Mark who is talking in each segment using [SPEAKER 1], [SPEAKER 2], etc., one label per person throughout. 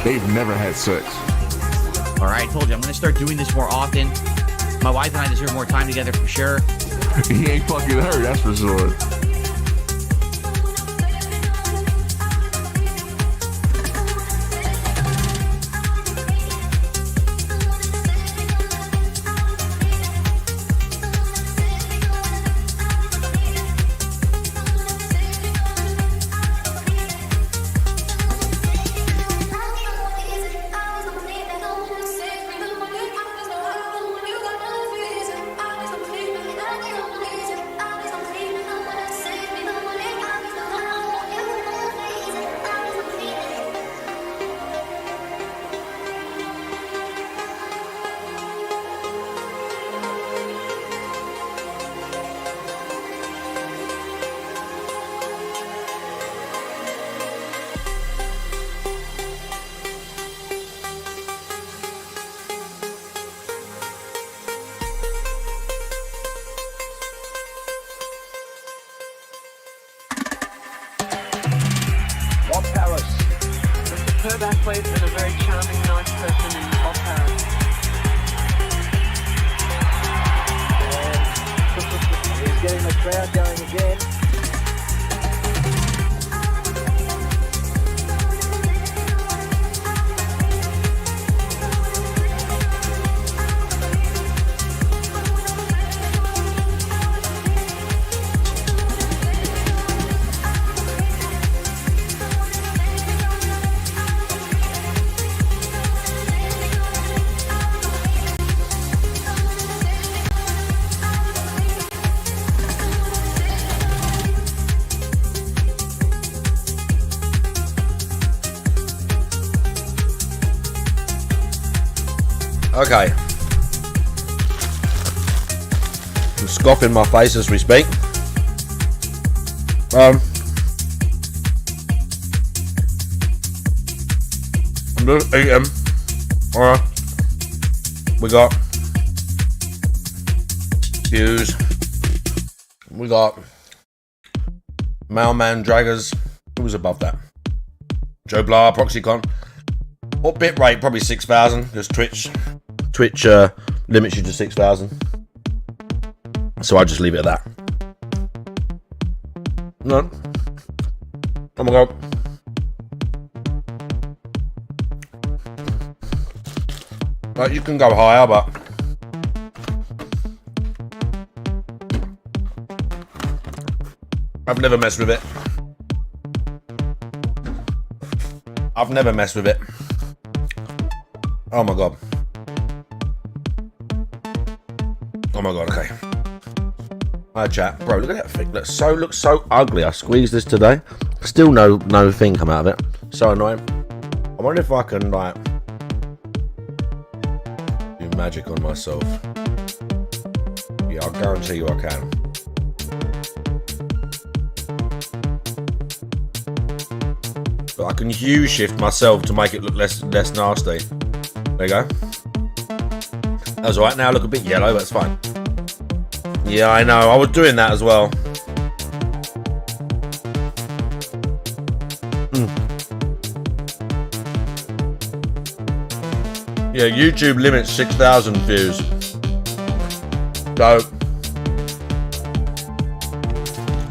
[SPEAKER 1] They've never had sex.
[SPEAKER 2] All right, I told you I'm gonna start doing this more often. My wife and I deserve more time together for sure.
[SPEAKER 1] He ain't fucking her, that's for sure.
[SPEAKER 3] Athlete and a very charming, nice person in Off Paris. And he's getting the crowd going again.
[SPEAKER 4] Okay. I'm scoffing my face as we speak. I'm just eating. We got views. We got Mailman Draggers. Who was above that? Joe Blah, Proxycon. What bit rate? Probably 6,000. Because Twitch limits you to 6,000. So I just leave it at that. No. Oh my god. Like, you can go higher, but I've never messed with it. I've never messed with it. Oh my god. Oh my god, okay. Hi chat. Bro, look at that thing. Looks so ugly. I squeezed this today. Still no thing come out of it. So annoying. I wonder if I can like do magic on myself. Yeah, I'll guarantee you I can. But I can hue shift myself to make it look less nasty. There you go. That's alright. Now I look a bit yellow, but it's fine. Yeah, I know. I was doing that as well. Yeah, YouTube limits 6,000 views. So,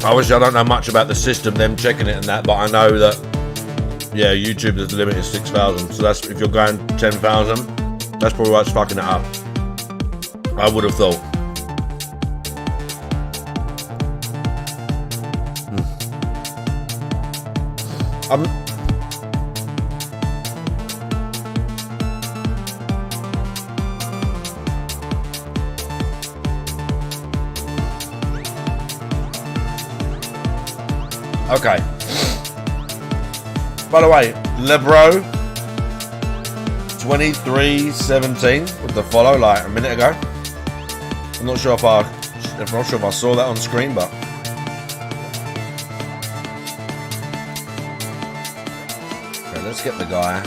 [SPEAKER 4] obviously I don't know much about the system, them checking it and that, but I know that, yeah, YouTube, the limit is 6,000. So that's, if you're going 10,000, that's probably why it's fucking it up. I would have thought. Okay. By the way, Lebro 2317 with the follow like a minute ago. I'm not sure if I saw that on screen, but okay, let's get the guy.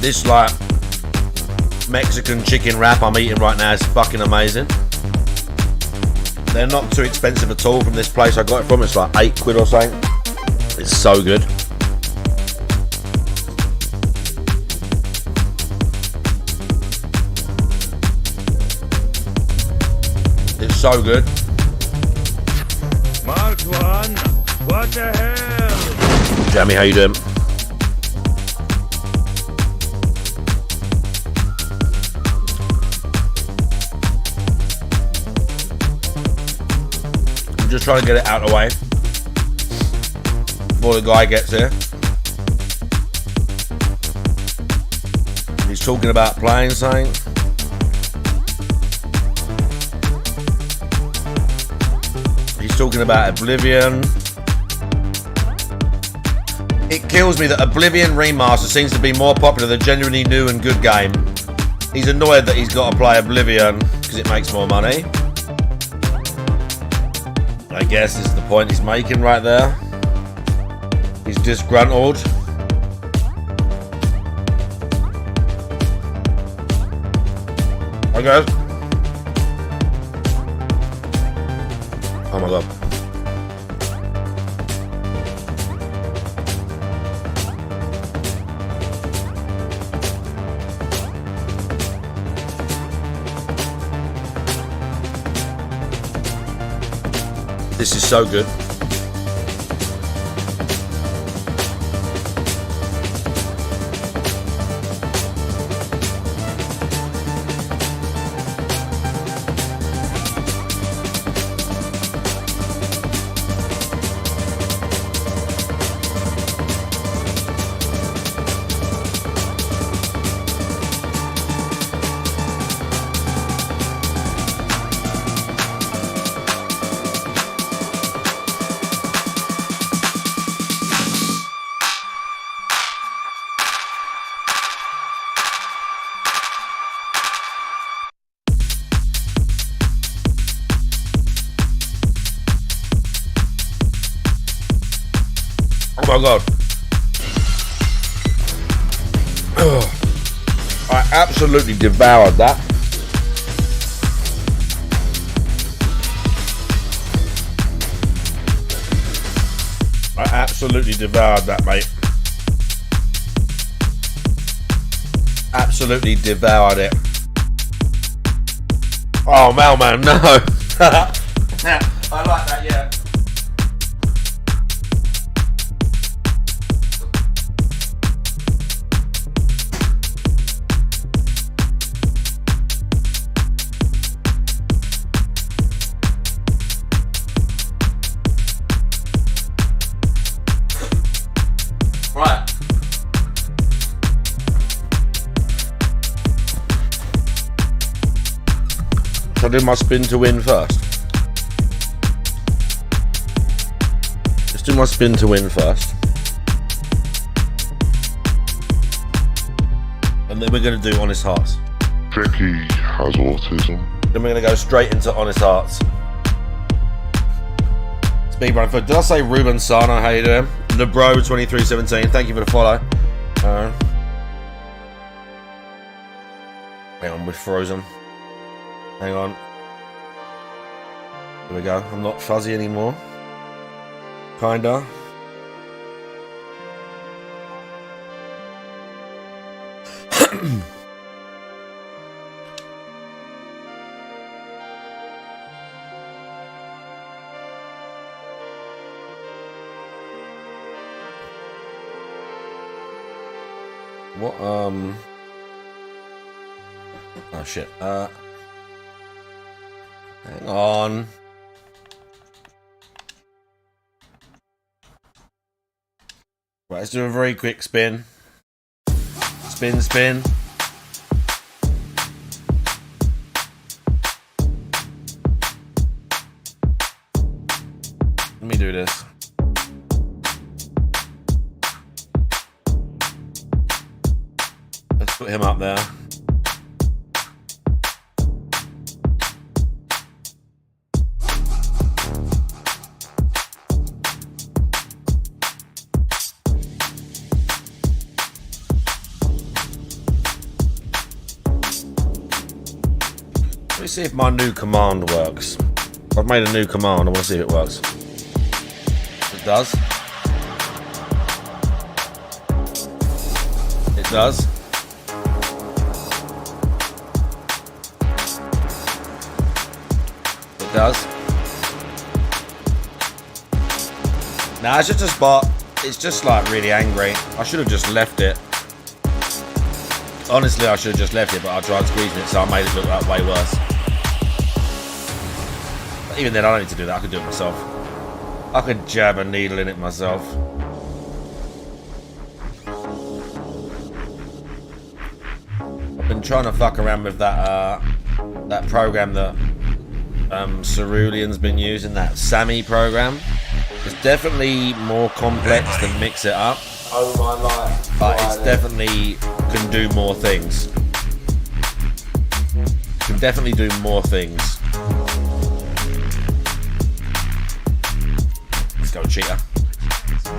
[SPEAKER 4] This like Mexican chicken wrap I'm eating right now is fucking amazing. They're not too expensive at all from this place I got it from. It's like £8 or something. It's so good. It's so good.
[SPEAKER 5] Mark 1, what the hell?
[SPEAKER 4] Jamie, how you doing? I'm just trying to get it out of the way before the guy gets here. He's talking about playing something. He's talking about Oblivion. It kills me that Oblivion Remaster seems to be more popular than genuinely new and good game. He's annoyed that he's got to play Oblivion because it makes more money. I guess this is the point he's making right there. He's disgruntled. Hi guys. Oh my god. This is so good. Oh my god. I absolutely devoured that. I absolutely devoured that, mate. Absolutely devoured it. Oh, Mailman, no. I like that, yeah. Right. Shall I do my spin to win first? Let's do my spin to win first. And then we're going to do Honest Hearts.
[SPEAKER 6] Becky has autism.
[SPEAKER 4] Then we're going to go straight into Honest Hearts. Speedrun for. Did I say Ruben Sano? How you doing? LeBro2317. Thank you for the follow. Hang on, we're frozen. Hang on. There we go. I'm not fuzzy anymore. Kinda. What, oh shit, hang on. Right, let's do a very quick spin. Spin, spin. Let me do this. Let's put him up there. me see if my new command works. I've made a new command. I want to see if it works. It does. It does. It does. Nah, it's just a spot. It's just like really angry. I should have just left it. Honestly, I should have just left it, but I tried squeezing it, so I made it look like way worse. But even then, I don't need to do that. I can do it myself. I could jab a needle in it myself. I've been trying to fuck around with that that program that Cerulean's been using, that Sammy program. It's definitely more complex than Mix It Up.
[SPEAKER 7] Oh my life.
[SPEAKER 4] But it's definitely can do more things. Can definitely do more things. Let's go, cheater.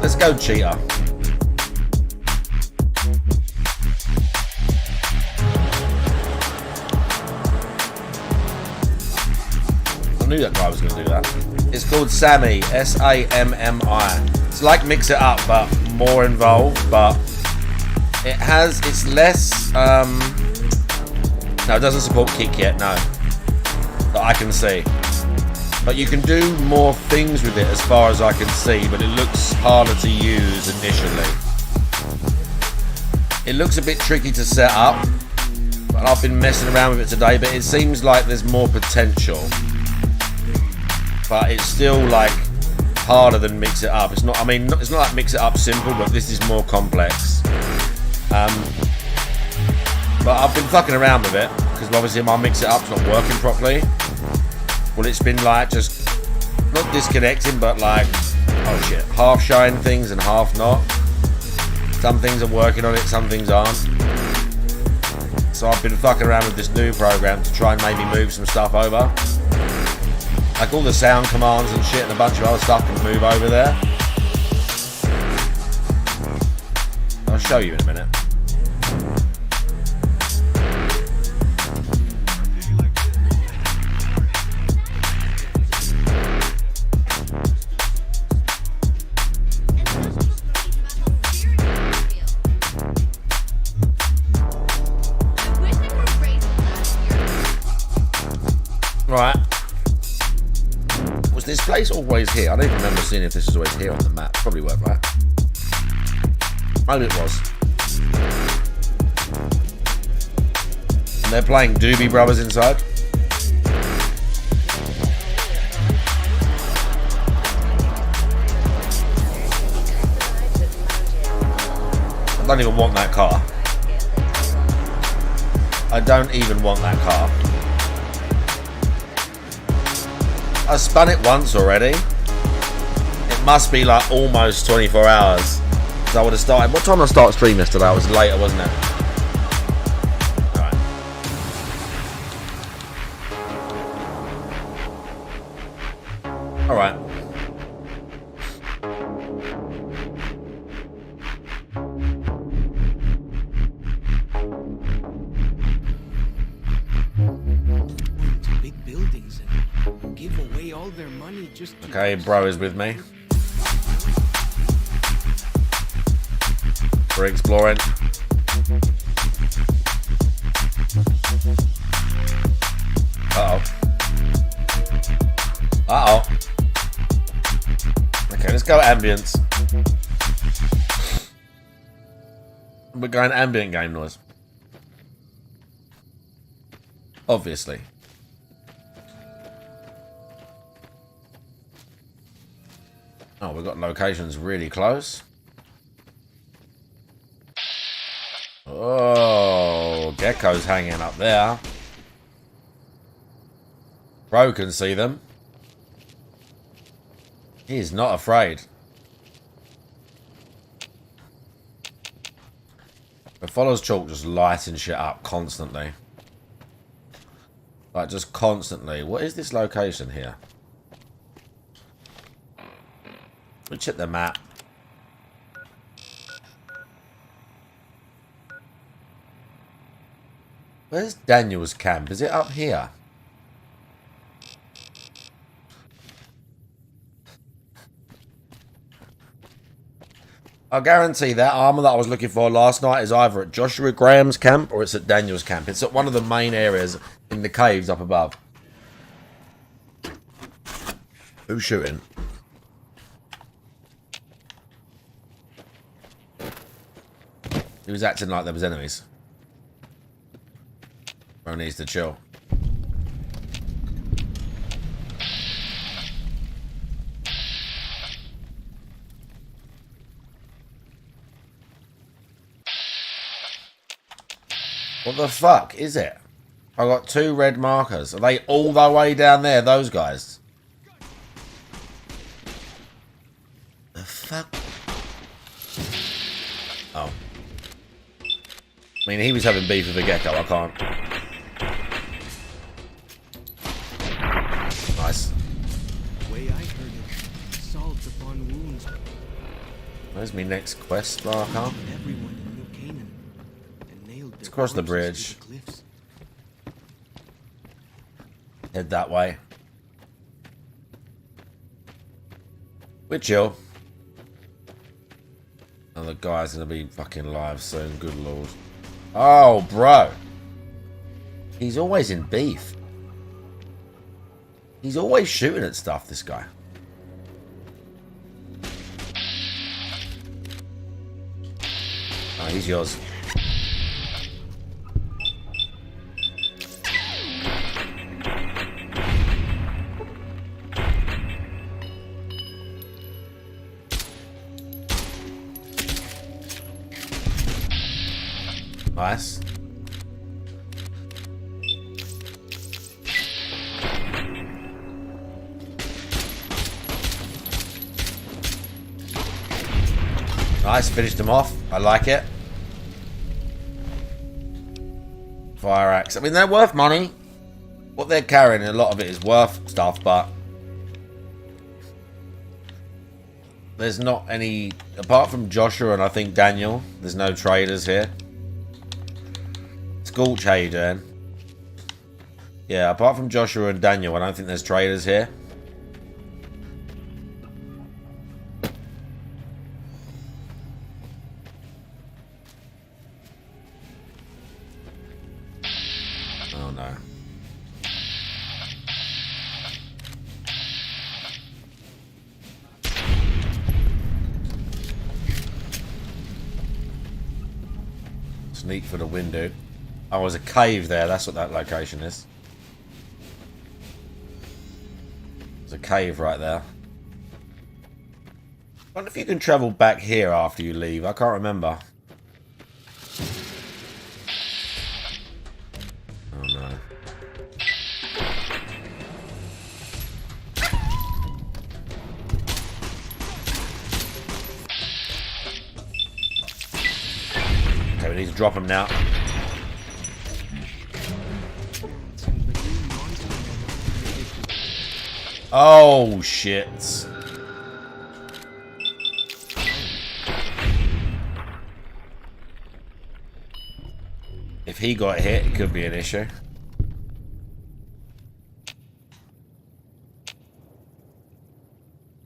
[SPEAKER 4] Let's go, cheater. I knew that guy was going to do that. It's called Sammy, S-A-M-M-I. It's like Mix It Up, but more involved, but it's less, no, it doesn't support kick yet, no, that I can see. But you can do more things with it as far as I can see, but it looks harder to use initially. It looks a bit tricky to set up, but I've been messing around with it today, but it seems like there's more potential. But it's still like harder than Mix It Up. It's not, I mean, it's not like Mix It Up simple, but this is more complex. But I've been fucking around with it because obviously my Mix It Up's not working properly. Well, it's been like just not disconnecting, but like, oh shit, half showing things and half not. Some things are working on it, some things aren't. So I've been fucking around with this new program to try and maybe move some stuff over. Like all the sound commands and shit and a bunch of other stuff can move over there. I'll show you in a minute. Right. Was this place always here? I don't even remember seeing if this was always here on the map. Probably weren't, right? Maybe it was. And they're playing Doobie Brothers inside. I don't even want that car. I don't even want that car. I spun it once already. It must be like almost 24 hours. Because I would have started. What time did I start stream yesterday? It was later, wasn't it? Alright. Alright.
[SPEAKER 8] Big buildings and give away all their money just to...
[SPEAKER 4] Okay, bro is with me. We're exploring. Uh-oh. Uh-oh. Okay, let's go ambience. We're going ambient game noise. Obviously. Oh, we've got locations really close. Oh, Gecko's hanging up there. Bro can see them. He's not afraid. The follows chalk just lighting shit up constantly. Like, just constantly. What is this location here? We check the map. Where's Daniel's camp? Is it up here? I guarantee that armor that I was looking for last night is either at Joshua Graham's camp or it's at Daniel's camp. It's at one of the main areas in the caves up above. Who's shooting? He was acting like there was enemies. Bro needs to chill. What the fuck is it? I got 2 red markers. Are they all the way down there, those guys? The fuck? Oh. I mean, he was having beef with a gecko. I can't. Nice.
[SPEAKER 8] The way I heard it, salt upon wounds.
[SPEAKER 4] Where's my next quest marker?
[SPEAKER 8] Everyone in New Canaan and nailed
[SPEAKER 4] Let's cross the bridge.
[SPEAKER 8] the cliffs.
[SPEAKER 4] Head that way. We're chill. And the guy's gonna be fucking live soon. Good lord. Oh, bro. He's always in beef. He's always shooting at stuff, this guy. Oh, he's yours. Nice. Nice, finished him off. I like it. Fire axe. I mean, they're worth money. What they're carrying, a lot of it is worth stuff, but there's not any, apart from Joshua and I think Daniel, there's no traders here. Scorch, how you doing? Yeah, apart from Joshua and Daniel, I don't think there's traders here. Oh no. Sneak for the window. Oh, there's a cave there. That's what that location is. There's a cave right there. I wonder if you can travel back here after you leave. I can't remember. Oh no. Okay, we need to drop him now. Oh shit. If he got hit, it could be an issue.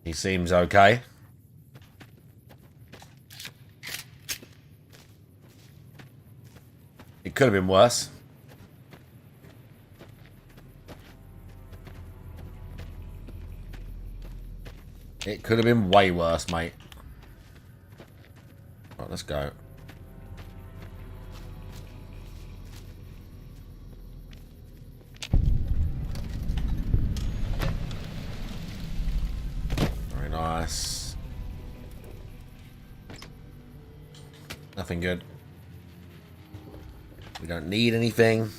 [SPEAKER 4] He seems okay. It could have been worse. It could have been way worse, mate. Right, let's go. Very nice. Nothing good. We don't need anything.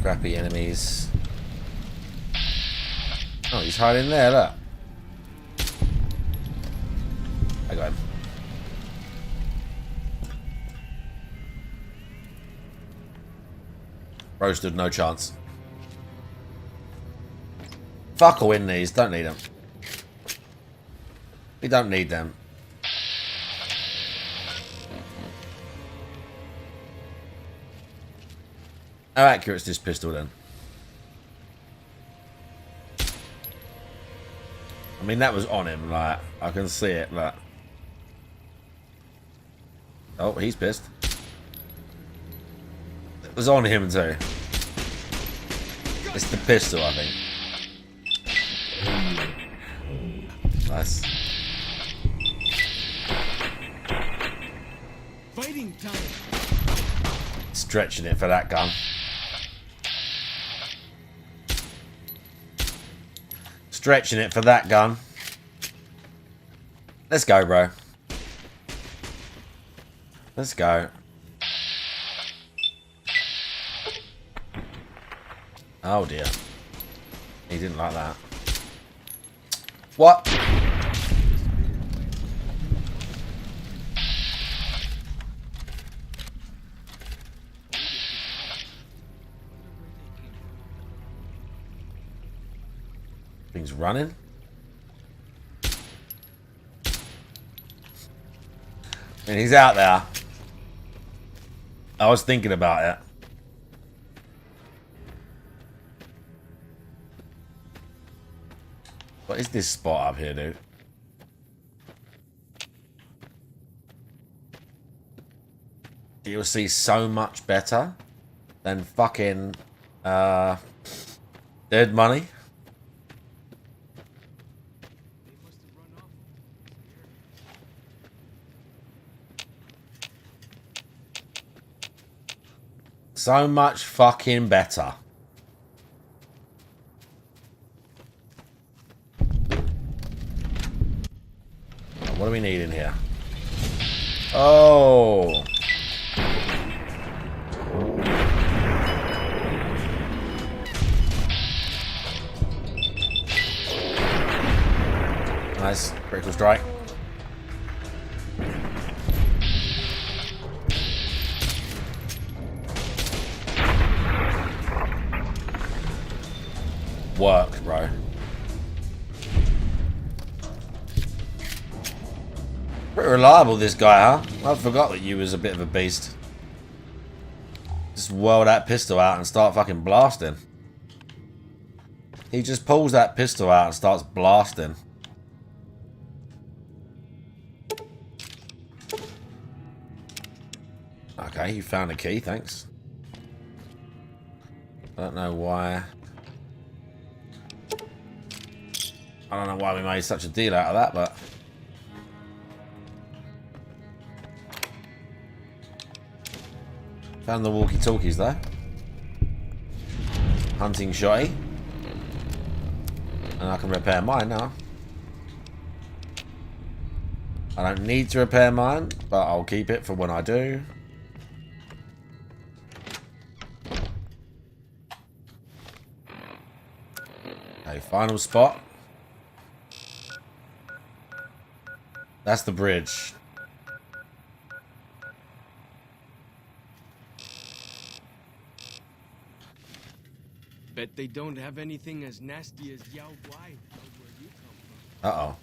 [SPEAKER 4] Crappy enemies. Oh, he's hiding there, look. I got him. Bro stood no chance. Fuck all in these, don't need them. We don't need them. How accurate is this pistol then? mean, that was on him. Like, I can see it. Like, oh, he's pissed. It was on him too. It's the pistol, I think. Nice.
[SPEAKER 8] Fighting time.
[SPEAKER 4] Stretching it for that gun. Stretching it for that gun. Let's go, bro. Let's go. Oh dear. He didn't like that. What? Thing's running. And he's out there. I was thinking about it. What is this spot up here, dude? You'll see so much better than fucking Dead Money. So much fucking better. What do we need in here? Oh. Nice. Critical strike. Worked, bro. Pretty reliable, this guy, huh? I forgot that you was a bit of a beast. Just whirl that pistol out and start fucking blasting. He just pulls that pistol out and starts blasting. Okay, you found a key, thanks. I don't know why. I don't know why we made such a deal out of that, but... Found the walkie-talkies, though. Hunting shotty. And I can repair mine now. I don't need to repair mine, but I'll keep it for when I do. Okay, final spot. That's the bridge.
[SPEAKER 8] Bet they don't have anything as nasty as Yao Guai out where you come
[SPEAKER 4] Uh-oh.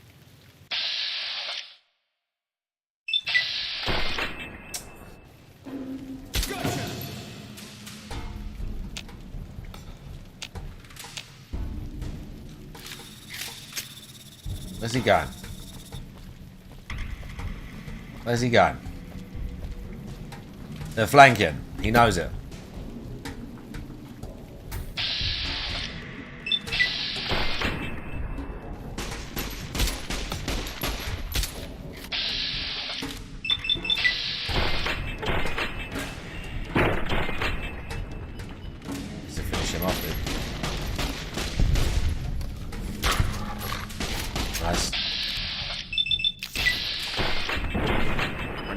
[SPEAKER 4] Where's he going? Where's he going? They're flanking. He knows it. Just to finish him off, dude. Nice.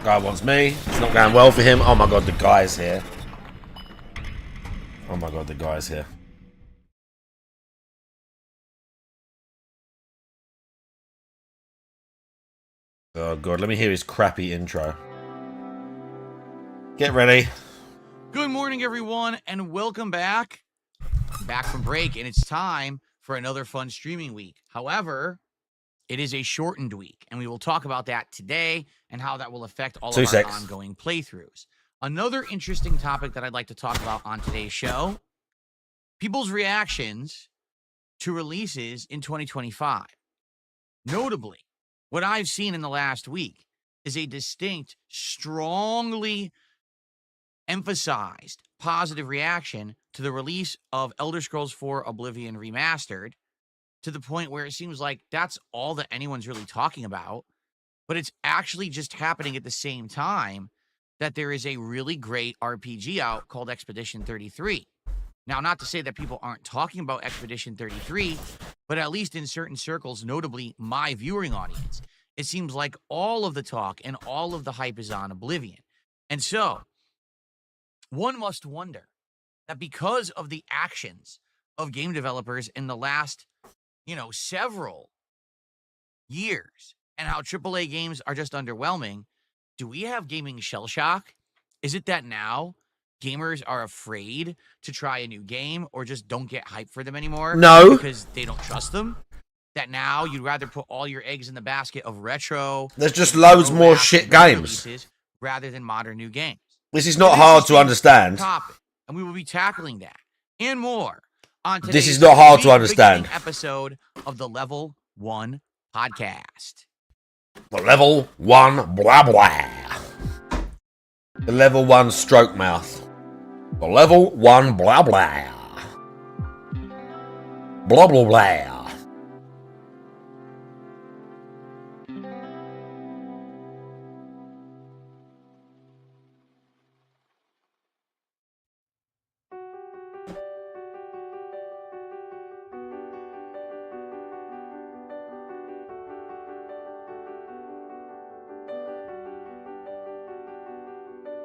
[SPEAKER 4] Guy wants me. It's not going well for him. Oh my god, the guy's here. Oh my god, the guy's here. Oh god, let me hear his crappy intro. Get ready.
[SPEAKER 2] Good morning, everyone, and welcome back. Back from break, and it's time for another fun streaming week. However, it is a shortened week, and we will talk about that today and how that will affect all of our ongoing playthroughs. Another interesting topic that I'd like to talk about on today's show, people's reactions to releases in 2025. Notably, what I've seen in the last week is a distinct, strongly emphasized positive reaction to the release of Elder Scrolls 4 Oblivion Remastered, to the point where it seems like that's all that anyone's really talking about. But it's actually just happening at the same time that there is a really great RPG out called Expedition 33. Now, not to say that people aren't talking about Expedition 33, but at least in certain circles, notably my viewing audience, it seems like all of the talk and all of the hype is on Oblivion. And so, one must wonder that because of the actions of game developers in the last, several years, and how AAA games are just underwhelming, do we have gaming shell shock? Is it that now gamers are afraid to try a new game or just don't get hyped for them anymore?
[SPEAKER 4] No.
[SPEAKER 2] Because they don't trust them? That now you'd rather put all your eggs in the basket of retro...
[SPEAKER 4] There's just loads more shit games.
[SPEAKER 2] Rather than modern new games.
[SPEAKER 4] This is not hard to understand.
[SPEAKER 2] Topic, and we will be tackling that and more on today's
[SPEAKER 4] This is not hard to understand.
[SPEAKER 2] Episode of the Level 1 podcast.
[SPEAKER 4] The level 1 blah blah. The level 1 stroke mouth. The level 1 blah blah. Blah blah blah.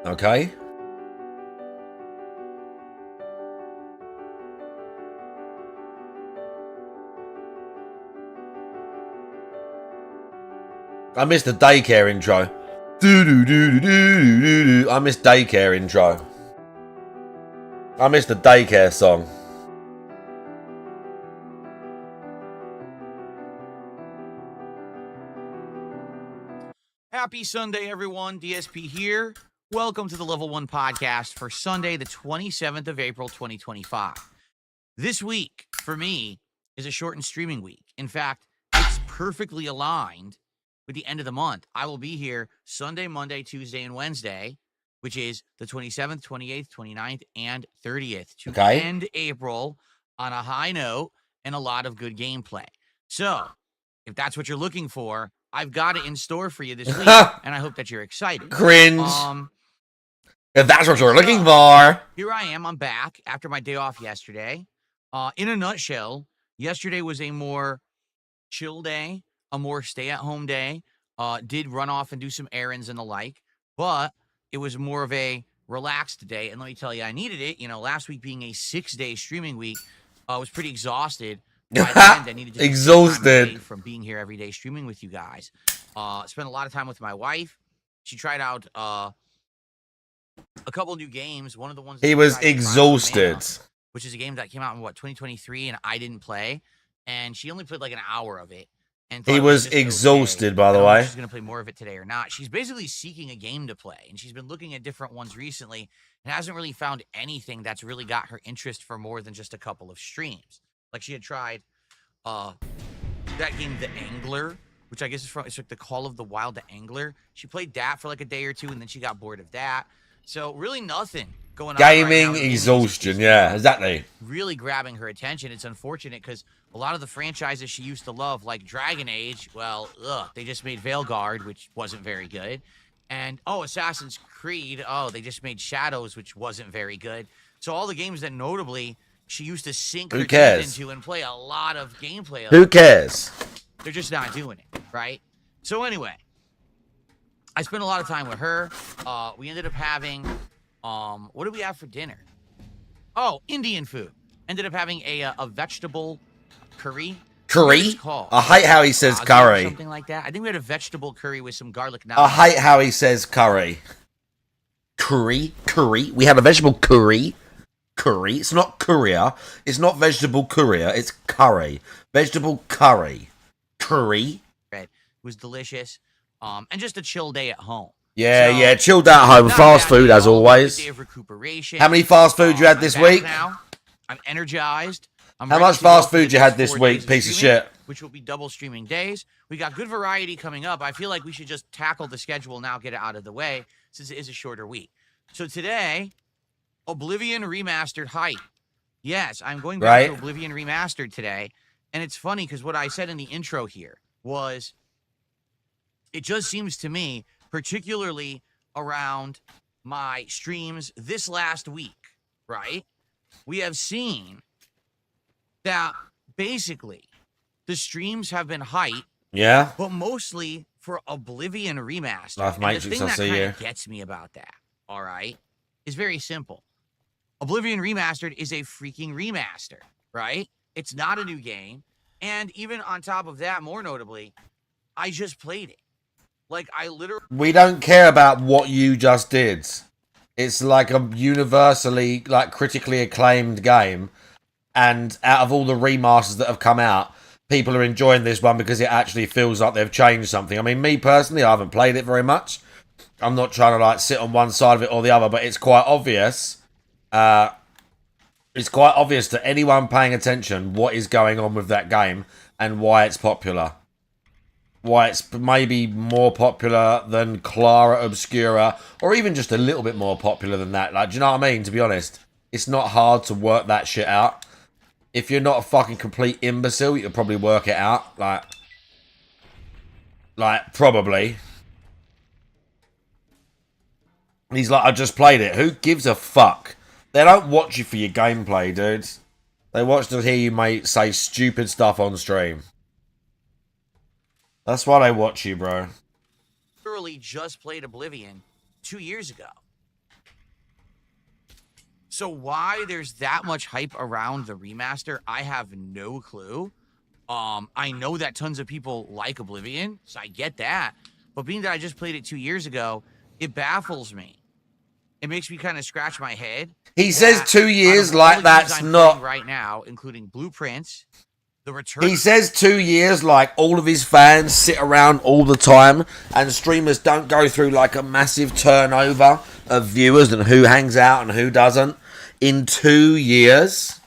[SPEAKER 4] Okay. I missed the daycare intro. I missed daycare intro. I missed the daycare song.
[SPEAKER 2] Happy Sunday, everyone. DSP here. Welcome to the Level 1 podcast for Sunday, the 27th of April, 2025. This week, for me, is a shortened streaming week. In fact, it's perfectly aligned with the end of the month. I will be here Sunday, Monday, Tuesday, and Wednesday, which is the 27th, 28th, 29th, and 30th, to end April on a high note and a lot of good gameplay. So, if that's what you're looking for, I've got it in store for you this week, and I hope that you're excited.
[SPEAKER 4] Cringe. If that's what you're looking for.
[SPEAKER 2] Here I am. I'm back after my day off yesterday. In a nutshell, yesterday was a more chill day, a more stay-at-home day. Did run off and do some errands and the like, but it was more of a relaxed day. And let me tell you, I needed it. Last week being a 6-day streaming week, I was pretty exhausted. By the end, I needed to
[SPEAKER 4] exhausted
[SPEAKER 2] away from being here every day streaming with you guys. Spent a lot of time with my wife. She tried out a couple new games. One of the ones
[SPEAKER 4] he was exhausted,
[SPEAKER 2] which is a game that came out in 2023, and I didn't play. And she only played like an hour of it. And
[SPEAKER 4] he was exhausted,
[SPEAKER 2] okay.
[SPEAKER 4] By the way.
[SPEAKER 2] I don't know if she's gonna play more of it today or not. She's basically seeking a game to play, and she's been looking at different ones recently, and hasn't really found anything that's really got her interest for more than just a couple of streams. Like she had tried that game, The Angler, which I guess it's like the Call of the Wild, The Angler. She played that for like a day or two, and then she got bored of that. So really nothing going on.
[SPEAKER 4] Gaming
[SPEAKER 2] right now.
[SPEAKER 4] exhaustion, yeah, exactly.
[SPEAKER 2] Really grabbing her attention. It's unfortunate because a lot of the franchises she used to love, like Dragon Age, well, they just made Veilguard, which wasn't very good. And, Assassin's Creed, they just made Shadows, which wasn't very good. So all the games that notably she used to sink her teeth into and play a lot of gameplay.
[SPEAKER 4] Who cares?
[SPEAKER 2] They're just not doing it, right? So anyway, I spent a lot of time with her. We ended up having, what did we have for dinner? Oh, Indian food. Ended up having a vegetable curry.
[SPEAKER 4] Curry? I hate how he says curry.
[SPEAKER 2] Something like that. I think we had a vegetable curry with some garlic naan.
[SPEAKER 4] I hate how he says curry. Curry? We had a vegetable curry. Curry. It's not courier. It's not vegetable courier. It's curry. Vegetable curry. Curry.
[SPEAKER 2] It was delicious. And just a chill day at home.
[SPEAKER 4] Yeah, chilled out home. Fast food as always.
[SPEAKER 2] Day of recuperation.
[SPEAKER 4] How many fast food you had this week?
[SPEAKER 2] Now. I'm energized.
[SPEAKER 4] How much fast food you had this week, piece of shit?
[SPEAKER 2] which will be double streaming days. We got good variety coming up. I feel like we should just tackle the schedule now, get it out of the way, since it is a shorter week. So today, Oblivion Remastered hype. Yes, I'm going back to Oblivion Remastered today. And it's funny because what I said in the intro here was, it just seems to me, particularly around my streams this last week, right? We have seen that basically the streams have been hype, but mostly for Oblivion Remastered.
[SPEAKER 4] Life Matrix,
[SPEAKER 2] the thing that kind of gets me about that, all right, is very simple. Oblivion Remastered is a freaking remaster, right? It's not a new game. And even on top of that, more notably, I just played it. Like, I literally...
[SPEAKER 4] We don't care about what you just did. It's like a universally, like, critically acclaimed game. And out of all the remasters that have come out, people are enjoying this one because it actually feels like they've changed something. I mean, me personally, I haven't played it very much. I'm not trying to, like, sit on one side of it or the other, but it's quite obvious. It's quite obvious to anyone paying attention what is going on with that game and why it's popular. Why it's maybe more popular than Clara Obscura, or even just a little bit more popular than that. Like, do you know what I mean? To be honest, it's not hard to work that shit out. If you're not a fucking complete imbecile, you can probably work it out. Like probably. He's like, I just played it. Who gives a fuck? They don't watch you for your gameplay, dude. They watch to hear you, mate, say stupid stuff on stream. That's why they watch you, bro.
[SPEAKER 2] Literally just played Oblivion 2 years ago. So why there's that much hype around the remaster, I have no clue. I know that tons of people like Oblivion, so I get that. But being that I just played it 2 years ago, it baffles me. It makes me kind of scratch my head.
[SPEAKER 4] He says 2 years like that's not...
[SPEAKER 2] Right now, including Blueprints, The Return...
[SPEAKER 4] He says 2 years like all of his fans sit around all the time and streamers don't go through like a massive turnover of viewers and who hangs out and who doesn't. In 2 years...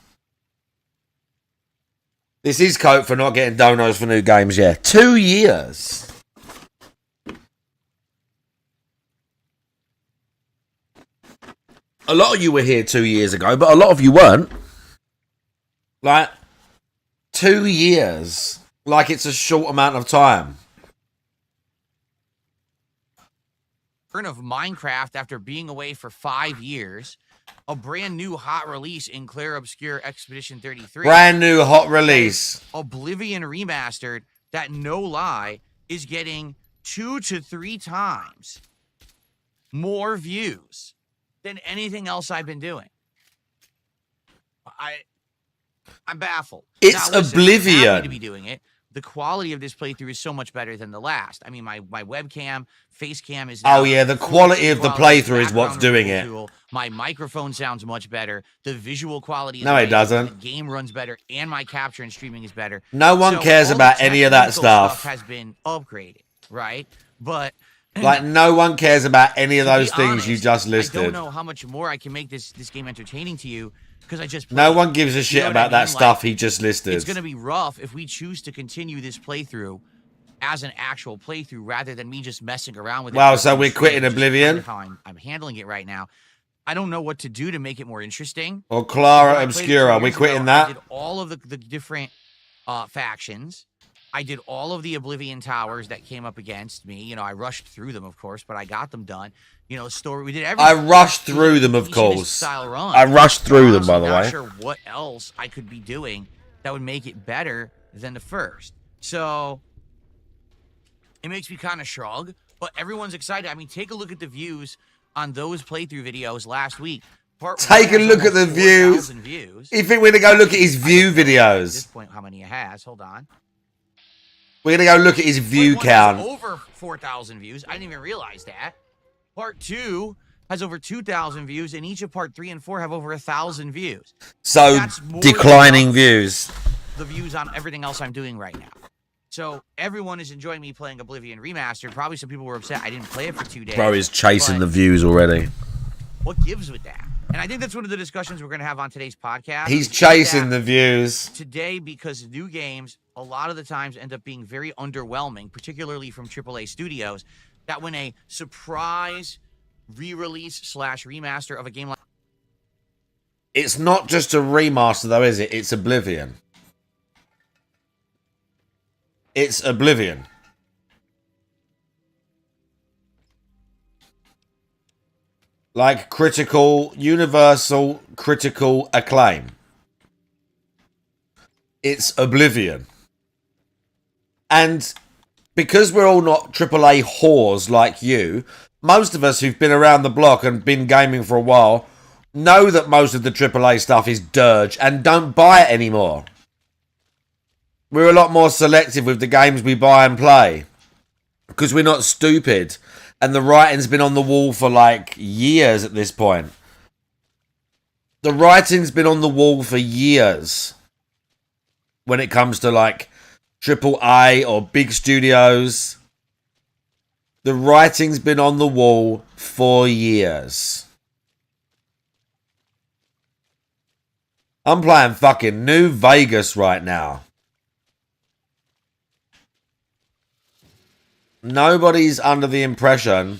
[SPEAKER 4] This is cope for not getting donos for new games, yeah. 2 years. A lot of you were here 2 years ago, but a lot of you weren't. Like, 2 years. Like it's a short amount of time.
[SPEAKER 2] Of Minecraft after being away for 5 years. A brand new hot release in Clair Obscure Expedition 33.
[SPEAKER 4] Brand new hot release.
[SPEAKER 2] Oblivion Remastered, that no lie, is getting 2 to 3 times more views than anything else I've been doing. I'm baffled.
[SPEAKER 4] It's
[SPEAKER 2] now, listen,
[SPEAKER 4] Oblivion.
[SPEAKER 2] I'm happy to be doing it. The quality of this playthrough is so much better than the last. I mean, my webcam, face cam is...
[SPEAKER 4] Oh, yeah, the quality of the playthrough is what's doing it.
[SPEAKER 2] My microphone sounds much better. The visual quality is
[SPEAKER 4] no, it doesn't.
[SPEAKER 2] The game runs better, and my capture and streaming is better.
[SPEAKER 4] No one cares about any of that stuff.
[SPEAKER 2] Has been upgraded, right? But...
[SPEAKER 4] Like, no one cares about any of those things you just listed.
[SPEAKER 2] I don't know how much more I can make this game entertaining to you, because I just...
[SPEAKER 4] No one gives a shit about that stuff he just listed.
[SPEAKER 2] It's going to be rough if we choose to continue this playthrough as an actual playthrough rather than me just messing around with it.
[SPEAKER 4] Wow, so we're quitting Oblivion?
[SPEAKER 2] How I'm handling it right now. I don't know what to do to make it more interesting.
[SPEAKER 4] Or Clara Obscura, we're quitting that?
[SPEAKER 2] I did all of the different factions. I did all of the Oblivion towers that came up against me. You know, I rushed through them, of course, but I got them done. You know, story, we did everything.
[SPEAKER 4] I rushed through them, of course. I rushed through them, by the way.
[SPEAKER 2] I'm not sure what else I could be doing that would make it better than the first. So, it makes me kind of shrug, but everyone's excited. I mean, take a look at the views on those playthrough videos last week.
[SPEAKER 4] Take a look at the views. You think we're going to go look at his view videos?
[SPEAKER 2] At this point, how many it has? Hold on.
[SPEAKER 4] We're going to go look at his view count.
[SPEAKER 2] Over 4,000 views. I didn't even realize that. Part 2 has over 2,000 views, and each of Part 3 and 4 have over 1,000 views.
[SPEAKER 4] So, declining views.
[SPEAKER 2] The views on everything else I'm doing right now. So, everyone is enjoying me playing Oblivion Remastered. Probably some people were upset I didn't play it for 2 days.
[SPEAKER 4] Bro is chasing the views already.
[SPEAKER 2] What gives with that? And I think that's one of the discussions we're going to have on today's podcast.
[SPEAKER 4] He's chasing the views.
[SPEAKER 2] Today, because new games, a lot of the times end up being very underwhelming, particularly from AAA studios, that when a surprise re-release / remaster of a game like...
[SPEAKER 4] It's not just a remaster, though, is it? It's Oblivion. It's Oblivion. Like universal critical acclaim. It's Oblivion. And because we're all not AAA whores like you, most of us who've been around the block and been gaming for a while know that most of the AAA stuff is dirge and don't buy it anymore. We're a lot more selective with the games we buy and play because we're not stupid. And the writing's been on the wall for like years at this point. The writing's been on the wall for years when it comes to like AAA or big studios. The writing's been on the wall for years. I'm playing fucking New Vegas right now. Nobody's under the impression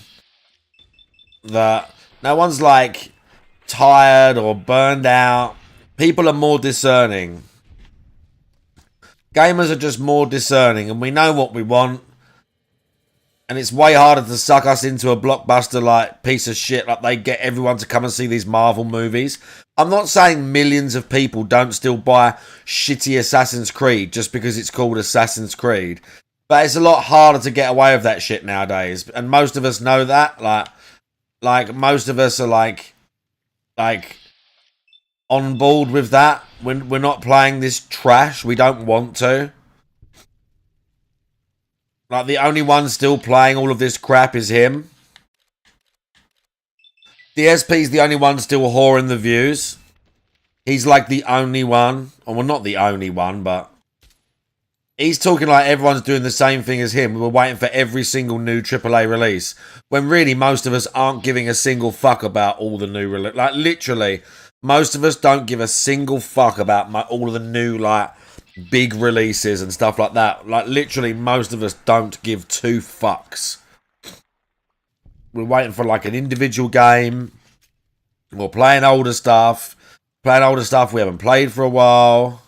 [SPEAKER 4] that no one's like tired or burned out. People are more discerning. Gamers are just more discerning, and we know what we want. And it's way harder to suck us into a blockbuster like piece of shit like they get everyone to come and see these Marvel movies. I'm not saying millions of people don't still buy shitty Assassin's Creed just because it's called Assassin's Creed. But it's a lot harder to get away with that shit nowadays. And most of us know that. Like most of us are like on board with that. When we're not playing this trash, we don't want to. Like, the only one still playing all of this crap is him. The SP's the only one still whoring the views. He's like the only one. Oh, well, not the only one, but... he's talking like everyone's doing the same thing as him. We're waiting for every single new AAA release. When really, most of us aren't giving a single fuck about all the new releases. Like, literally, most of us don't give a single fuck about all of the new, like... big releases and stuff like that. Like, literally, most of us don't give two fucks. We're waiting for, like, an individual game. We're playing older stuff. Playing older stuff we haven't played for a while.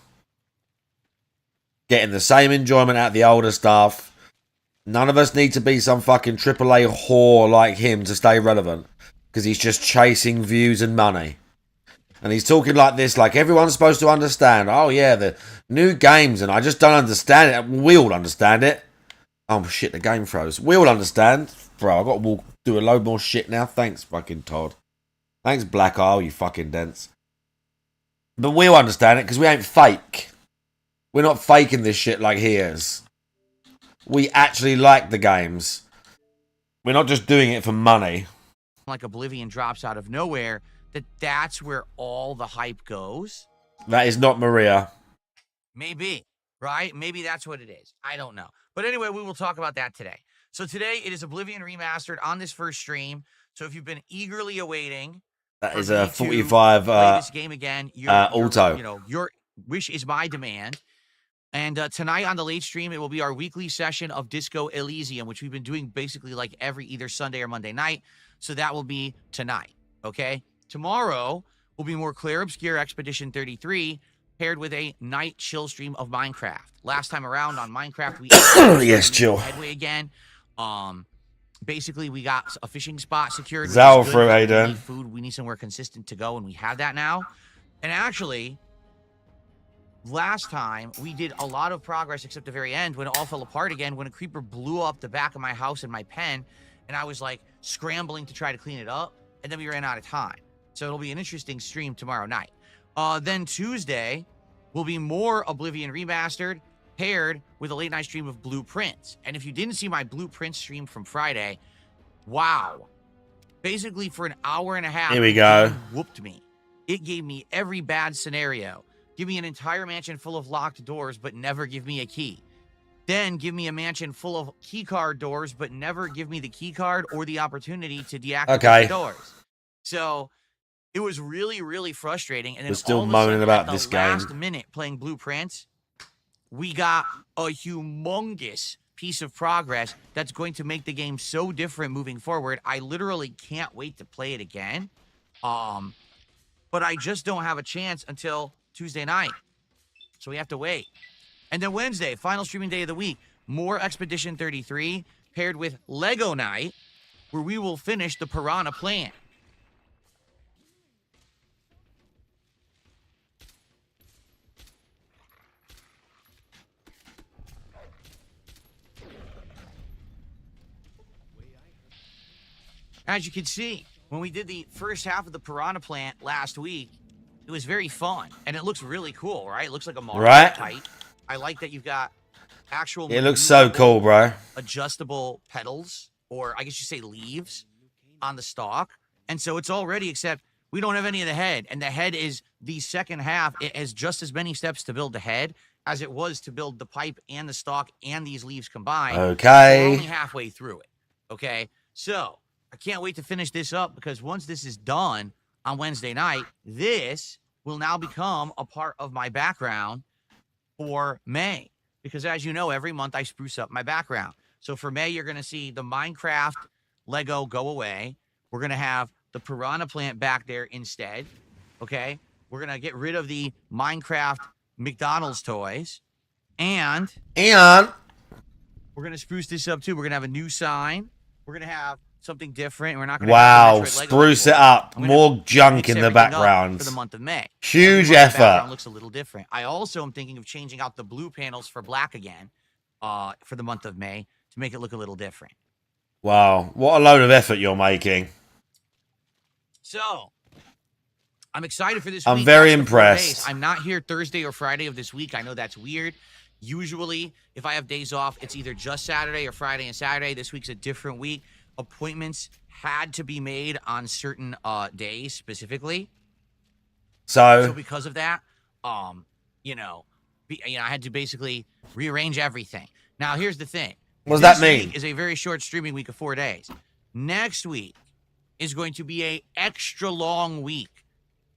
[SPEAKER 4] Getting the same enjoyment out of the older stuff. None of us need to be some fucking AAA whore like him to stay relevant. Because he's just chasing views and money. And he's talking like this, like everyone's supposed to understand. Oh, yeah, the new games, and I just don't understand it. We all understand it. Oh, shit, the game froze. We all understand. Bro, I've got to do a load more shit now. Thanks, fucking Todd. Thanks, Black Isle, you fucking dents. But we all understand it, because we ain't fake. We're not faking this shit like he is. We actually like the games. We're not just doing it for money.
[SPEAKER 2] Like Oblivion drops out of nowhere... that's where all the hype goes.
[SPEAKER 4] That is not Maria.
[SPEAKER 2] Maybe, right? Maybe that's what it is. I don't know. But anyway, we will talk about that today. So today it is Oblivion Remastered on this first stream. So if you've been eagerly awaiting...
[SPEAKER 4] that is a 45
[SPEAKER 2] play this game again,
[SPEAKER 4] auto.
[SPEAKER 2] Your wish is my demand. And tonight on the late stream, it will be our weekly session of Disco Elysium, which we've been doing basically like every either Sunday or Monday night. So that will be tonight, okay? Tomorrow will be more Clear Obscure Expedition 33 paired with a night chill stream of Minecraft. Last time around on Minecraft, we
[SPEAKER 4] yes, chill
[SPEAKER 2] Headway again. Basically, we got a fishing spot secured.
[SPEAKER 4] Zow for Aiden.
[SPEAKER 2] Food. We need somewhere consistent to go, and we have that now. And actually, last time we did a lot of progress, except the very end when it all fell apart again. When a creeper blew up the back of my house and my pen, and I was like scrambling to try to clean it up, and then we ran out of time. So it'll be an interesting stream tomorrow night. Then Tuesday will be more Oblivion Remastered paired with a late night stream of Blueprints. And if you didn't see my Blueprint stream from Friday, wow. Basically for an hour and a half,
[SPEAKER 4] here we go.
[SPEAKER 2] It whooped me. It gave me every bad scenario. Give me an entire mansion full of locked doors, but never give me a key. Then give me a mansion full of keycard doors, but never give me the keycard or the opportunity to deactivate the doors. So it was really, really frustrating. And then
[SPEAKER 4] we're still moaning about this game.
[SPEAKER 2] Last minute playing Blueprints, we got a humongous piece of progress that's going to make the game so different moving forward. I literally can't wait to play it again. But I just don't have a chance until Tuesday night. So we have to wait. And then Wednesday, final streaming day of the week, more Expedition 33 paired with Lego Night, where we will finish the Piranha Plant. As you can see, when we did the first half of the Piranha Plant last week, it was very fun. And it looks really cool, right? It looks like a Mario type. I like that you've got actual...
[SPEAKER 4] It looks so cool, bro.
[SPEAKER 2] Adjustable petals, or I guess you say leaves, on the stalk. And so it's all ready, except we don't have any of the head. And the head is the second half. It has just as many steps to build the head as it was to build the pipe and the stalk and these leaves combined.
[SPEAKER 4] Okay.
[SPEAKER 2] We're only halfway through it. Okay? So... I can't wait to finish this up because once this is done on Wednesday night, this will now become a part of my background for May. Because as you know, every month I spruce up my background. So for May, you're going to see the Minecraft Lego go away. We're going to have the Piranha Plant back there instead. Okay? We're going to get rid of the Minecraft McDonald's toys. And we're going to spruce this up too. We're going to have a new sign. We're going to have something different. We're not going to
[SPEAKER 4] wow, spruce it up. More junk in the background
[SPEAKER 2] for the month of May.
[SPEAKER 4] Huge effort. The background
[SPEAKER 2] looks a little different. I also am thinking of changing out the blue panels for black again for the month of May to make it look a little different.
[SPEAKER 4] Wow, what a load of effort you're making.
[SPEAKER 2] So, I'm excited for this
[SPEAKER 4] I'm
[SPEAKER 2] week.
[SPEAKER 4] very impressed.
[SPEAKER 2] I'm not here Thursday or Friday of this week. I know that's weird. Usually, if I have days off, it's either just Saturday or Friday and Saturday. This week's a different week. Appointments had to be made on certain days specifically. So because of that, I had to basically rearrange everything. Now, here's the thing.
[SPEAKER 4] What does that mean?
[SPEAKER 2] This week is a very short streaming week of 4 days. Next week is going to be a extra long week.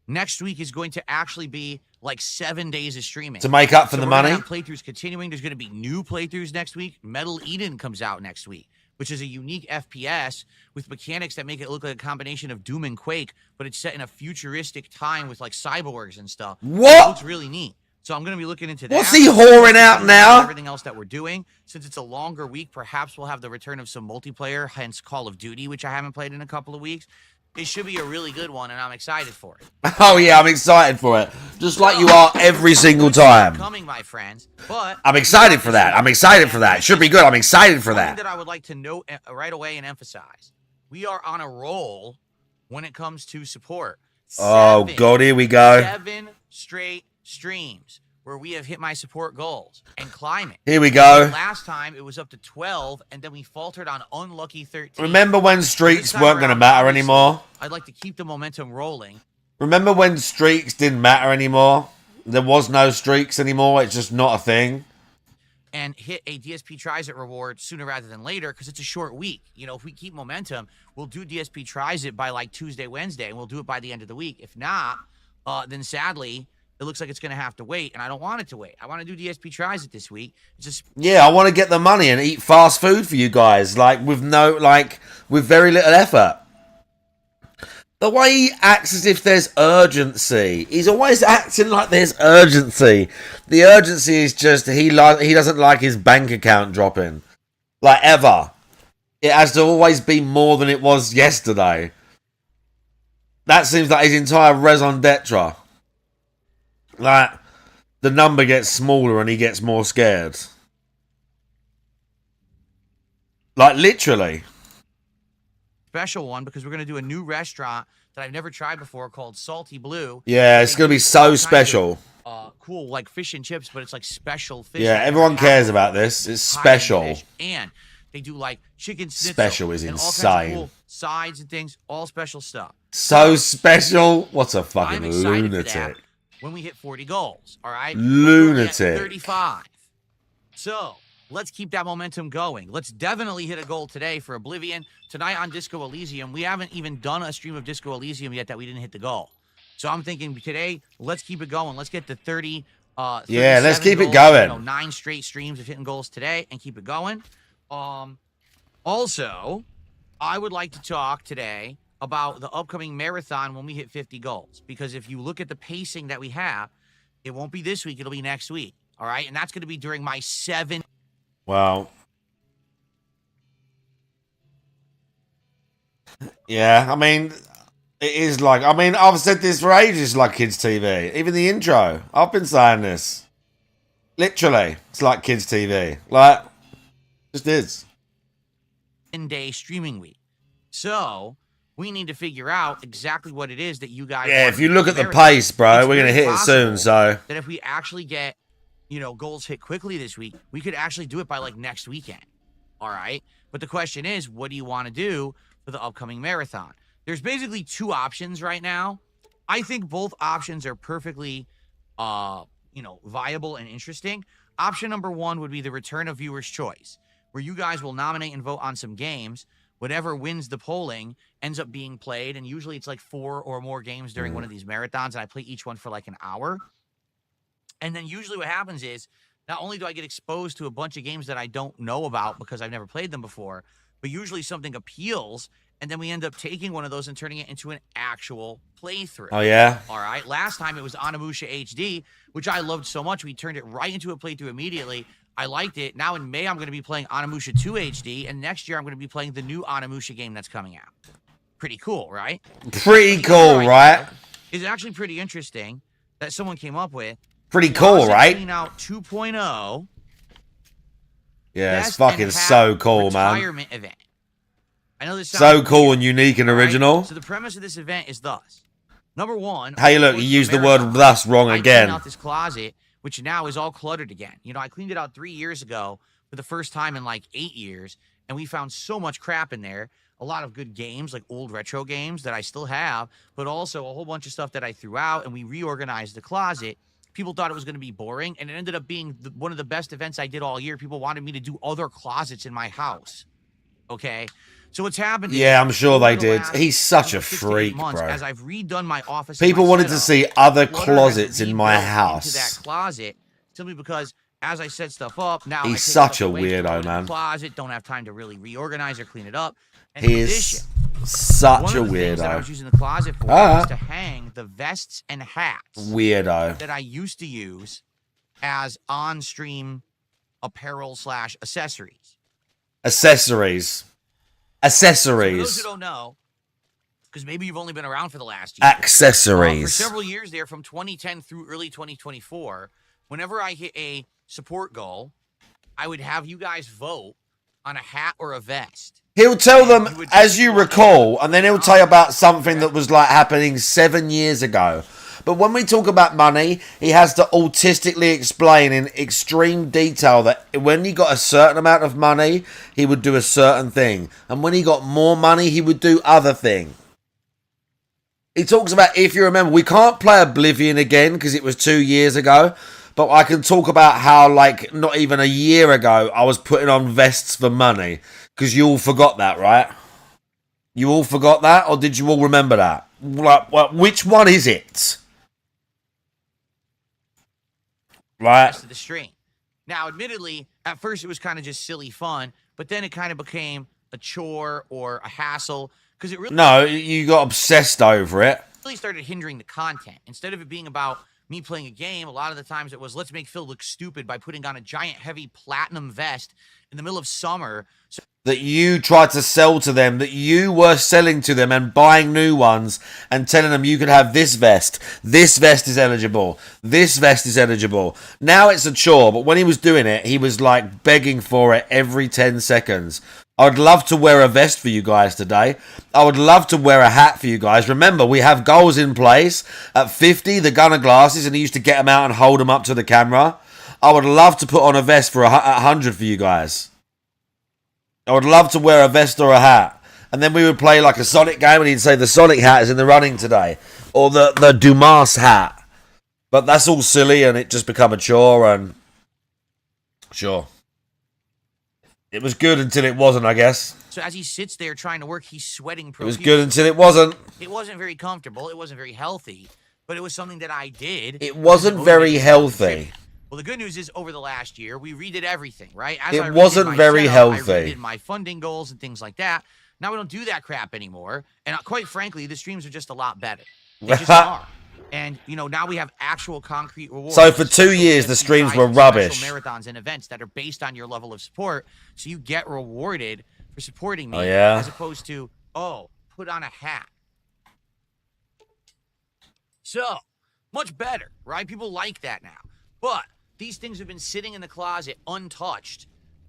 [SPEAKER 2] Next week is going to actually be like 7 days of streaming.
[SPEAKER 4] To make up for the money?
[SPEAKER 2] Playthroughs continuing. There's going to be new playthroughs next week. Metal Eden comes out next week, which is a unique FPS with mechanics that make it look like a combination of Doom and Quake, but it's set in a futuristic time with like cyborgs and stuff.
[SPEAKER 4] What?
[SPEAKER 2] It looks really neat. So I'm going to be looking into that.
[SPEAKER 4] What's he whoring out now?
[SPEAKER 2] Everything else that we're doing. Since it's a longer week, perhaps we'll have the return of some multiplayer, hence Call of Duty, which I haven't played in a couple of weeks. It should be a really good one, and I'm excited for it.
[SPEAKER 4] Oh, yeah, I'm excited for it. Just like you are every single time.
[SPEAKER 2] Coming, my friends. But
[SPEAKER 4] I'm excited for that. I'm excited for that. It should be good. I'm excited for that.
[SPEAKER 2] One thing that I would like to note right away and emphasize. We are on a roll when it comes to support.
[SPEAKER 4] Oh, God, here we go.
[SPEAKER 2] 7 straight streams where we have hit my support goals and climbing.
[SPEAKER 4] Here we go.
[SPEAKER 2] Last time it was up to 12, and then we faltered on unlucky 13.
[SPEAKER 4] Remember when streaks weren't going to matter anymore?
[SPEAKER 2] I'd like to keep the momentum rolling.
[SPEAKER 4] Remember when streaks didn't matter anymore? There was no streaks anymore. It's just not a thing.
[SPEAKER 2] And hit a DSP Tries It reward sooner rather than later because it's a short week. You know, if we keep momentum, we'll do DSP Tries It by like Tuesday, Wednesday, and we'll do it by the end of the week. If not, then sadly, it looks like it's going to have to wait, and I don't want it to wait. I want to do DSP Tries It this week. It's just
[SPEAKER 4] yeah, I want to get the money and eat fast food for you guys, with very little effort. The way he acts as if there's urgency. He's always acting like there's urgency. The urgency is just he doesn't like his bank account dropping. Like, ever. It has to always be more than it was yesterday. That seems like his entire raison d'etre. Like, the number gets smaller and he gets more scared. Like, literally.
[SPEAKER 2] special one because we're going to do a new restaurant that I've never tried before called Salty Blue.
[SPEAKER 4] Yeah, it's going to be so special.
[SPEAKER 2] Cool, like fish and chips, but it's like special fish.
[SPEAKER 4] Yeah, everyone cares about this. It's special.
[SPEAKER 2] And they do like chicken schnitzel.
[SPEAKER 4] Special is
[SPEAKER 2] and
[SPEAKER 4] insane.
[SPEAKER 2] all kinds of cool sides and things, all special stuff.
[SPEAKER 4] So special. What a fucking
[SPEAKER 2] I'm excited
[SPEAKER 4] lunatic.
[SPEAKER 2] for that when we hit 40 goals, all right?
[SPEAKER 4] Lunatic.
[SPEAKER 2] 35. So let's keep that momentum going. Let's definitely hit a goal today for Oblivion. Tonight on Disco Elysium, we haven't even done a stream of Disco Elysium yet that we didn't hit the goal. So I'm thinking today, let's keep it going. Let's get to 30
[SPEAKER 4] Yeah, let's
[SPEAKER 2] 37
[SPEAKER 4] keep it
[SPEAKER 2] goals,
[SPEAKER 4] going.
[SPEAKER 2] You know, 9 straight streams of hitting goals today and keep it going. Also, I would like to talk today about the upcoming marathon when we hit 50 goals. Because if you look at the pacing that we have, it won't be this week, it'll be next week. All right? And that's going to be during my 7.
[SPEAKER 4] Well, yeah, I mean, it is like, I mean, I've said this for ages, like kids' TV. Even the intro, I've been saying this. Literally, it's like kids' TV. Like, just is.
[SPEAKER 2] 10-day streaming week. So, we need to figure out exactly what it is that you guys
[SPEAKER 4] Yeah,
[SPEAKER 2] want
[SPEAKER 4] if you
[SPEAKER 2] to
[SPEAKER 4] look
[SPEAKER 2] do
[SPEAKER 4] at the
[SPEAKER 2] marathon.
[SPEAKER 4] pace, bro,
[SPEAKER 2] It's
[SPEAKER 4] we're going to
[SPEAKER 2] very
[SPEAKER 4] hit it soon,
[SPEAKER 2] possible
[SPEAKER 4] so.
[SPEAKER 2] that if we actually get, you know, goals hit quickly this week, we could actually do it by like next weekend. All right? But the question is, what do you want to do for the upcoming marathon? There's basically 2 options right now. I think both options are perfectly viable and interesting. Option number 1 would be the return of viewers' choice, where you guys will nominate and vote on some games. Whatever wins the polling ends up being played, and usually it's like 4 or more games during one of these marathons, and I play each one for like an hour. And then usually what happens is, not only do I get exposed to a bunch of games that I don't know about because I've never played them before, but usually something appeals, and then we end up taking one of those and turning it into an actual playthrough.
[SPEAKER 4] Oh, yeah?
[SPEAKER 2] All right. Last time it was Hmmmmm HD, which I loved so much. We turned it right into a playthrough immediately. I liked it. Now in May, I'm going to be playing Hmmmmm 2 HD, and next year I'm going to be playing the new Hmmmmm game that's coming out. Pretty cool, right?
[SPEAKER 4] Pretty cool, right?
[SPEAKER 2] It's actually pretty interesting that someone came up with.
[SPEAKER 4] Pretty cool, right?
[SPEAKER 2] Clean Out 2.0.
[SPEAKER 4] Yeah, it's
[SPEAKER 2] Best
[SPEAKER 4] fucking
[SPEAKER 2] and
[SPEAKER 4] so
[SPEAKER 2] Hat
[SPEAKER 4] cool, man.
[SPEAKER 2] retirement event. I know this sounds
[SPEAKER 4] So cool
[SPEAKER 2] weird,
[SPEAKER 4] and unique and
[SPEAKER 2] all right?
[SPEAKER 4] original.
[SPEAKER 2] So the premise of this event is thus. Number 1.
[SPEAKER 4] Hey, look, you used the word thus wrong
[SPEAKER 2] I
[SPEAKER 4] again.
[SPEAKER 2] cleaned out this closet, which now is all cluttered again. You know, I cleaned it out 3 years ago for the first time in like 8 years, and we found so much crap in there. A lot of good games, like old retro games that I still have, but also a whole bunch of stuff that I threw out, and we reorganized the closet. People thought it was going to be boring, and it ended up being one of the best events I did all year. People wanted me to do other closets in my house. Okay? So what's happened is,
[SPEAKER 4] Yeah, I'm sure they
[SPEAKER 2] over the
[SPEAKER 4] did.
[SPEAKER 2] last,
[SPEAKER 4] He's such a
[SPEAKER 2] 6 to 8
[SPEAKER 4] freak,
[SPEAKER 2] months,
[SPEAKER 4] bro.
[SPEAKER 2] as I've redone my office and
[SPEAKER 4] People
[SPEAKER 2] my
[SPEAKER 4] wanted to
[SPEAKER 2] setup,
[SPEAKER 4] see other
[SPEAKER 2] clutter has
[SPEAKER 4] closets in my
[SPEAKER 2] rebuilt
[SPEAKER 4] house.
[SPEAKER 2] into that closet simply because as I set stuff up, now
[SPEAKER 4] He's
[SPEAKER 2] I take
[SPEAKER 4] such
[SPEAKER 2] stuff
[SPEAKER 4] a
[SPEAKER 2] away, throw it
[SPEAKER 4] weirdo,
[SPEAKER 2] in the
[SPEAKER 4] man.
[SPEAKER 2] closet, don't have time to really reorganize or clean it up. And
[SPEAKER 4] He
[SPEAKER 2] in
[SPEAKER 4] is
[SPEAKER 2] addition,
[SPEAKER 4] such
[SPEAKER 2] one
[SPEAKER 4] a
[SPEAKER 2] of the things that I
[SPEAKER 4] weirdo.
[SPEAKER 2] was using the closet for was to hang the vests and hats
[SPEAKER 4] Weirdo.
[SPEAKER 2] that I used to use as on-stream apparel / accessories.
[SPEAKER 4] Accessories.
[SPEAKER 2] So for those
[SPEAKER 4] Accessories.
[SPEAKER 2] who don't know, because maybe you've only been around for the last year. For
[SPEAKER 4] Accessories.
[SPEAKER 2] several years there, from 2010 through early 2024, whenever I hit a support goal, I would have you guys vote on a hat or a vest.
[SPEAKER 4] He'll tell them, as you recall, and then he'll tell you about something that was like happening 7 years ago. But when we talk about money, he has to autistically explain in extreme detail that when he got a certain amount of money, he would do a certain thing. And when he got more money, he would do other thing. He talks about, if you remember, we can't play Oblivion again because it was 2 years ago. But I can talk about how, like, not even a year ago, I was putting on vests for money. Because you all forgot that, right? You all forgot that? Or did you all remember that? Like, well, which one is it? Right?
[SPEAKER 2] Rest of the stream. Now, admittedly, at first it was kind of just silly fun, but then it kind of became a chore or a hassle because it really
[SPEAKER 4] No, you got obsessed over it.
[SPEAKER 2] started hindering the content. Instead of it being about me playing a game, a lot of the times it was let's make Phil look stupid by putting on a giant heavy platinum vest in the middle of summer. So
[SPEAKER 4] That you tried to sell to them, that you were selling to them and buying new ones and telling them you could have this vest. This vest is eligible. This vest is eligible. Now it's a chore, but when he was doing it, he was like begging for it every 10 seconds. I would love to wear a vest for you guys today. I would love to wear a hat for you guys. Remember, we have goals in place. At 50, the gunner glasses, and he used to get them out and hold them up to the camera. I would love to put on a vest for 100 for you guys. I would love to wear a vest or a hat. And then we would play like a Sonic game and he'd say the Sonic hat is in the running today. Or the Dumas hat. But that's all silly and it just become a chore and... Sure. It was good until it wasn't, I guess.
[SPEAKER 2] So as he sits there trying to work, he's sweating
[SPEAKER 4] It was
[SPEAKER 2] profusely.
[SPEAKER 4] good until it wasn't.
[SPEAKER 2] It wasn't very comfortable. It wasn't very healthy. but it was something that I did.
[SPEAKER 4] It wasn't very healthy.
[SPEAKER 2] Well, the good news is over the last year, we redid everything, right? As
[SPEAKER 4] It
[SPEAKER 2] I redid
[SPEAKER 4] wasn't
[SPEAKER 2] my
[SPEAKER 4] very
[SPEAKER 2] setup, I
[SPEAKER 4] healthy.
[SPEAKER 2] redid my funding goals and things like that. Now we don't do that crap anymore. And quite frankly, the streams are just a lot better. They just are. And, you know, now we have actual concrete rewards.
[SPEAKER 4] So for 2 years, the streams were rubbish.
[SPEAKER 2] Special marathons and events that are based on your level of support. So you get rewarded for supporting me.
[SPEAKER 4] Oh, yeah?
[SPEAKER 2] As opposed to, oh, put on a hat. So, much better, right? People like that now. But these things have been sitting in the closet untouched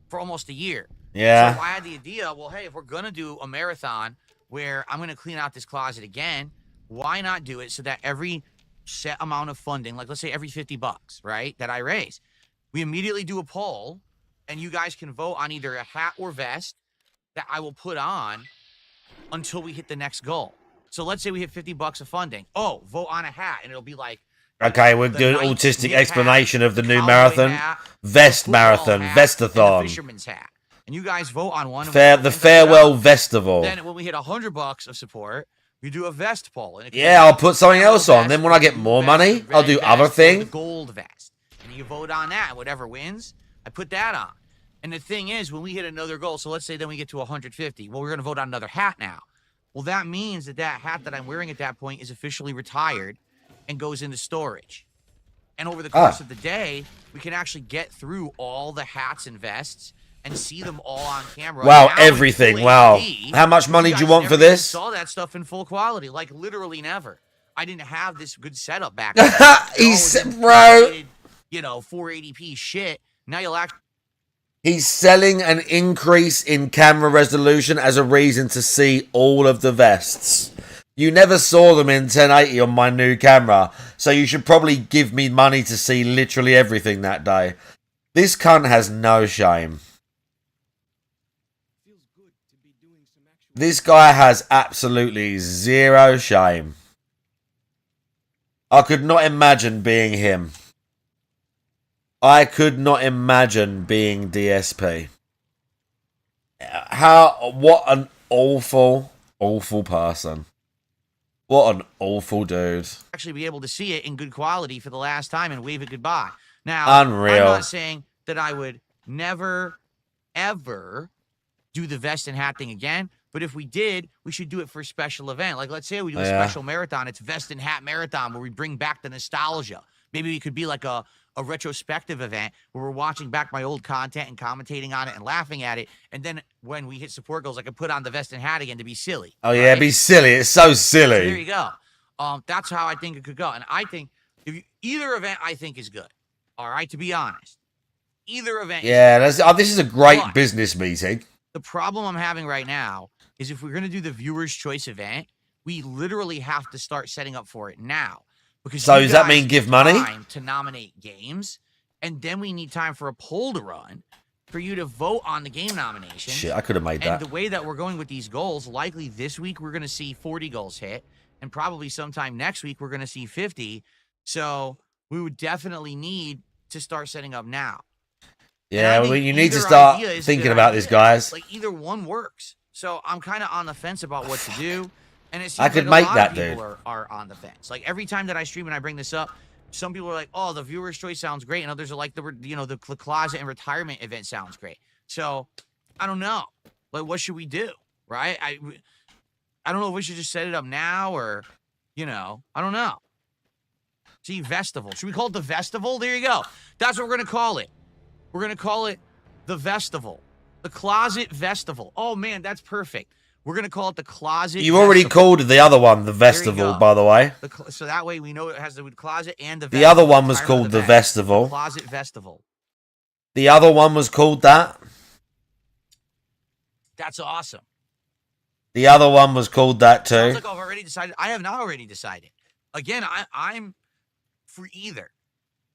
[SPEAKER 2] for almost a year.
[SPEAKER 4] Yeah.
[SPEAKER 2] So I had the idea, well, hey, if we're going to do a marathon where I'm going to clean out this closet again, why not do it so that every set amount of funding, like let's say every $50, right, that I raise, we immediately do a poll and you guys can vote on either a hat or vest that I will put on until we hit the next goal. So let's say we hit $50 of funding. Oh, vote on a hat, and it'll be like,
[SPEAKER 4] okay, we'll do an autistic explanation of the new marathon.
[SPEAKER 2] Hat,
[SPEAKER 4] Vest marathon,
[SPEAKER 2] hat,
[SPEAKER 4] vestathon.
[SPEAKER 2] and the fisherman's hat. And you guys vote on one.
[SPEAKER 4] The farewell festival.
[SPEAKER 2] Then when we hit $100 of support, we do a vest poll. And
[SPEAKER 4] yeah, I'll put something else on. Then when I get more money, I'll do other things.
[SPEAKER 2] The gold vest. And you vote on that. And whatever wins, I put that on. And the thing is, when we hit another goal, so let's say then we get to 150. Well, we're going to vote on another hat now. Well, that means that hat that I'm wearing at that point is officially retired and goes into storage. And over the course of the day, we can actually get through all the hats and vests and see them all on camera.
[SPEAKER 4] Wow, everything. Wow. How much money do you want for this?
[SPEAKER 2] I saw that stuff in full quality, like literally never. I didn't have this good setup back then.
[SPEAKER 4] Bro.
[SPEAKER 2] You know, 480p shit. Now you'll actually.
[SPEAKER 4] He's selling an increase in camera resolution as a reason to see all of the vests. You never saw them in 1080 on my new camera, so you should probably give me money to see literally everything that day. This cunt has no shame. This guy has absolutely zero shame. I could not imagine being him. I could not imagine being DSP. What an awful, awful person. What an awful dude.
[SPEAKER 2] Actually be able to see it in good quality for the last time and wave it goodbye. Now,
[SPEAKER 4] unreal.
[SPEAKER 2] I'm not saying that I would never, ever do the vest and hat thing again. But if we did, we should do it for a special event. Like, let's say we do a special marathon. It's vest and hat marathon where we bring back the nostalgia. Maybe it could be like a retrospective event where we're watching back my old content and commentating on it and laughing at it. And then when we hit support goals, I could put on the vest and hat again to be silly.
[SPEAKER 4] Oh, yeah, be silly. It's so silly.
[SPEAKER 2] So there you go. That's how I think it could go. And I think either event I think is good. All right, to be honest. Either event is good.
[SPEAKER 4] This is a great business meeting.
[SPEAKER 2] The problem I'm having right now is if we're going to do the viewer's choice event, we literally have to start setting up for it now. Because
[SPEAKER 4] so does that mean give money?
[SPEAKER 2] Time to nominate games, and then we need time for a poll to run for you to vote on the game nomination.
[SPEAKER 4] Shit, I could have made that.
[SPEAKER 2] And the way that we're going with these goals, likely this week we're going to see 40 goals hit, and probably sometime next week we're going to see 50. So we would definitely need to start setting up now.
[SPEAKER 4] Yeah, well, you need to start thinking about this, guys.
[SPEAKER 2] Like either one works. So I'm kind of on the fence about what to do. And it seems
[SPEAKER 4] I could
[SPEAKER 2] like
[SPEAKER 4] make
[SPEAKER 2] a lot
[SPEAKER 4] that,
[SPEAKER 2] of
[SPEAKER 4] dude.
[SPEAKER 2] people are on the fence. Like every time that I stream and I bring this up, some people are like, "Oh, the viewer's choice sounds great," and others are like, the closet and retirement event sounds great. So I don't know. Like, what should we do? Right? I don't know if we should just set it up now or, I don't know. See, Vestival. Should we call it the Vestival? There you go. That's what we're gonna call it. We're gonna call it the Vestival, the Closet Vestival. Oh man, that's perfect. We're going to call it the Closet
[SPEAKER 4] You already called the other one the Vestival, by the way.
[SPEAKER 2] So that way we know it has the closet and the Vestival.
[SPEAKER 4] The other one was called the Vestival.
[SPEAKER 2] Closet Vestival.
[SPEAKER 4] The other one was called that?
[SPEAKER 2] That's awesome.
[SPEAKER 4] The other one was called that too.
[SPEAKER 2] Sounds like I've already decided. I have not already decided. Again, I'm for either.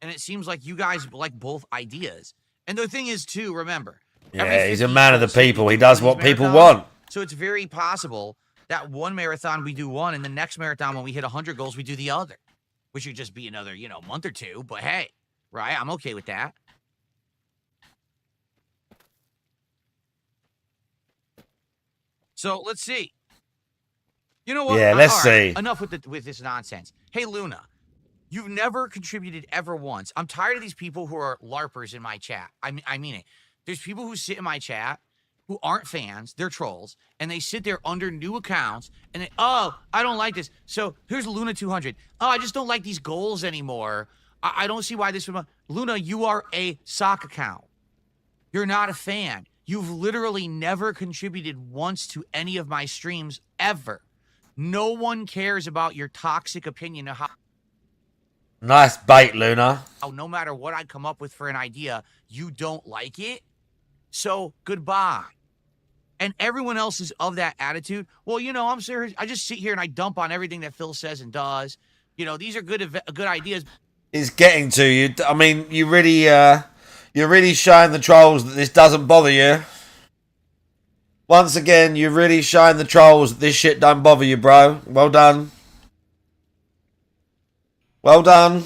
[SPEAKER 2] And it seems like you guys like both ideas. And the thing is, too, remember.
[SPEAKER 4] Yeah, he's a man of the people. He does what people want.
[SPEAKER 2] So it's very possible that one marathon we do one, and the next marathon when we hit 100 goals, we do the other. Which would just be another, month or two. But hey, right? I'm okay with that. So let's see. You know what?
[SPEAKER 4] Yeah, let's
[SPEAKER 2] All right,
[SPEAKER 4] see.
[SPEAKER 2] enough with this nonsense. Hey, Luna, you've never contributed ever once. I'm tired of these people who are LARPers in my chat. I mean it. There's people who sit in my chat who aren't fans, they're trolls, and they sit there under new accounts and they, oh, I don't like this. So here's Luna 200. Oh, I just don't like these goals anymore. I don't see why this would. Luna, you are a sock account. You're not a fan. You've literally never contributed once to any of my streams ever. No one cares about your toxic opinion of how.
[SPEAKER 4] Nice bait, Luna.
[SPEAKER 2] No matter what I come up with for an idea, you don't like it. So goodbye. And everyone else is of that attitude. Well, you know, I'm serious. I just sit here and I dump on everything that Phil says and does. You know, these are good ideas.
[SPEAKER 4] It's getting to you. I mean, you're really showing the trolls that this doesn't bother you. Once again, you're really showing the trolls that this shit don't bother you, bro. Well done. Well done.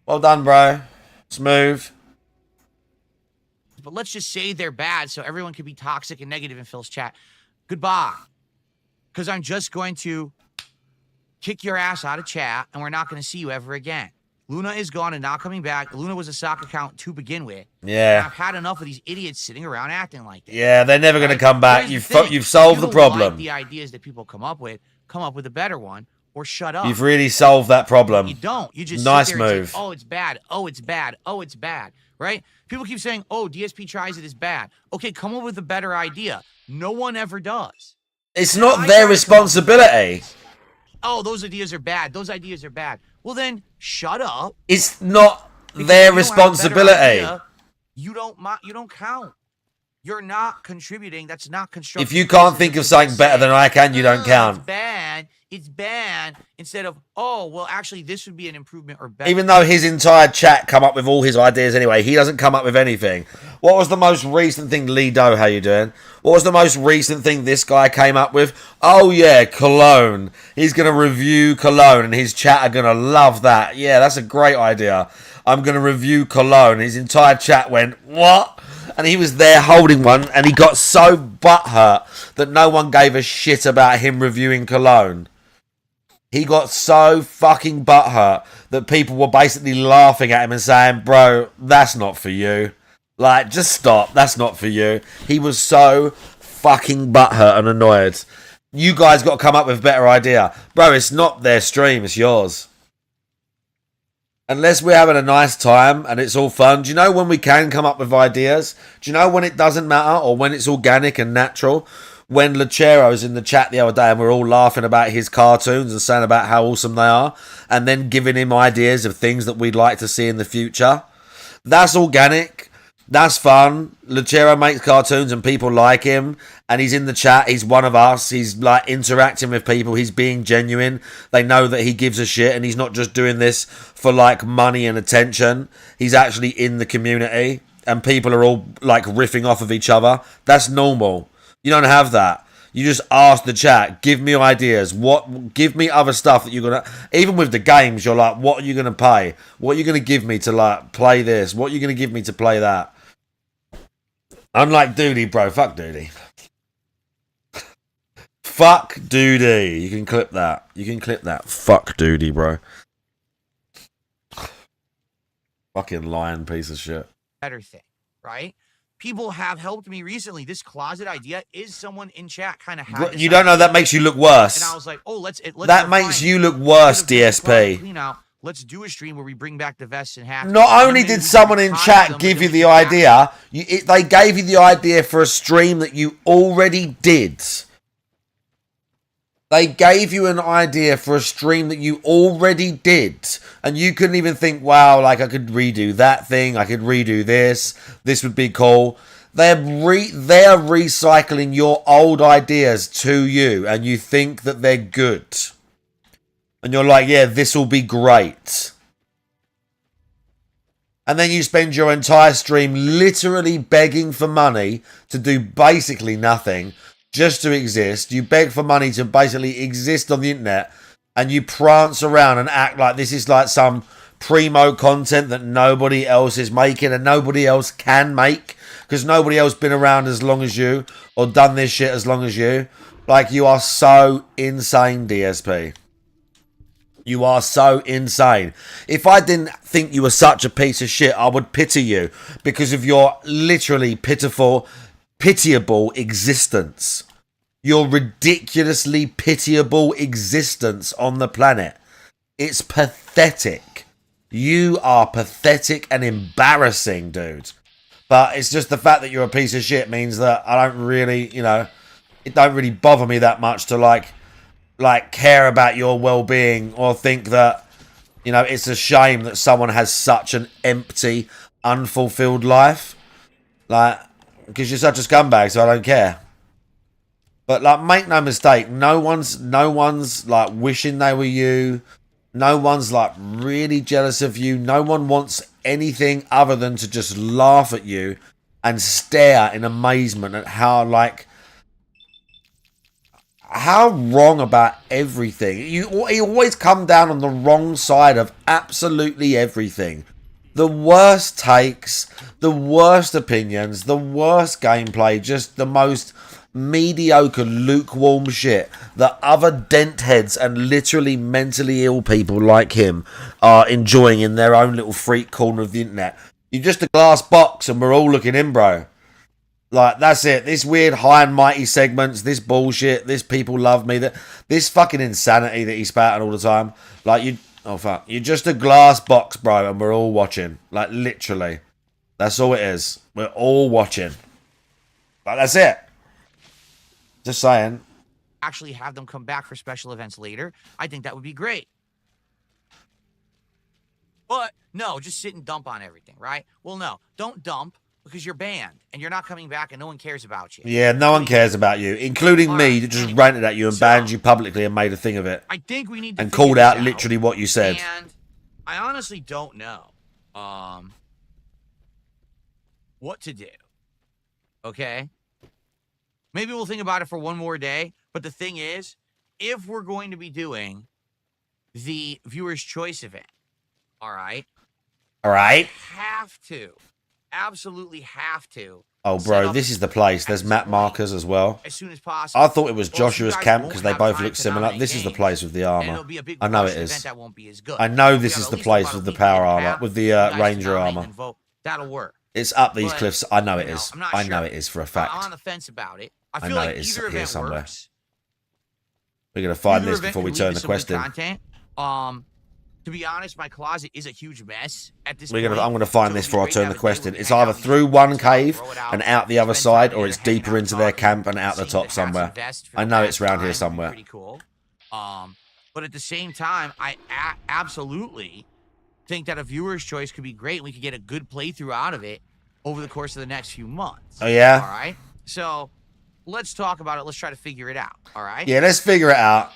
[SPEAKER 4] Well done, bro. Smooth.
[SPEAKER 2] But let's just say they're bad so everyone can be toxic and negative in Phil's chat. Goodbye. Because I'm just going to kick your ass out of chat and we're not going to see you ever again. Luna is gone and not coming back. Luna was a sock account to begin with.
[SPEAKER 4] Yeah.
[SPEAKER 2] And I've had enough of these idiots sitting around acting like that.
[SPEAKER 4] Yeah, they're never going to come back. You've solved the
[SPEAKER 2] Like
[SPEAKER 4] problem.
[SPEAKER 2] the ideas that people come up with a better one or shut up.
[SPEAKER 4] You've really solved that problem.
[SPEAKER 2] You don't. You just
[SPEAKER 4] nice
[SPEAKER 2] sit there and
[SPEAKER 4] move.
[SPEAKER 2] say, oh, it's bad. Oh, it's bad. Oh, it's bad. Right? People keep saying, oh, DSP tries it is bad. Okay, come up with a better idea. No one ever does.
[SPEAKER 4] It's not their responsibility.
[SPEAKER 2] Oh, those ideas are bad. Those ideas are bad. Well, then shut up.
[SPEAKER 4] It's not their responsibility.
[SPEAKER 2] You don't count. You're not contributing. That's not constructive.
[SPEAKER 4] If you can't think of something better than I can, you don't count.
[SPEAKER 2] It's bad. It's bad. Instead of, oh, well, actually, this would be an improvement or better.
[SPEAKER 4] Even though his entire chat come up with all his ideas anyway, he doesn't come up with anything. What was the most recent thing, Lido, how you doing? What was the most recent thing this guy came up with? Oh, yeah, Cologne. He's going to review Cologne, and his chat are going to love that. Yeah, that's a great idea. I'm going to review Cologne. His entire chat went, what? And he was there holding one, and he got so butthurt that no one gave a shit about him reviewing Cologne. He got so fucking butthurt that people were basically laughing at him and saying, bro, that's not for you. Like, just stop. That's not for you. He was so fucking butthurt and annoyed. You guys got to come up with a better idea. Bro, it's not their stream. It's yours. Unless we're having a nice time and it's all fun. Do you know when we can come up with ideas? Do you know when it doesn't matter or when it's organic and natural? When Lechero's in the chat the other day and we're all laughing about his cartoons and saying about how awesome they are and then giving him ideas of things that we'd like to see in the future. That's organic. That's fun. Lechero makes cartoons and people like him and he's in the chat. He's one of us. He's like interacting with people. He's being genuine. They know that he gives a shit and he's not just doing this for like money and attention. He's actually in the community and people are all like riffing off of each other. That's normal. You don't have that. You just ask the chat, give me ideas. Give me other stuff that you're gonna. Even with the games, you're like, what are you gonna pay? What are you gonna give me to like play this? What are you gonna give me to play that? Unlike Doody, bro. Fuck Doody. Fuck Doody. You can clip that. You can clip that. Fuck Doody, bro. Fucking lying piece of shit.
[SPEAKER 2] Better thing, right? People have helped me recently. This closet idea is someone in chat kind of had.
[SPEAKER 4] You don't know that makes you look worse.
[SPEAKER 2] And I was like, oh, let's
[SPEAKER 4] that makes you look worse, DSP.
[SPEAKER 2] Clean out. Let's do a stream where we bring back the vests and hats.
[SPEAKER 4] Not only did someone in chat give you the idea, they gave you the idea for a stream that you already did. They gave you an idea for a stream that you already did. And you couldn't even think, wow, like I could redo that thing. I could redo this. This would be cool. They're recycling your old ideas to you. And you think that they're good. And you're like, yeah, this will be great. And then you spend your entire stream literally begging for money to do basically nothing. Just to exist. You beg for money to basically exist on the internet. And you prance around and act like this is like some primo content that nobody else is making and nobody else can make because nobody else been around as long as you or done this shit as long as you. Like, you are so insane, DSP. You are so insane. If I didn't think you were such a piece of shit, I would pity you because of your literally pitiable existence. Your ridiculously pitiable existence on the planet. It's pathetic. You are pathetic and embarrassing, dude. But it's just the fact that you're a piece of shit means that I don't really, you know, it don't really bother me that much to like care about your well-being or think that, you know, it's a shame that someone has such an empty, unfulfilled life. Like, because you're such a scumbag, so I don't care. But like, make no mistake, no one's like wishing they were you. No one's like really jealous of you. No one wants anything other than to just laugh at you and stare in amazement at how wrong about everything. You always come down on the wrong side of absolutely everything. The worst takes, the worst opinions, the worst gameplay, just the most mediocre, lukewarm shit that other dent heads and literally mentally ill people like him are enjoying in their own little freak corner of the internet. You're just a glass box and we're all looking in, bro. Like, that's it. This weird high and mighty segments, this bullshit, this people love me, this fucking insanity that he's spouting all the time. Like, you're just a glass box, bro, and we're all watching. Like, literally. That's all it is. We're all watching. Like, that's it. Just saying.
[SPEAKER 2] Actually have them come back for special events later. I think that would be great. But no, just sit and dump on everything, right? Well, no, don't dump because you're banned and you're not coming back and no one cares about you.
[SPEAKER 4] Yeah, no one cares about you, including me that just ranted at you and banned you publicly and made a thing of it.
[SPEAKER 2] I think we need to
[SPEAKER 4] and called out literally what you said.
[SPEAKER 2] And I honestly don't know what to do. Okay? Maybe we'll think about it for one more day. But the thing is, if we're going to be doing the viewer's choice event, all right? Have to. Absolutely have to.
[SPEAKER 4] Oh, bro, this is the place. There's map markers as well.
[SPEAKER 2] As soon as possible.
[SPEAKER 4] I thought it was Joshua's camp because they both look similar. This is the place with the armor. I know it is. I know this is the place with the power armor, with the ranger armor.
[SPEAKER 2] That'll work.
[SPEAKER 4] It's up these cliffs. I know it is. I know it is for a fact.
[SPEAKER 2] I'm on the fence about it. I
[SPEAKER 4] know
[SPEAKER 2] feel like
[SPEAKER 4] it is
[SPEAKER 2] either
[SPEAKER 4] here
[SPEAKER 2] event
[SPEAKER 4] somewhere.
[SPEAKER 2] works.
[SPEAKER 4] We're going to find
[SPEAKER 2] Either
[SPEAKER 4] this
[SPEAKER 2] event
[SPEAKER 4] before we
[SPEAKER 2] could
[SPEAKER 4] turn
[SPEAKER 2] lead
[SPEAKER 4] the
[SPEAKER 2] to some
[SPEAKER 4] quest
[SPEAKER 2] good
[SPEAKER 4] in.
[SPEAKER 2] content. To be honest, my closet is a huge mess at this
[SPEAKER 4] I'm
[SPEAKER 2] point.
[SPEAKER 4] going to find
[SPEAKER 2] So
[SPEAKER 4] this
[SPEAKER 2] it'd be
[SPEAKER 4] before I
[SPEAKER 2] great
[SPEAKER 4] turn
[SPEAKER 2] to
[SPEAKER 4] the
[SPEAKER 2] have a
[SPEAKER 4] quest
[SPEAKER 2] day
[SPEAKER 4] in.
[SPEAKER 2] where we
[SPEAKER 4] It's
[SPEAKER 2] hang
[SPEAKER 4] either
[SPEAKER 2] out, we
[SPEAKER 4] through
[SPEAKER 2] just
[SPEAKER 4] one
[SPEAKER 2] spend time,
[SPEAKER 4] cave
[SPEAKER 2] throw it out,
[SPEAKER 4] and out the other
[SPEAKER 2] spend time
[SPEAKER 4] side, or it's
[SPEAKER 2] together, hang
[SPEAKER 4] deeper
[SPEAKER 2] out,
[SPEAKER 4] into their
[SPEAKER 2] talk.
[SPEAKER 4] camp and out the
[SPEAKER 2] See
[SPEAKER 4] top
[SPEAKER 2] hats
[SPEAKER 4] somewhere.
[SPEAKER 2] and vests for
[SPEAKER 4] I
[SPEAKER 2] the
[SPEAKER 4] know
[SPEAKER 2] past
[SPEAKER 4] it's around here
[SPEAKER 2] time would be
[SPEAKER 4] somewhere.
[SPEAKER 2] Pretty cool. But at the same time, I absolutely think that a viewer's choice could be great. We could get a good playthrough out of it over the course of the next few months.
[SPEAKER 4] Oh, yeah?
[SPEAKER 2] All right? So let's talk about it. Let's try to figure it out. All right?
[SPEAKER 4] Yeah, let's figure it out.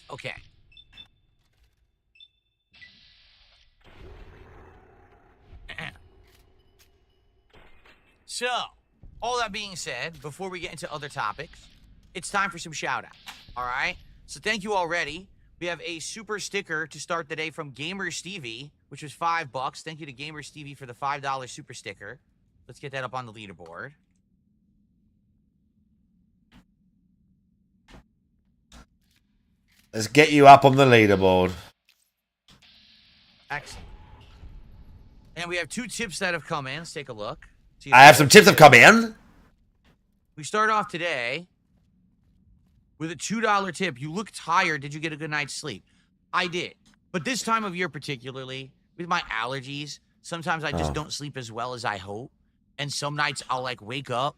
[SPEAKER 2] Okay. So, all that being said, before we get into other topics, it's time for some shout-outs. All right? So thank you already. We have a super sticker to start the day from Gamer Stevie, which was $5. Thank you to Gamer Stevie for the $5 super sticker. Let's get that up on the leaderboard.
[SPEAKER 4] Let's get you up on the leaderboard.
[SPEAKER 2] Excellent. And we have 2 tips that have come in. Let's take a look.
[SPEAKER 4] I have some tips that have come in.
[SPEAKER 2] We start off today with a $2 tip. You look tired. Did you get a good night's sleep? I did. But this time of year particularly, with my allergies, sometimes I just don't sleep as well as I hope. And some nights I'll like wake up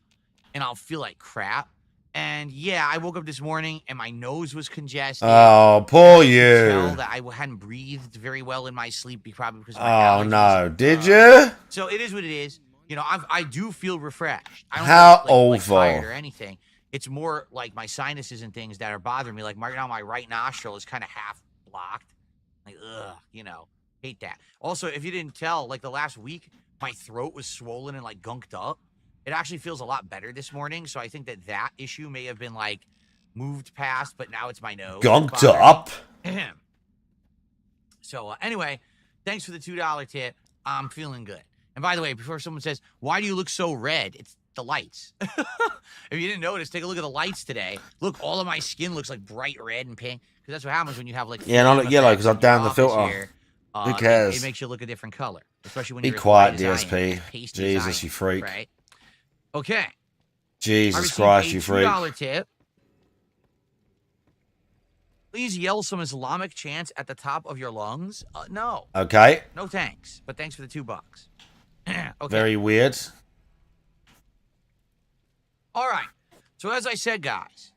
[SPEAKER 2] and I'll feel like crap. And yeah, I woke up this morning and my nose was congested.
[SPEAKER 4] Oh, poor you.
[SPEAKER 2] Tell that I hadn't breathed very well in my sleep, probably because of my
[SPEAKER 4] Oh,
[SPEAKER 2] allergies.
[SPEAKER 4] no. Did you?
[SPEAKER 2] So it is what it is. You know, I do feel refreshed. I don't
[SPEAKER 4] How
[SPEAKER 2] feel, like
[SPEAKER 4] awful.
[SPEAKER 2] tired or anything. It's more like my sinuses and things that are bothering me. Like right now, my right nostril is kind of half blocked. Like, ugh, you know, hate that. Also, if you didn't tell, like the last week, my throat was swollen and like gunked up. It actually feels a lot better this morning. So I think that issue may have been like moved past, but now it's my nose.
[SPEAKER 4] Gonked up.
[SPEAKER 2] So anyway, thanks for the $2 tip. I'm feeling good. And by the way, before someone says, why do you look so red? It's the lights. If you didn't notice, take a look at the lights today. Look, all of my skin looks like bright red and pink. Because that's what happens when you have like...
[SPEAKER 4] Yeah, and I look yellow because I've down the filter.
[SPEAKER 2] Here.
[SPEAKER 4] Who cares?
[SPEAKER 2] It makes you look a different color. Especially when
[SPEAKER 4] Be
[SPEAKER 2] you're
[SPEAKER 4] quiet,
[SPEAKER 2] as I am,
[SPEAKER 4] DSP. Jesus, you freak.
[SPEAKER 2] Right? Okay.
[SPEAKER 4] Jesus Christ, you freak.
[SPEAKER 2] $2 tip. Please yell some Islamic chants at the top of your lungs. No.
[SPEAKER 4] Okay.
[SPEAKER 2] No thanks. But thanks for the $2. Okay.
[SPEAKER 4] Very weird.
[SPEAKER 2] All right. So as I said, guys.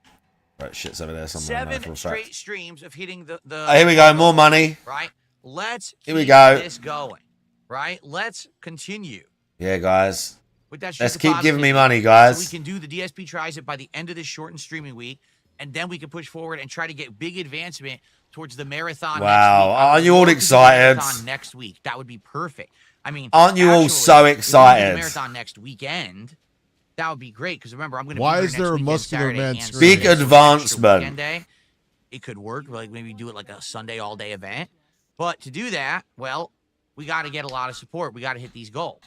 [SPEAKER 4] Right, shit's over there somewhere.
[SPEAKER 2] 7 straight streams of hitting the
[SPEAKER 4] oh, here we go. More money.
[SPEAKER 2] Right. Let's
[SPEAKER 4] here we go.
[SPEAKER 2] This going. Right. Let's continue.
[SPEAKER 4] Yeah, guys.
[SPEAKER 2] With that
[SPEAKER 4] let's keep giving me money, guys.
[SPEAKER 2] So we can do the DSP tries it by the end of this shortened streaming week, and then we can push forward and try to get big advancement towards the marathon.
[SPEAKER 4] Wow.
[SPEAKER 2] Next week.
[SPEAKER 4] Aren't you all excited?
[SPEAKER 2] Marathon next week. That would be perfect. I mean,
[SPEAKER 4] aren't you all so excited?
[SPEAKER 2] Marathon next weekend. That would be great because remember, I'm going to.
[SPEAKER 7] Why
[SPEAKER 2] be
[SPEAKER 7] is there a muscular man
[SPEAKER 4] big advancement?
[SPEAKER 2] Day. It could work. Like maybe do it like a Sunday all day event. But to do that, well, we got to get a lot of support. We got to hit these goals.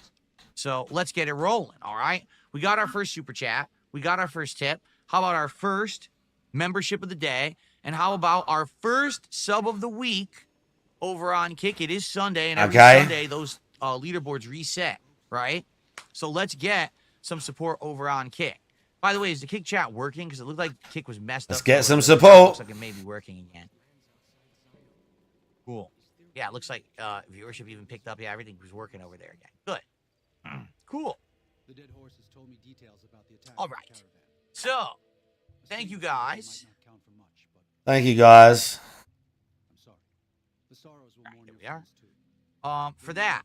[SPEAKER 2] So let's get it rolling. All right. We got our first super chat. We got our first tip. How about our first membership of the day? And how about our first sub of the week over on Kick? It is Sunday, and every Sunday those leaderboards reset, right? So let's get some support over on Kick. By the way, is the Kick chat working? Because it looked like Kick was messed up.
[SPEAKER 4] Let's get some support.
[SPEAKER 2] Looks like it may be working again. Cool. Yeah, it looks like viewership even picked up. Yeah, everything was working over there again. Good. Cool.
[SPEAKER 9] The dead horse has told me details about the attack.
[SPEAKER 2] All right. So, thank you guys.
[SPEAKER 4] Thank you guys.
[SPEAKER 9] I'm sorry. The sorrows will mourn
[SPEAKER 2] here we are. For that,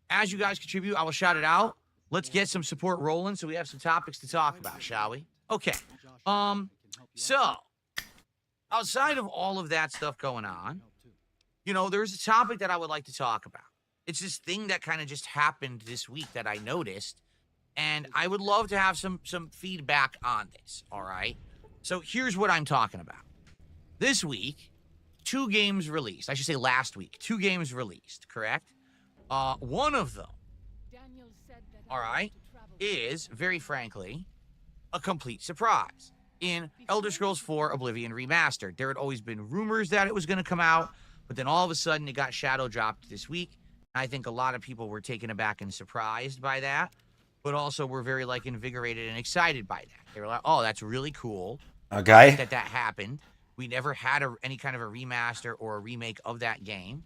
[SPEAKER 2] as you guys contribute, I will shout it out. Let's get some support rolling so we have some topics to talk about, shall we? Okay. So, outside of all of that stuff going on, you know, there's a topic that I would like to talk about. It's this thing that kind of just happened this week that I noticed, and I would love to have some feedback on this, all right? So here's what I'm talking about. This week, 2 games released. I should say last week. 2 games released, correct? One of them, all right, is, very frankly, a complete surprise. In Elder Scrolls 4 Oblivion Remastered, there had always been rumors that it was going to come out, but then all of a sudden it got shadow dropped this week. I think a lot of people were taken aback and surprised by that, but also were very like invigorated and excited by that. They were like, "Oh, that's really cool."
[SPEAKER 4] Okay.
[SPEAKER 2] That happened. We never had any kind of a remaster or a remake of that game,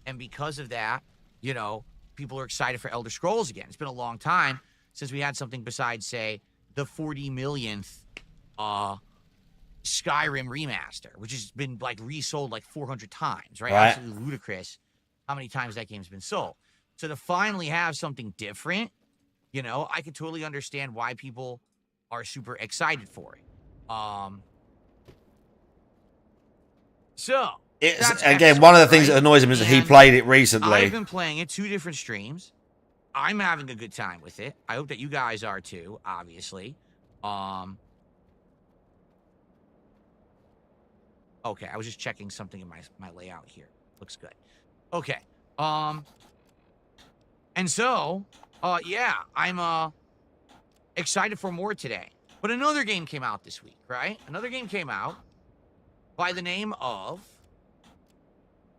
[SPEAKER 2] and because of that, you know, people are excited for Elder Scrolls again. It's been a long time since we had something besides, say, the 40 millionth Skyrim remaster, which has been like resold like 400 times, right? Absolutely ludicrous how many times that game's been sold. So to finally have something different, you know, I can totally understand why people are super excited for it. So
[SPEAKER 4] it's again one of the things that annoys him is that he played it recently.
[SPEAKER 2] I've been playing it 2 different streams. I'm having a good time with it. I hope that you guys are too, obviously. Okay, I was just checking something in my layout here. Looks good. Okay. And so, yeah, I'm excited for more today. But another game came out this week, right? Another game came out by the name of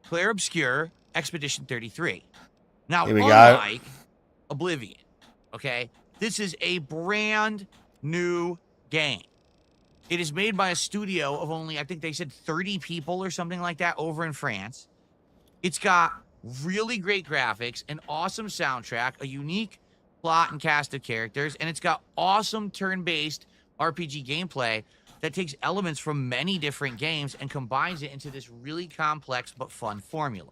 [SPEAKER 2] Claire Obscure Expedition 33. Now, unlike Oblivion, okay, this is a brand new game. It is made by a studio of only, I think they said 30 people or something like that over in France. It's got really great graphics, an awesome soundtrack, a unique plot and cast of characters, and it's got awesome turn-based RPG gameplay that takes elements from many different games and combines it into this really complex but fun formula.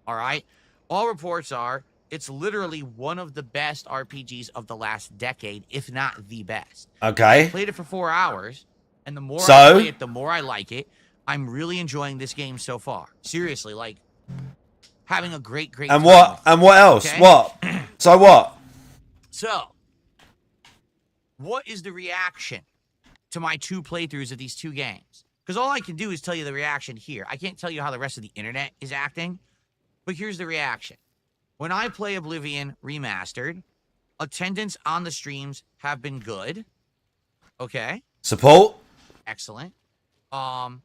[SPEAKER 2] All right? All reports are it's literally one of the best RPGs of the last decade, if not the best.
[SPEAKER 4] Okay.
[SPEAKER 2] I played it for 4 hours, and the more I play it, the more I like it. I'm really enjoying this game so far. Seriously, like having a great
[SPEAKER 4] and
[SPEAKER 2] time.
[SPEAKER 4] What else? Okay? What? So what?
[SPEAKER 2] So, what is the reaction to my 2 playthroughs of these 2 games. Because all I can do is tell you the reaction here. I can't tell you how the rest of the internet is acting, but here's the reaction. When I play Oblivion Remastered, attendance on the streams have been good. Okay.
[SPEAKER 4] Support.
[SPEAKER 2] Excellent. And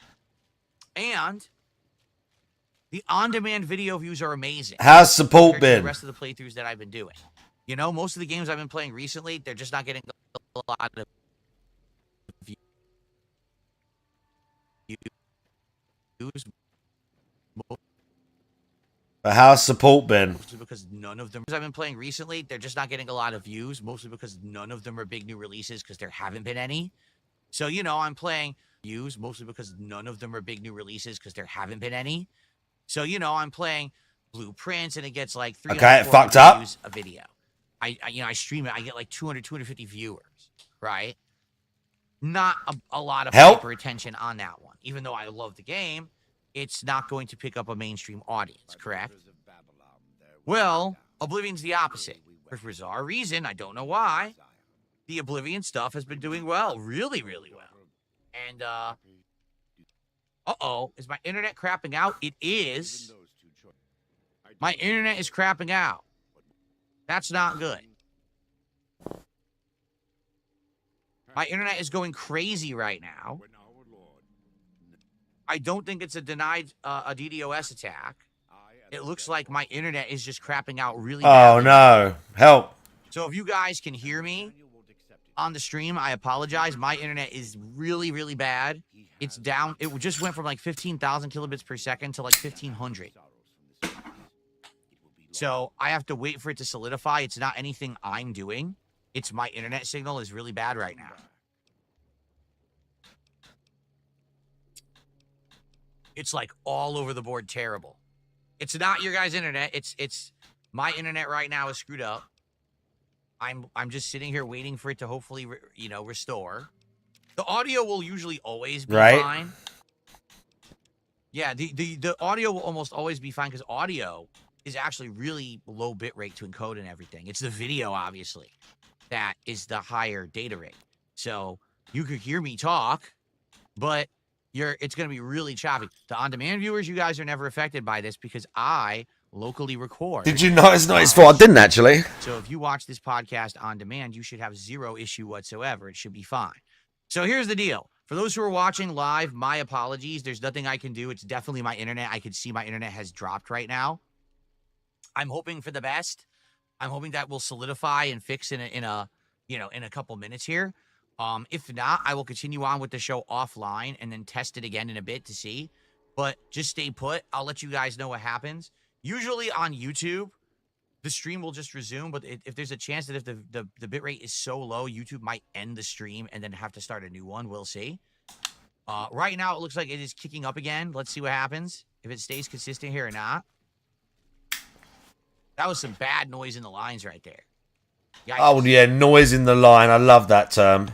[SPEAKER 2] the on-demand video views are amazing.
[SPEAKER 4] How's support
[SPEAKER 2] compared to
[SPEAKER 4] been?
[SPEAKER 2] the rest of the playthroughs that I've been doing. You know, most of the games I've been playing recently, they're just not getting a lot of views.
[SPEAKER 4] But how's support been?
[SPEAKER 2] Mostly because none of them I've been playing recently, they're just not getting a lot of views, mostly because none of them are big new releases because there haven't been any. So, you know, I'm playing views mostly because none of them are big new releases because there haven't been any. So, you know, I'm playing Blueprints and it gets like 300
[SPEAKER 4] Okay, it fucked up.
[SPEAKER 2] views a video. I stream it, I get like 200, 250 viewers, right? Not a lot of
[SPEAKER 4] Help.
[SPEAKER 2] hyper attention on that one. Even though I love the game, it's not going to pick up a mainstream audience, correct? Well, Oblivion's the opposite. For bizarre reason, I don't know why, the Oblivion stuff has been doing well, really, really well. And, uh-oh, is my internet crapping out? It is. My internet is crapping out. That's not good. My internet is going crazy right now. I don't think it's a denied a DDoS attack. It looks like my internet is just crapping out really badly.
[SPEAKER 4] Oh no. Help.
[SPEAKER 2] So if you guys can hear me on the stream, I apologize. My internet is really, really bad. It's down. It just went from like 15,000 kilobits per second to like 1,500. So I have to wait for it to solidify. It's not anything I'm doing. It's my internet signal is really bad right now. It's like all over the board terrible. It's not your guys' internet. It's my internet right now is screwed up. I'm just sitting here waiting for it to hopefully restore. The audio will usually always be fine. Yeah, the audio will almost always be fine because audio is actually really low bit rate to encode and everything. It's the video, obviously, that is the higher data rate. So you could hear me talk, but it's going to be really choppy. The on-demand viewers, you guys are never affected by this because I locally record.
[SPEAKER 4] Did you notice? No, it's fault. I didn't actually.
[SPEAKER 2] So if you watch this podcast on demand, you should have zero issue whatsoever. It should be fine. So here's the deal. For those who are watching live, my apologies. There's nothing I can do. It's definitely my internet. I can see my internet has dropped right now. I'm hoping for the best. I'm hoping that will solidify and fix in a couple minutes here. If not, I will continue on with the show offline and then test it again in a bit to see. But just stay put. I'll let you guys know what happens. Usually on YouTube, the stream will just resume. But if there's a chance that if the bitrate is so low, YouTube might end the stream and then have to start a new one. We'll see. Right now, it looks like it is kicking up again. Let's see what happens. If it stays consistent here or not. That was some bad noise in the lines right there. Yikes.
[SPEAKER 4] Oh yeah, noise in the line. I love that term.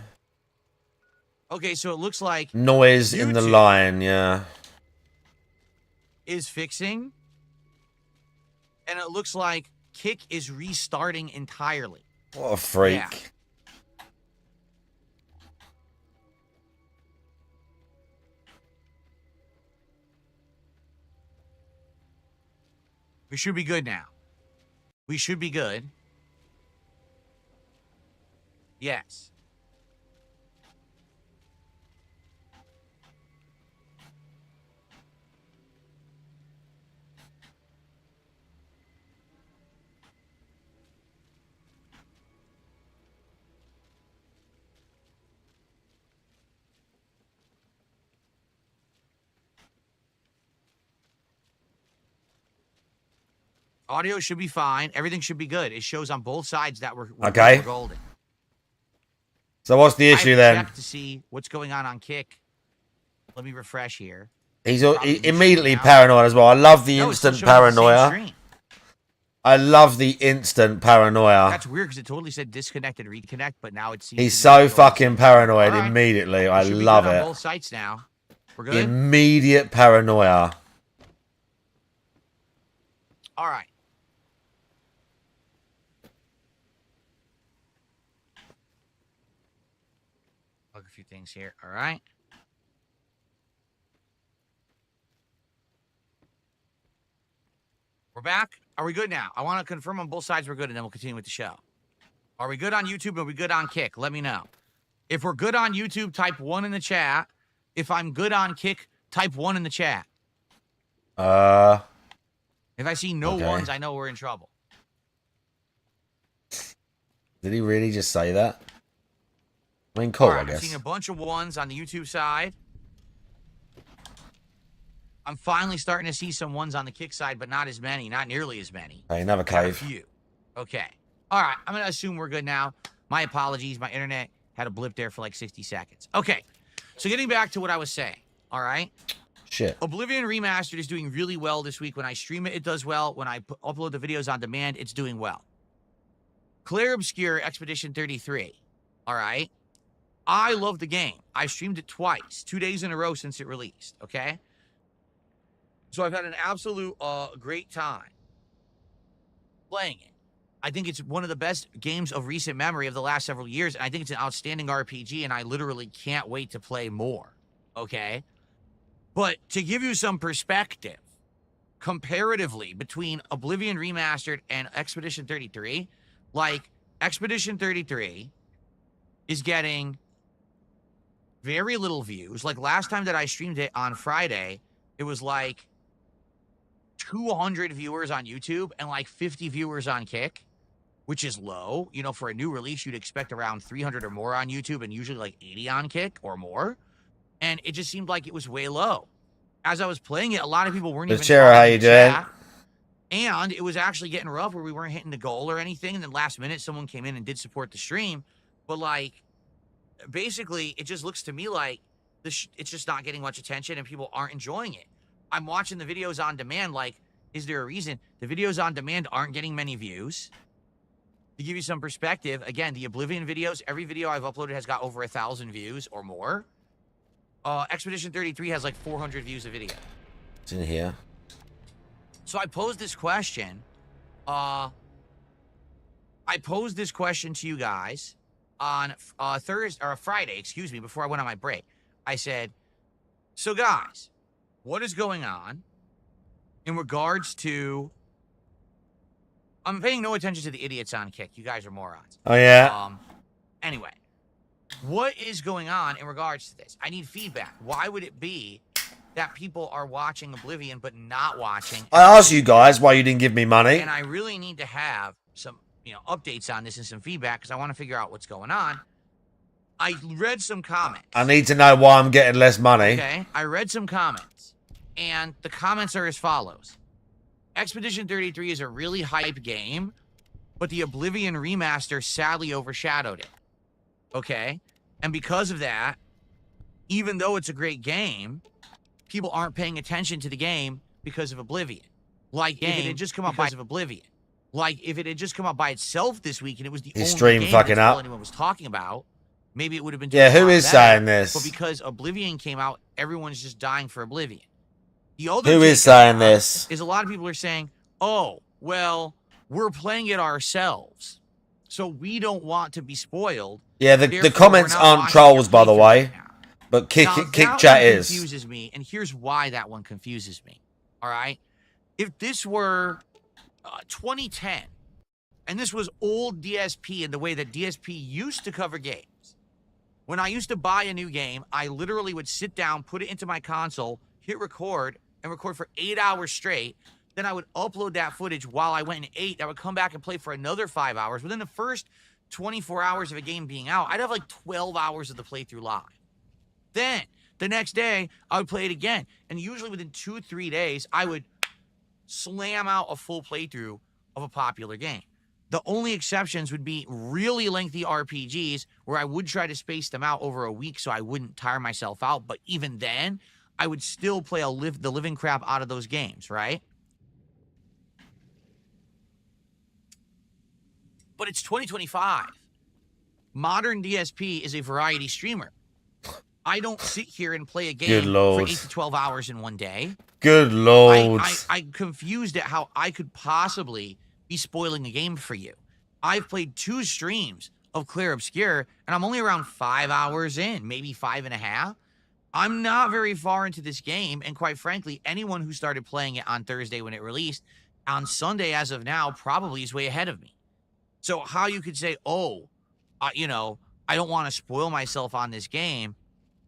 [SPEAKER 2] Okay, so it looks like
[SPEAKER 4] noise in the line, yeah.
[SPEAKER 2] Is fixing. And it looks like Kick is restarting entirely.
[SPEAKER 4] What a freak.
[SPEAKER 2] Yeah. We should be good now. We should be good. Yes. Audio should be fine. Everything should be good. It shows on both sides that we're golden.
[SPEAKER 4] So what's the issue then?
[SPEAKER 2] Check to see what's going on Kick. Let me refresh here.
[SPEAKER 4] He's immediately paranoid as well. I love the instant paranoia. I love the instant paranoia.
[SPEAKER 2] That's weird because it totally said disconnected, reconnect, but now it seems
[SPEAKER 4] he's so fucking paranoid immediately. I love it.
[SPEAKER 2] On both sites now. We're good.
[SPEAKER 4] Immediate paranoia.
[SPEAKER 2] All right. A few things settings here. All right. We're back. Are we good now? I want to confirm on both sides we're good, and then we'll continue with the show. Are we good on YouTube? Are we good on Kick? Let me know. If we're good on YouTube, type 1 in the chat. If I'm good on Kick, type 1 in the chat. If I see no ones, I know we're in trouble.
[SPEAKER 4] Did he really just say that? I mean, cool, I guess.
[SPEAKER 2] I'm seeing a bunch of ones on the YouTube side. I'm finally starting to see some ones on the Kick side, but not as many, not nearly as many.
[SPEAKER 4] Hey, another cave.
[SPEAKER 2] A few. Okay. All right, I'm going to assume we're good now. My apologies. My internet had a blip there for like 60 seconds. Okay, so getting back to what I was saying, all right?
[SPEAKER 4] Shit.
[SPEAKER 2] Oblivion Remastered is doing really well this week. When I stream it, it does well. When I upload the videos on demand, it's doing well. Claire Obscure Expedition 33, all right? I love the game. I streamed it twice, 2 days in a row since it released, okay? So I've had an absolute great time playing it. I think it's one of the best games of recent memory of the last several years, and I think it's an outstanding RPG, and I literally can't wait to play more, okay? But to give you some perspective, comparatively, between Oblivion Remastered and Expedition 33, like, Expedition 33 is getting very little views. Like, last time that I streamed it on Friday, it was like 200 viewers on YouTube and like 50 viewers on Kick, which is low. You know, for a new release, you'd expect around 300 or more on YouTube and usually like 80 on Kick or more. And it just seemed like it was way low. As I was playing it, a lot of people weren't even
[SPEAKER 4] Chera, how you doing?
[SPEAKER 2] And it was actually getting rough where we weren't hitting the goal or anything. And then last minute, someone came in and did support the stream. But like, basically, it just looks to me like it's just not getting much attention and people aren't enjoying it. I'm watching the videos on demand. Like, is there a reason the videos on demand aren't getting many views? To give you some perspective, again, the Oblivion videos, every video I've uploaded has got over 1,000 views or more. Expedition 33 has like 400 views a video.
[SPEAKER 4] It's in here.
[SPEAKER 2] So I posed this question. I posed this question to you guys on Thursday or Friday, excuse me, before I went on my break. I said, so guys, what is going on in regards to... I'm paying no attention to the idiots on Kick. You guys are morons.
[SPEAKER 4] Oh, yeah?
[SPEAKER 2] Anyway, what is going on in regards to this? I need feedback. Why would it be that people are watching Oblivion but not watching...
[SPEAKER 4] I asked you guys why you didn't give me money.
[SPEAKER 2] And I really need to have some, updates on this and some feedback because I want to figure out what's going on. I read some comments.
[SPEAKER 4] I need to know why I'm getting less money.
[SPEAKER 2] Okay, I read some comments. And the comments are as follows. Expedition 33 is a really hype game, but the Oblivion remaster sadly overshadowed it. Okay? And because of that, even though it's a great game, people aren't paying attention to the game because of Oblivion. Like, if it had just come out because of Oblivion. Like, if it had just come out by itself this week and it was the only
[SPEAKER 4] stream
[SPEAKER 2] game
[SPEAKER 4] fucking
[SPEAKER 2] that's all
[SPEAKER 4] up.
[SPEAKER 2] anyone was talking about, maybe it would have been
[SPEAKER 4] Yeah, who
[SPEAKER 2] a lot
[SPEAKER 4] is
[SPEAKER 2] better.
[SPEAKER 4] saying this?
[SPEAKER 2] But because Oblivion came out, everyone's just dying for Oblivion. The other
[SPEAKER 4] Who is saying this?
[SPEAKER 2] Is a lot of people are saying, oh, well, we're playing it ourselves, so we don't want to be spoiled.
[SPEAKER 4] Yeah, the comments aren't trolls, by the way. But Kick Chat is.
[SPEAKER 2] Confuses me, and here's why that one confuses me. All right? If this were 2010, and this was old DSP in the way that DSP used to cover games, when I used to buy a new game, I literally would sit down, put it into my console, hit record, and record for 8 hours straight. Then I would upload that footage while I went and ate. I would come back and play for another 5 hours. Within the first 24 hours of a game being out, I'd have like 12 hours of the playthrough live. Then, the next day, I would play it again. And usually within 2-3 days, I would slam out a full playthrough of a popular game. The only exceptions would be really lengthy RPGs where I would try to space them out over a week so I wouldn't tire myself out. But even then, I would still play the living crap out of those games, right? But it's 2025. Modern DSP is a variety streamer. I don't sit here and play a game for 8 to 12 hours in one day.
[SPEAKER 4] Good lord.
[SPEAKER 2] I'm confused at how I could possibly be spoiling the game for you. I've played 2 streams of Clear Obscure, and I'm only around 5 hours in, maybe 5.5. I'm not very far into this game, and quite frankly, anyone who started playing it on Thursday when it released, on Sunday as of now, probably is way ahead of me. So how you could say, oh, you know, I don't want to spoil myself on this game,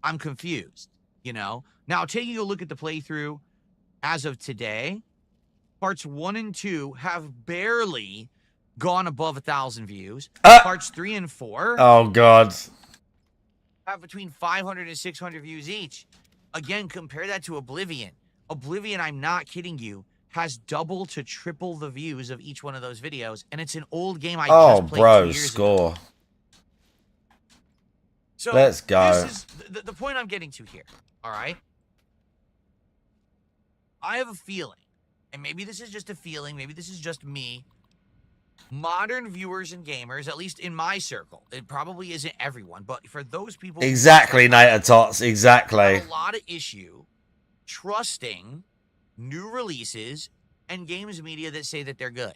[SPEAKER 2] I'm confused, you know? Now, taking a look at the playthrough as of today, parts 1 and 2 have barely gone above 1,000 views. Parts 3 and 4
[SPEAKER 4] Oh, God.
[SPEAKER 2] have between 500 and 600 views each. Again, compare that to Oblivion. Oblivion, I'm not kidding you, has double to triple the views of each one of those videos, and it's an old game I just played 2 years
[SPEAKER 4] score.
[SPEAKER 2] ago. So
[SPEAKER 4] Let's go.
[SPEAKER 2] This is the point I'm getting to here, all right? I have a feeling, and maybe this is just a feeling, maybe this is just me, modern viewers and gamers, at least in my circle, it probably isn't everyone, but for those people...
[SPEAKER 4] Exactly, Nater Tots, exactly.
[SPEAKER 2] Have a lot of issue trusting new releases and games media that say that they're good.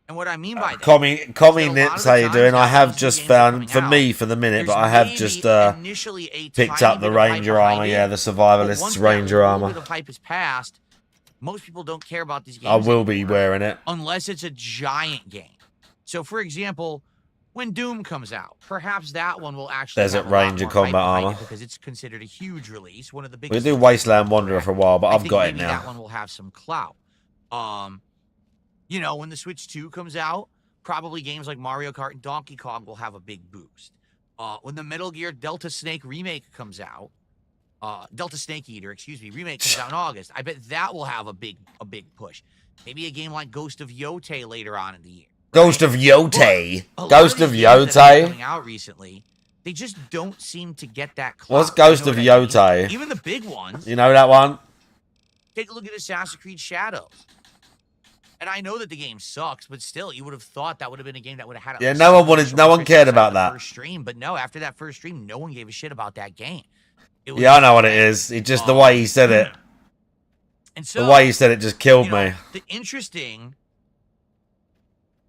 [SPEAKER 2] And what I mean by that...
[SPEAKER 4] Commie Nips, how you doing? I have just found, for me, for the minute, but I have just picked up the Ranger armor, yeah, the Survivalists Ranger armor.
[SPEAKER 2] The hype is passed, most people don't care about these games.
[SPEAKER 4] I will be wearing it.
[SPEAKER 2] Unless it's a giant game. So, for example, when Doom comes out, perhaps that one will actually
[SPEAKER 4] Desert Ranger combat armor,
[SPEAKER 2] because it's considered a huge release, one of the biggest.
[SPEAKER 4] We do Wasteland Wanderer for a while, but I've got it now.
[SPEAKER 2] That one will have some clout. You know, when the Switch 2 comes out, probably games like Mario Kart and Donkey Kong will have a big boost. When the Metal Gear Delta Snake remake comes out, Delta Snake Eater, excuse me, remake comes out in August, I bet that will have a big push. Maybe a game like Ghost of Yotei later on in the year.
[SPEAKER 4] Ghost of Yotei. Ghost of Yotei.
[SPEAKER 2] Coming out recently, they just don't seem to get that clout.
[SPEAKER 4] What's Ghost of Yotei?
[SPEAKER 2] Even the big ones.
[SPEAKER 4] You know that one?
[SPEAKER 2] Take a look at Assassin's Creed Shadows. And I know that the game sucks, but still, you would have thought that would have been a game that would have had.
[SPEAKER 4] Yeah, no one cared about that.
[SPEAKER 2] First stream, but no, after that first stream, no one gave a shit about that game.
[SPEAKER 4] Yeah, I know what it is. It just the way he said it.
[SPEAKER 2] And so,
[SPEAKER 4] the way he said it just killed me.
[SPEAKER 2] The interesting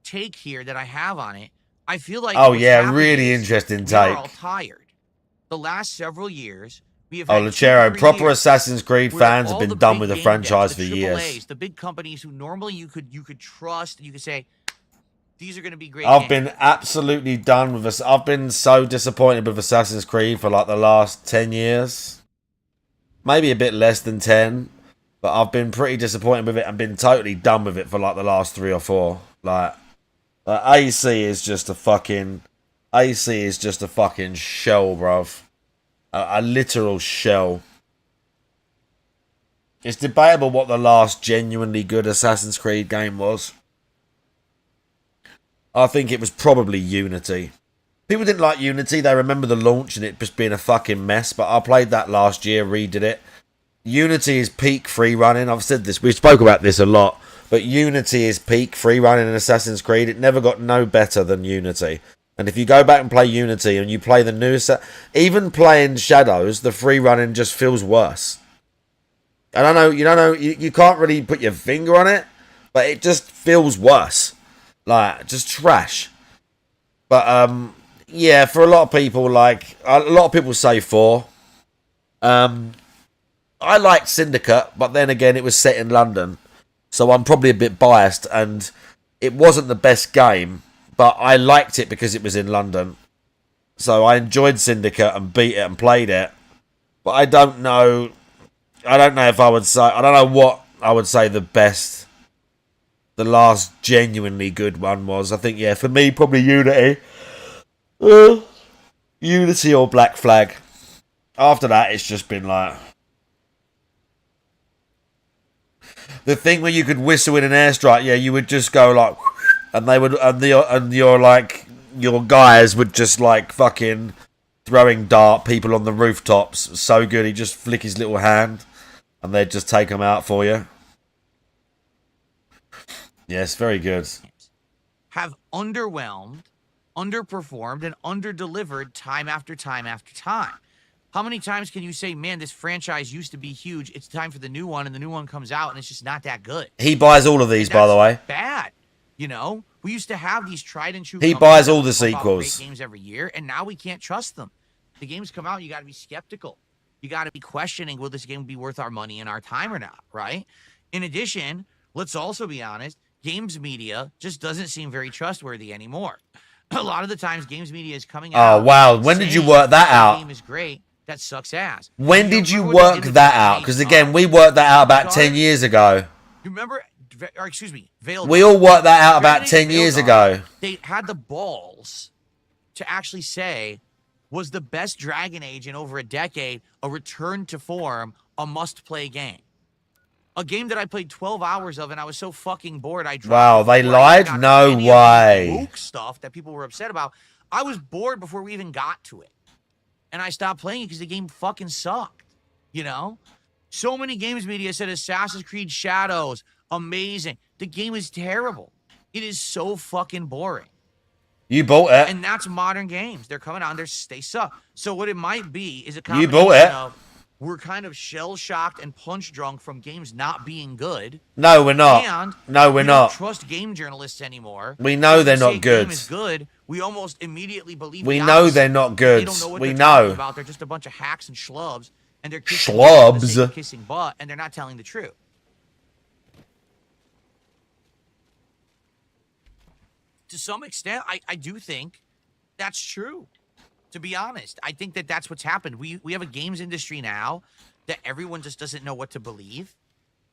[SPEAKER 2] take here that I have on it, I feel like.
[SPEAKER 4] Oh yeah, really interesting take.
[SPEAKER 2] We're all tired. The last several years, we have.
[SPEAKER 4] Lechero, proper Assassin's Creed fans have been done with the franchise for years.
[SPEAKER 2] The big companies who normally you could trust, and you could say, these are going to be great.
[SPEAKER 4] I've been absolutely done with this. I've been so disappointed with Assassin's Creed for like the last 10 years. Maybe a bit less than 10. But I've been pretty disappointed with it and been totally done with it for like the last 3 or 4. Like AC is just a fucking shell, bruv. A literal shell. It's debatable what the last genuinely good Assassin's Creed game was. I think it was probably Unity. People didn't like Unity. They remember the launch and it just being a fucking mess. But I played that last year, redid it. Unity is peak free running. I've said this. We spoke about this a lot. But Unity is peak free running in Assassin's Creed. It never got no better than Unity. And if you go back and play Unity and you play the new set, even playing Shadows, the free running just feels worse. And I know, you can't really put your finger on it, but it just feels worse. Like, just trash. But, yeah, for a lot of people, like, a lot of people say 4. I liked Syndicate, but then again, it was set in London. So I'm probably a bit biased, and it wasn't the best game, but I liked it because it was in London. So I enjoyed Syndicate and beat it and played it. But I don't know if I would say, I don't know what I would say the last genuinely good one was. I think, yeah, for me, probably Unity. Unity or Black Flag. After that, it's just been like... The thing where you could whistle in an airstrike, yeah, you would just go like... And they would... And your guys would just like fucking throwing dart people on the rooftops. So good, he'd just flick his little hand and they'd just take them out for you. Yes, very good.
[SPEAKER 2] Have underwhelmed, underperformed, and underdelivered time after time after time. How many times can you say, man, this franchise used to be huge, it's time for the new one, and the new one comes out, and it's just not that good?
[SPEAKER 4] He buys all of these, by the way.
[SPEAKER 2] Bad. You know, we used to have these tried and true.
[SPEAKER 4] He
[SPEAKER 2] companies
[SPEAKER 4] buys
[SPEAKER 2] that
[SPEAKER 4] all
[SPEAKER 2] would
[SPEAKER 4] the
[SPEAKER 2] pump out great
[SPEAKER 4] sequels.
[SPEAKER 2] games every year, and now we can't trust them. The games come out, you got to be skeptical. You got to be questioning, will this game be worth our money and our time or not, right? In addition, let's also be honest, games media just doesn't seem very trustworthy anymore. A lot of the times, games media is coming out.
[SPEAKER 4] Oh, wow. When did you
[SPEAKER 2] saying
[SPEAKER 4] work that
[SPEAKER 2] the
[SPEAKER 4] out?
[SPEAKER 2] game is great. That sucks ass.
[SPEAKER 4] When
[SPEAKER 2] And
[SPEAKER 4] did you
[SPEAKER 2] remember what they
[SPEAKER 4] work
[SPEAKER 2] did with
[SPEAKER 4] that
[SPEAKER 2] Dragon
[SPEAKER 4] out?
[SPEAKER 2] Age
[SPEAKER 4] Because again, we
[SPEAKER 2] Dark?
[SPEAKER 4] worked that out about
[SPEAKER 2] Dark?
[SPEAKER 4] 10 years ago.
[SPEAKER 2] You remember, or excuse me, Veil
[SPEAKER 4] We
[SPEAKER 2] Dark.
[SPEAKER 4] all worked that out about
[SPEAKER 2] Dragon Age
[SPEAKER 4] 10 years
[SPEAKER 2] Veil
[SPEAKER 4] ago.
[SPEAKER 2] Dark, they had the balls to actually say was the best Dragon Age in over a decade, a return to form, a must-play game. A game that I played 12 hours of, and I was so fucking bored, I dropped
[SPEAKER 4] Wow,
[SPEAKER 2] it
[SPEAKER 4] they
[SPEAKER 2] before I even
[SPEAKER 4] lied?
[SPEAKER 2] got to
[SPEAKER 4] No
[SPEAKER 2] any of the
[SPEAKER 4] way.
[SPEAKER 2] woke stuff that people were upset about. I was bored before we even got to it. And I stopped playing it because the game fucking sucked. You know? So many games media said Assassin's Creed Shadows, amazing. The game is terrible. It is so fucking boring.
[SPEAKER 4] You bought it.
[SPEAKER 2] And that's modern games. They're coming out and they suck. So what it might be is a
[SPEAKER 4] You
[SPEAKER 2] combination
[SPEAKER 4] bought it.
[SPEAKER 2] of we're kind of shell-shocked and punch-drunk from games not being good.
[SPEAKER 4] No, we're not.
[SPEAKER 2] And
[SPEAKER 4] No, we're
[SPEAKER 2] we
[SPEAKER 4] not.
[SPEAKER 2] don't trust game journalists anymore.
[SPEAKER 4] We know
[SPEAKER 2] If
[SPEAKER 4] they're
[SPEAKER 2] they say
[SPEAKER 4] not
[SPEAKER 2] a
[SPEAKER 4] good.
[SPEAKER 2] game is good. We almost immediately believe
[SPEAKER 4] We
[SPEAKER 2] the
[SPEAKER 4] know
[SPEAKER 2] opposite.
[SPEAKER 4] they're not
[SPEAKER 2] They
[SPEAKER 4] good.
[SPEAKER 2] don't know what
[SPEAKER 4] We
[SPEAKER 2] they're talking
[SPEAKER 4] know.
[SPEAKER 2] about. They're just a bunch of hacks and schlubs, and they're kissing butt for the sake of kissing butt, and they're not telling the truth. To some extent, I do think that's true. To be honest, I think that that's what's happened. We have a games industry now that everyone just doesn't know what to believe,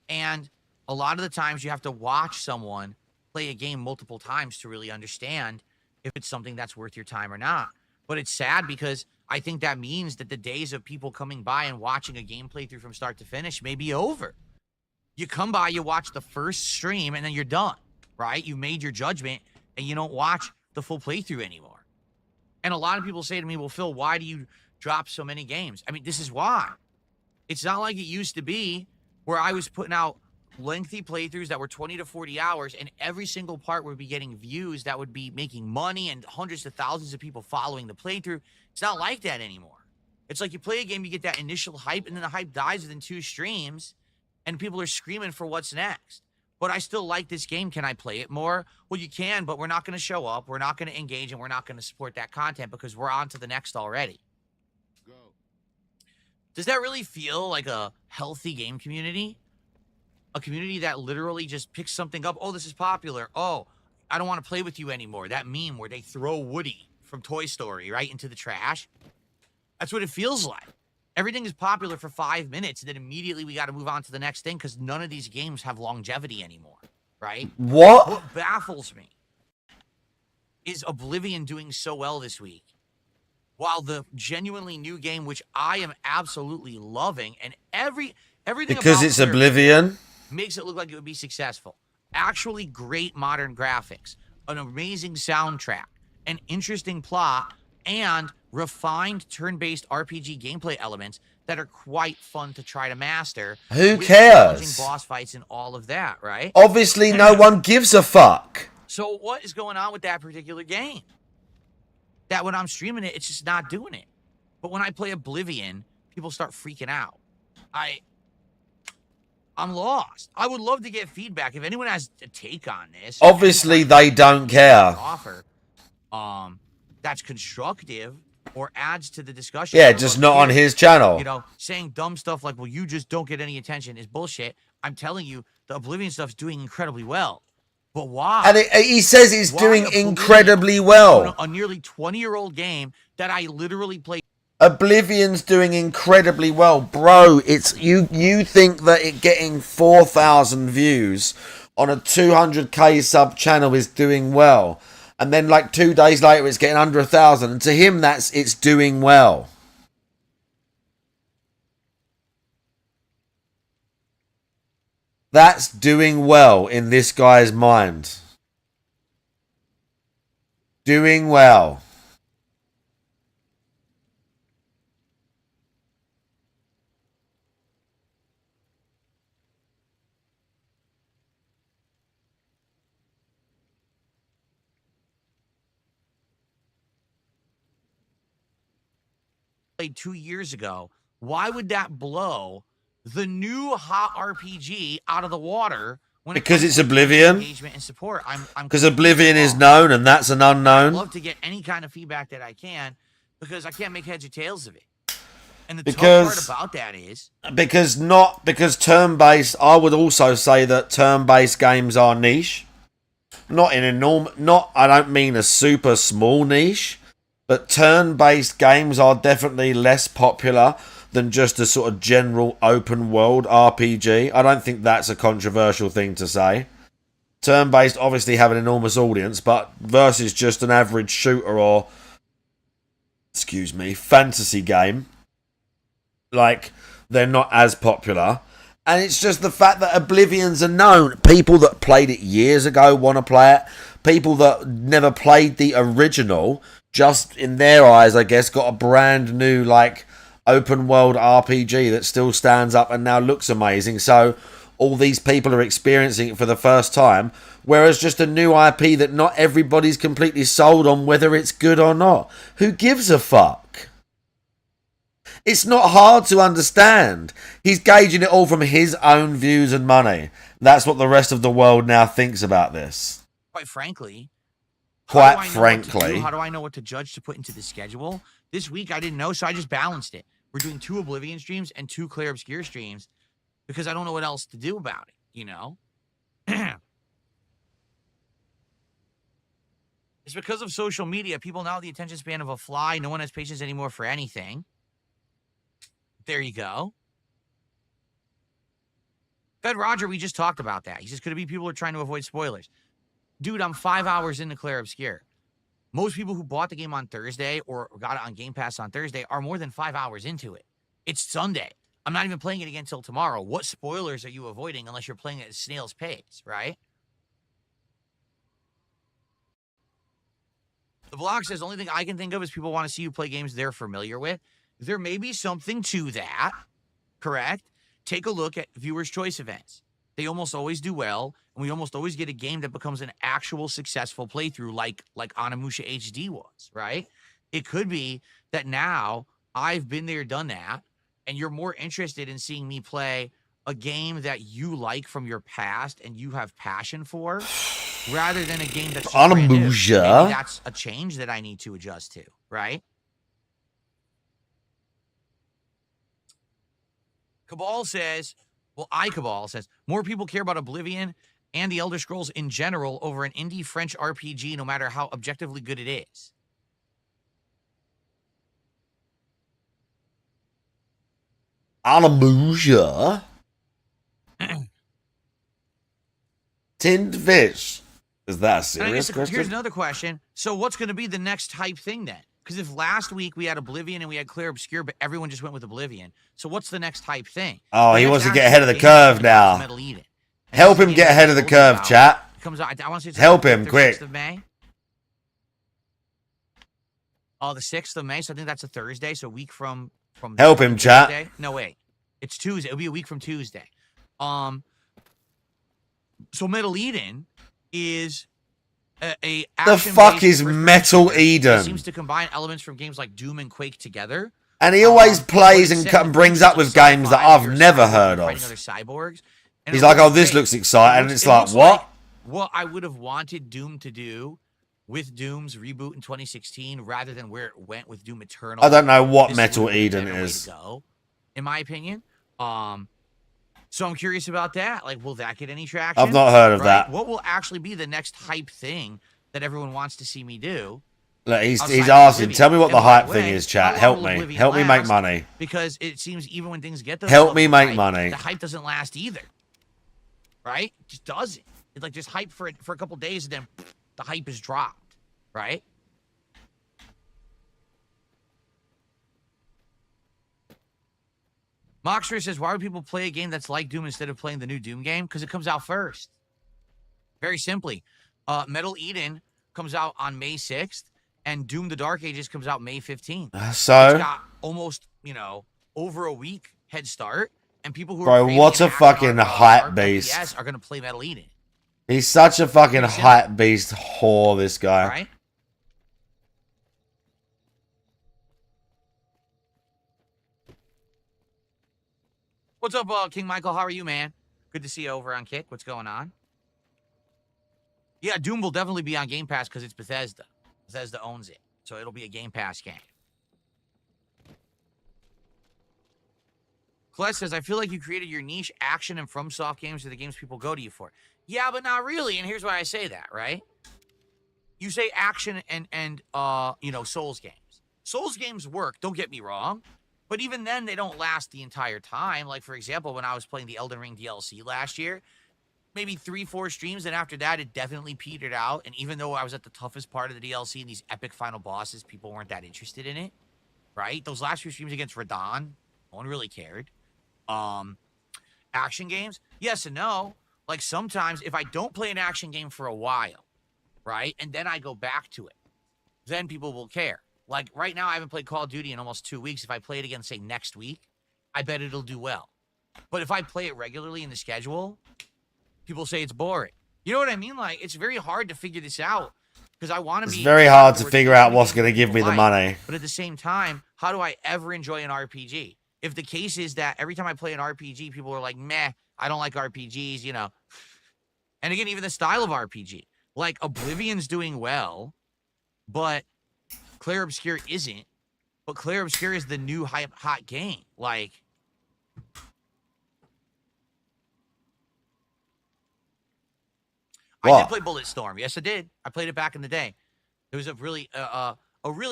[SPEAKER 2] and a lot of the times you have to watch someone play a game multiple times to really understand if it's something that's worth your time or not. But it's sad because I think that means that the days of people coming by and watching a game playthrough from start to finish may be over. You come by, you watch the first stream, and then you're done, right? You made your judgment, and you don't watch the full playthrough anymore. And a lot of people say to me, well, Phil, why do you drop so many games? I mean, this is why. It's not like it used to be where I was putting out lengthy playthroughs that were 20 to 40 hours, and every single part would be getting views that would be making money and hundreds of thousands of people following the playthrough. It's not like that anymore. It's like you play a game, you get that initial hype, and then the hype dies within 2 streams, and people are screaming for what's next. But I still like this game. Can I play it more? Well, you can, but we're not going to show up. We're not going to engage, and we're not going to support that content because we're on to the next already.
[SPEAKER 6] Go.
[SPEAKER 2] Does that really feel like a healthy game community? A community that literally just picks something up. Oh, this is popular. Oh, I don't want to play with you anymore. That meme where they throw Woody from Toy Story right into the trash. That's what it feels like. Everything is popular for 5 minutes, and then immediately we got to move on to the next thing because none of these games have longevity anymore, right?
[SPEAKER 4] What?
[SPEAKER 2] What baffles me is Oblivion doing so well this week, while the genuinely new game, which I am absolutely loving, and everything
[SPEAKER 4] Because
[SPEAKER 2] about
[SPEAKER 4] it's
[SPEAKER 2] Clear
[SPEAKER 4] Oblivion?
[SPEAKER 2] makes it look like it would be successful. Actually great modern graphics, an amazing soundtrack, an interesting plot, and refined turn-based RPG gameplay elements that are quite fun to try to master.
[SPEAKER 4] Who
[SPEAKER 2] with
[SPEAKER 4] cares?
[SPEAKER 2] challenging boss fights and all of that, right?
[SPEAKER 4] Obviously, no one gives a fuck.
[SPEAKER 2] So what is going on with that particular game? That when I'm streaming it, it's just not doing it. But when I play Oblivion, people start freaking out. I'm lost. I would love to get feedback. If anyone has a take on this.
[SPEAKER 4] Obviously, they don't care.
[SPEAKER 2] Offer, that's constructive or adds to the discussion.
[SPEAKER 4] Yeah, just not on his channel.
[SPEAKER 2] You know, saying dumb stuff like, well, you just don't get any attention is bullshit. I'm telling you, the Oblivion stuff's doing incredibly well. But why?
[SPEAKER 4] And he says he's
[SPEAKER 2] Why
[SPEAKER 4] doing
[SPEAKER 2] Oblivion?
[SPEAKER 4] incredibly well.
[SPEAKER 2] A nearly 20-year-old game that I literally played.
[SPEAKER 4] Oblivion's doing incredibly well. Bro, it's you think that it getting 4,000 views on a 200k sub channel is doing well. And then like 2 days later it's getting under 1,000. And to him it's doing well. That's doing well in this guy's mind. Doing well.
[SPEAKER 2] Played 2 years ago. Why would that blow the new hot RPG out of the water when it
[SPEAKER 4] Because
[SPEAKER 2] comes
[SPEAKER 4] it's
[SPEAKER 2] to
[SPEAKER 4] Oblivion?
[SPEAKER 2] engagement and support, I'm
[SPEAKER 4] Because
[SPEAKER 2] completely
[SPEAKER 4] Oblivion is
[SPEAKER 2] involved.
[SPEAKER 4] known and that's an
[SPEAKER 2] I'd
[SPEAKER 4] unknown.
[SPEAKER 2] love to get any kind of feedback that I can because I can't make heads or tails of it. And the tough
[SPEAKER 4] Because-
[SPEAKER 2] part about that is
[SPEAKER 4] Because turn-based, I would also say that turn-based games are niche. Not in I don't mean a super small niche, but turn-based games are definitely less popular than just a sort of general open world RPG. I don't think that's a controversial thing to say. Turn-based obviously have an enormous audience, but versus just an average shooter or, fantasy game, like, they're not as popular. And it's just the fact that Oblivion's are known. People that played it years ago want to play it. People that never played the original, just in their eyes, I guess, got a brand new, like, open world RPG that still stands up and now looks amazing. So all these people are experiencing it for the first time. Whereas just a new IP that not everybody's completely sold on whether it's good or not. Who gives a fuck? It's not hard to understand. He's gauging it all from his own views and money. That's what the rest of the world now thinks about this.
[SPEAKER 2] quite frankly,
[SPEAKER 4] Quite
[SPEAKER 2] how do I know what to do?
[SPEAKER 4] frankly.
[SPEAKER 2] How do I know what to judge to put into the schedule? This week I didn't know, so I just balanced it. We're doing 2 Oblivion streams and 2 Clear Obscure streams because I don't know what else to do about it, you know? It's because of social media. People now have the attention span of a fly. No one has patience anymore for anything. There you go. Fed Roger, we just talked about that. He says, could it be people are trying to avoid spoilers? Dude, I'm 5 hours into Claire Obscure. Most people who bought the game on Thursday or got it on Game Pass on Thursday are more than 5 hours into it. It's Sunday. I'm not even playing it again until tomorrow. What spoilers are you avoiding unless you're playing it at snail's pace, right? The blog says the only thing I can think of is people want to see you play games they're familiar with. There may be something to that, correct? Take a look at viewers' choice events. They almost always do well, and we almost always get a game that becomes an actual successful playthrough like Onimusha HD was, right? It could be that now I've been there, done that, and you're more interested in seeing me play a game that you like from your past and you have passion for, rather than a game that's just brand new.
[SPEAKER 4] Onimusha.
[SPEAKER 2] Maybe that's a change that I need to adjust to, right? Cabal says, Cabal says, more people care about Oblivion and the Elder Scrolls in general over an indie French RPG, no matter how objectively good it is.
[SPEAKER 4] Onimusha. Tinned fish. Is that a
[SPEAKER 2] And I
[SPEAKER 4] serious
[SPEAKER 2] guess
[SPEAKER 4] question?
[SPEAKER 2] here's another question. So what's going to be the next hype thing then? Because if last week we had Oblivion and we had Clear Obscure, but everyone just went with Oblivion. So what's the next hype thing?
[SPEAKER 4] Oh,
[SPEAKER 2] The
[SPEAKER 4] he
[SPEAKER 2] next
[SPEAKER 4] wants to get
[SPEAKER 2] actual
[SPEAKER 4] ahead of the
[SPEAKER 2] game
[SPEAKER 4] curve
[SPEAKER 2] coming out is
[SPEAKER 4] now.
[SPEAKER 2] Metal Eden. And
[SPEAKER 4] Help
[SPEAKER 2] this
[SPEAKER 4] him
[SPEAKER 2] game
[SPEAKER 4] get
[SPEAKER 2] that
[SPEAKER 4] ahead
[SPEAKER 2] I
[SPEAKER 4] of the
[SPEAKER 2] told you
[SPEAKER 4] curve,
[SPEAKER 2] about
[SPEAKER 4] chat.
[SPEAKER 2] comes out, I want to say it's
[SPEAKER 4] Help
[SPEAKER 2] the
[SPEAKER 4] him,
[SPEAKER 2] 5th or
[SPEAKER 4] quick.
[SPEAKER 2] 6th of May. Oh, the 6th of May. So I think that's a Thursday. So a week from
[SPEAKER 4] Help him, chat.
[SPEAKER 2] Tuesday. No, wait. It's Tuesday. It'll be a week from Tuesday. So Metal Eden is a
[SPEAKER 4] The
[SPEAKER 2] action-based
[SPEAKER 4] fuck is
[SPEAKER 2] first-person
[SPEAKER 4] Metal
[SPEAKER 2] shooter.
[SPEAKER 4] Eden?
[SPEAKER 2] It seems to combine elements from games like Doom and Quake together.
[SPEAKER 4] And he always
[SPEAKER 2] But
[SPEAKER 4] plays
[SPEAKER 2] it's
[SPEAKER 4] and
[SPEAKER 2] set in the
[SPEAKER 4] brings
[SPEAKER 2] place
[SPEAKER 4] up with
[SPEAKER 2] of
[SPEAKER 4] games that
[SPEAKER 2] sci-fi,
[SPEAKER 4] I've
[SPEAKER 2] you're a
[SPEAKER 4] never
[SPEAKER 2] cyborg,
[SPEAKER 4] heard
[SPEAKER 2] you're fighting
[SPEAKER 4] of.
[SPEAKER 2] other cyborgs, and
[SPEAKER 4] He's
[SPEAKER 2] it
[SPEAKER 4] like,
[SPEAKER 2] looks
[SPEAKER 4] oh, this
[SPEAKER 2] great.
[SPEAKER 4] looks exciting. And
[SPEAKER 2] It
[SPEAKER 4] it's
[SPEAKER 2] looks
[SPEAKER 4] like, what?
[SPEAKER 2] what I would have wanted Doom to do with Doom's reboot in 2016, rather than where it went with Doom Eternal.
[SPEAKER 4] I don't know what
[SPEAKER 2] This
[SPEAKER 4] Metal
[SPEAKER 2] would have been a
[SPEAKER 4] Eden
[SPEAKER 2] better way
[SPEAKER 4] is.
[SPEAKER 2] to go, in my opinion. So I'm curious about that. Like, will that get any traction?
[SPEAKER 4] I've not heard of that.
[SPEAKER 2] What will actually be the next hype thing that everyone wants to see me do?
[SPEAKER 4] Look, he's
[SPEAKER 2] outside of
[SPEAKER 4] asking,
[SPEAKER 2] Oblivion?
[SPEAKER 4] tell me what
[SPEAKER 2] And
[SPEAKER 4] the
[SPEAKER 2] by
[SPEAKER 4] hype
[SPEAKER 2] the
[SPEAKER 4] thing
[SPEAKER 2] way,
[SPEAKER 4] is,
[SPEAKER 2] how
[SPEAKER 4] chat.
[SPEAKER 2] long
[SPEAKER 4] Help
[SPEAKER 2] will
[SPEAKER 4] me.
[SPEAKER 2] Oblivion
[SPEAKER 4] Help me make
[SPEAKER 2] last?
[SPEAKER 4] money.
[SPEAKER 2] Because it seems even when things get those
[SPEAKER 4] Help
[SPEAKER 2] levels
[SPEAKER 4] me
[SPEAKER 2] of
[SPEAKER 4] make
[SPEAKER 2] hype,
[SPEAKER 4] money.
[SPEAKER 2] the hype doesn't last either. Right? It just doesn't. It's like just hype for a couple days and then the hype is dropped. Right? Moxter says, why would people play a game that's like Doom instead of playing the new Doom game? Because it comes out first. Very simply. Metal Eden comes out on May 6th, and Doom the Dark Ages comes out May 15th. It's
[SPEAKER 4] So,
[SPEAKER 2] got almost, over a week head start, and people who
[SPEAKER 4] Bro,
[SPEAKER 2] are craving
[SPEAKER 4] what
[SPEAKER 2] an
[SPEAKER 4] a
[SPEAKER 2] action
[SPEAKER 4] fucking hype
[SPEAKER 2] RPG
[SPEAKER 4] beast.
[SPEAKER 2] are going to play Metal Eden,
[SPEAKER 4] he's such a fucking
[SPEAKER 2] Pretty simple.
[SPEAKER 4] hype beast whore, this guy.
[SPEAKER 2] right? What's up, King Michael? How are you, man? Good to see you over on Kick. What's going on? Yeah, Doom will definitely be on Game Pass because it's Bethesda. Bethesda owns it, so it'll be a Game Pass game. Colette says, I feel like you created your niche. Action and FromSoft games are the games people go to you for. Yeah, but not really, and here's why I say that, right? You say action and you know, Souls games. Souls games work, don't get me wrong, but even then, they don't last the entire time. Like, for example, when I was playing the Elden Ring DLC last year, maybe 3-4 streams, and after that, it definitely petered out, and even though I was at the toughest part of the DLC and these epic final bosses, people weren't that interested in it, right? Those last few streams against Radon, no one really cared. Action games, yes and no. Like sometimes if I don't play an action game for a while, right, and then I go back to it, then people will care. Like right now, I haven't played Call of Duty in almost 2 weeks. If I play it again, say next week, I bet it'll do well. But if I play it regularly in the schedule, people say it's boring. You know what I mean? Like it's very hard to figure this out because I want to be.
[SPEAKER 4] It's very hard to figure out what's going to give me the money.
[SPEAKER 2] But at the same time, how do I ever enjoy an RPG? If the case is that every time I play an RPG, people are like, meh, I don't like RPGs, you know. And again, even the style of RPG. Like, Oblivion's doing well, but Clair Obscur isn't. But Clair Obscur is the new hot game. Like, I did play Bulletstorm. Yes, I did. I played it back in the day. It was a really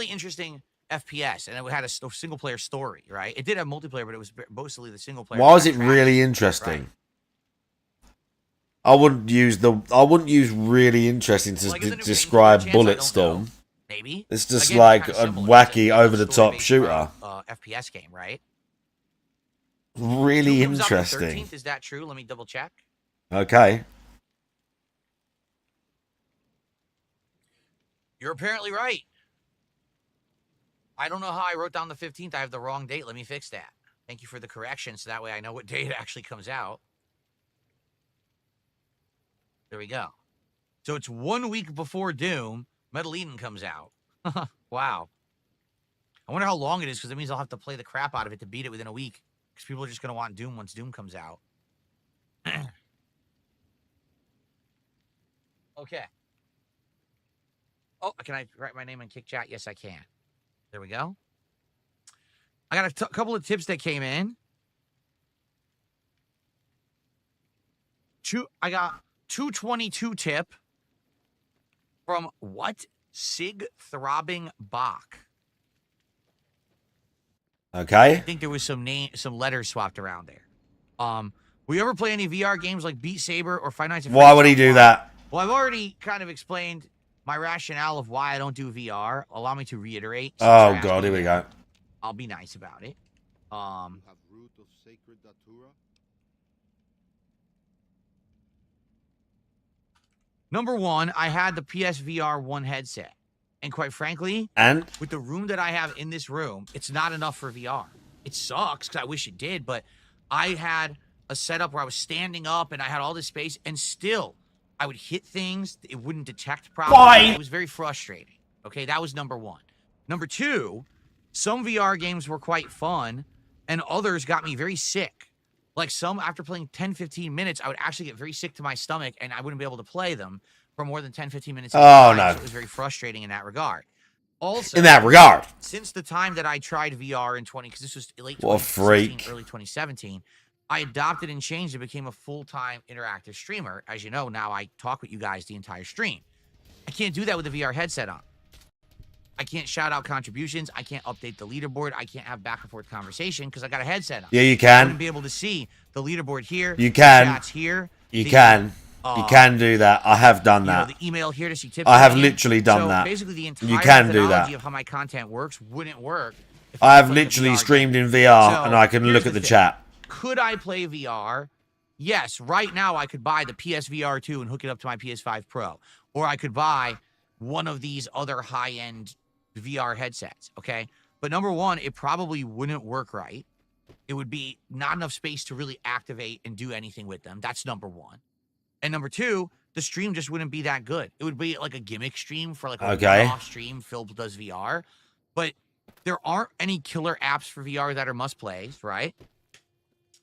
[SPEAKER 2] interesting FPS, and it had a single-player story, right? It did have multiplayer, but it was mostly the single-player.
[SPEAKER 4] Why was it really interesting? Right? I wouldn't use really interesting to describe Bulletstorm.
[SPEAKER 2] Maybe
[SPEAKER 4] it's just again, like a wacky, over-the-top shooter.
[SPEAKER 2] FPS game, right?
[SPEAKER 4] Really interesting.
[SPEAKER 2] 13th, is that true? Let me double check.
[SPEAKER 4] Okay.
[SPEAKER 2] You're apparently right. I don't know how I wrote down the 15th. I have the wrong date. Let me fix that. Thank you for the correction, so that way I know what date it actually comes out. There we go. So it's 1 week before Doom. Metal Eden comes out. Wow. I wonder how long it is, because it means I'll have to play the crap out of it to beat it within a week. Because people are just going to want Doom once Doom comes out. Okay. Oh, can I write my name in Kick Chat? Yes, I can. There we go. I got a couple of tips that came in. I got 222 tip from what? Sig Throbbing Bach.
[SPEAKER 4] Okay.
[SPEAKER 2] I think there was some letters swapped around there. Will you ever play any VR games like Beat Saber or Five Nights at Freddy's?
[SPEAKER 4] Why would he do that?
[SPEAKER 2] Well, I've already kind of explained my rationale of why I don't do VR. Allow me to reiterate.
[SPEAKER 4] Oh God, here we go.
[SPEAKER 2] I'll be nice about it. Number one, I had the PSVR 1 headset. And quite frankly, with the room that I have in this room, it's not enough for VR. It sucks because I wish it did, but I had a setup where I was standing up and I had all this space, and still I would hit things, it wouldn't detect properly. Why? It was very frustrating. Okay, that was number one. Number two, some VR games were quite fun, and others got me very sick. Like some, after playing 10, 15 minutes, I would actually get very sick to my stomach, and I wouldn't be able to play them for more than 10, 15 minutes.
[SPEAKER 4] Oh, no.
[SPEAKER 2] So it was very frustrating in that regard. Also,
[SPEAKER 4] in that regard,
[SPEAKER 2] since the time that I tried VR in because this was late 2016, early 2017, I adopted and changed and became a full-time interactive streamer. As you know, now I talk with you guys the entire stream. I can't do that with a VR headset on. I can't shout out contributions. I can't update the leaderboard. I can't have back and forth conversation because I got a headset on.
[SPEAKER 4] Yeah, you can.
[SPEAKER 2] I wouldn't be able to see the leaderboard here.
[SPEAKER 4] You can.
[SPEAKER 2] Chats here.
[SPEAKER 4] You can. You can do that. I have done that.
[SPEAKER 2] The email here to see tips.
[SPEAKER 4] I have literally done that.
[SPEAKER 2] Basically, the entire
[SPEAKER 4] you can do that.
[SPEAKER 2] of how my content works wouldn't work.
[SPEAKER 4] I have literally streamed in VR, and I can look at the chat.
[SPEAKER 2] Could I play VR? Yes. Right now, I could buy the PSVR 2 and hook it up to my PS5 Pro. Or I could buy one of these other high-end VR headsets, okay? But number one, it probably wouldn't work right. It would be not enough space to really activate and do anything with them. That's number one. And number two, the stream just wouldn't be that good. It would be like a gimmick stream for like a one-off stream. Phil does VR. But there aren't any killer apps for VR that are must-plays, right?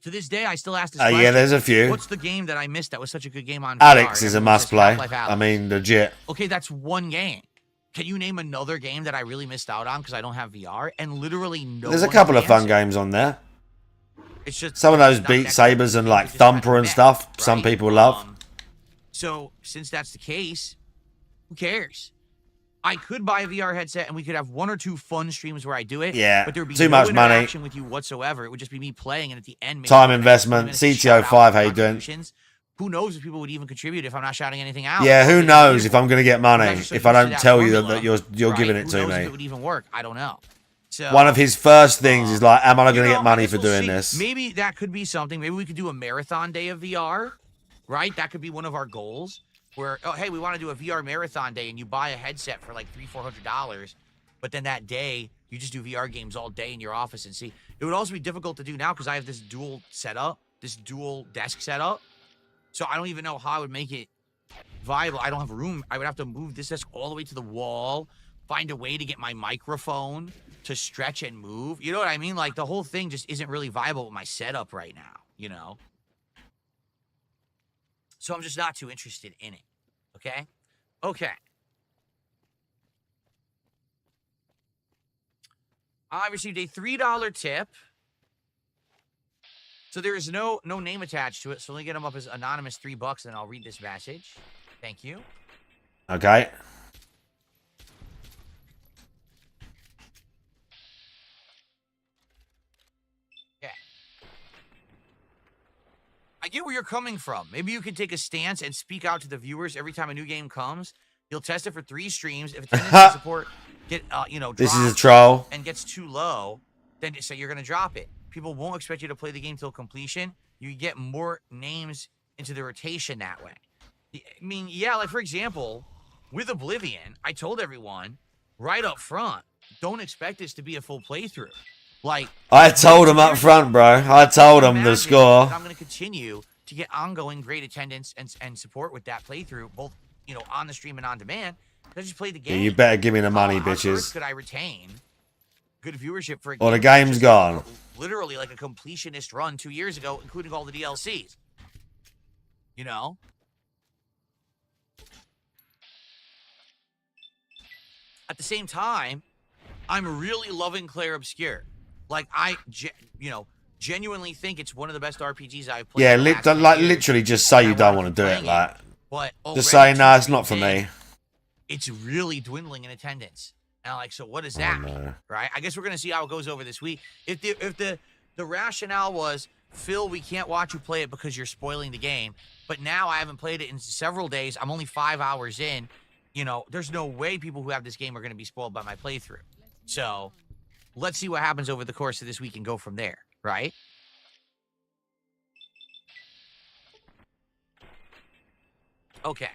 [SPEAKER 2] To this day, I still ask this
[SPEAKER 4] Yeah,
[SPEAKER 2] question.
[SPEAKER 4] there's a few.
[SPEAKER 2] What's the game that I missed that was such a good game on
[SPEAKER 4] Alex
[SPEAKER 2] VR?
[SPEAKER 4] is a
[SPEAKER 2] Everyone
[SPEAKER 4] must
[SPEAKER 2] says
[SPEAKER 4] play.
[SPEAKER 2] Half-Life
[SPEAKER 4] I
[SPEAKER 2] Alyx.
[SPEAKER 4] mean, legit.
[SPEAKER 2] Okay, that's one game. Can you name another game that I really missed out on because I don't have VR? And literally no.
[SPEAKER 4] There's a
[SPEAKER 2] one
[SPEAKER 4] couple
[SPEAKER 2] can
[SPEAKER 4] of fun
[SPEAKER 2] answer.
[SPEAKER 4] games on there.
[SPEAKER 2] It's just
[SPEAKER 4] Some of those
[SPEAKER 2] not
[SPEAKER 4] Beat
[SPEAKER 2] that
[SPEAKER 4] Sabers
[SPEAKER 2] good.
[SPEAKER 4] and
[SPEAKER 2] Games
[SPEAKER 4] like
[SPEAKER 2] are just kind of
[SPEAKER 4] Thumper and
[SPEAKER 2] meh,
[SPEAKER 4] stuff. Some
[SPEAKER 2] right?
[SPEAKER 4] people love.
[SPEAKER 2] So since that's the case, who cares? I could buy a VR headset and we could have 1 or 2 fun streams where I do it.
[SPEAKER 4] Yeah,
[SPEAKER 2] but there would be
[SPEAKER 4] too
[SPEAKER 2] no
[SPEAKER 4] much money.
[SPEAKER 2] interaction with you whatsoever. It would just be me playing, and at the end, maybe
[SPEAKER 4] Time
[SPEAKER 2] I'll
[SPEAKER 4] investment.
[SPEAKER 2] 20 minutes to
[SPEAKER 4] CTO5,
[SPEAKER 2] shout out
[SPEAKER 4] how you doing?
[SPEAKER 2] contributions. Who knows if people would even contribute if I'm not shouting anything out?
[SPEAKER 4] Yeah, who
[SPEAKER 2] What
[SPEAKER 4] knows
[SPEAKER 2] they
[SPEAKER 4] if I'm going to get money
[SPEAKER 2] That's just
[SPEAKER 4] if
[SPEAKER 2] so
[SPEAKER 4] I
[SPEAKER 2] used to
[SPEAKER 4] don't
[SPEAKER 2] that
[SPEAKER 4] tell you
[SPEAKER 2] formula,
[SPEAKER 4] that you're
[SPEAKER 2] right?
[SPEAKER 4] giving it
[SPEAKER 2] Who
[SPEAKER 4] to
[SPEAKER 2] knows if
[SPEAKER 4] me.
[SPEAKER 2] it would even work? I don't know. So,
[SPEAKER 4] One of his first things is like, am I not going to get
[SPEAKER 2] I
[SPEAKER 4] money
[SPEAKER 2] guess
[SPEAKER 4] for
[SPEAKER 2] we'll
[SPEAKER 4] doing
[SPEAKER 2] see.
[SPEAKER 4] this?
[SPEAKER 2] Maybe that could be something. Maybe we could do a marathon day of VR, right? That could be one of our goals. Where, oh, hey, we want to do a VR marathon day, and you buy a headset for like $300-400, but then that day you just do VR games all day in your office and see. It would also be difficult to do now because I have this dual setup, this dual desk setup. So I don't even know how I would make it viable. I don't have room. I would have to move this desk all the way to the wall, find a way to get my microphone to stretch and move. You know what I mean? Like the whole thing just isn't really viable with my setup right now, you know? So I'm just not too interested in it. Okay? Okay. I received a $3 tip. So there is no name attached to it. So let me get them up as anonymous $3, and I'll read this message. Thank you.
[SPEAKER 4] Okay.
[SPEAKER 2] Okay. I get where you're coming from. Maybe you could take a stance and speak out to the viewers every time a new game comes. You'll test it for 3 streams. If attendance support get
[SPEAKER 4] This is a
[SPEAKER 2] drops
[SPEAKER 4] troll.
[SPEAKER 2] and gets too low, then say you're gonna drop it. People won't expect you to play the game till completion. You get more names into the rotation that way. I mean, yeah, like for example, with Oblivion, I told everyone right up front, don't expect this to be a full playthrough. Like
[SPEAKER 4] I told him up front, bro. I told him the score.
[SPEAKER 2] I'm going to continue to get ongoing great attendance and support with that playthrough, both on the stream and on demand. I just played the game.
[SPEAKER 4] Yeah, you better give me the money,
[SPEAKER 2] How on earth
[SPEAKER 4] bitches.
[SPEAKER 2] could I retain good viewership for a
[SPEAKER 4] Or the
[SPEAKER 2] game
[SPEAKER 4] game's
[SPEAKER 2] just
[SPEAKER 4] gone.
[SPEAKER 2] Literally like a completionist run 2 years ago, including all the DLCs. You know? At the same time, I'm really loving Claire Obscure. Like, I genuinely think it's one of the best RPGs I've played.
[SPEAKER 4] Yeah,
[SPEAKER 2] in the last 10
[SPEAKER 4] like
[SPEAKER 2] years.
[SPEAKER 4] literally just say you
[SPEAKER 2] And I
[SPEAKER 4] don't
[SPEAKER 2] wanna
[SPEAKER 4] want to
[SPEAKER 2] keep
[SPEAKER 4] do it.
[SPEAKER 2] playing
[SPEAKER 4] Like,
[SPEAKER 2] But
[SPEAKER 4] just
[SPEAKER 2] already
[SPEAKER 4] say, nah, it's
[SPEAKER 2] 2
[SPEAKER 4] not for
[SPEAKER 2] streams in,
[SPEAKER 4] me.
[SPEAKER 2] It's really dwindling in attendance. And I'm like, so what does that mean? Right? I guess we're gonna see how it goes over this week. If the rationale was, Phil, we can't watch you play it because you're spoiling the game, but now I haven't played it in several days. I'm only 5 hours in. There's no way people who have this game are gonna be spoiled by my playthrough. So let's see what happens over the course of this week and go from there, right? Okay.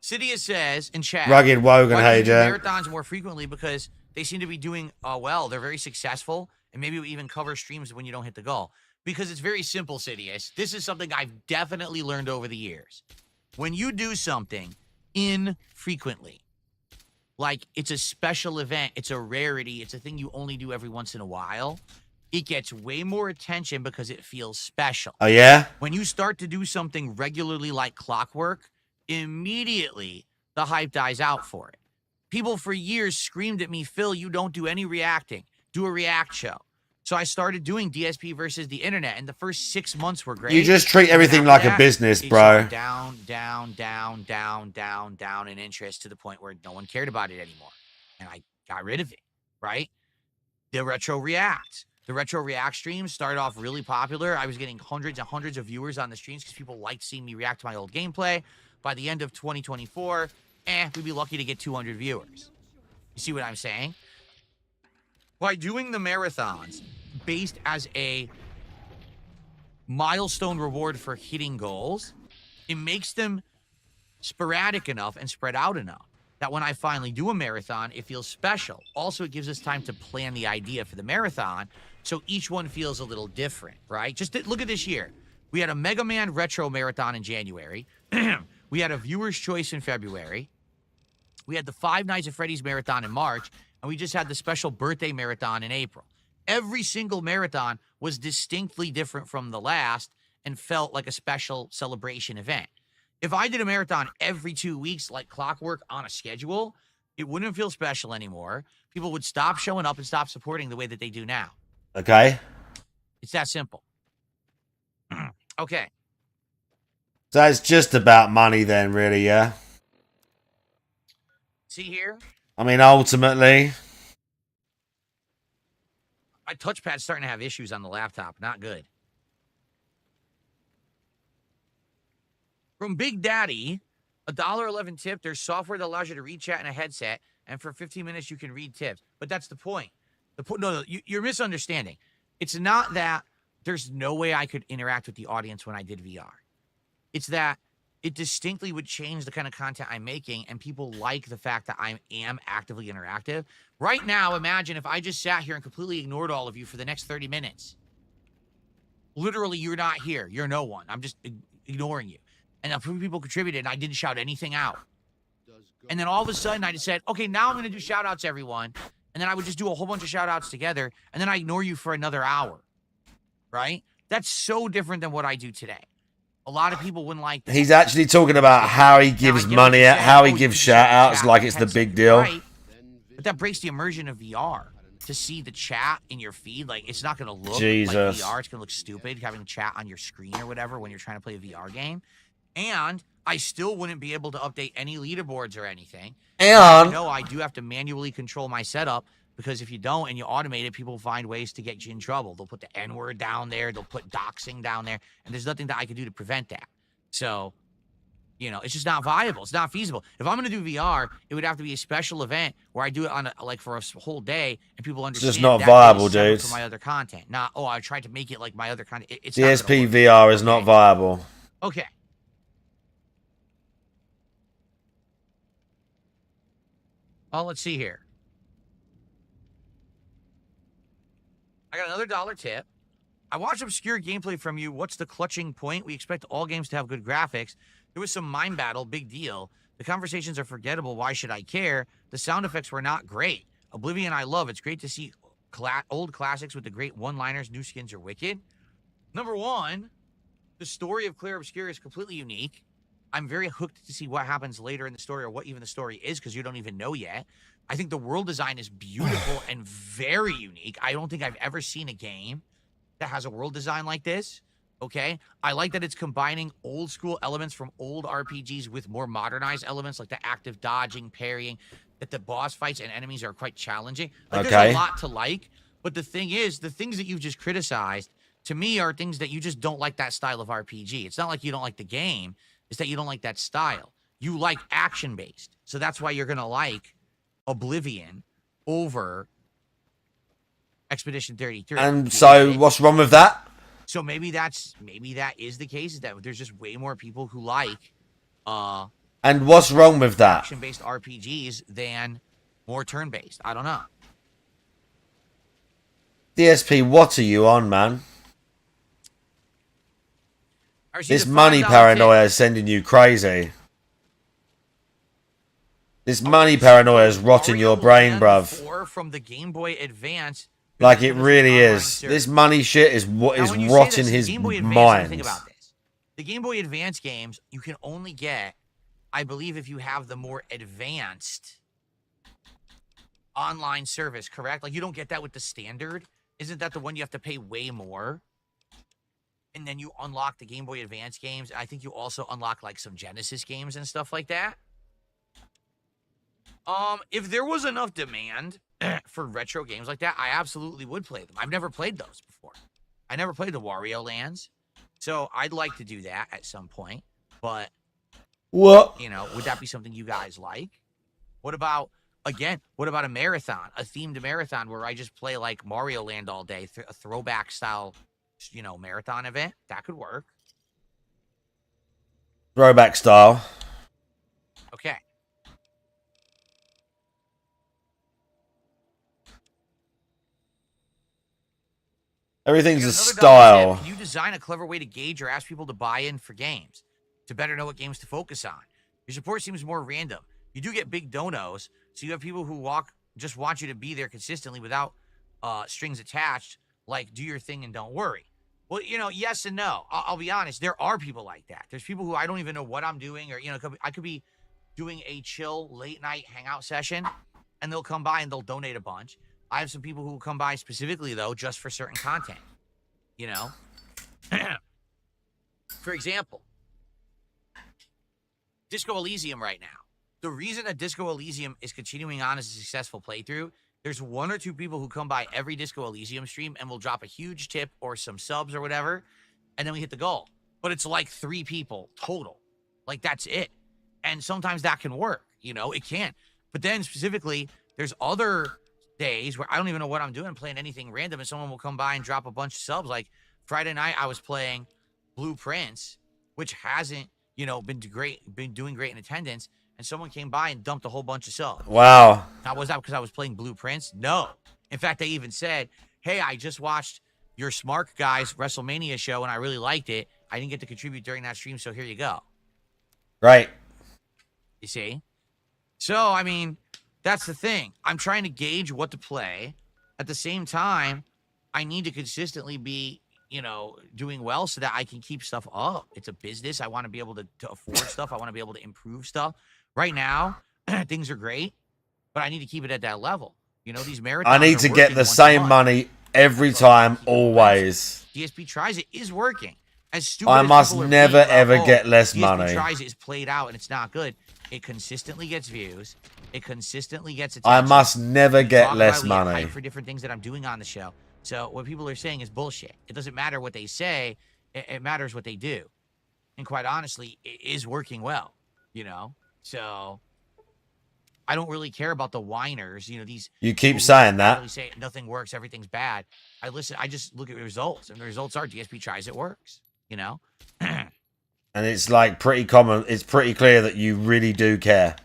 [SPEAKER 2] Cydia says in chat,
[SPEAKER 4] Rugged Wogan,
[SPEAKER 2] why
[SPEAKER 4] hey,
[SPEAKER 2] don't you do
[SPEAKER 4] Jack.
[SPEAKER 2] marathons more frequently, because they seem to be doing well. They're very successful, and maybe we even cover streams when you don't hit the goal. Because it's very simple, Cydius. This is something I've definitely learned over the years. When you do something infrequently, like it's a special event, it's a rarity, it's a thing you only do every once in a while, it gets way more attention because it feels special.
[SPEAKER 4] Oh, yeah?
[SPEAKER 2] When you start to do something regularly like clockwork, immediately the hype dies out for it. People for years screamed at me, Phil, you don't do any reacting. Do a react show. So I started doing DSP versus the internet, and the first 6 months were great.
[SPEAKER 4] You just treat everything
[SPEAKER 2] After
[SPEAKER 4] like a
[SPEAKER 2] that,
[SPEAKER 4] business,
[SPEAKER 2] it
[SPEAKER 4] bro.
[SPEAKER 2] shot down in interest to the point where no one cared about it anymore. And I got rid of it, right? The Retro React. The Retro React streams started off really popular. I was getting hundreds and hundreds of viewers on the streams because people liked seeing me react to my old gameplay. By the end of 2024, we'd be lucky to get 200 viewers. You see what I'm saying? By doing the marathons based as a milestone reward for hitting goals, it makes them sporadic enough and spread out enough that when I finally do a marathon, it feels special. Also, it gives us time to plan the idea for the marathon, so each one feels a little different, right? Just look at this year. We had a Mega Man Retro Marathon in January. We had a Viewer's Choice in February. We had the 5 Nights at Freddy's Marathon in March. And we just had the special birthday marathon in April. Every single marathon was distinctly different from the last and felt like a special celebration event. If I did a marathon every 2 weeks like clockwork on a schedule, it wouldn't feel special anymore. People would stop showing up and stop supporting the way that they do now.
[SPEAKER 4] Okay.
[SPEAKER 2] It's that simple. Okay.
[SPEAKER 4] So it's just about money then, really, yeah?
[SPEAKER 2] See here?
[SPEAKER 4] I mean, ultimately.
[SPEAKER 2] My touchpad's starting to have issues on the laptop. Not good. From Big Daddy, $1.11 tip. There's software that allows you to read chat in a headset, and for 15 minutes you can read tips. But that's the point. No, you're misunderstanding. It's not that there's no way I could interact with the audience when I did VR. It's that it distinctly would change the kind of content I'm making, and people like the fact that I am actively interactive. Right now, imagine if I just sat here and completely ignored all of you for the next 30 minutes. Literally, you're not here. You're no one. I'm just ignoring you. And a few people contributed, and I didn't shout anything out. And then all of a sudden, I just said, okay, now I'm going to do shout-outs, everyone. And then I would just do a whole bunch of shout-outs together, and then I ignore you for another hour. Right? That's so different than what I do today. A lot of people wouldn't like that.
[SPEAKER 4] He's actually talking about how he gives money out, how he gives shout-outs like it's the big deal.
[SPEAKER 2] Right, but that breaks the immersion of VR. To see the chat in your feed, like, it's not going to look like VR. It's going to look stupid having chat on your screen or whatever when you're trying to play a VR game. And I still wouldn't be able to update any leaderboards or anything. And no, I do have to manually control my setup, because if you don't and you automate it, people find ways to get you in trouble. They'll put the N-word down there. They'll put doxing down there. And there's nothing that I can do to prevent that. So, you know, it's just not viable. It's not feasible. If I'm going to do VR, it would have to be a special event where I do it on for a whole day, and people understand.
[SPEAKER 4] It's just not viable, dude.
[SPEAKER 2] For my other content. Not, I tried to make it like my other content. It's
[SPEAKER 4] DSP VR is not viable.
[SPEAKER 2] Okay. Oh, let's see here. I got another $1 tip. I watched obscure gameplay from you. What's the clutching point? We expect all games to have good graphics. There was some mime battle, big deal. The conversations are forgettable. Why should I care? The sound effects were not great. Oblivion I love. It's great to see old classics with the great one-liners. New skins are wicked. Number one, the story of Clair Obscure is completely unique. I'm very hooked to see what happens later in the story, or what even the story is, because you don't even know yet. I think the world design is beautiful and very unique. I don't think I've ever seen a game that has a world design like this. Okay, I like that it's combining old school elements from old RPGs with more modernized elements, like the active dodging, parrying, that the boss fights and enemies are quite challenging. Like, there's a lot to like, but the thing is, the things that you've just criticized, to me, are things that you just don't like that style of RPG. It's not like you don't like the game, it's that you don't like that style. You like action-based, so that's why you're gonna like Oblivion over Expedition 33.
[SPEAKER 4] And so, what's wrong with that?
[SPEAKER 2] So maybe that is the case, is that there's just way more people who like
[SPEAKER 4] and what's wrong with that?
[SPEAKER 2] Action-based RPGs than more turn-based. I don't know.
[SPEAKER 4] DSP, what are you on, man? This money paranoia is sending you crazy. This money paranoia is rotting your brain, bruv.
[SPEAKER 2] Or from the Game Boy Advance.
[SPEAKER 4] Like, it really is. This money shit is what is rotting his mind.
[SPEAKER 2] Think about this. The Game Boy Advance games you can only get, I believe, if you have the more advanced online service, correct? Like, you don't get that with the standard. Isn't that the one you have to pay way more? And then you unlock the Game Boy Advance games. I think you also unlock, like, some Genesis games and stuff like that. If there was enough demand for retro games like that, I absolutely would play them. I've never played those before. I never played the Wario Lands. So I'd like to do that at some point. But,
[SPEAKER 4] what?
[SPEAKER 2] You know, would that be something you guys like? What about, again, what about a marathon? A themed marathon where I just play, like, Mario Land all day. A throwback style, you know, marathon event? That could work.
[SPEAKER 4] Throwback style.
[SPEAKER 2] Okay.
[SPEAKER 4] Everything's a style.
[SPEAKER 2] Can you design a clever way to gauge or ask people to buy in for games to better know what games to focus on? Your support seems more random. You do get big donos, so you have people who just want you to be there consistently without strings attached, like do your thing and don't worry. Well, yes and no. I'll be honest. There are people like that. There's people who I don't even know what I'm doing, or I could be doing a chill late night hangout session, and they'll come by and they'll donate a bunch. I have some people who will come by specifically though, just for certain content. For example, Disco Elysium right now. The reason that Disco Elysium is continuing on as a successful playthrough, there's 1 or 2 people who come by every Disco Elysium stream and will drop a huge tip or some subs or whatever, and then we hit the goal. But it's like 3 people total. Like, that's it. And sometimes that can work, it can. But then specifically, there's other days where I don't even know what I'm doing, playing anything random, and someone will come by and drop a bunch of subs. Like Friday night, I was playing Blueprints, which hasn't, been doing great in attendance, and someone came by and dumped a whole bunch of subs.
[SPEAKER 4] Wow.
[SPEAKER 2] Now, was that because I was playing Blueprints? No. In fact, they even said, hey, I just watched your Smart Guys WrestleMania show, and I really liked it. I didn't get to contribute during that stream, so here you go.
[SPEAKER 4] Right.
[SPEAKER 2] You see? So, I mean, that's the thing. I'm trying to gauge what to play. At the same time, I need to consistently be, doing well so that I can keep stuff up. It's a business. I want to be able to afford stuff. I want to be able to improve stuff. Right now, things are great, but I need to keep it at that level. These marathons
[SPEAKER 4] I need to get the same money every time, always.
[SPEAKER 2] DSP Tries It is working. As stupid
[SPEAKER 4] I
[SPEAKER 2] as
[SPEAKER 4] must
[SPEAKER 2] people are
[SPEAKER 4] never
[SPEAKER 2] being about,
[SPEAKER 4] ever get less
[SPEAKER 2] DSP
[SPEAKER 4] money.
[SPEAKER 2] Tries It is played out and it's not good. It consistently gets views. It consistently gets attention.
[SPEAKER 4] I must never
[SPEAKER 2] We
[SPEAKER 4] get
[SPEAKER 2] talk
[SPEAKER 4] less
[SPEAKER 2] about it, we get
[SPEAKER 4] money.
[SPEAKER 2] hype for different things that I'm doing on the show. So what people are saying is bullshit. It doesn't matter what they say. It matters what they do. And quite honestly, it is working well, So I don't really care about the whiners, these.
[SPEAKER 4] You keep saying that.
[SPEAKER 2] Really say nothing works, everything's bad. I just look at the results, and the results are DSP Tries It works,
[SPEAKER 4] And it's like pretty common. It's pretty clear that you really do care.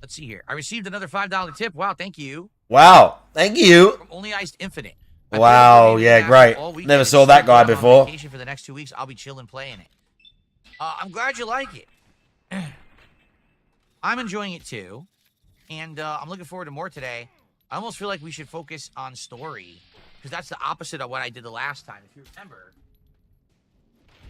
[SPEAKER 2] Let's see here. I received another $5 tip. Wow, thank you.
[SPEAKER 4] Wow. Thank you.
[SPEAKER 2] From Only Iced Infinite.
[SPEAKER 4] Wow. Yeah, great. Never saw that guy before.
[SPEAKER 2] For the next 2 weeks, I'll be chilling playing it. I'm glad you like it. I'm enjoying it too, and I'm looking forward to more today. I almost feel like we should focus on story, because that's the opposite of what I did the last time. If you remember,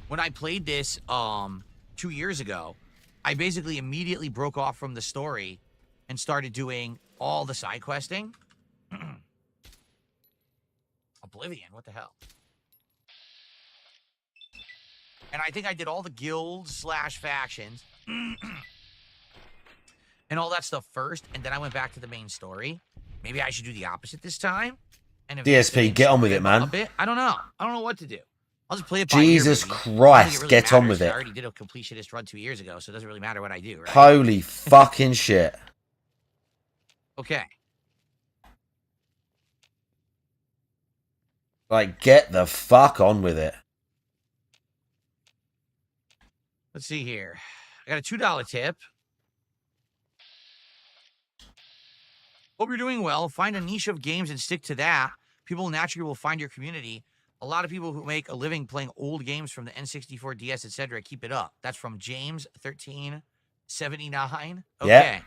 [SPEAKER 2] when I played this 2 years ago, I basically immediately broke off from the story and started doing all the side questing. Oblivion, what the hell? And I think I did all the guilds / factions and all that stuff first, and then I went back to the main story. Maybe I should do the opposite this time. And
[SPEAKER 4] DSP, get on with it, man.
[SPEAKER 2] A bit. I don't know what to do. I'll just play it by
[SPEAKER 4] Jesus
[SPEAKER 2] ear,
[SPEAKER 4] Christ,
[SPEAKER 2] really
[SPEAKER 4] get on
[SPEAKER 2] matters.
[SPEAKER 4] with it.
[SPEAKER 2] I already did a completionist run 2 years ago, so it doesn't really matter what I do, right?
[SPEAKER 4] Holy fucking shit.
[SPEAKER 2] Okay.
[SPEAKER 4] Like, get the fuck on with it.
[SPEAKER 2] Let's see here. I got a $2 tip. Hope you're doing well. Find a niche of games and stick to that. People naturally will find your community. A lot of people who make a living playing old games from the N64, DS, etc. Keep it up. That's from James1379. Okay.
[SPEAKER 4] Yeah.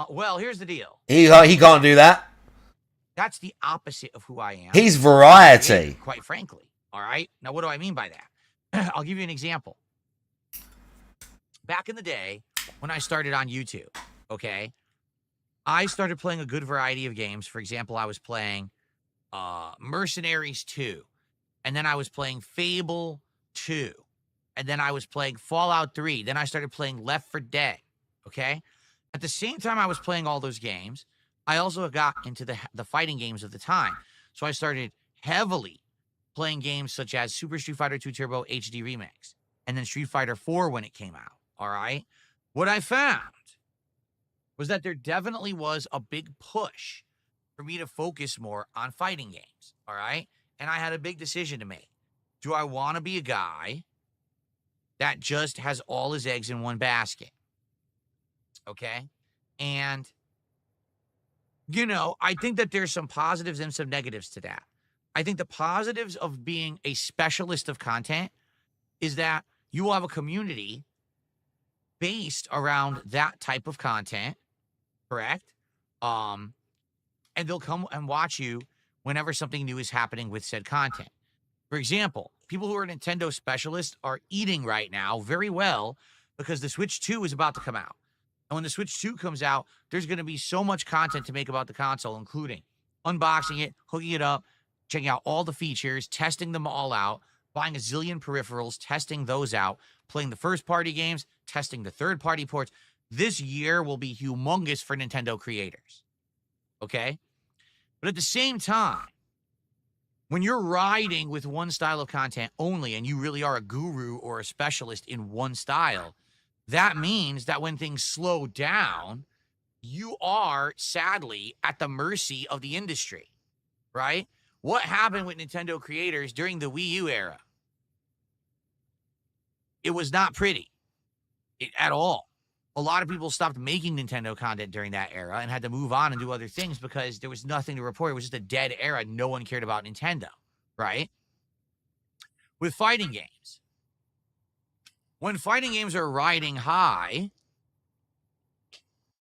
[SPEAKER 2] Well, here's the deal.
[SPEAKER 4] He can't do that.
[SPEAKER 2] That's the opposite of who I am.
[SPEAKER 4] He's variety.
[SPEAKER 2] Quite frankly. All right. Now, what do I mean by that? I'll give you an example. Back in the day, when I started on YouTube, okay, I started playing a good variety of games. For example, I was playing Mercenaries 2, and then I was playing Fable 2, and then I was playing Fallout 3. Then I started playing Left 4 Dead, okay? At the same time I was playing all those games, I also got into the fighting games of the time. So I started heavily playing games such as Super Street Fighter 2 Turbo HD Remix, and then Street Fighter 4 when it came out, all right? What I found was that there definitely was a big push for me to focus more on fighting games, all right? And I had a big decision to make. Do I want to be a guy that just has all his eggs in one basket? Okay? And, I think that there's some positives and some negatives to that. I think the positives of being a specialist of content is that you will have a community based around that type of content, correct? and they'll come and watch you whenever something new is happening with said content. For example, people who are Nintendo specialists are eating right now very well because the Switch 2 is about to come out. And when the Switch 2 comes out, there's going to be so much content to make about the console, including unboxing it, hooking it up, checking out all the features, testing them all out, buying a zillion peripherals, testing those out, playing the first-party games, testing the third-party ports. This year will be humongous for Nintendo creators, okay? But at the same time, when you're riding with one style of content only and you really are a guru or a specialist in one style, that means that when things slow down, you are sadly at the mercy of the industry, right? What happened with Nintendo creators during the Wii U era? It was not pretty at all. A lot of people stopped making Nintendo content during that era and had to move on and do other things because there was nothing to report. It was just a dead era. No one cared about Nintendo, right? With fighting games. When fighting games are riding high,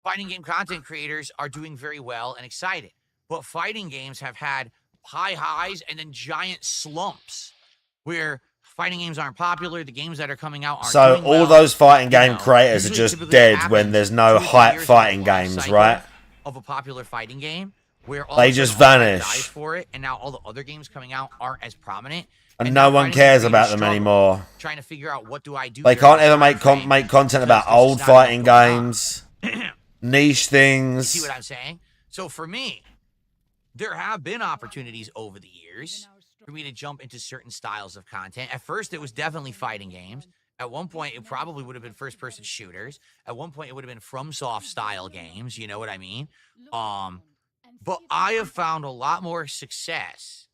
[SPEAKER 2] fighting game content creators are doing very well and excited. But fighting games have had high highs and then giant slumps where fighting games aren't popular. The games that are coming out aren't
[SPEAKER 4] So
[SPEAKER 2] doing
[SPEAKER 4] all
[SPEAKER 2] well.
[SPEAKER 4] those fighting game creators are
[SPEAKER 2] Usually
[SPEAKER 4] just
[SPEAKER 2] typically
[SPEAKER 4] dead
[SPEAKER 2] happens
[SPEAKER 4] when there's no
[SPEAKER 2] 2 to 3
[SPEAKER 4] hype
[SPEAKER 2] years
[SPEAKER 4] fighting
[SPEAKER 2] into a life
[SPEAKER 4] games,
[SPEAKER 2] cycle
[SPEAKER 4] right?
[SPEAKER 2] Of a popular fighting game where all
[SPEAKER 4] They
[SPEAKER 2] of a
[SPEAKER 4] just
[SPEAKER 2] sudden all hype
[SPEAKER 4] vanish.
[SPEAKER 2] dies for it, and now all the other games coming out aren't as prominent.
[SPEAKER 4] And
[SPEAKER 2] now
[SPEAKER 4] no one
[SPEAKER 2] fighting game
[SPEAKER 4] cares
[SPEAKER 2] creators
[SPEAKER 4] about them
[SPEAKER 2] struggle
[SPEAKER 4] anymore.
[SPEAKER 2] Trying to figure out what do I do.
[SPEAKER 4] They
[SPEAKER 2] during
[SPEAKER 4] can't
[SPEAKER 2] this
[SPEAKER 4] ever
[SPEAKER 2] time frame
[SPEAKER 4] make content
[SPEAKER 2] because
[SPEAKER 4] about
[SPEAKER 2] there's
[SPEAKER 4] old
[SPEAKER 2] just not enough
[SPEAKER 4] fighting
[SPEAKER 2] going on.
[SPEAKER 4] games, niche
[SPEAKER 2] You
[SPEAKER 4] things.
[SPEAKER 2] see what I'm saying? So for me, there have been opportunities over the years for me to jump into certain styles of content. At first, it was definitely fighting games. At one point, it probably would have been first-person shooters. At one point, it would have been FromSoft style games. You know what I mean? But I have found a lot more success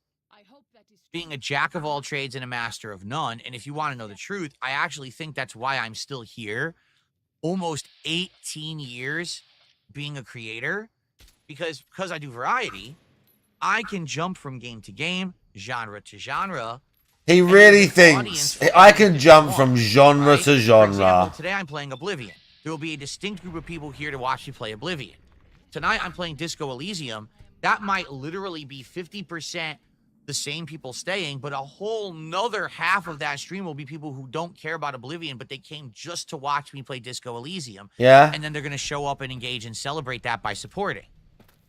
[SPEAKER 2] being a jack of all trades and a master of none. And if you want to know the truth, I actually think that's why I'm still here, almost 18 years being a creator, because I do variety, I can jump from game to game, genre to genre.
[SPEAKER 4] He
[SPEAKER 2] and
[SPEAKER 4] really
[SPEAKER 2] there's an audience
[SPEAKER 4] thinks
[SPEAKER 2] for
[SPEAKER 4] I
[SPEAKER 2] anything
[SPEAKER 4] can
[SPEAKER 2] you
[SPEAKER 4] jump
[SPEAKER 2] want,
[SPEAKER 4] from genre
[SPEAKER 2] right?
[SPEAKER 4] to
[SPEAKER 2] For
[SPEAKER 4] genre.
[SPEAKER 2] example, today I'm playing Oblivion. There will be a distinct group of people here to watch me play Oblivion. Tonight I'm playing Disco Elysium. That might literally be 50% the same people staying, but a whole nother half of that stream will be people who don't care about Oblivion, but they came just to watch me play Disco Elysium.
[SPEAKER 4] Yeah.
[SPEAKER 2] And then they're going to show up and engage and celebrate that by supporting.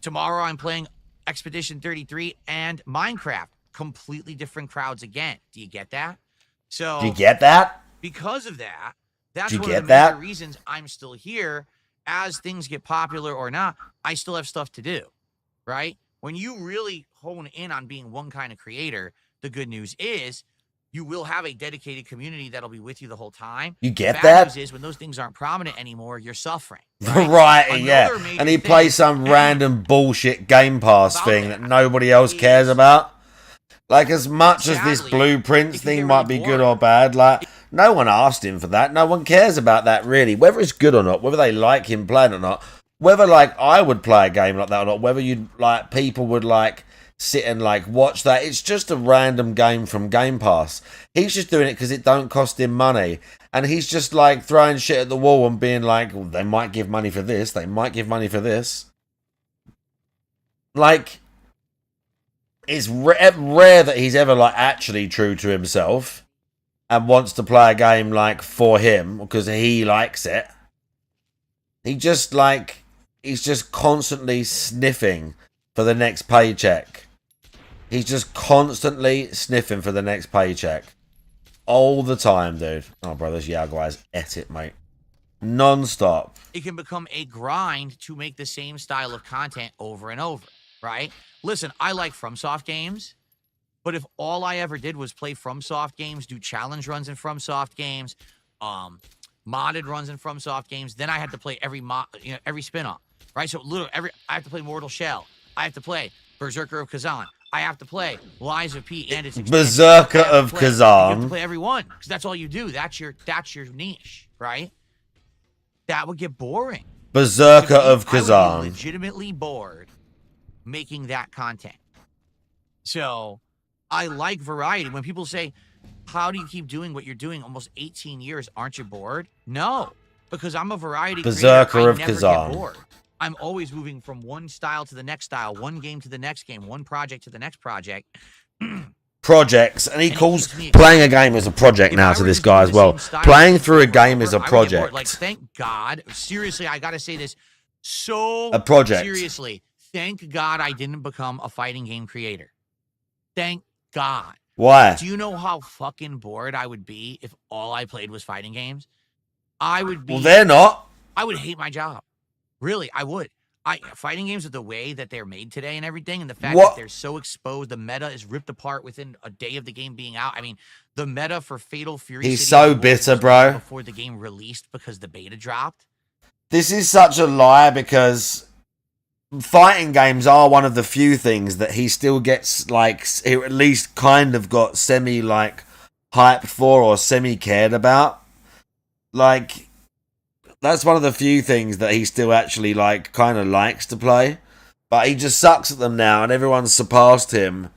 [SPEAKER 2] Tomorrow I'm playing Expedition 33 and Minecraft. Completely different crowds again. Do you get that? So
[SPEAKER 4] Do you get that?
[SPEAKER 2] because of that, that's
[SPEAKER 4] Do you
[SPEAKER 2] one
[SPEAKER 4] get
[SPEAKER 2] of the major
[SPEAKER 4] that?
[SPEAKER 2] reasons I'm still here. As things get popular or not, I still have stuff to do, right? When you really hone in on being one kind of creator, the good news is you will have a dedicated community that'll be with you the whole time.
[SPEAKER 4] You get
[SPEAKER 2] Bad
[SPEAKER 4] that?
[SPEAKER 2] news is when those things aren't prominent anymore, you're suffering.
[SPEAKER 4] Right, yeah.
[SPEAKER 2] Another major
[SPEAKER 4] And he
[SPEAKER 2] thing-
[SPEAKER 4] plays some random bullshit Game Pass
[SPEAKER 2] About
[SPEAKER 4] thing
[SPEAKER 2] that
[SPEAKER 4] that nobody else cares
[SPEAKER 2] is-
[SPEAKER 4] about. Like, as much as this
[SPEAKER 2] Sadly,
[SPEAKER 4] Blueprints
[SPEAKER 2] it can
[SPEAKER 4] thing
[SPEAKER 2] get
[SPEAKER 4] might
[SPEAKER 2] really
[SPEAKER 4] be good
[SPEAKER 2] boring.
[SPEAKER 4] or bad, like, no one asked him for that. No one cares about that, really. Whether it's good or not, whether they like him playing or not, whether, like, I would play a game like that or not, whether you'd, like, people would, like, sit and, like, watch that. It's just a random game from Game Pass. He's just doing it because it don't cost him money. And he's just, like, throwing shit at the wall and being like, well, they might give money for this. They might give money for this. Like, it's rare that he's ever, like, actually true to himself and wants to play a game, like, for him because he likes it. He just, like, he's just constantly sniffing for the next paycheck. He's just constantly sniffing for the next paycheck. All the time, dude. Oh, bro, this Yao guy's at it, mate. Non-stop.
[SPEAKER 2] It can become a grind to make the same style of content over and over, right? Listen, I like FromSoft games, but if all I ever did was play FromSoft games, do challenge runs in FromSoft games, modded runs in FromSoft games, then I had to play every spin-off, right? So literally, I have to play Mortal Shell. I have to play Berserker of Kazan. I have to play Lies of P and its expansion.
[SPEAKER 4] Berserker
[SPEAKER 2] I have to
[SPEAKER 4] of
[SPEAKER 2] play- You have
[SPEAKER 4] Kazan.
[SPEAKER 2] to play every one because that's all you do. That's your niche, right? That would get boring.
[SPEAKER 4] Berserker
[SPEAKER 2] To me,
[SPEAKER 4] of
[SPEAKER 2] I would be
[SPEAKER 4] Kazan.
[SPEAKER 2] legitimately bored making that content. So I like variety. When people say, how do you keep doing what you're doing almost 18 years? Aren't you bored? No, because I'm a variety
[SPEAKER 4] Berserker
[SPEAKER 2] creator. I
[SPEAKER 4] of
[SPEAKER 2] never
[SPEAKER 4] Kazan.
[SPEAKER 2] get bored. I'm always moving from one style to the next style, one game to the next game, one project to the next project.
[SPEAKER 4] Projects, and he
[SPEAKER 2] And it
[SPEAKER 4] calls
[SPEAKER 2] keeps me
[SPEAKER 4] playing a
[SPEAKER 2] excited.
[SPEAKER 4] game as a project
[SPEAKER 2] If
[SPEAKER 4] now
[SPEAKER 2] I
[SPEAKER 4] to
[SPEAKER 2] were
[SPEAKER 4] this
[SPEAKER 2] just
[SPEAKER 4] guy
[SPEAKER 2] doing
[SPEAKER 4] as
[SPEAKER 2] the
[SPEAKER 4] well.
[SPEAKER 2] same style
[SPEAKER 4] Playing
[SPEAKER 2] over
[SPEAKER 4] through a
[SPEAKER 2] and
[SPEAKER 4] game
[SPEAKER 2] over,
[SPEAKER 4] is a
[SPEAKER 2] I would get bored.
[SPEAKER 4] project.
[SPEAKER 2] Like, thank God. Seriously, I gotta say this. So
[SPEAKER 4] A project.
[SPEAKER 2] seriously, thank God I didn't become a fighting game creator. Thank God.
[SPEAKER 4] Why?
[SPEAKER 2] Do you know how fucking bored I would be if all I played was fighting games? I would be.
[SPEAKER 4] Well, they're not.
[SPEAKER 2] I would hate my job. Really, I would. Fighting games with the way that they're made today and everything, and the fact
[SPEAKER 4] What?
[SPEAKER 2] that they're so exposed, the meta is ripped apart within a day of the game being out. I mean, the meta for Fatal Fury.
[SPEAKER 4] He's
[SPEAKER 2] City
[SPEAKER 4] so
[SPEAKER 2] and Wolf
[SPEAKER 4] bitter,
[SPEAKER 2] was
[SPEAKER 4] bro.
[SPEAKER 2] made before the game released because the beta dropped.
[SPEAKER 4] This is such a lie because fighting games are one of the few things that he still gets, like, he at least kind of got semi, like, hyped for or semi cared about. Like, that's one of the few things that he still actually, like, kind of likes to play. But he just sucks at them now, and everyone's surpassed him.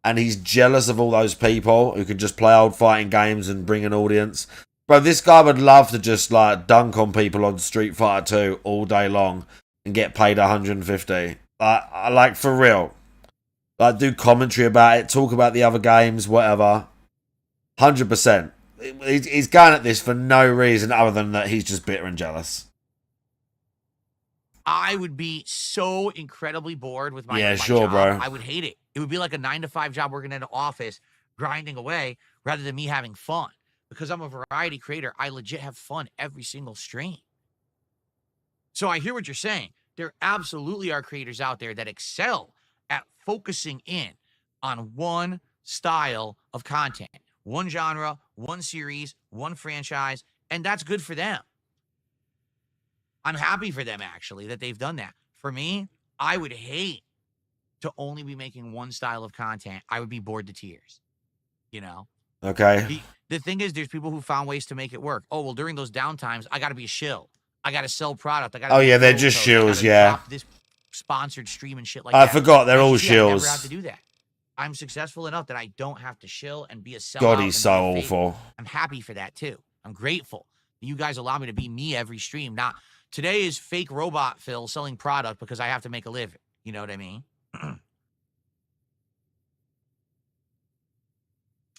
[SPEAKER 4] And he's jealous of all those people who can just play old fighting games and bring an audience. Bro, this guy would love to just, like, dunk on people on Street Fighter 2 all day long and get paid 150. Like, for real. Like, do commentary about it, talk about the other games, whatever. 100%. He's going at this for no reason other than that he's just bitter and jealous.
[SPEAKER 2] I would be so incredibly bored with my,
[SPEAKER 4] Yeah,
[SPEAKER 2] my
[SPEAKER 4] sure,
[SPEAKER 2] job.
[SPEAKER 4] bro.
[SPEAKER 2] I would hate it. It would be like a 9-to-5 job working in an office, grinding away, rather than me having fun. Because I'm a variety creator, I legit have fun every single stream. So I hear what you're saying. There absolutely are creators out there that excel at focusing in on one style of content, one genre, one series, one franchise, and that's good for them. I'm happy for them, actually, that they've done that. For me, I would hate to only be making one style of content. I would be bored to tears, you know?
[SPEAKER 4] Okay.
[SPEAKER 2] The thing is, there's people who found ways to make it work. Oh, well, during those downtimes, I got to be a shill. I got to sell product. I got.
[SPEAKER 4] Oh, yeah, they're just shills, yeah.
[SPEAKER 2] Drop this sponsored stream and shit like
[SPEAKER 4] I
[SPEAKER 2] that.
[SPEAKER 4] forgot, they're all
[SPEAKER 2] I never
[SPEAKER 4] shills.
[SPEAKER 2] have to do that. I'm successful enough that I don't have to shill and be a sellout.
[SPEAKER 4] God, he's
[SPEAKER 2] and
[SPEAKER 4] so
[SPEAKER 2] be a fake.
[SPEAKER 4] awful.
[SPEAKER 2] I'm happy for that, too. I'm grateful. You guys allow me to be me every stream. Not today is fake robot Phil selling product because I have to make a living. You know what I mean?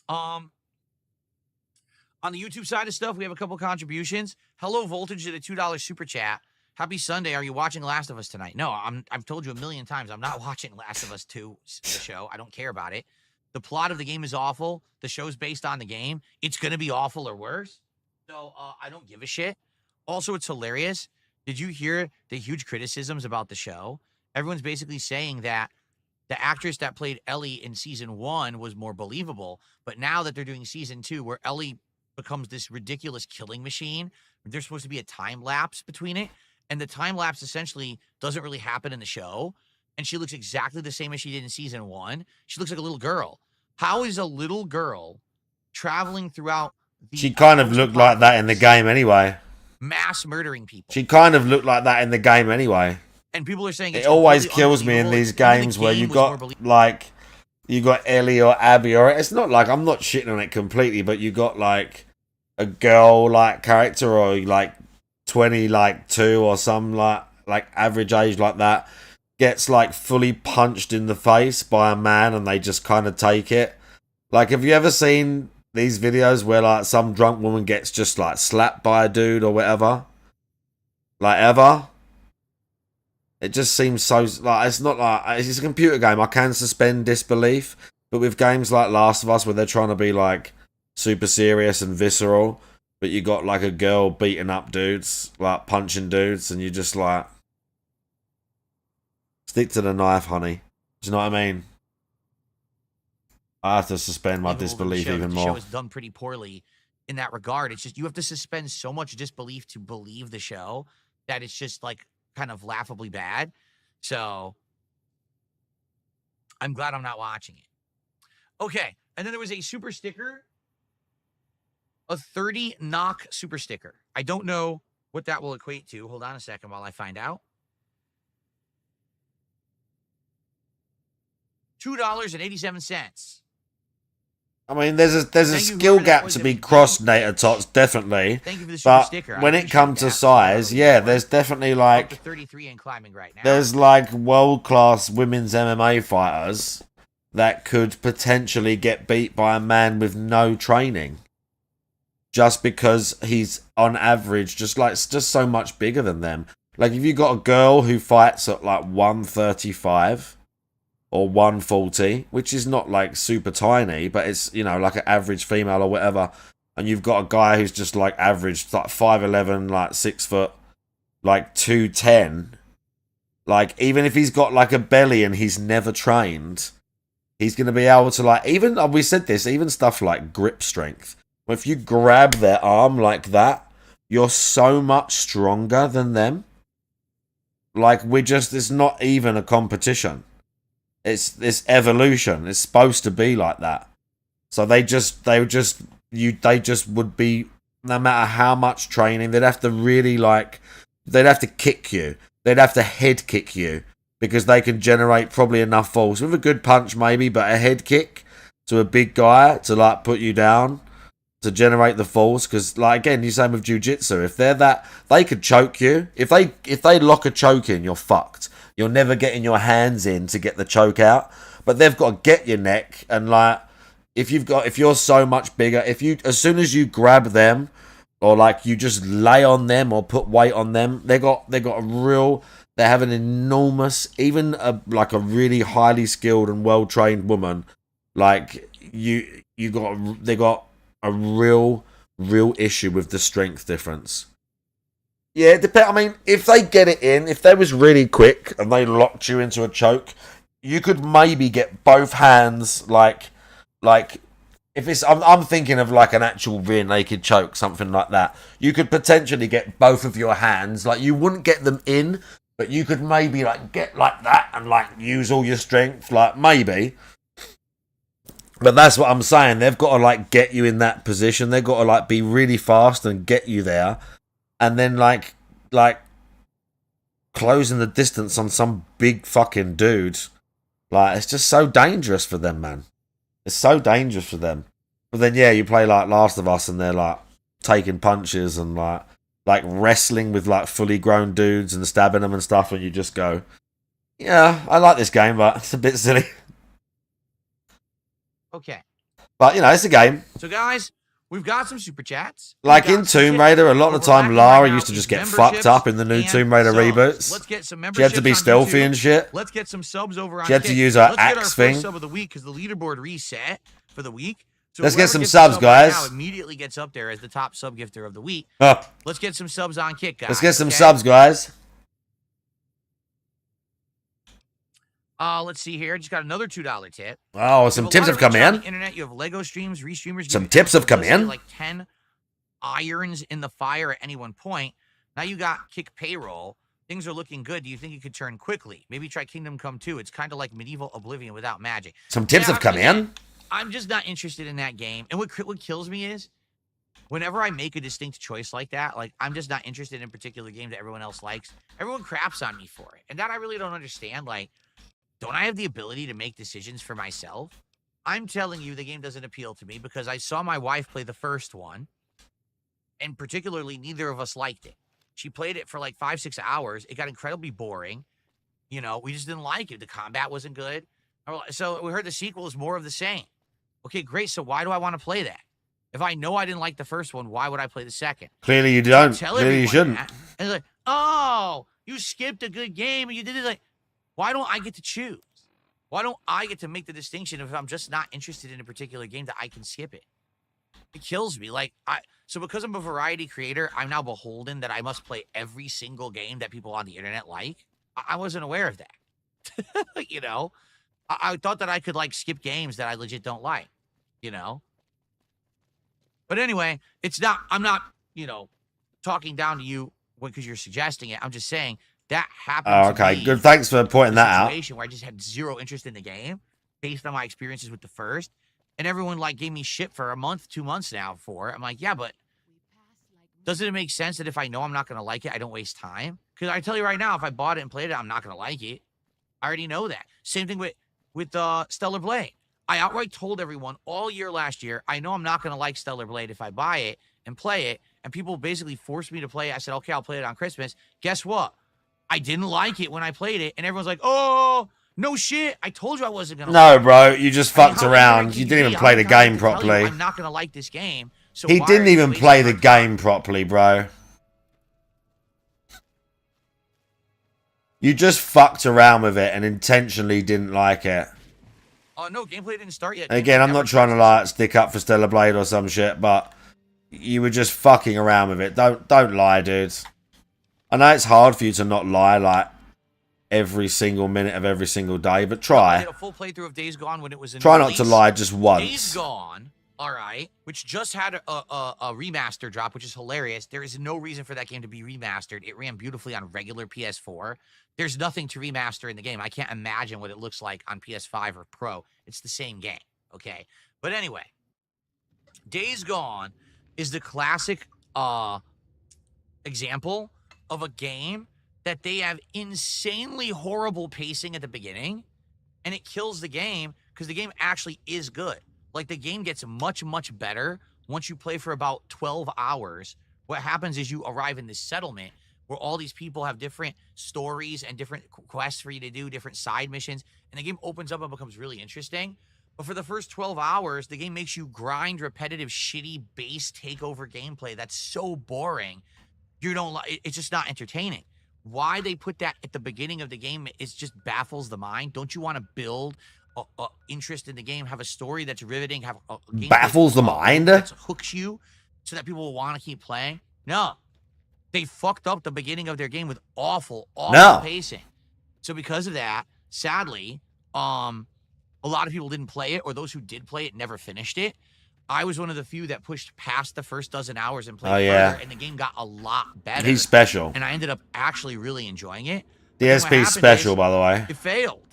[SPEAKER 2] On the YouTube side of stuff, we have a couple contributions. Hello, Voltage did a $2 super chat. Happy Sunday. Are you watching Last of Us tonight? No, I've told you a million times I'm not watching Last of Us 2, the show. I don't care about it. The plot of the game is awful. The show's based on the game. It's going to be awful or worse. So I don't give a shit. Also, it's hilarious. Did you hear the huge criticisms about the show? Everyone's basically saying that the actress that played Ellie in season 1 was more believable. But now that they're doing season 2, where Ellie becomes this ridiculous killing machine, there's supposed to be a time lapse between it. And the time lapse essentially doesn't really happen in the show. And she looks exactly the same as she did in season 1. She looks like a little girl. How is a little girl traveling throughout the...
[SPEAKER 4] She kind of looked like that in the game anyway.
[SPEAKER 2] Mass murdering people.
[SPEAKER 4] She kind of looked like that in the game anyway.
[SPEAKER 2] And people are saying
[SPEAKER 4] it always kills me in these games where you got like you got Ellie or Abby, or it's not like I'm not shitting on it completely, but you got like a girl like character or like 22 or some like average age like that gets like fully punched in the face by a man and they just kind of take it. Like, have you ever seen these videos where like some drunk woman gets just like slapped by a dude or whatever? Like, ever? It just seems so like it's not like it's a computer game. I can suspend disbelief, but with games like Last of Us where they're trying to be like super serious and visceral, but you got like a girl beating up dudes, like punching dudes, and you just like stick to the knife, honey. Do you know what I mean? I have to suspend my disbelief even more.
[SPEAKER 2] The show is done pretty poorly in that regard. It's just you have to suspend so much disbelief to believe the show that it's just like kind of laughably bad. So I'm glad I'm not watching it. Okay. And then there was a super sticker, a 30 knock super sticker. I don't know what that will equate to. Hold on a second while I find out. $2.87.
[SPEAKER 4] I mean, there's a
[SPEAKER 2] Thank you,
[SPEAKER 4] skill
[SPEAKER 2] whoever that
[SPEAKER 4] gap
[SPEAKER 2] was
[SPEAKER 4] to
[SPEAKER 2] that
[SPEAKER 4] be
[SPEAKER 2] was
[SPEAKER 4] crossed,
[SPEAKER 2] playing.
[SPEAKER 4] Nater Tots, definitely.
[SPEAKER 2] Thank you for the super
[SPEAKER 4] But
[SPEAKER 2] sticker. I
[SPEAKER 4] when it
[SPEAKER 2] appreciate
[SPEAKER 4] comes to
[SPEAKER 2] that.
[SPEAKER 4] size, yeah, there's definitely
[SPEAKER 2] Up to
[SPEAKER 4] like
[SPEAKER 2] 33 and climbing right now.
[SPEAKER 4] there's like world class women's MMA fighters that could potentially get beat by a man with no training, just because he's on average just so much bigger than them. Like if you got a girl who fights at like 135 or 140, which is not like super tiny, but it's, you know, like an average female or whatever, and you've got a guy who's just like average, like 5'11", like 6 foot, like 210, like even if he's got like a belly and he's never trained, he's going to be able to, like, even, we said this, even stuff like grip strength. If you grab their arm like that, you're so much stronger than them. Like, it's not even a competition. It's evolution. It's supposed to be like that. So they just would be, no matter how much training, they'd have to really, like, they'd have to kick you. They'd have to head kick you, because they can generate probably enough force. With a good punch, maybe, but a head kick to a big guy to, like, put you down, to generate the force. Because, like, again, you same with jiu-jitsu. If they're that, they could choke you. If they lock a choke in, you're fucked. You're never getting your hands in to get the choke out. But they've got to get your neck. And, like, if you're so much bigger, as soon as you grab them, or like you just lay on them or put weight on them, they have an enormous, even a really highly skilled and well trained woman, like they got a real issue with the strength difference. Yeah, it depends. I mean, if they get it in, if they was really quick and they locked you into a choke, you could maybe get both hands like if it's, I'm thinking of like an actual rear naked choke, something like that. You could potentially get both of your hands, like you wouldn't get them in, but you could maybe like get like that and like use all your strength, like maybe. But that's what I'm saying. They've got to like get you in that position. They've got to like be really fast and get you there, and then like closing the distance on some big fucking dude. Like, it's just so dangerous for them, man. It's so dangerous for them. But then, yeah, you play like Last of Us and they're like taking punches and like wrestling with like fully grown dudes and stabbing them and stuff, and you just go, yeah, I like this game, but it's a bit silly.
[SPEAKER 2] Okay.
[SPEAKER 4] But, you know, it's a game.
[SPEAKER 2] So, guys, we've got some super chats.
[SPEAKER 4] Like in Tomb Raider, a lot of the time Lara used to just get fucked up in the new Tomb Raider reboots.
[SPEAKER 2] Let's get some
[SPEAKER 4] She had to be stealthy and shit.
[SPEAKER 2] Let's get some subs over on
[SPEAKER 4] She had to
[SPEAKER 2] Kick.
[SPEAKER 4] use her
[SPEAKER 2] Let's get our
[SPEAKER 4] axe thing.
[SPEAKER 2] first sub of the week because the leaderboard reset for the week. So
[SPEAKER 4] Let's get
[SPEAKER 2] whoever
[SPEAKER 4] some
[SPEAKER 2] gets
[SPEAKER 4] subs,
[SPEAKER 2] the sub right
[SPEAKER 4] guys.
[SPEAKER 2] now immediately gets up there as the top sub gifter of the week.
[SPEAKER 4] Oh,
[SPEAKER 2] Let's get some subs on Kick, guys.
[SPEAKER 4] let's get some
[SPEAKER 2] okay?
[SPEAKER 4] subs, guys.
[SPEAKER 2] Let's see here. Just got another $2 tip.
[SPEAKER 4] Oh, some tips have come
[SPEAKER 2] On
[SPEAKER 4] in.
[SPEAKER 2] the internet, you have Lego streams, restreamers.
[SPEAKER 4] Some tips have come in.
[SPEAKER 2] Like 10 irons in the fire at any one point. Now you got Kick payroll. Things are looking good. Do you think you could turn quickly? Maybe try Kingdom Come 2. It's kind of like medieval Oblivion without magic.
[SPEAKER 4] Some tips have come in.
[SPEAKER 2] I'm just not interested in that game. And what kills me is whenever I make a distinct choice like that, like I'm just not interested in a particular game that everyone else likes. Everyone craps on me for it. And that I really don't understand. Like, don't I have the ability to make decisions for myself? I'm telling you the game doesn't appeal to me because I saw my wife play the first one. And particularly, neither of us liked it. She played it for like 5-6 hours. It got incredibly boring. You know, we just didn't like it. The combat wasn't good. So we heard the sequel is more of the same. Okay, great. So why do I want to play that? If I know I didn't like the first one, why would I play the second?
[SPEAKER 4] Clearly you don't. Clearly you shouldn't.
[SPEAKER 2] That, and it's like, oh, you skipped a good game and you did it. Like, why don't I get to choose? Why don't I get to make the distinction if I'm just not interested in a particular game that I can skip it? It kills me. Like, so because I'm a variety creator, I'm now beholden that I must play every single game that people on the internet like. I wasn't aware of that. You know, I thought that I could like skip games that I legit don't like, you know? But anyway, I'm not, you know, talking down to you because you're suggesting it. I'm just saying that happened.
[SPEAKER 4] Oh, okay. Good. Thanks for pointing that out.
[SPEAKER 2] Where I just had zero interest in the game based on my experiences with the first. And everyone like gave me shit for a month, 2 months now for it. I'm like, yeah, but doesn't it make sense that if I know I'm not going to like it, I don't waste time? Because I tell you right now, if I bought it and played it, I'm not going to like it. I already know that. Same thing with Stellar Blade. I outright told everyone all year last year, I know I'm not going to like Stellar Blade if I buy it and play it. And people basically forced me to play it. I said, okay, I'll play it on Christmas. Guess what? I didn't like it when I played it. And everyone's like, oh, no shit. I told you I wasn't going to
[SPEAKER 4] No, bro, you just fucked around. You didn't even play the game properly.
[SPEAKER 2] I'm not going to like this game. So
[SPEAKER 4] He didn't even play the game properly, bro. You just fucked around with it and intentionally didn't like it.
[SPEAKER 2] No, gameplay didn't start yet.
[SPEAKER 4] Again, I'm not trying to like stick up for Stellar Blade or some shit, but you were just fucking around with it. Don't lie, dude. I know it's hard for you to not lie like every single minute of every single day, but
[SPEAKER 2] I
[SPEAKER 4] try.
[SPEAKER 2] did a full playthrough of Days Gone when it was in
[SPEAKER 4] Try not to
[SPEAKER 2] release.
[SPEAKER 4] lie just
[SPEAKER 2] Days
[SPEAKER 4] once.
[SPEAKER 2] Gone, all right, which just had a remaster drop, which is hilarious. There is no reason for that game to be remastered. It ran beautifully on regular PS4. There's nothing to remaster in the game. I can't imagine what it looks like on PS5 or Pro. It's the same game, okay? But anyway, Days Gone is the classic example of a game that they have insanely horrible pacing at the beginning, and it kills the game because the game actually is good. Like, the game gets much, much better once you play for about 12 hours. What happens is you arrive in this settlement where all these people have different stories and different quests for you to do, different side missions, and the game opens up and becomes really interesting. But for the first 12 hours, the game makes you grind repetitive, shitty base takeover gameplay that's so boring. You don't like. It's just not entertaining. Why they put that at the beginning of the game is just baffles the mind. Don't you want to build interest in the game, have a story that's riveting, have a game
[SPEAKER 4] Baffles the mind?
[SPEAKER 2] that hooks you so that people will want to keep playing? No. They fucked up the beginning of their game with awful pacing. So because of that, sadly, a lot of people didn't play it, or those who did play it never finished it. I was one of the few that pushed past the first dozen hours and played further, and the game got a lot better.
[SPEAKER 4] He's special.
[SPEAKER 2] And I ended up actually really enjoying it.
[SPEAKER 4] DSP's special, by the way.
[SPEAKER 2] It failed.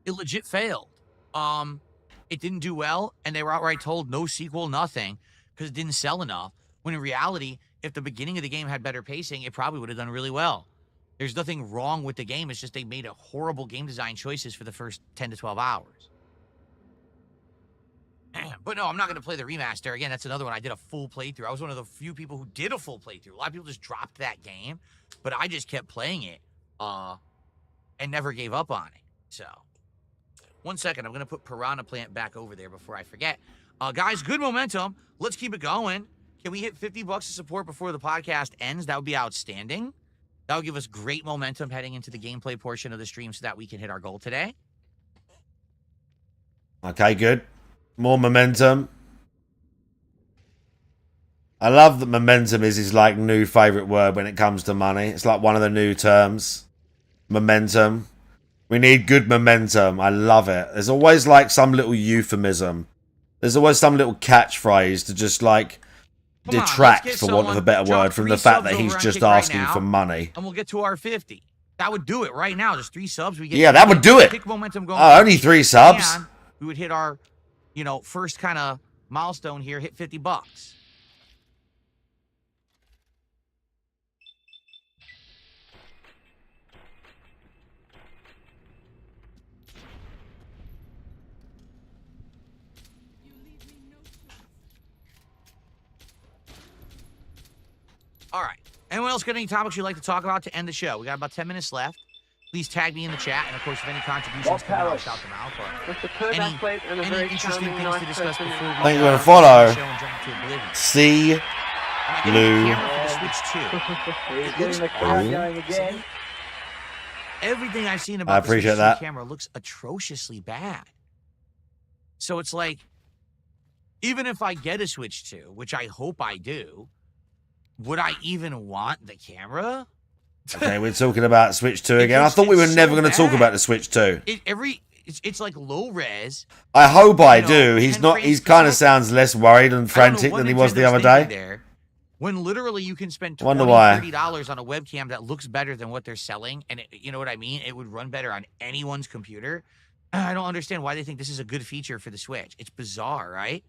[SPEAKER 2] It legit failed. It didn't do well, and they were outright told no sequel, nothing, because it didn't sell enough. When in reality, if the beginning of the game had better pacing, it probably would have done really well. There's nothing wrong with the game. It's just they made a horrible game design choices for the first 10 to 12 hours. But no, I'm not going to play the remaster. Again, that's another one. I did a full playthrough. I was one of the few people who did a full playthrough. A lot of people just dropped that game, but I just kept playing it and never gave up on it. So, 1 second. I'm going to put Piranha Plant back over there before I forget. Guys, good momentum. Let's keep it going. Can we hit $50 of support before the podcast ends? That would be outstanding. That would give us great momentum heading into the gameplay portion of the stream so that we can hit our goal today.
[SPEAKER 4] Okay, good. More momentum. I love that momentum is his like new favorite word when it comes to money. It's like one of the new terms. Momentum. We need good momentum. I love it. There's always like some little euphemism. There's always some little catchphrase to just like detract, for want of a better word, from the fact that he's just asking for money.
[SPEAKER 2] And we'll get to our 50. That would do it right now. Just 3 subs. We get
[SPEAKER 4] that would do it.
[SPEAKER 2] Kick momentum going.
[SPEAKER 4] Oh, only 3 subs.
[SPEAKER 2] And we would hit our, first kind of milestone here. Hit $50. All right. Anyone else got any topics you'd like to talk about to end the show? We got about 10 minutes left. Please tag me in the chat, and of course, if any contributions come out, I'll shout them out. But any interesting things to discuss before we
[SPEAKER 4] Thank you for the follow.
[SPEAKER 2] show and jump into oblivion.
[SPEAKER 4] See Blue.
[SPEAKER 2] Everything I've seen about
[SPEAKER 4] I appreciate that.
[SPEAKER 2] camera looks atrociously bad. So it's like, even if I get a Switch 2, which I hope I do, would I even want the camera?
[SPEAKER 4] Okay, we're talking about Switch 2 again. I thought we were never going to talk about the Switch 2.
[SPEAKER 2] It's like low res.
[SPEAKER 4] I hope I do. He's not. He's kind of sounds less worried and frantic than he was the other day.
[SPEAKER 2] When literally you can spend $20, $30 on a webcam that looks better than what they're selling, and you know what I mean? It would run better on anyone's computer. I don't understand why they think this is a good feature for the Switch. It's bizarre, right?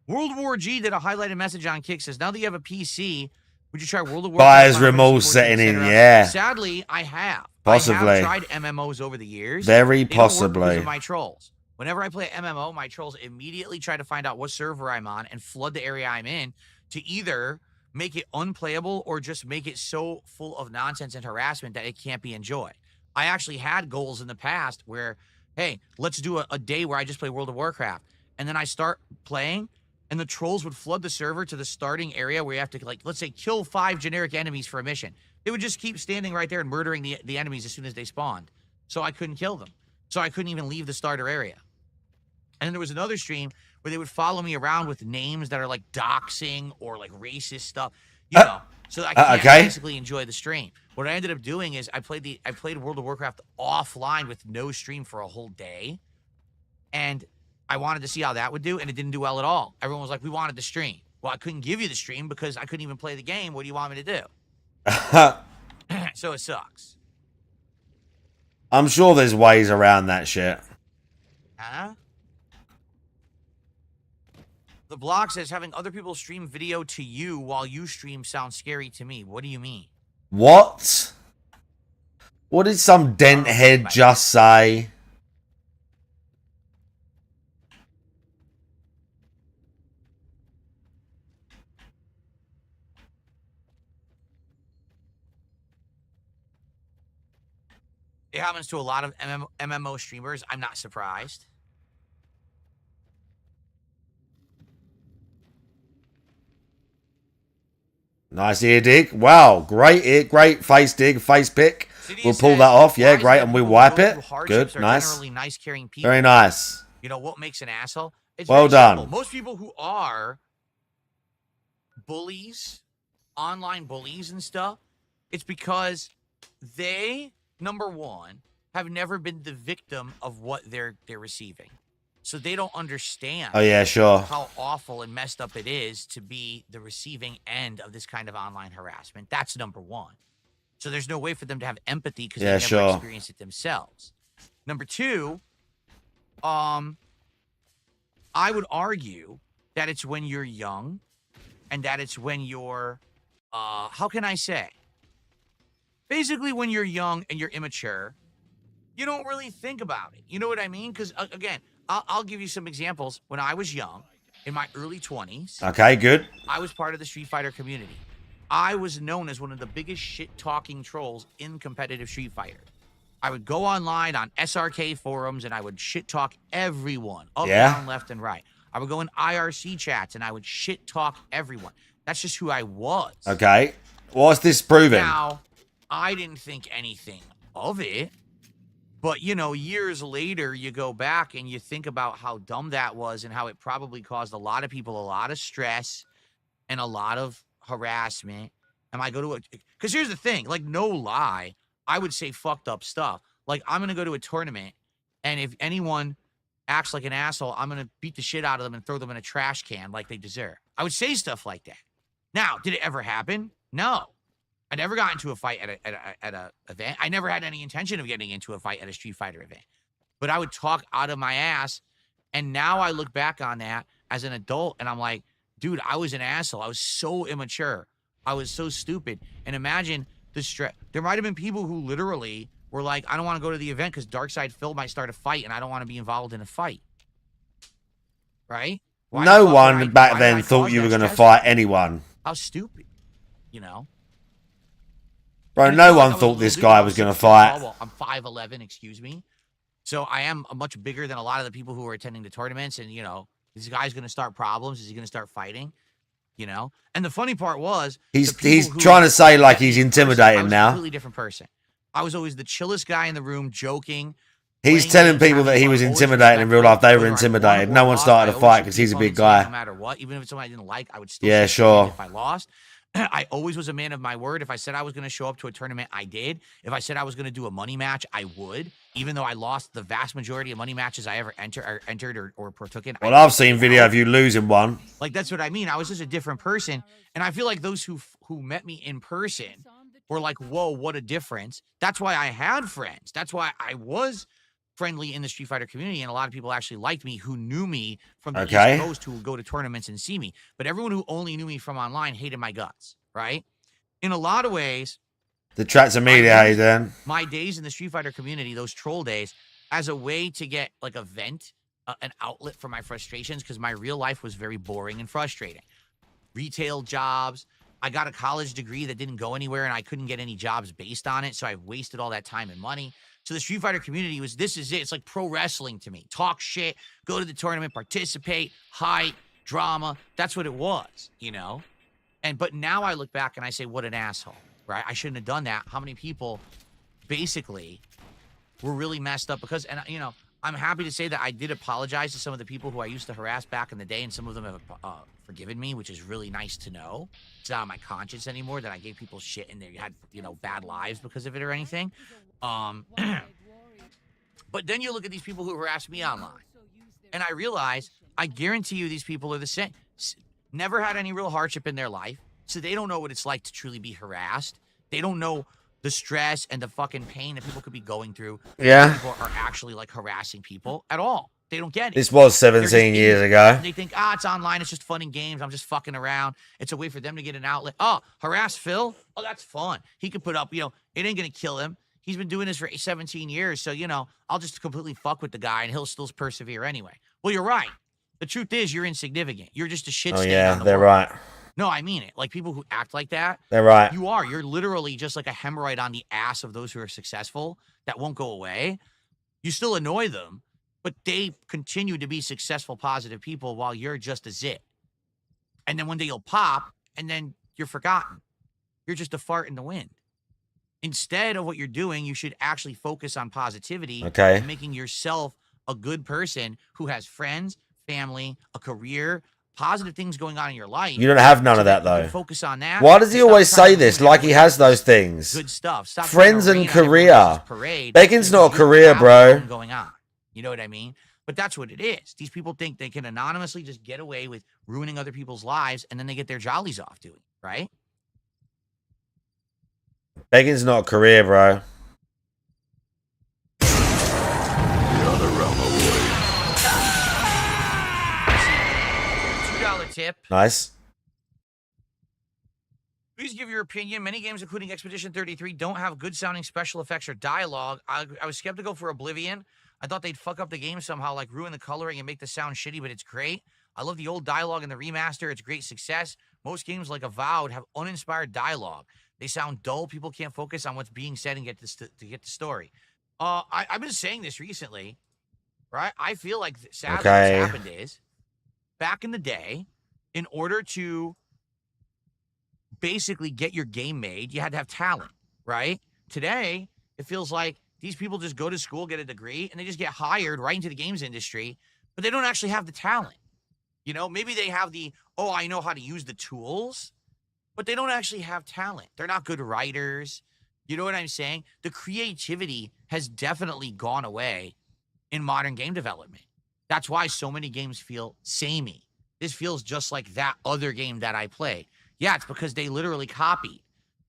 [SPEAKER 2] World War G did a highlighted message on Kick, says, now that you have a PC, Would you try World of Warcraft?
[SPEAKER 4] Buyer's
[SPEAKER 2] Final Fantasy
[SPEAKER 4] remorse
[SPEAKER 2] 14,
[SPEAKER 4] setting in,
[SPEAKER 2] etc.?
[SPEAKER 4] yeah.
[SPEAKER 2] Sadly, I have.
[SPEAKER 4] Possibly.
[SPEAKER 2] I have tried MMOs over the years.
[SPEAKER 4] Very
[SPEAKER 2] They don't work because
[SPEAKER 4] possibly.
[SPEAKER 2] of my trolls. Whenever I play MMO, my trolls immediately try to find out what server I'm on and flood the area I'm in to either make it unplayable or just make it so full of nonsense and harassment that it can't be enjoyed. I actually had goals in the past where, hey, let's do a day where I just play World of Warcraft. And then I start playing, and the trolls would flood the server to the starting area where you have to, like, let's say, kill 5 generic enemies for a mission. They would just keep standing right there and murdering the enemies as soon as they spawned. So I couldn't kill them. So I couldn't even leave the starter area. And then there was another stream where they would follow me around with names that are like doxing or like racist stuff, you know, so I can't basically enjoy the stream. What I ended up doing is I played World of Warcraft offline with no stream for a whole day. And I wanted to see how that would do, and it didn't do well at all. Everyone was like, we wanted the stream. Well, I couldn't give you the stream because I couldn't even play the game. What do you want me to do? So it sucks.
[SPEAKER 4] I'm sure there's ways around that shit.
[SPEAKER 2] Huh? The block says having other people stream video to you while you stream sounds scary to me. What do you mean?
[SPEAKER 4] What? What did some dent head just say?
[SPEAKER 2] It happens to a lot of MMO streamers. I'm not surprised.
[SPEAKER 4] Nice ear dig. Wow, great face dig, face pick. We'll pull that off. Yeah, great, and we wipe it. Good, nice.
[SPEAKER 2] Nice, caring people.
[SPEAKER 4] Very nice.
[SPEAKER 2] You know what makes an asshole? It's
[SPEAKER 4] well done.
[SPEAKER 2] Simple. Most people who are bullies, online bullies and stuff, it's because they, number one, have never been the victim of what they're receiving. So they don't understand how awful and messed up it is to be the receiving end of this kind of online harassment. That's number one. So there's no way for them to have empathy because they never experienced it themselves. Number two, I would argue that it's when you're young and that it's when you're, how can I say? Basically, when you're young and you're immature, you don't really think about it. You know what I mean? Because, again, I'll give you some examples. When I was young, in my early 20s.
[SPEAKER 4] Okay, good.
[SPEAKER 2] I was part of the Street Fighter community. I was known as one of the biggest shit-talking trolls in competitive Street Fighter. I would go online on SRK forums and I would shit-talk everyone, up, down, left, and right. I would go in IRC chats and I would shit-talk everyone. That's just who I was.
[SPEAKER 4] Okay. What's this proving?
[SPEAKER 2] Now, I didn't think anything of it. But, you know, years later, you go back and you think about how dumb that was and how it probably caused a lot of people a lot of stress and a lot of harassment. And I go to because here's the thing, like, no lie, I would say fucked up stuff. Like, I'm going to go to a tournament, and if anyone acts like an asshole, I'm going to beat the shit out of them and throw them in a trash can like they deserve. I would say stuff like that. Now, did it ever happen? No. I never got into a fight at a event. I never had any intention of getting into a fight at a Street Fighter event. But I would talk out of my ass, and now I look back on that as an adult, and I'm like, dude, I was an asshole. I was so immature. I was so stupid. And imagine the stress. There might have been people who literally were like, I don't want to go to the event because Darkside Phil might start a fight, and I don't want to be involved in a fight. Right?
[SPEAKER 4] No one back then thought you were going to fight anyone.
[SPEAKER 2] How stupid, you know?
[SPEAKER 4] Bro, no one thought this guy was going to fight.
[SPEAKER 2] I'm 5'11", excuse me. So I am much bigger than a lot of the people who are attending the tournaments. And, you know, this guy's going to start problems. Is he going to start fighting? You know? And the funny part was...
[SPEAKER 4] He's trying to say, like, he's intimidating now.
[SPEAKER 2] I was a completely different person. I was always the chillest guy in the room, joking.
[SPEAKER 4] He's telling people that he was intimidating in real life. They were intimidated. No one started a fight because he's a big guy.
[SPEAKER 2] No matter what, even if it's someone I didn't like, I would still
[SPEAKER 4] if
[SPEAKER 2] I lost. I always was a man of my word. If I said I was going to show up to a tournament, I did. If I said I was going to do a money match, I would. Even though I lost the vast majority of money matches I ever entered or partook in.
[SPEAKER 4] Well, I've seen video of you losing one.
[SPEAKER 2] Like, that's what I mean. I was just a different person. And I feel like those who met me in person were like, whoa, what a difference. That's why I had friends. That's why I was friendly in the Street Fighter community, and a lot of people actually liked me who knew me from the East Coast who would go to tournaments and see me. But everyone who only knew me from online hated my guts, right? in a lot of ways,
[SPEAKER 4] The tracks immediately then.
[SPEAKER 2] my days in the Street Fighter community, those troll days, as a way to get like a vent, an outlet for my frustrations, because my real life was very boring and frustrating. Retail jobs. I got a college degree that didn't go anywhere, and I couldn't get any jobs based on it, so I wasted all that time and money. So the Street Fighter community was, this is it. It's like pro wrestling to me. Talk shit, go to the tournament, participate, hype, drama. That's what it was, you know? But now I look back and I say, what an asshole, right? I shouldn't have done that. How many people basically were really messed up because, and you know, I'm happy to say that I did apologize to some of the people who I used to harass back in the day, and some of them have forgiven me, which is really nice to know. It's not on my conscience anymore that I gave people shit and they had, you know, bad lives because of it or anything. But then you look at these people who harass me online, and I realize, I guarantee you these people are the same. Never had any real hardship in their life, so they don't know what it's like to truly be harassed. They don't know the stress and the fucking pain that people could be going through.
[SPEAKER 4] Yeah.
[SPEAKER 2] People are actually like harassing people at all. They don't get it.
[SPEAKER 4] This was 17 years ago.
[SPEAKER 2] They think, it's online. It's just fun and games. I'm just fucking around. It's a way for them to get an outlet. Oh, harass Phil? Oh, that's fun. He could put up, you know, it ain't going to kill him. He's been doing this for 17 years. So, you know, I'll just completely fuck with the guy and he'll still persevere anyway. Well, you're right. The truth is you're insignificant. You're just a shit
[SPEAKER 4] Oh,
[SPEAKER 2] stain
[SPEAKER 4] yeah,
[SPEAKER 2] on the
[SPEAKER 4] they're
[SPEAKER 2] world.
[SPEAKER 4] right.
[SPEAKER 2] No, I mean it. Like people who act like that.
[SPEAKER 4] They're right.
[SPEAKER 2] You are. You're literally just like a hemorrhoid on the ass of those who are successful that won't go away. You still annoy them, but they continue to be successful, positive people while you're just a zit. And then one day you'll pop and then you're forgotten. You're just a fart in the wind. Instead of what you're doing, you should actually focus on positivity and making yourself a good person who has friends, family, a career, positive things going on in your life.
[SPEAKER 4] You don't have none of that, though.
[SPEAKER 2] Focus on that.
[SPEAKER 4] Why does he always say this like he has those things?
[SPEAKER 2] Good stuff. Stop
[SPEAKER 4] Friends and career. Begging's not a career, bro.
[SPEAKER 2] Going on. You know what I mean? But that's what it is. These people think they can anonymously just get away with ruining other people's lives, and then they get their jollies off doing it, right?
[SPEAKER 4] Begging's not a career, bro.
[SPEAKER 2] $2 tip.
[SPEAKER 4] Nice.
[SPEAKER 2] Please give your opinion. Many games, including Expedition 33, don't have good sounding special effects or dialogue. I was skeptical for Oblivion. I thought they'd fuck up the game somehow, like ruin the coloring and make the sound shitty, but it's great. I love the old dialogue in the remaster. It's great success. Most games like Avowed have uninspired dialogue. They sound dull. People can't focus on what's being said and get to get the story. I've been saying this recently, right? I feel like sadly what's happened is, back in the day, in order to basically get your game made, you had to have talent, right? Today, it feels like these people just go to school, get a degree, and they just get hired right into the games industry, but they don't actually have the talent. You know, maybe they have the, I know how to use the tools, but they don't actually have talent. They're not good writers. You know what I'm saying? The creativity has definitely gone away in modern game development. That's why so many games feel samey. This feels just like that other game that I played. Yeah, it's because they literally copied,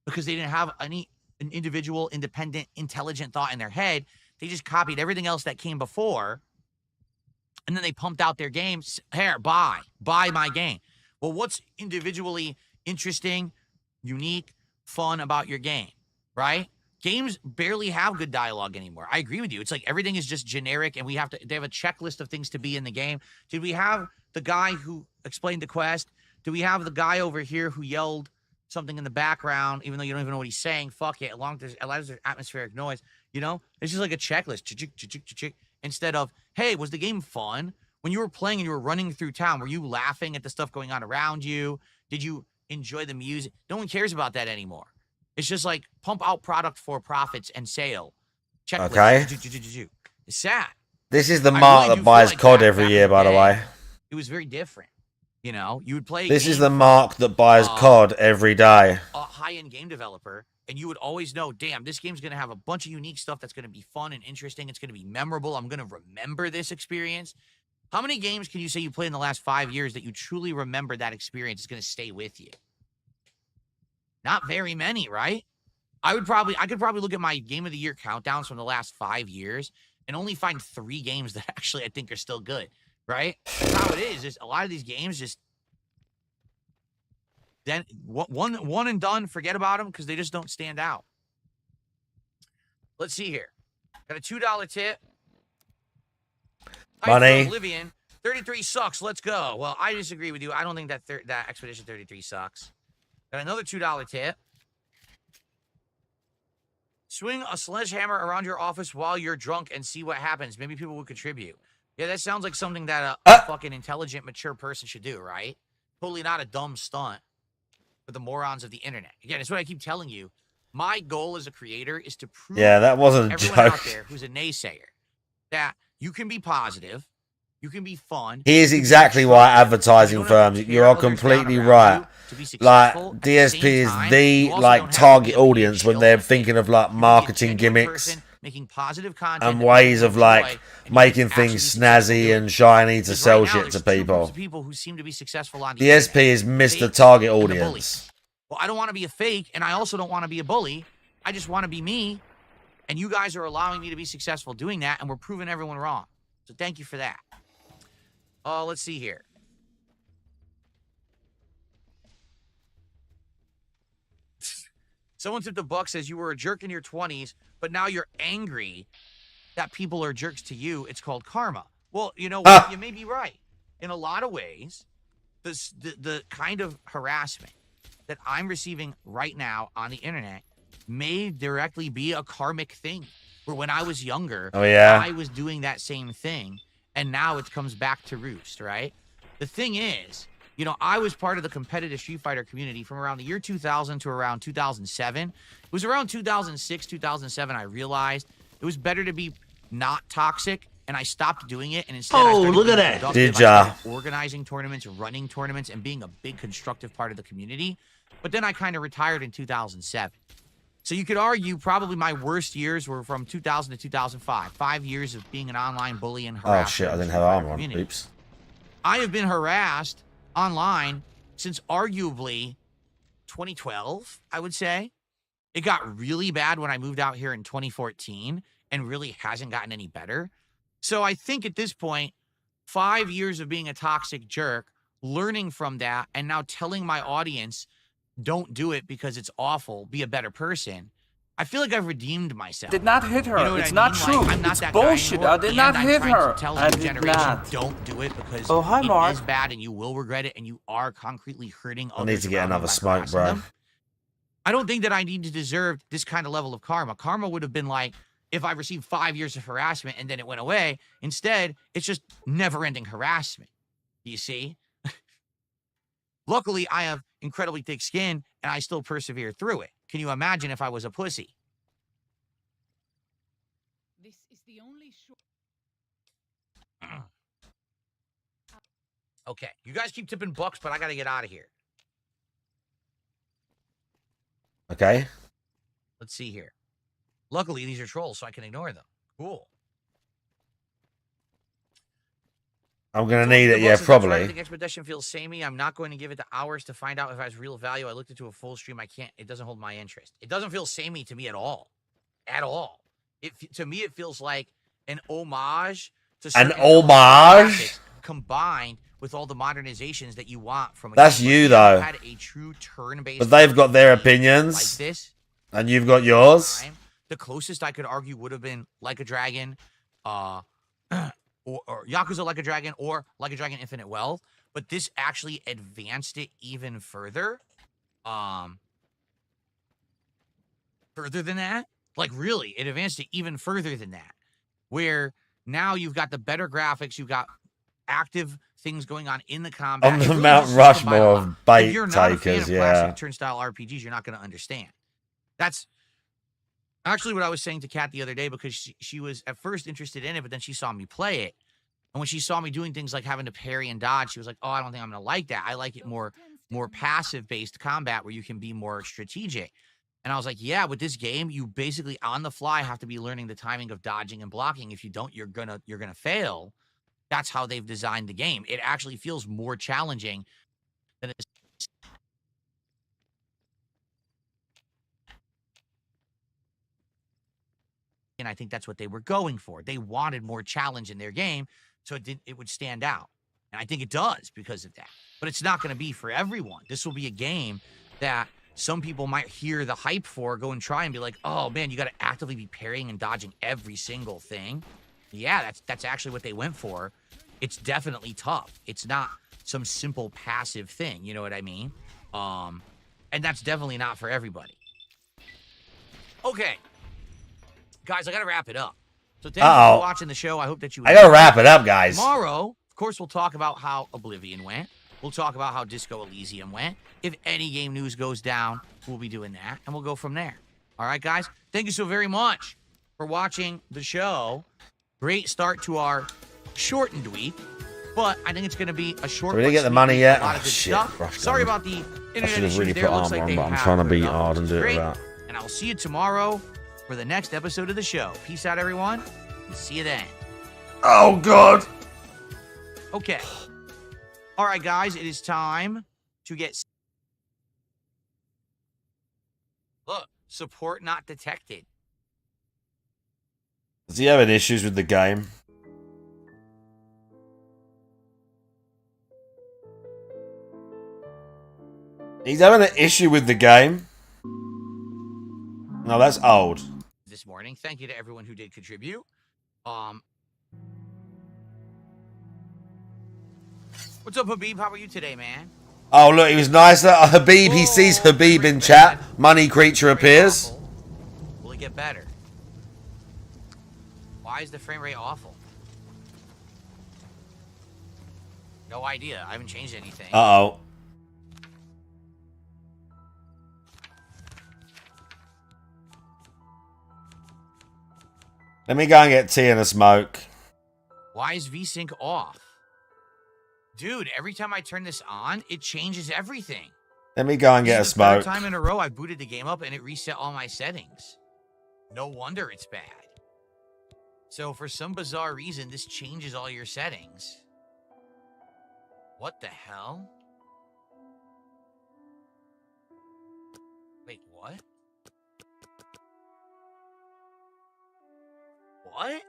[SPEAKER 2] because they didn't have an individual, independent, intelligent thought in their head. They just copied everything else that came before, and then they pumped out their games. Here, buy my game. Well, what's individually interesting, unique, fun about your game, right? Games barely have good dialogue anymore. I agree with you. It's like everything is just generic, and they have a checklist of things to be in the game. Did we have the guy who explained the quest? Do we have the guy over here who yelled something in the background, even though you don't even know what he's saying? Fuck it, as long as there's atmospheric noise, you know? It's just like a checklist. Instead of, hey, was the game fun? When you were playing and you were running through town, were you laughing at the stuff going on around you? Did you enjoy the music? No one cares about that anymore. It's just like pump out product for profits and sale. Checklist.
[SPEAKER 4] Okay.
[SPEAKER 2] It's sad.
[SPEAKER 4] This is the mark that buys COD every year, by the way.
[SPEAKER 2] It was very different. You know, you would play.
[SPEAKER 4] This is the mark that buys COD every day.
[SPEAKER 2] A high-end game developer, and you would always know, damn, this game's going to have a bunch of unique stuff that's going to be fun and interesting. It's going to be memorable. I'm going to remember this experience. How many games can you say you played in the last 5 years that you truly remember that experience is going to stay with you? Not very many, right? I could probably look at my Game of the Year countdowns from the last 5 years and only find 3 games that actually I think are still good. Right? That's how it is. A lot of these games just then one and done. Forget about them because they just don't stand out. Let's see here. Got a $2 tip.
[SPEAKER 4] Money.
[SPEAKER 2] Oblivion. 33 sucks. Let's go. Well, I disagree with you. I don't think that that Expedition 33 sucks. Got another $2 tip. Swing a sledgehammer around your office while you're drunk and see what happens. Maybe people will contribute. Yeah, that sounds like something that a fucking intelligent, mature person should do, right? Totally not a dumb stunt for the morons of the internet. Again, it's what I keep telling you. My goal as a creator is to prove
[SPEAKER 4] that wasn't a
[SPEAKER 2] everyone
[SPEAKER 4] joke.
[SPEAKER 2] out there who's a naysayer that you can be positive, you can be fun.
[SPEAKER 4] Here's exactly why advertising firms, you're completely right. Like, DSP is the, like, target audience when they're thinking of, like, marketing gimmicks
[SPEAKER 2] making positive content
[SPEAKER 4] and ways of, like, making things snazzy and shiny to sell shit to people.
[SPEAKER 2] People who seem to be successful on the
[SPEAKER 4] DSP is Mr. Target Audience.
[SPEAKER 2] Well, I don't want to be a fake, and I also don't want to be a bully. I just want to be me, and you guys are allowing me to be successful doing that, and we're proving everyone wrong. So thank you for that. Let's see here. Someone tipped $1, says you were a jerk in your 20s, but now you're angry that people are jerks to you. It's called karma. Well, you know what? You may be right. In a lot of ways, the kind of harassment that I'm receiving right now on the internet may directly be a karmic thing. Where when I was younger, I was doing that same thing, and now it comes back to roost, right? The thing is, you know, I was part of the competitive Street Fighter community from around the year 2000 to around 2007. It was around 2006, 2007, I realized it was better to be not toxic, and I stopped doing it, and instead I started
[SPEAKER 4] look at
[SPEAKER 2] being
[SPEAKER 4] that.
[SPEAKER 2] productive. I started organizing tournaments, running tournaments, and being a big constructive part of the community. But then I kind of retired in 2007. So you could argue probably my worst years were from 2000 to 2005. 5 years of being an online bully and harasser.
[SPEAKER 4] Oh shit, I didn't have armor on. Oops.
[SPEAKER 2] I have been harassed online since arguably 2012, I would say. It got really bad when I moved out here in 2014 and really hasn't gotten any better. So I think at this point, 5 years of being a toxic jerk, learning from that, and now telling my audience, don't do it because it's awful, be a better person. I feel like I've redeemed myself.
[SPEAKER 7] Did not hit her.
[SPEAKER 2] You know
[SPEAKER 7] It's
[SPEAKER 2] I
[SPEAKER 7] not
[SPEAKER 2] mean?
[SPEAKER 7] true.
[SPEAKER 2] Like, I'm not
[SPEAKER 7] it's
[SPEAKER 2] that
[SPEAKER 7] bullshit.
[SPEAKER 2] guy anymore,
[SPEAKER 7] I did not
[SPEAKER 2] and
[SPEAKER 7] hit
[SPEAKER 2] I'm trying
[SPEAKER 7] her.
[SPEAKER 2] to tell
[SPEAKER 7] I
[SPEAKER 2] the
[SPEAKER 7] did
[SPEAKER 2] generation,
[SPEAKER 7] not.
[SPEAKER 2] don't do it because
[SPEAKER 7] hi,
[SPEAKER 2] it
[SPEAKER 7] Mark.
[SPEAKER 2] is bad and you will regret it and you are concretely hurting others.
[SPEAKER 4] I need to get
[SPEAKER 2] around you
[SPEAKER 4] another
[SPEAKER 2] by
[SPEAKER 4] smoke,
[SPEAKER 2] harassing
[SPEAKER 4] bro.
[SPEAKER 2] them. I don't think that I need to deserve this kind of level of karma. Karma would have been like if I received 5 years of harassment and then it went away. Instead, it's just never-ending harassment. You see? Luckily, I have incredibly thick skin and I still persevere through it. Can you imagine if I was a pussy?
[SPEAKER 10] This is the only
[SPEAKER 2] Okay, you guys keep tipping $, but I gotta get out of here.
[SPEAKER 4] Okay.
[SPEAKER 2] Let's see here. Luckily, these are trolls, so I can ignore them. Cool.
[SPEAKER 4] I'm gonna need it, yeah,
[SPEAKER 2] I
[SPEAKER 4] probably.
[SPEAKER 2] think Expedition feels samey. I'm not going to give it the hours to find out if it has real value. I looked into a full stream. I can't. It doesn't hold my interest. It doesn't feel samey to me at all. At all. To me, it feels like an homage to
[SPEAKER 4] An
[SPEAKER 2] certain
[SPEAKER 4] homage?
[SPEAKER 2] combined with all the modernizations that you want from a
[SPEAKER 4] That's
[SPEAKER 2] game.
[SPEAKER 4] you,
[SPEAKER 2] If
[SPEAKER 4] though.
[SPEAKER 2] had a true turn-based
[SPEAKER 4] But they've got their
[SPEAKER 2] RPG like
[SPEAKER 4] opinions,
[SPEAKER 2] this,
[SPEAKER 4] and you've got yours.
[SPEAKER 2] the closest I could argue would have been Like a Dragon, or Yakuza Like a Dragon, or Like a Dragon Infinite Wealth. But this actually advanced it even further. Further than that? Like, really, it advanced it even further than that. Where now you've got the better graphics, you've got active things going on in the combat.
[SPEAKER 4] On
[SPEAKER 2] It
[SPEAKER 4] the
[SPEAKER 2] really
[SPEAKER 4] Mount
[SPEAKER 2] does combine a
[SPEAKER 4] Rushmore
[SPEAKER 2] lot.
[SPEAKER 4] of
[SPEAKER 2] If
[SPEAKER 4] bait
[SPEAKER 2] you're not a fan
[SPEAKER 4] takers,
[SPEAKER 2] of
[SPEAKER 4] yeah.
[SPEAKER 2] classic turnstile RPGs, you're not going to understand. That's actually what I was saying to Kat the other day, because she was at first interested in it, but then she saw me play it. And when she saw me doing things like having to parry and dodge, she was like, oh, I don't think I'm going to like that. I like it more passive-based combat where you can be more strategic. And I was like, yeah, with this game, you basically on the fly have to be learning the timing of dodging and blocking. If you don't, you're gonna fail. That's how they've designed the game. It actually feels more challenging than it's. And I think that's what they were going for. They wanted more challenge in their game, so it would stand out. And I think it does because of that. But it's not going to be for everyone. This will be a game that some people might hear the hype for, go and try and be like, oh man, you got to actively be parrying and dodging every single thing. Yeah, that's actually what they went for. It's definitely tough. It's not some simple passive thing. You know what I mean? And that's definitely not for everybody. Okay. Guys, I got to wrap it up. So thank you for watching the show. I hope that you
[SPEAKER 4] I gotta wrap it up, guys.
[SPEAKER 2] Tomorrow, of course, we'll talk about how Oblivion went. We'll talk about how Disco Elysium went. If any game news goes down, we'll be doing that, and we'll go from there. All right, guys? Thank you so very much for watching the show. Great start to our shortened week, but I think it's going to be a short.
[SPEAKER 4] We didn't get the money yet. Oh, shit.
[SPEAKER 2] Sorry about the internet.
[SPEAKER 4] I should have really
[SPEAKER 2] there.
[SPEAKER 4] put armor on, but I'm trying to be hard and do it without.
[SPEAKER 2] And I'll see you tomorrow for the next episode of the show. Peace out, everyone. And see you then.
[SPEAKER 4] Oh, God.
[SPEAKER 2] Okay. All right, guys. It is time to get... Look. Support not detected.
[SPEAKER 4] Is he having issues with the game? He's having an issue with the game. No, that's old.
[SPEAKER 2] This morning. Thank you to everyone who did contribute. What's up, Habib? How are you today, man?
[SPEAKER 4] Oh, look, he was nice. Habib, he sees Habib in chat. Money creature appears.
[SPEAKER 2] Awful. Will it get better? Why is the frame rate awful? No idea. I haven't changed anything.
[SPEAKER 4] Uh-oh. Let me go and get tea and a smoke.
[SPEAKER 2] Why is VSync off? Dude, every time I turn this on, it changes everything.
[SPEAKER 4] Let me go and get a smoke.
[SPEAKER 2] Third time in a row, I booted the game up and it reset all my settings. No wonder it's bad. So for some bizarre reason, this changes all your settings. What the hell? Wait, what? What?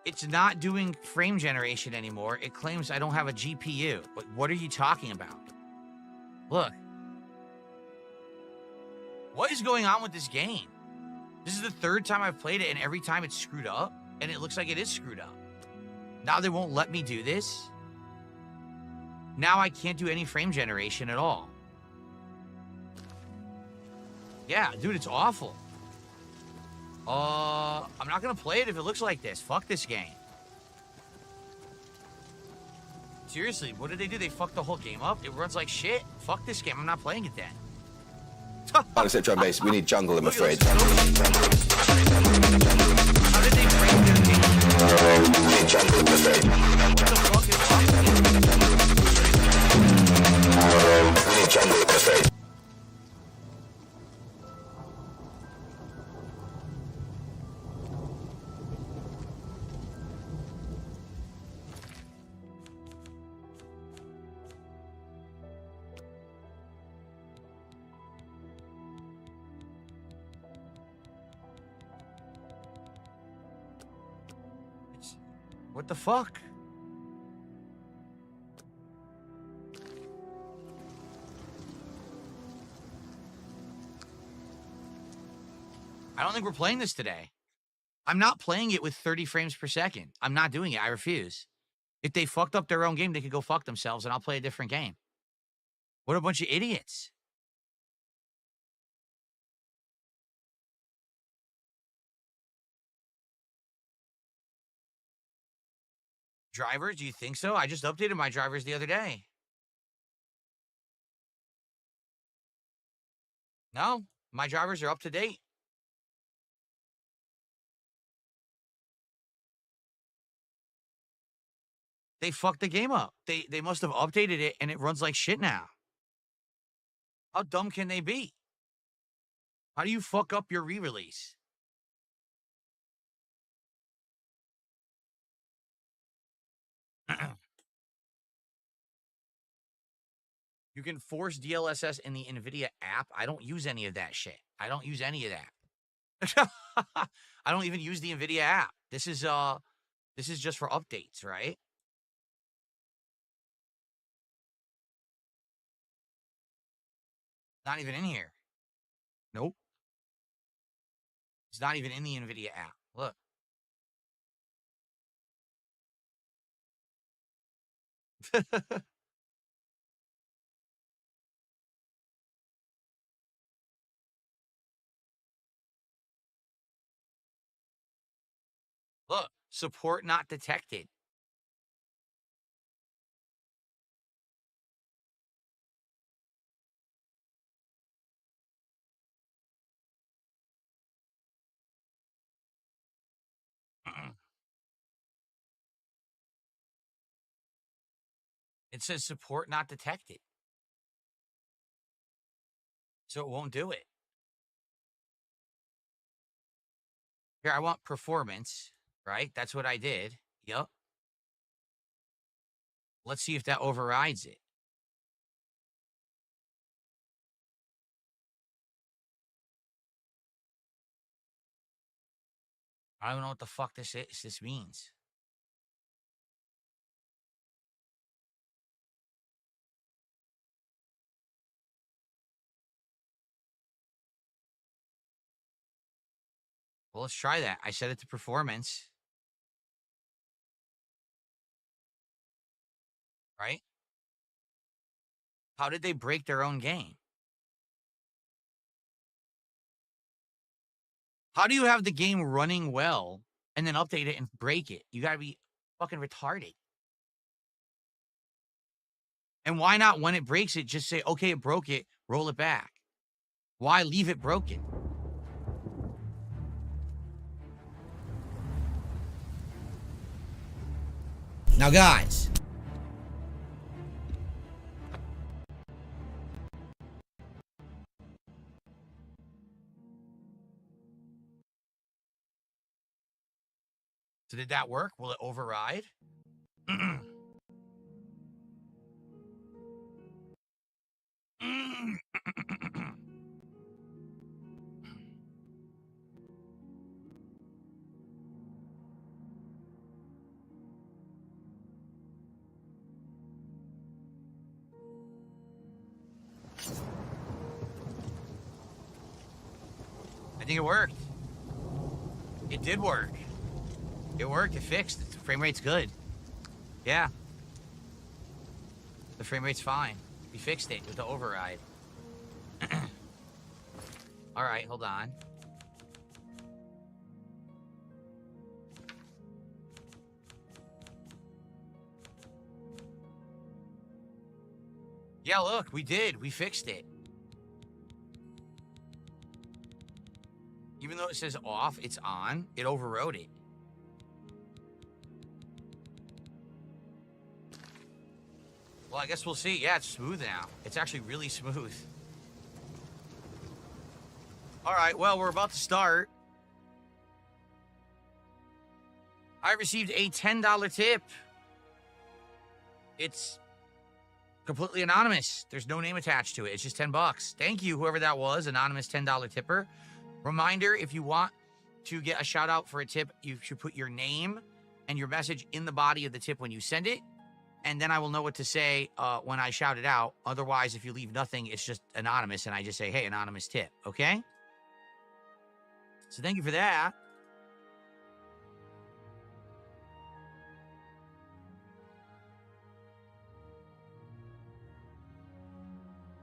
[SPEAKER 2] It's not doing frame generation anymore. It claims I don't have a GPU. What are you talking about? Look. What is going on with this game? This is the third time I've played it, and every time it's screwed up, and it looks like it is screwed up. Now they won't let me do this. Now I can't do any frame generation at all. Yeah, dude, it's awful. I'm not gonna play it if it looks like this. Fuck this game. Seriously, what did they do? They fucked the whole game up? It runs like shit. Fuck this game. I'm not playing it then.
[SPEAKER 7] Except drum bass, we need jungle, I'm afraid.
[SPEAKER 2] How did they break their game?
[SPEAKER 7] We need jungle, I'm afraid.
[SPEAKER 2] What the fuck is wrong with
[SPEAKER 7] We need jungle, I'm afraid.
[SPEAKER 2] What the fuck? I don't think we're playing this today. I'm not playing it with 30 frames per second. I'm not doing it. I refuse. If they fucked up their own game, they could go fuck themselves and I'll play a different game. What a bunch of idiots. Drivers, do you think so? I just updated my drivers the other day. No, my drivers are up to date. They fucked the game up. They must have updated it and it runs like shit now. How dumb can they be? How do you fuck up your re-release? You can force DLSS in the NVIDIA app. I don't use any of that shit. I don't use any of that. I don't even use the NVIDIA app. This is just for updates, right? Not even in here. Nope. It's not even in the NVIDIA app. Look. Look, support not detected. It says support not detected. So it won't do it. Here, I want performance, right? That's what I did. Yup. Let's see if that overrides it. I don't know what the fuck this means. Well, let's try that. I set it to performance. Right? How did they break their own game? How do you have the game running well and then update it and break it? You gotta be fucking retarded. And why not, when it breaks it, just say, okay, it broke it, roll it back? Why leave it broken? Now, guys. So did that work? Will it override? I think it worked. It did work. It worked. It fixed. The frame rate's good. Yeah. The frame rate's fine. We fixed it with the override. All right, hold on. Yeah, look, we did. We fixed it. Even though it says off, it's on. It overrode it. Well, I guess we'll see. Yeah, it's smooth now. It's actually really smooth. All right, well, we're about to start. I received a $10 tip. It's completely anonymous. There's no name attached to it. It's just $10. Thank you, whoever that was, anonymous $10 tipper. Reminder, if you want to get a shout out for a tip, you should put your name and your message in the body of the tip when you send it. And then I will know what to say when I shout it out. Otherwise, if you leave nothing, it's just anonymous. And I just say, hey, anonymous tip. Okay? So thank you for that.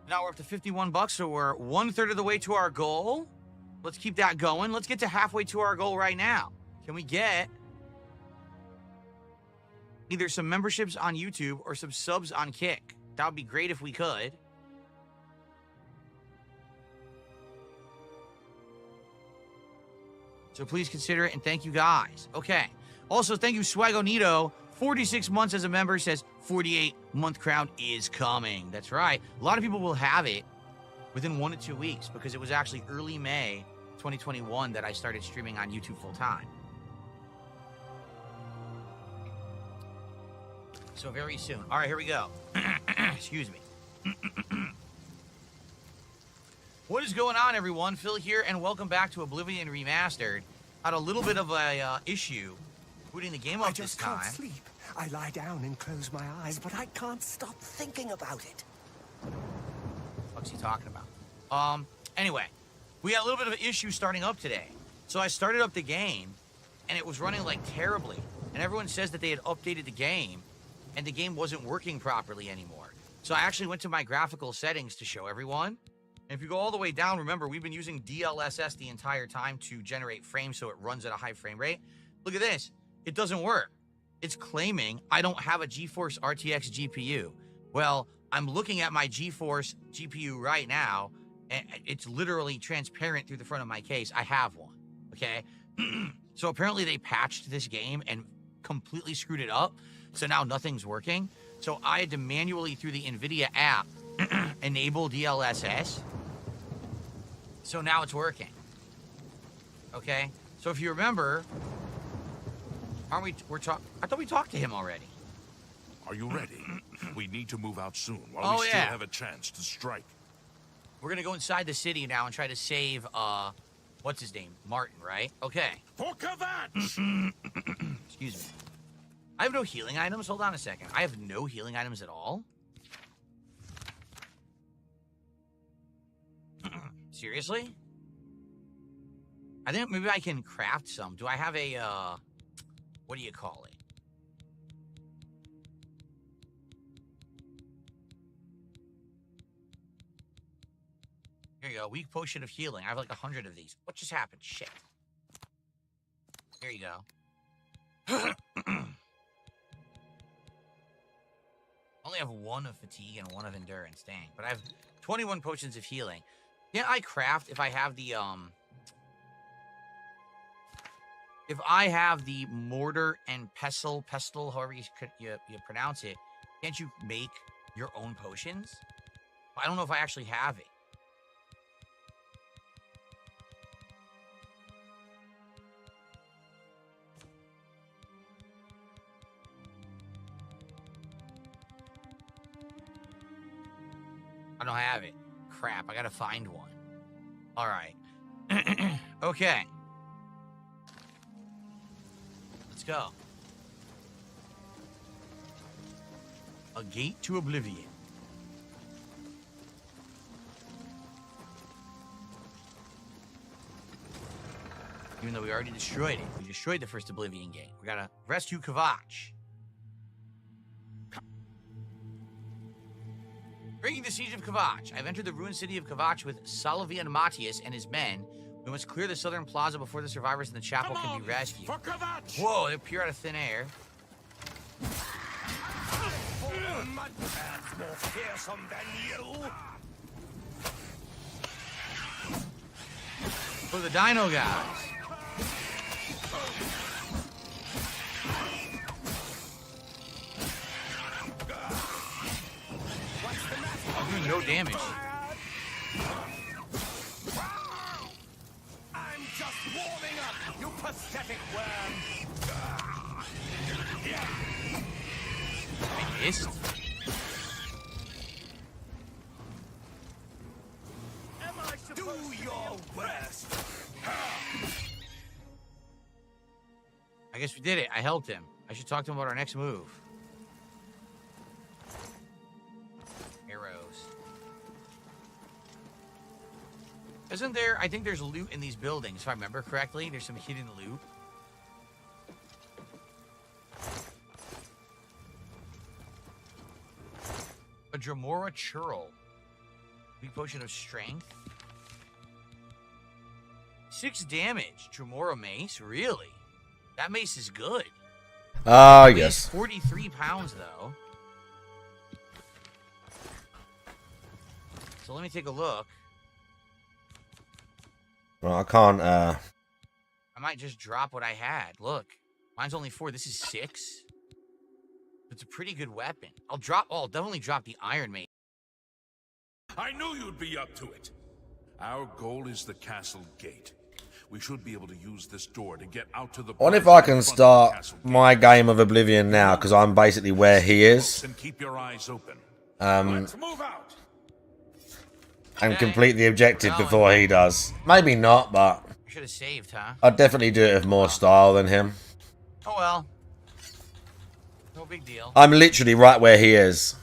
[SPEAKER 2] Now we're up to $51, so we're 1/3 of the way to our goal. Let's keep that going. Let's get to halfway to our goal right now. Can we get either some memberships on YouTube or some subs on Kick? That would be great if we could. So please consider it, and thank you guys. Okay. Also, thank you, Swagonito. 46 months as a member, says 48-month crown is coming. That's right. A lot of people will have it within 1 to 2 weeks because it was actually early May 2021 that I started streaming on YouTube full time. So very soon. All right, here we go. Excuse me. What is going on, everyone? Phil here, and welcome back to Oblivion Remastered. Had a little bit of a issue booting the game up this time.
[SPEAKER 11] I just can't sleep. I lie down and close my eyes, but I can't stop thinking about it.
[SPEAKER 2] What's he talking about? Anyway, we had a little bit of an issue starting up today. So I started up the game, and it was running like terribly. And everyone says that they had updated the game, and the game wasn't working properly anymore. So I actually went to my graphical settings to show everyone. And if you go all the way down, remember, we've been using DLSS the entire time to generate frames so it runs at a high frame rate. Look at this. It doesn't work. It's claiming I don't have a GeForce RTX GPU. Well, I'm looking at my GeForce GPU right now, and it's literally transparent through the front of my case. I have one, okay? So apparently they patched this game and completely screwed it up, so now nothing's working. So I had to manually, through the NVIDIA app, enable DLSS. So now it's working. Okay? So if you remember, I thought we talked to him already.
[SPEAKER 5] Are you ready? We need to move out soon while we still have a chance to strike.
[SPEAKER 2] We're gonna go inside the city now and try to save, what's his name? Martin, right? Okay.
[SPEAKER 5] For Kvatch!
[SPEAKER 2] Excuse me. I have no healing items. Hold on a second. I have no healing items at all? Seriously? I think maybe I can craft some. Do I have a, what do you call it? Here you go. Weak potion of healing. I have like 100 of these. What just happened? Shit. Here you go. Only have one of fatigue and one of endurance. Dang. But I have 21 potions of healing. Can't I craft if I have the, if I have the mortar and pestle, however you pronounce it, can't you make your own potions? I don't know if I actually have it. I don't have it. Crap, I gotta find one. Alright. Okay. Let's go. A gate to oblivion. Even though we already destroyed it. We destroyed the first oblivion gate. We gotta rescue Kvatch. Breaking the siege of Kvatch. I've entered the ruined city of Kvatch with Salvian Matthias and his men. We must clear the southern plaza before the survivors in the chapel can be rescued. Whoa, they appear out of thin air. For the dino guys. I'm doing no damage.
[SPEAKER 11] I'm just warming up, you pathetic worm.
[SPEAKER 2] I missed.
[SPEAKER 11] Do your worst.
[SPEAKER 2] I guess we did it. I helped him. I should talk to him about our next move. Arrows. Isn't there... I think there's loot in these buildings, if I remember correctly. There's some hidden loot. A Dremora Churl. Weak potion of strength. 6 damage. Dremora mace? Really? That mace is good.
[SPEAKER 4] Yes.
[SPEAKER 2] 43 pounds, though. So let me take a look.
[SPEAKER 4] Well, I can't,
[SPEAKER 2] I might just drop what I had. Look. Mine's only 4. This is 6. It's a pretty good weapon. I'll definitely drop the Iron Mace.
[SPEAKER 5] I knew you'd be up to it. Our goal is the castle gate. We should be able to use this door to get out to the...
[SPEAKER 4] I wonder if I can start my game of Oblivion now, because I'm basically where he is.
[SPEAKER 5] And keep your eyes open.
[SPEAKER 4] Let's
[SPEAKER 5] move out.
[SPEAKER 4] and complete the objective before he does. Maybe not, but
[SPEAKER 2] Should have saved, huh?
[SPEAKER 4] I'd definitely do it with more style than him.
[SPEAKER 2] Oh well. No big deal.
[SPEAKER 4] I'm literally right where he is.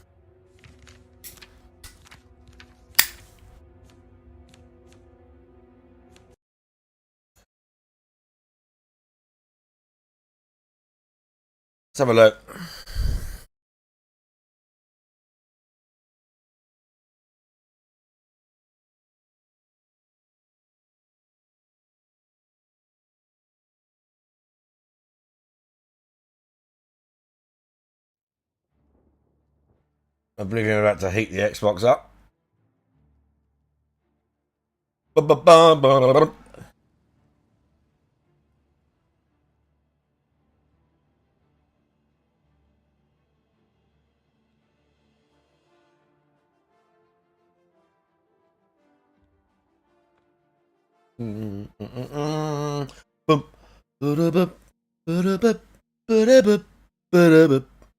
[SPEAKER 4] Let's have a look. I believe you're about to heat the Xbox up.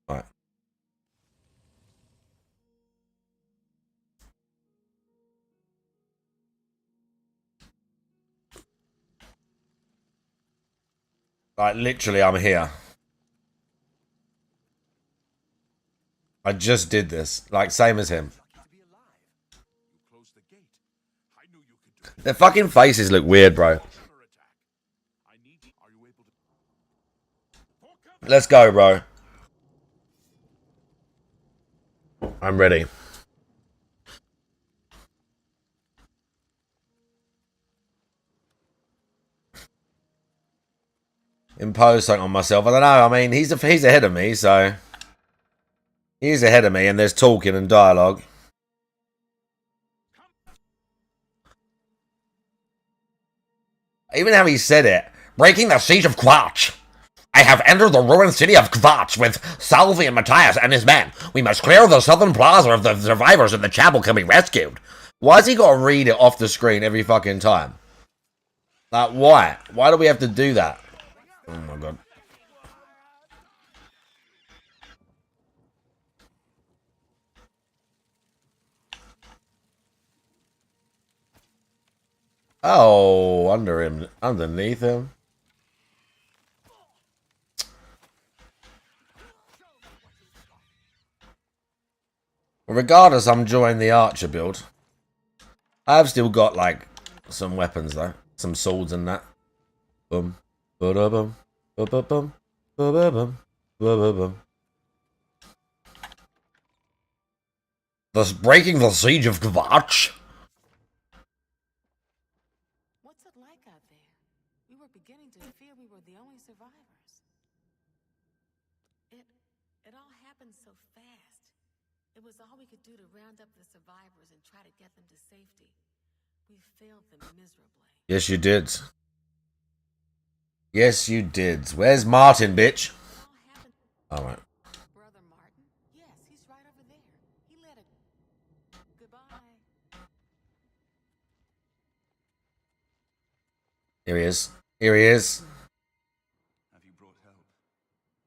[SPEAKER 4] Right. Like, literally, I'm here. I just did this. Like, same as him. Their fucking faces look weird, bro. Let's go, bro. I'm ready. Impose something on myself. I don't know. I mean, he's ahead of me, so he's ahead of me, and there's talking and dialogue. Even how he said it. Breaking the siege of Quatch. I have entered the ruined city of Quatch with Salvi and Matthias and his men. We must clear the southern plaza of the survivors and the chapel can be rescued. Why's he got to read it off the screen every fucking time? Like, why? Why do we have to do that? Oh my god. Oh, under him, underneath him. Regardless, I'm enjoying the archer build. I've still got, like, some weapons, though. Some swords and that. Boom. Ba-da-bum. Ba-ba-bum. Ba-ba-bum. Ba-ba-bum. Thus breaking the siege of Kvatch.
[SPEAKER 10] What's it like out there? We were beginning to fear we were the only survivors. It all happened so fast. It was all we could do to round up the survivors and try to get them to safety. We failed them miserably.
[SPEAKER 4] Yes, you did. Yes, you did. Where's Martin, bitch? Alright.
[SPEAKER 10] Brother Martin? Yes, he's right over there. He led a... Goodbye.
[SPEAKER 4] Here he is. Here he is.
[SPEAKER 5] Have you brought help?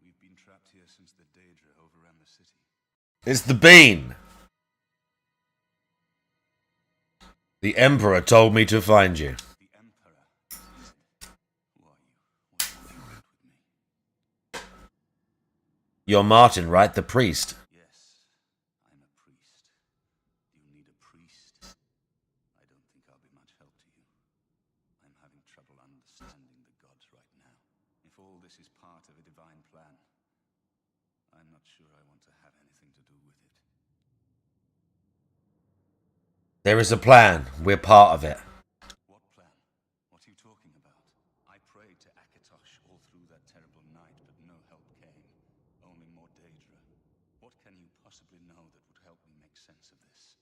[SPEAKER 5] We've been trapped here since the Daedra overran the city.
[SPEAKER 4] It's the Bean. The Emperor told me to find you.
[SPEAKER 5] The Emperor. Who are you? What do you want with me?
[SPEAKER 4] You're Martin, right? The priest.
[SPEAKER 5] Yes, I'm a priest. You need a priest. I don't think I'll be much help to you. I'm having trouble understanding the gods right now. If all this is part of a divine plan, I'm not sure I want to have anything to do with it.
[SPEAKER 4] There is a plan. We're part of it.
[SPEAKER 5] What plan? What are you talking about? I prayed to Akatosh all through that terrible night, but no help came. Only more Daedra. What can you possibly know that would help me make sense of this?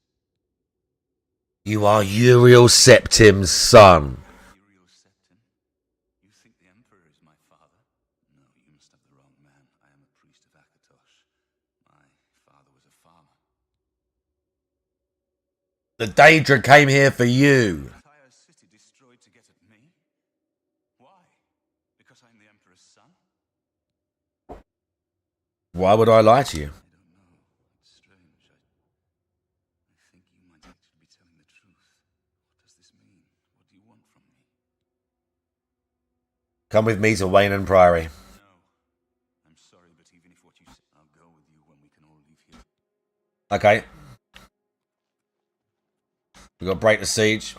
[SPEAKER 4] You are Uriel Septim's son.
[SPEAKER 5] Uriel Septim? You think the Emperor is my father? No, you must have the wrong man. I am a priest of Akatosh. My father was a farmer.
[SPEAKER 4] The Daedra came here for you.
[SPEAKER 5] The entire city destroyed to get at me? Why? Because I'm the Emperor's son?
[SPEAKER 4] Why would I lie to you?
[SPEAKER 5] I don't know. It's strange. I think you might actually be telling the truth.
[SPEAKER 4] Come with me to Wayne and Priory.
[SPEAKER 5] No. I'm sorry, but even if what you say, I'll go with you when we can all leave here.
[SPEAKER 4] Okay. We got to break the siege.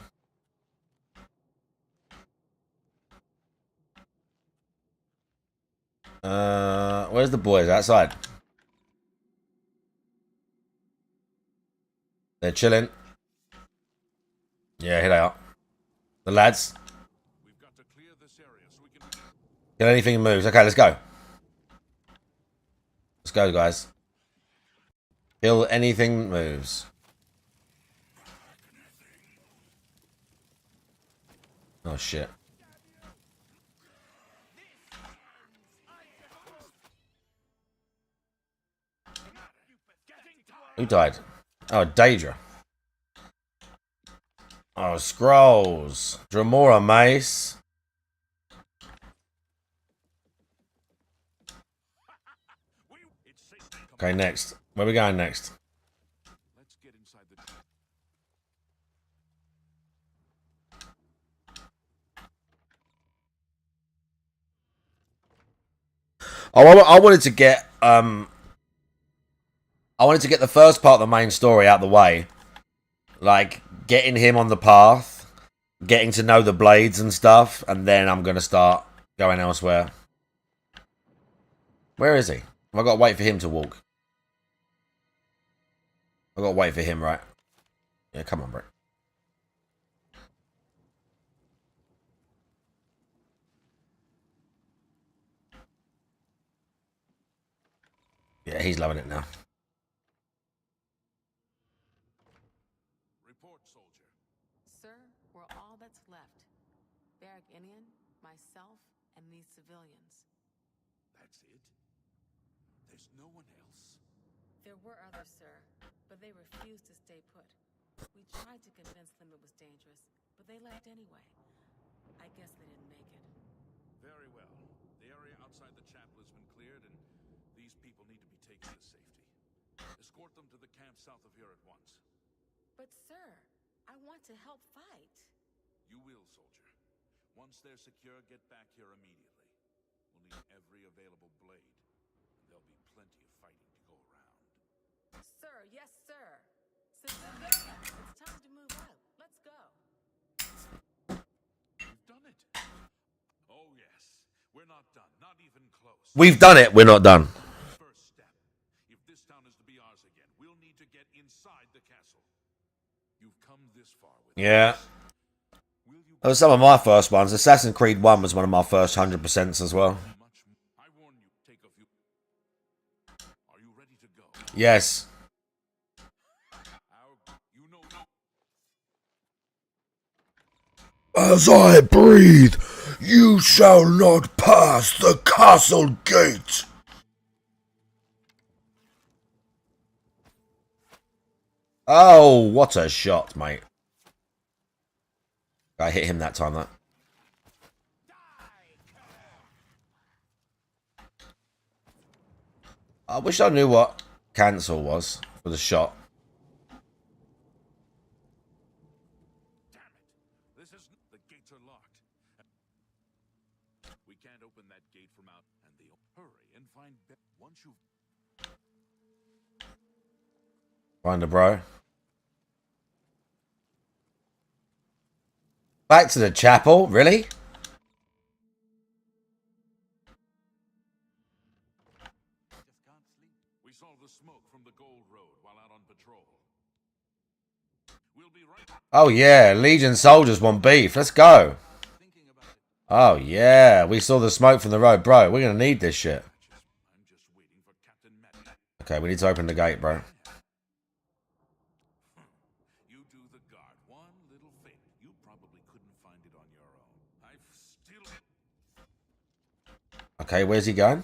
[SPEAKER 4] Where's the boys? Outside. They're chilling. Yeah, here they are. The lads.
[SPEAKER 5] We've got to clear this area so we can.
[SPEAKER 4] Get anything moves. Okay, let's go. Let's go, guys. Kill anything moves. Oh, shit. Who died? Oh, Daedra. Oh, Scrolls. Dremora Mace. Okay, next. Where are we going next?
[SPEAKER 5] Let's get inside the.
[SPEAKER 4] Oh, I wanted to get I wanted to get the first part of the main story out of the way. Like, getting him on the path, getting to know the blades and stuff, and then I'm going to start going elsewhere. Where is he? Have I got to wait for him to walk? I've got to wait for him, right? Yeah, come on, bro. Yeah, he's loving it now.
[SPEAKER 5] Report, soldier.
[SPEAKER 10] Sir, we're all that's left. Barrack Inian, myself, and these civilians.
[SPEAKER 5] That's it? There's no one else?
[SPEAKER 10] There were others, sir, but they refused to stay put. We tried to convince them it was dangerous, but they left anyway. I guess they didn't make it.
[SPEAKER 5] Very well. The area outside the chapel has been cleared, and these people need to be taken to safety. Escort them to the camp south of here at once.
[SPEAKER 10] But sir, I want to help fight.
[SPEAKER 5] You will, soldier. Once they're secure, get back here immediately. We'll need every available blade, and there'll be plenty of fighting to go around.
[SPEAKER 10] Sir, yes, sir. Civilians, it's time to move out. Let's go.
[SPEAKER 5] We've done it. Oh, yes. We're not done. Not even close.
[SPEAKER 4] We've done it. We're not done.
[SPEAKER 5] First step. If this town is to be ours again, we'll need to get inside the castle. You've come this far with
[SPEAKER 4] Yeah.
[SPEAKER 5] us. Will you
[SPEAKER 4] Those were some of my first ones. Assassin's Creed 1 was one of my first 100% as well.
[SPEAKER 5] much more? I warn you, take a few. Are you ready to go?
[SPEAKER 4] Yes.
[SPEAKER 5] You know.
[SPEAKER 6] As I breathe, you shall not pass the castle gate.
[SPEAKER 4] Oh, what a shot, mate. I hit him that time, though. I wish I knew what cancel was for the shot.
[SPEAKER 5] Damn it! This is the gates are locked. We can't open that gate from out. And the hurry and find once you've.
[SPEAKER 4] Find a bro. Back to the chapel? Really?
[SPEAKER 5] We saw the smoke from the Gold Road while out on patrol. We'll be right back.
[SPEAKER 4] Oh, yeah. Legion soldiers want beef. Let's go. Oh, yeah. We saw the smoke from the road. Bro, we're going to need this shit.
[SPEAKER 5] I'm just waiting for Captain Matt.
[SPEAKER 4] Okay, we need to open the gate, bro.
[SPEAKER 5] You do the guard one little favor. You probably couldn't find it on your own. I've still.
[SPEAKER 4] Okay, where's he going?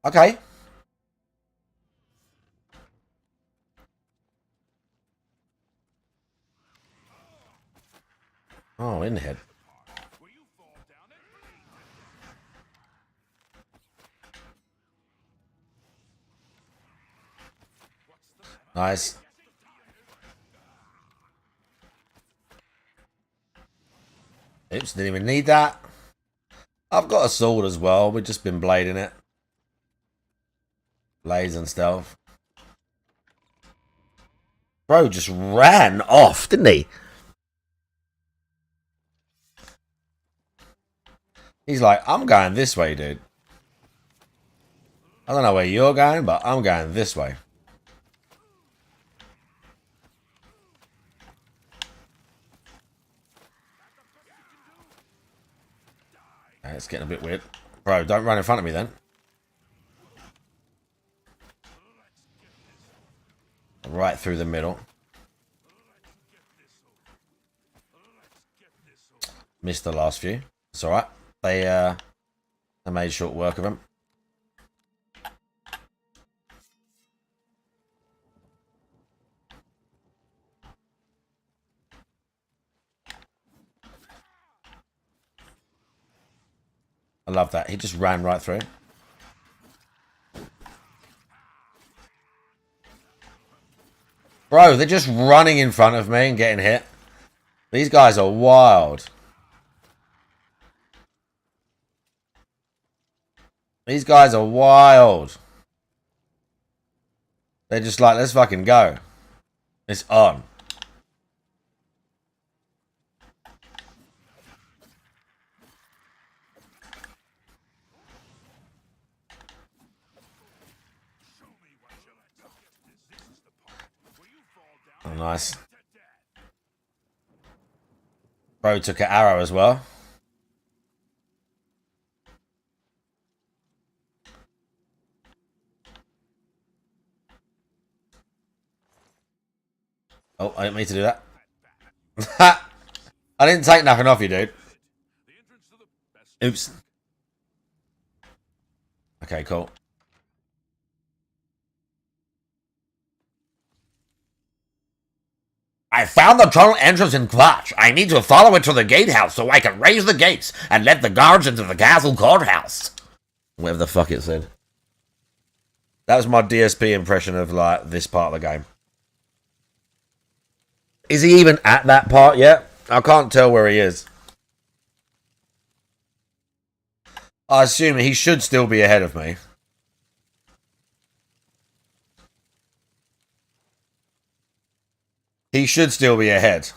[SPEAKER 4] Okay. Oh, in the head. Nice. Oops, didn't even need that. I've got a sword as well. We've just been blading it. Blades and stealth. Bro just ran off, didn't he? He's like, I'm going this way, dude. I don't know where you're going, but I'm going this way. Okay, it's getting a bit weird. Bro, don't run in front of me then. Right through the middle. Missed the last few. It's alright. They made short work of him. I love that. He just ran right through. Bro, they're just running in front of me and getting hit. These guys are wild. These guys are wild. They're just like, let's fucking go. It's on. Oh, nice. Bro took an arrow as well. Oh, I didn't mean to do that. I didn't take nothing off you, dude. Oops. Okay, cool. I found the tunnel entrance in Clutch. I need to follow it to the gatehouse so I can raise the gates and let the guards into the castle courthouse. Whatever the fuck it said. That was my DSP impression of, like, this part of the game. Is he even at that part yet? I can't tell where he is. I assume he should still be ahead of me. He should still be ahead.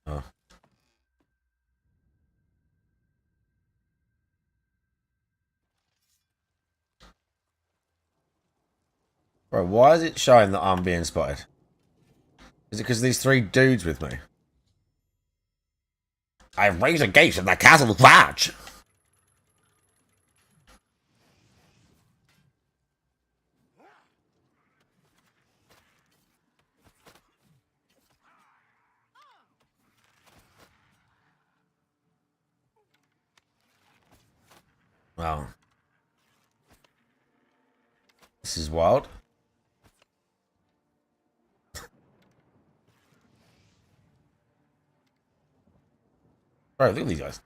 [SPEAKER 4] Oh. Bro, why is it showing that I'm being spotted? Is it because these three dudes with me? I've raised the gates in the castle lodge. Wow. This is wild. Bro, look at these guys.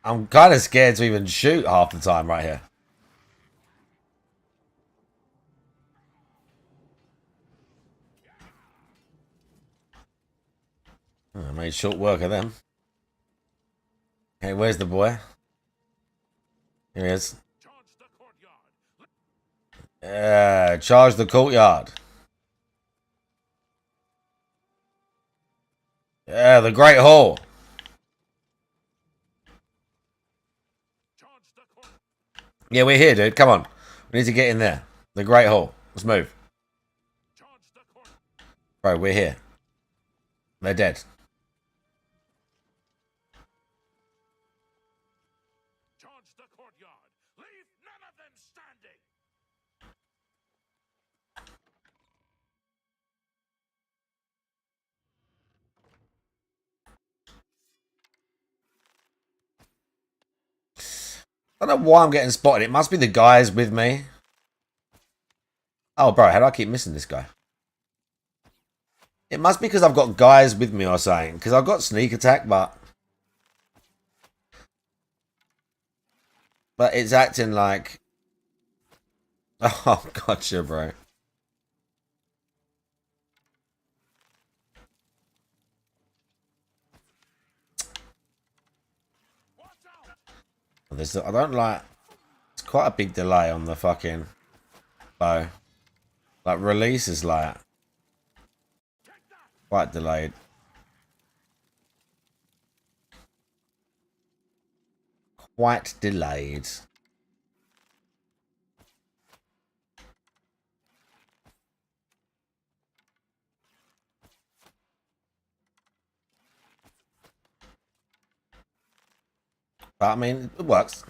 [SPEAKER 4] I'm kind of scared to even shoot half the time right here. Oh, I made short work of them. Okay, where's the boy? Here he is. Yeah, charge the courtyard. Yeah, the Great Hall. Yeah, we're here, dude. Come on. We need to get in there. The Great Hall. Let's move. Bro, we're here. They're dead. I don't know why I'm getting spotted. It must be the guys with me. Oh, bro, how do I keep missing this guy? It must be because I've got guys with me or something. Because I've got sneak attack, but it's acting like... Oh, gotcha, bro. I don't like... It's quite a big delay on the fucking bow. Like, release is like... quite delayed. Quite delayed. But, I mean, it works.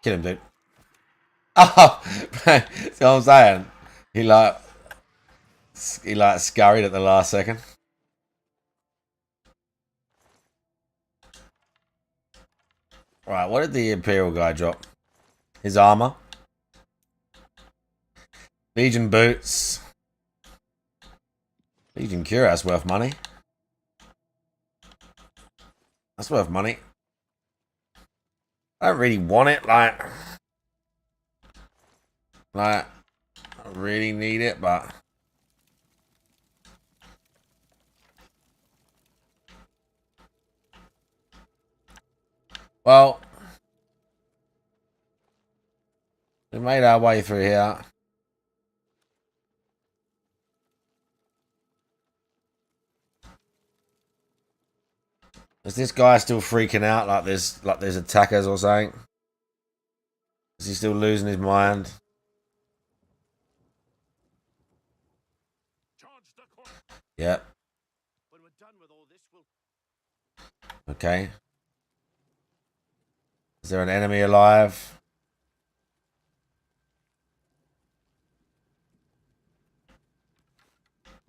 [SPEAKER 4] Kill him, dude. Oh! See what I'm saying? He scurried at the last second. Right, what did the Imperial guy drop? His armor. Legion boots. Legion cuirass worth money. That's worth money. I don't really want it, like I really need it, but well, we made our way through here. Is this guy still freaking out like there's attackers or something? Is he still losing his mind? Yep. Okay. Is there an enemy alive?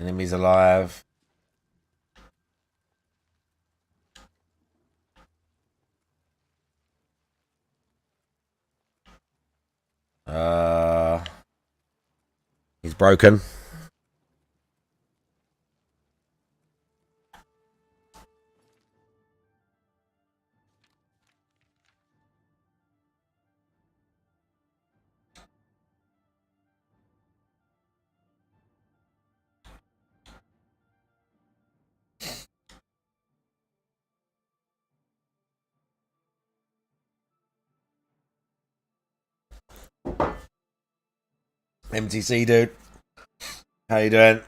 [SPEAKER 4] Enemies alive. He's broken. MTC, dude. How you doing?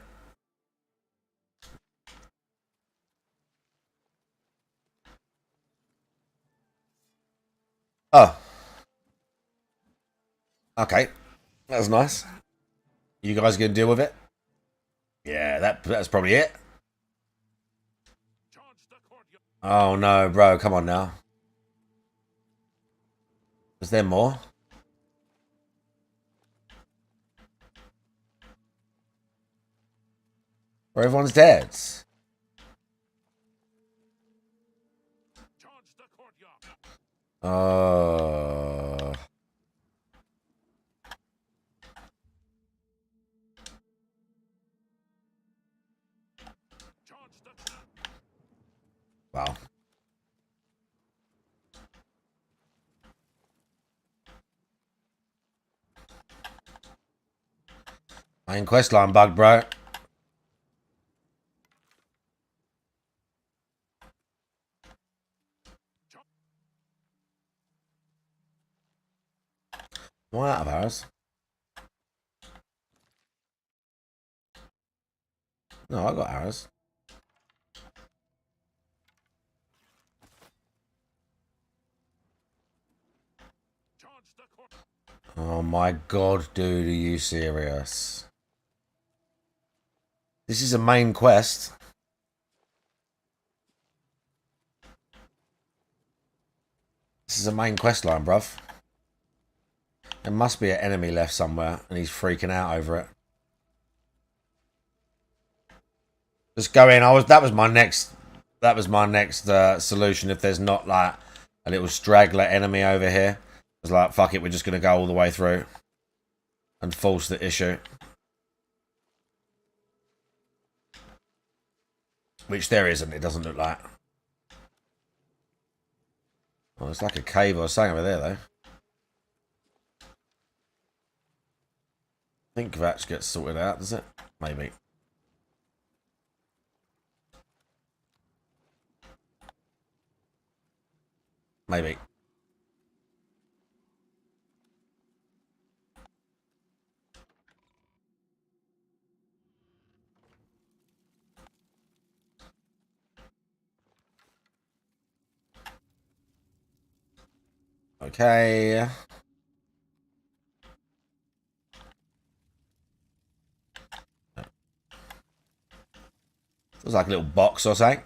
[SPEAKER 4] Oh. Okay. That was nice. You guys gonna deal with it? Yeah, that's probably it. Oh no, bro, come on now. Is there more? Where everyone's dead. Wow. Main quest line bug, bro. Am I out of arrows? No, I got arrows. Oh my god, dude, are you serious? This is a main quest. This is a main quest line, bruv. There must be an enemy left somewhere, and he's freaking out over it. Just go in. That was my next solution. If there's not like a little straggler enemy over here, was like, fuck it, we're just going to go all the way through and force the issue. Which there isn't, it doesn't look like. Oh, it's like a cave or something over there, though. I think that gets sorted out, does it? Maybe. Maybe. Okay. Feels like a little box or something.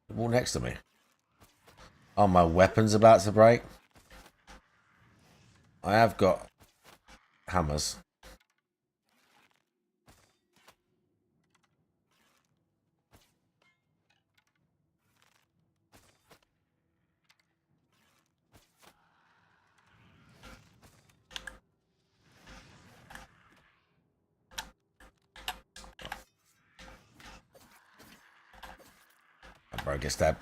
[SPEAKER 4] The wall next to me. Oh, my weapon's about to break. I have got hammers. I broke a stab.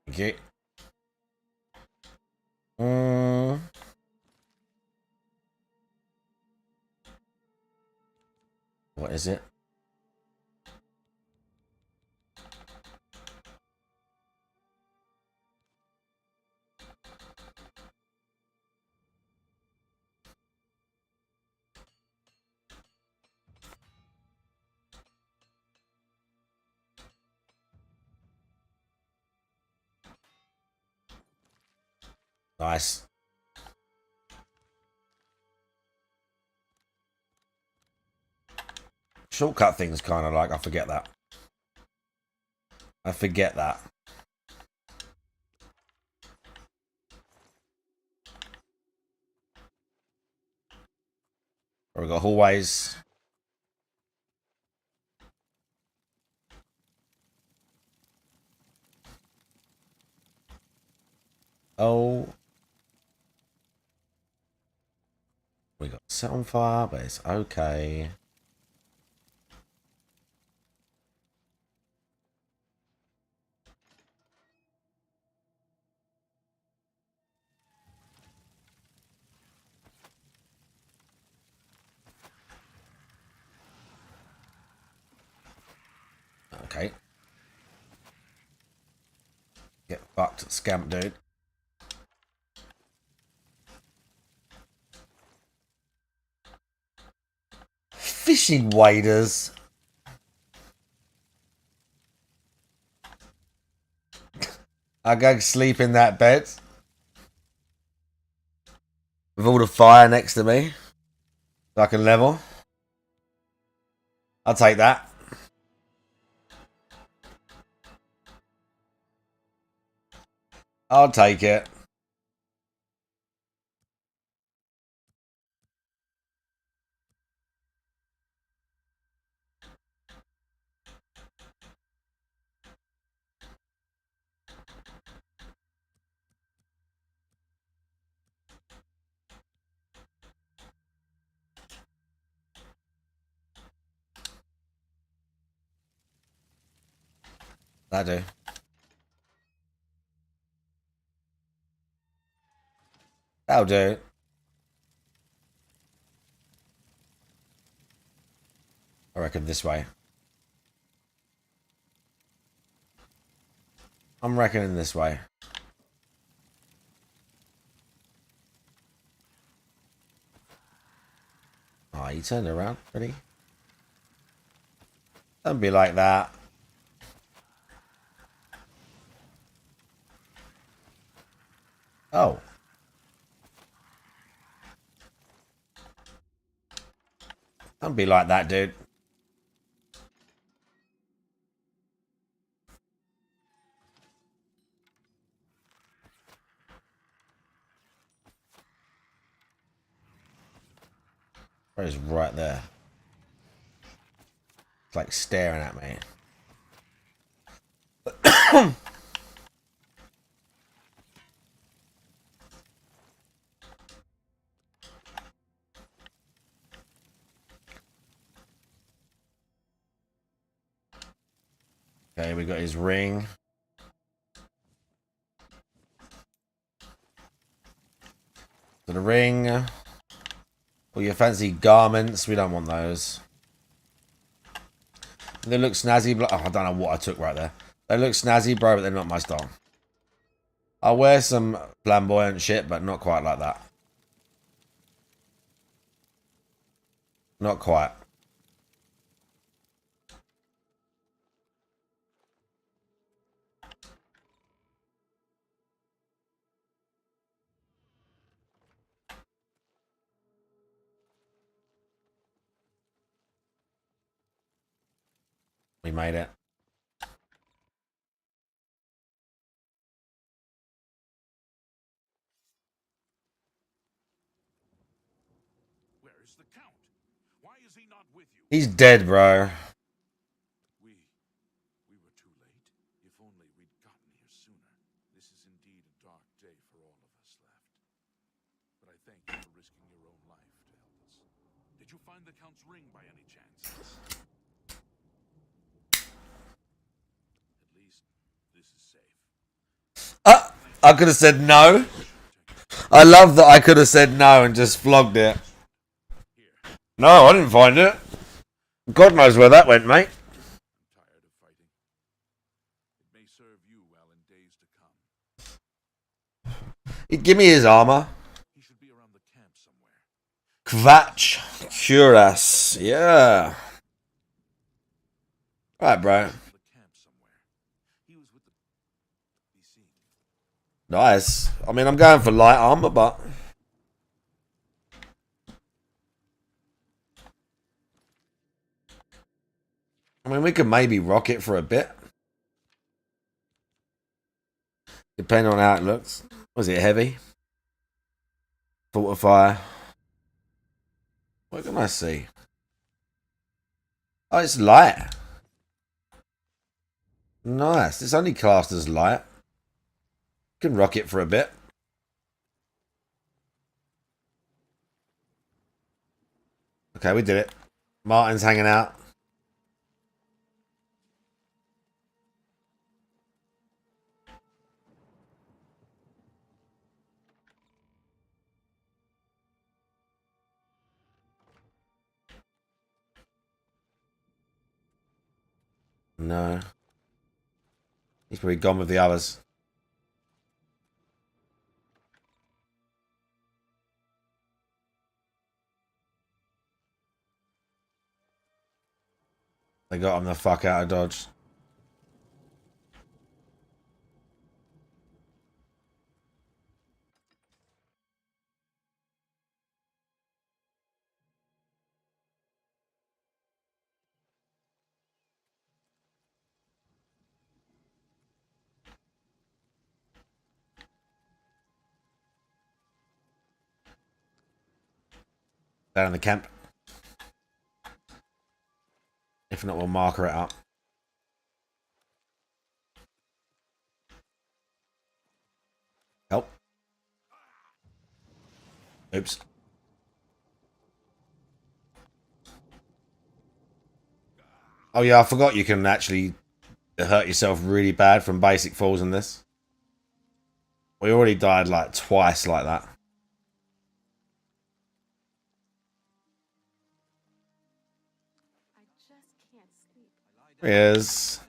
[SPEAKER 4] Thank you. What is it? Nice. Shortcut things kind of like, I forget that. I forget that. Or we got hallways. Oh. We got set on fire, but it's okay. Okay. Get fucked, scamp dude. Fishing waders. I go sleep in that bed. With all the fire next to me. So I can level. I'll take that. I'll take it. I do. That'll do. I reckon this way. I'm reckoning this way. Oh, he turned around. Ready? Don't be like that. Oh. Don't be like that, dude. It's right there. It's like staring at me. Okay, we got his ring. So the ring. All your fancy garments. We don't want those. They look snazzy, but oh, I don't know what I took right there. They look snazzy, bro, but they're not my style. I'll wear some flamboyant shit, but not quite like that. Not quite. We made it.
[SPEAKER 6] Where is the Count? Why is he not with you?
[SPEAKER 4] He's dead, bro.
[SPEAKER 6] We were too late. If only we'd gotten here sooner. This is indeed a dark day for all of us left. But I thank you for risking your own life to help us. Did you find the Count's ring by any chance? At least this is safe.
[SPEAKER 4] I could have said no. I love that I could have said no and just flogged it. No, I didn't find it. God knows where that went, mate.
[SPEAKER 6] I'm tired of fighting. It may serve you well in days to come.
[SPEAKER 4] Give me his armor.
[SPEAKER 6] He should be around the camp somewhere.
[SPEAKER 4] Kvatch Cuirass. Yeah. Right, bro. Nice. I mean, I'm going for light armor, but I mean, we could maybe rock it for a bit. Depending on how it looks. Was it heavy? Fortify. What can I see? Oh, it's light. Nice. It's only classed as light. Can rock it for a bit. Okay, we did it. Martin's hanging out. No. He's probably gone with the others. They got him the fuck out of Dodge. Down in the camp. If not, we'll marker it up. Help. Oops. Oh yeah, I forgot you can actually hurt yourself really bad from basic falls in this. We already died like twice like that.
[SPEAKER 10] I just can't sleep.
[SPEAKER 4] Yes.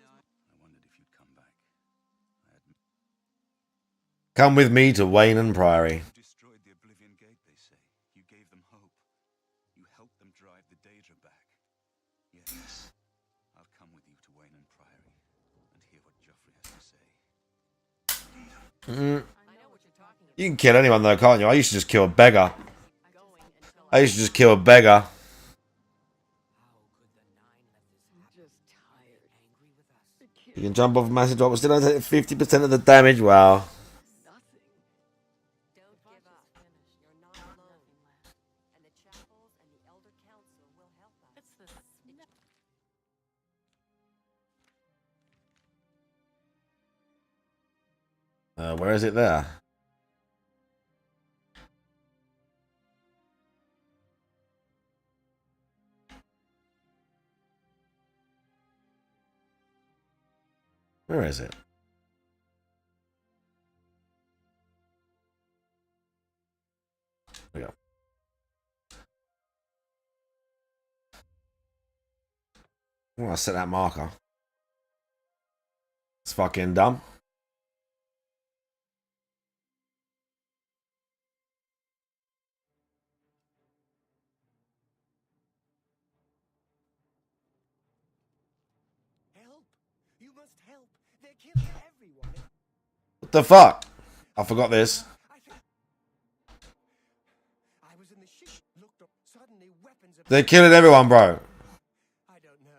[SPEAKER 4] Come with me to Wayne and Priory.
[SPEAKER 5] You destroyed the Oblivion Gate, they say. You gave them hope. You helped them drive the Daedra back. Yes. I'll come with you to Wayne and Priory and hear what Joffrey has to say.
[SPEAKER 4] You can kill anyone though, can't you? I used to just kill a beggar. I used to just kill a beggar. You can jump off a massive drop, but still don't take 50% of the damage. Wow. Where is it there? Where is it? There we go. Oh, I set that marker. It's fucking dumb.
[SPEAKER 11] Help! You must help. They're killing everyone.
[SPEAKER 4] What the fuck? I forgot this.
[SPEAKER 11] I was in the ship. Looked up. Suddenly weapons.
[SPEAKER 4] They're killing everyone, bro.
[SPEAKER 11] I don't know.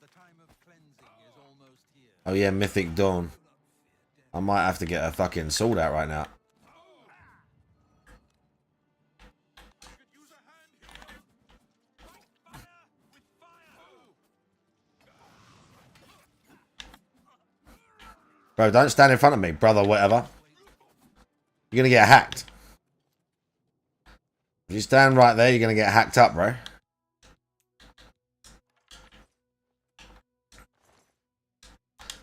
[SPEAKER 9] The time of cleansing is almost here.
[SPEAKER 4] Oh yeah, Mythic Dawn. I might have to get a fucking sword out right now. Bro, don't stand in front of me, brother, whatever. You're gonna get hacked. If you stand right there, you're gonna get hacked up, bro.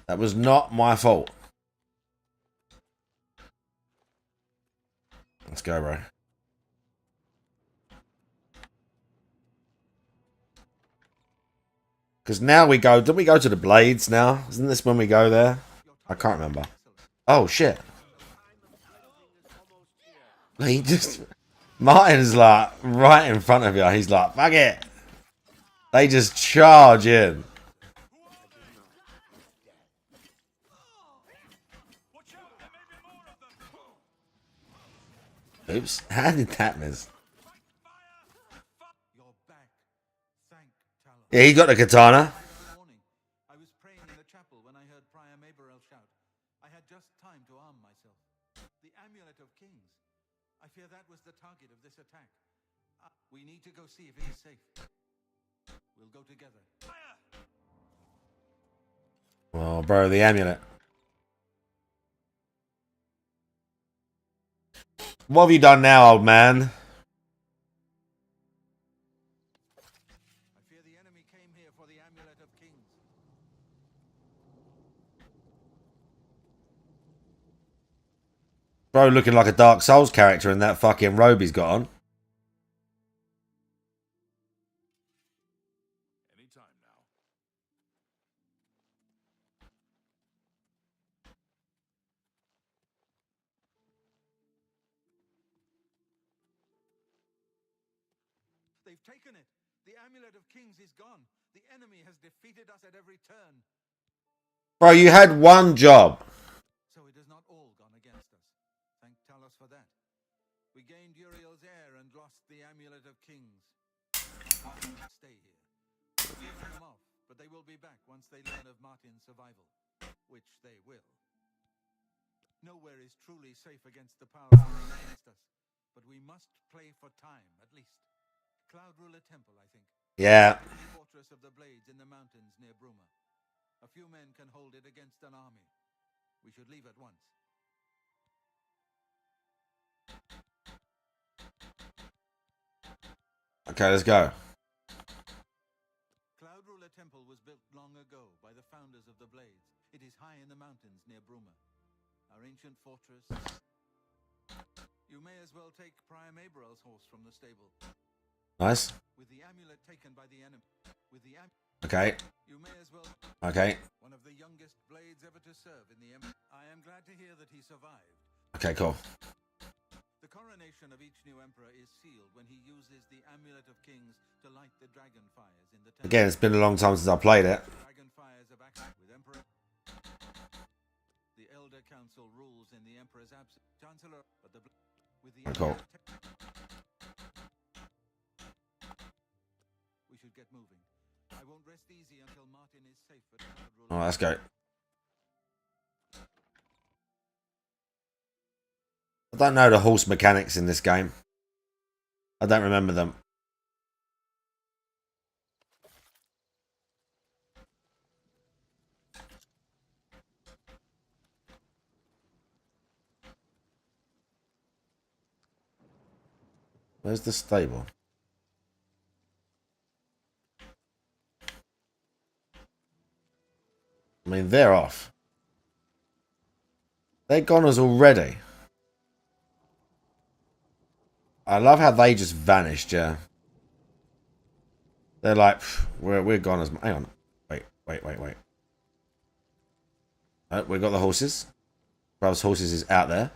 [SPEAKER 4] That was not my fault. Let's go, bro. Because now we go... Didn't we go to the Blades now? Isn't this when we go there? I can't remember. Oh, shit. He just... Martin's like right in front of you. He's like, fuck it. They just charge in. Oops. How did that miss? Yeah, he got the katana.
[SPEAKER 9] I was praying in the chapel when I heard Prior Maberel shout. I had just time to arm myself. The Amulet of Kings. I fear that was the target of this attack. We need to go see if it is safe. We'll go together.
[SPEAKER 4] Oh, bro, the amulet. What have you done now, old man?
[SPEAKER 9] I fear the enemy came here for the Amulet of Kings.
[SPEAKER 4] Bro looking like a Dark Souls character in that fucking robe he's got on.
[SPEAKER 6] Anytime now.
[SPEAKER 9] They've taken it. The Amulet of Kings is gone. The enemy has defeated us at every turn.
[SPEAKER 4] Bro, you had one job.
[SPEAKER 9] So it has not all gone against us. Thank Talos for that. We gained Uriel's heir and lost the Amulet of Kings. Stay here. We'll finish them off, but they will be back once they learn of Martin's survival. Which they will. Nowhere is truly safe against the power against us. But we must play for time, at least. Cloud Ruler Temple, I think.
[SPEAKER 4] Yeah.
[SPEAKER 9] The fortress of the Blades in the mountains near Bruma. A few men can hold it against an army. We should leave at once.
[SPEAKER 4] Okay, let's go.
[SPEAKER 9] Cloud Ruler Temple was built long ago by the founders of the Blades. It is high in the mountains near Bruma. Our ancient fortress. You may as well take Prior Maberel's horse from the stable.
[SPEAKER 4] Nice.
[SPEAKER 9] With the amulet taken by the enemy.
[SPEAKER 4] Okay.
[SPEAKER 9] You may as well.
[SPEAKER 4] Okay.
[SPEAKER 9] One of the youngest blades ever to serve in the empire. I am glad to hear that he survived.
[SPEAKER 4] Okay, cool.
[SPEAKER 9] The coronation of each new emperor is sealed when he uses the Amulet of Kings to light the dragon fires in the temple.
[SPEAKER 4] Again, it's been a long time since I played it.
[SPEAKER 9] Dragon fires of action with Emperor. The Elder Council rules in the Emperor's absence. Chancellor, but with the
[SPEAKER 4] Cool.
[SPEAKER 9] We should get moving. I won't rest easy until Martin is safe.
[SPEAKER 4] All right, let's go. I don't know the horse mechanics in this game. I don't remember them. Where's the stable? I mean, they're off. They're goners already. I love how they just vanished, yeah. They're like, we're goners. Hang on. Wait. Oh, we got the horses. Brother's horses is out there.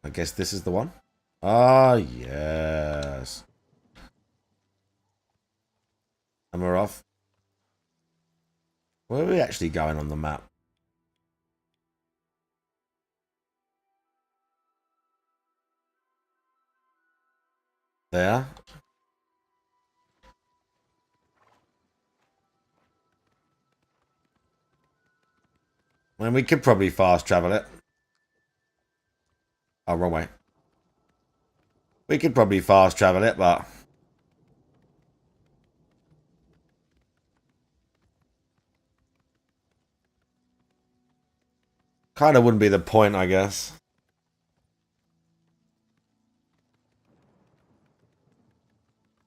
[SPEAKER 4] I guess this is the one. Ah, yes. And we're off. Where are we actually going on the map? There. I mean, we could probably fast travel it. Oh, wrong way. We could probably fast travel it, but... kind of wouldn't be the point, I guess.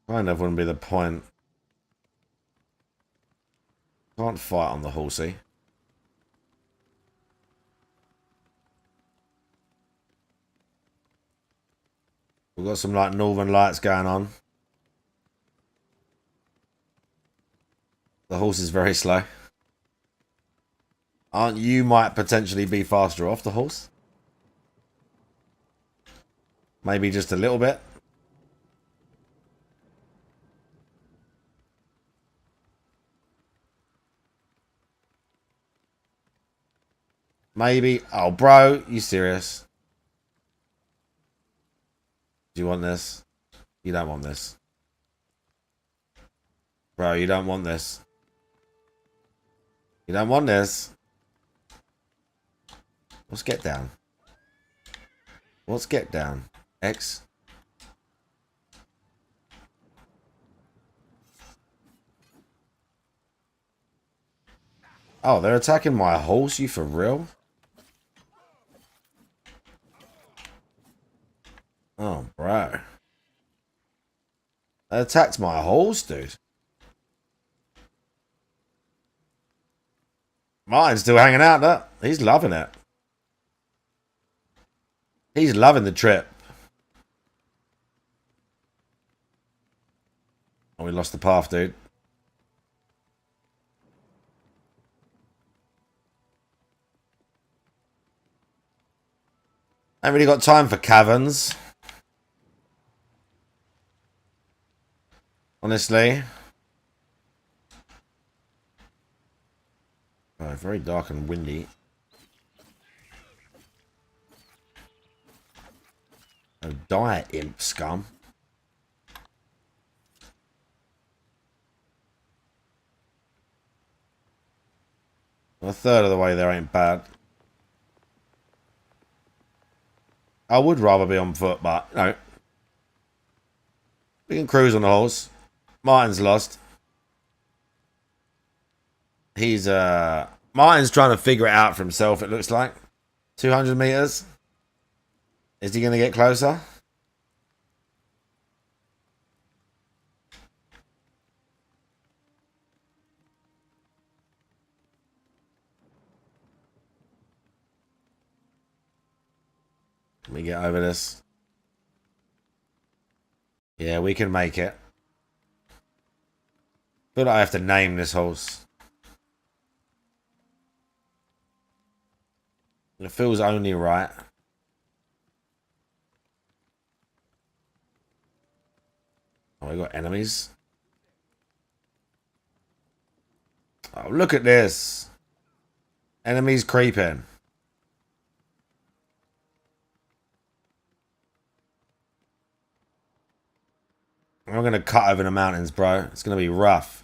[SPEAKER 4] Kind of wouldn't be the point. Can't fight on the horsey. We've got some, like, northern lights going on. The horse is very slow. Aren't you might potentially be faster off the horse? Maybe just a little bit. Maybe. Oh, bro, you serious? Do you want this? You don't want this. Bro, you don't want this. You don't want this. Let's get down. Let's get down. X. Oh, they're attacking my horse? You for real? Oh, bro. They attacked my horse, dude. Mine's still hanging out, though. He's loving it. He's loving the trip. Oh, we lost the path, dude. I ain't really got time for caverns. Honestly. Oh, very dark and windy. Oh, die, imp scum. Well, a third of the way there ain't bad. I would rather be on foot, but no. We can cruise on the horse. Martin's lost. He's Martin's trying to figure it out for himself, it looks like. 200 meters. Is he going to get closer? Let me get over this. Yeah, we can make it. But I have to name this horse. It feels only right. Oh, we got enemies. Oh, look at this. Enemies creeping. I'm going to cut over the mountains, bro. It's going to be rough.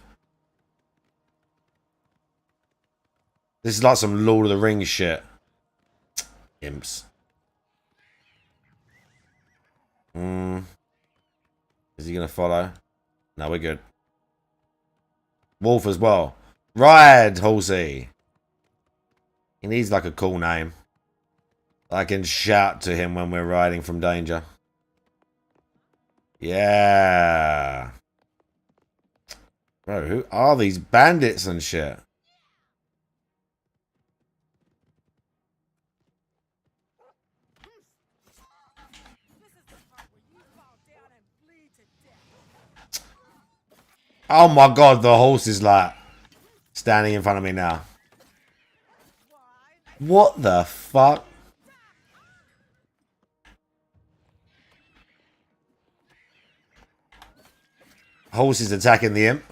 [SPEAKER 4] This is like some Lord of the Rings shit. Imps. Is he going to follow? No, we're good. Wolf as well. Ride, Halsey. He needs like a cool name. I can shout to him when we're riding from danger. Yeah. Bro, who are these bandits and shit? Oh my god, the horse is like standing in front of me now. What the fuck? Horse is attacking the imp.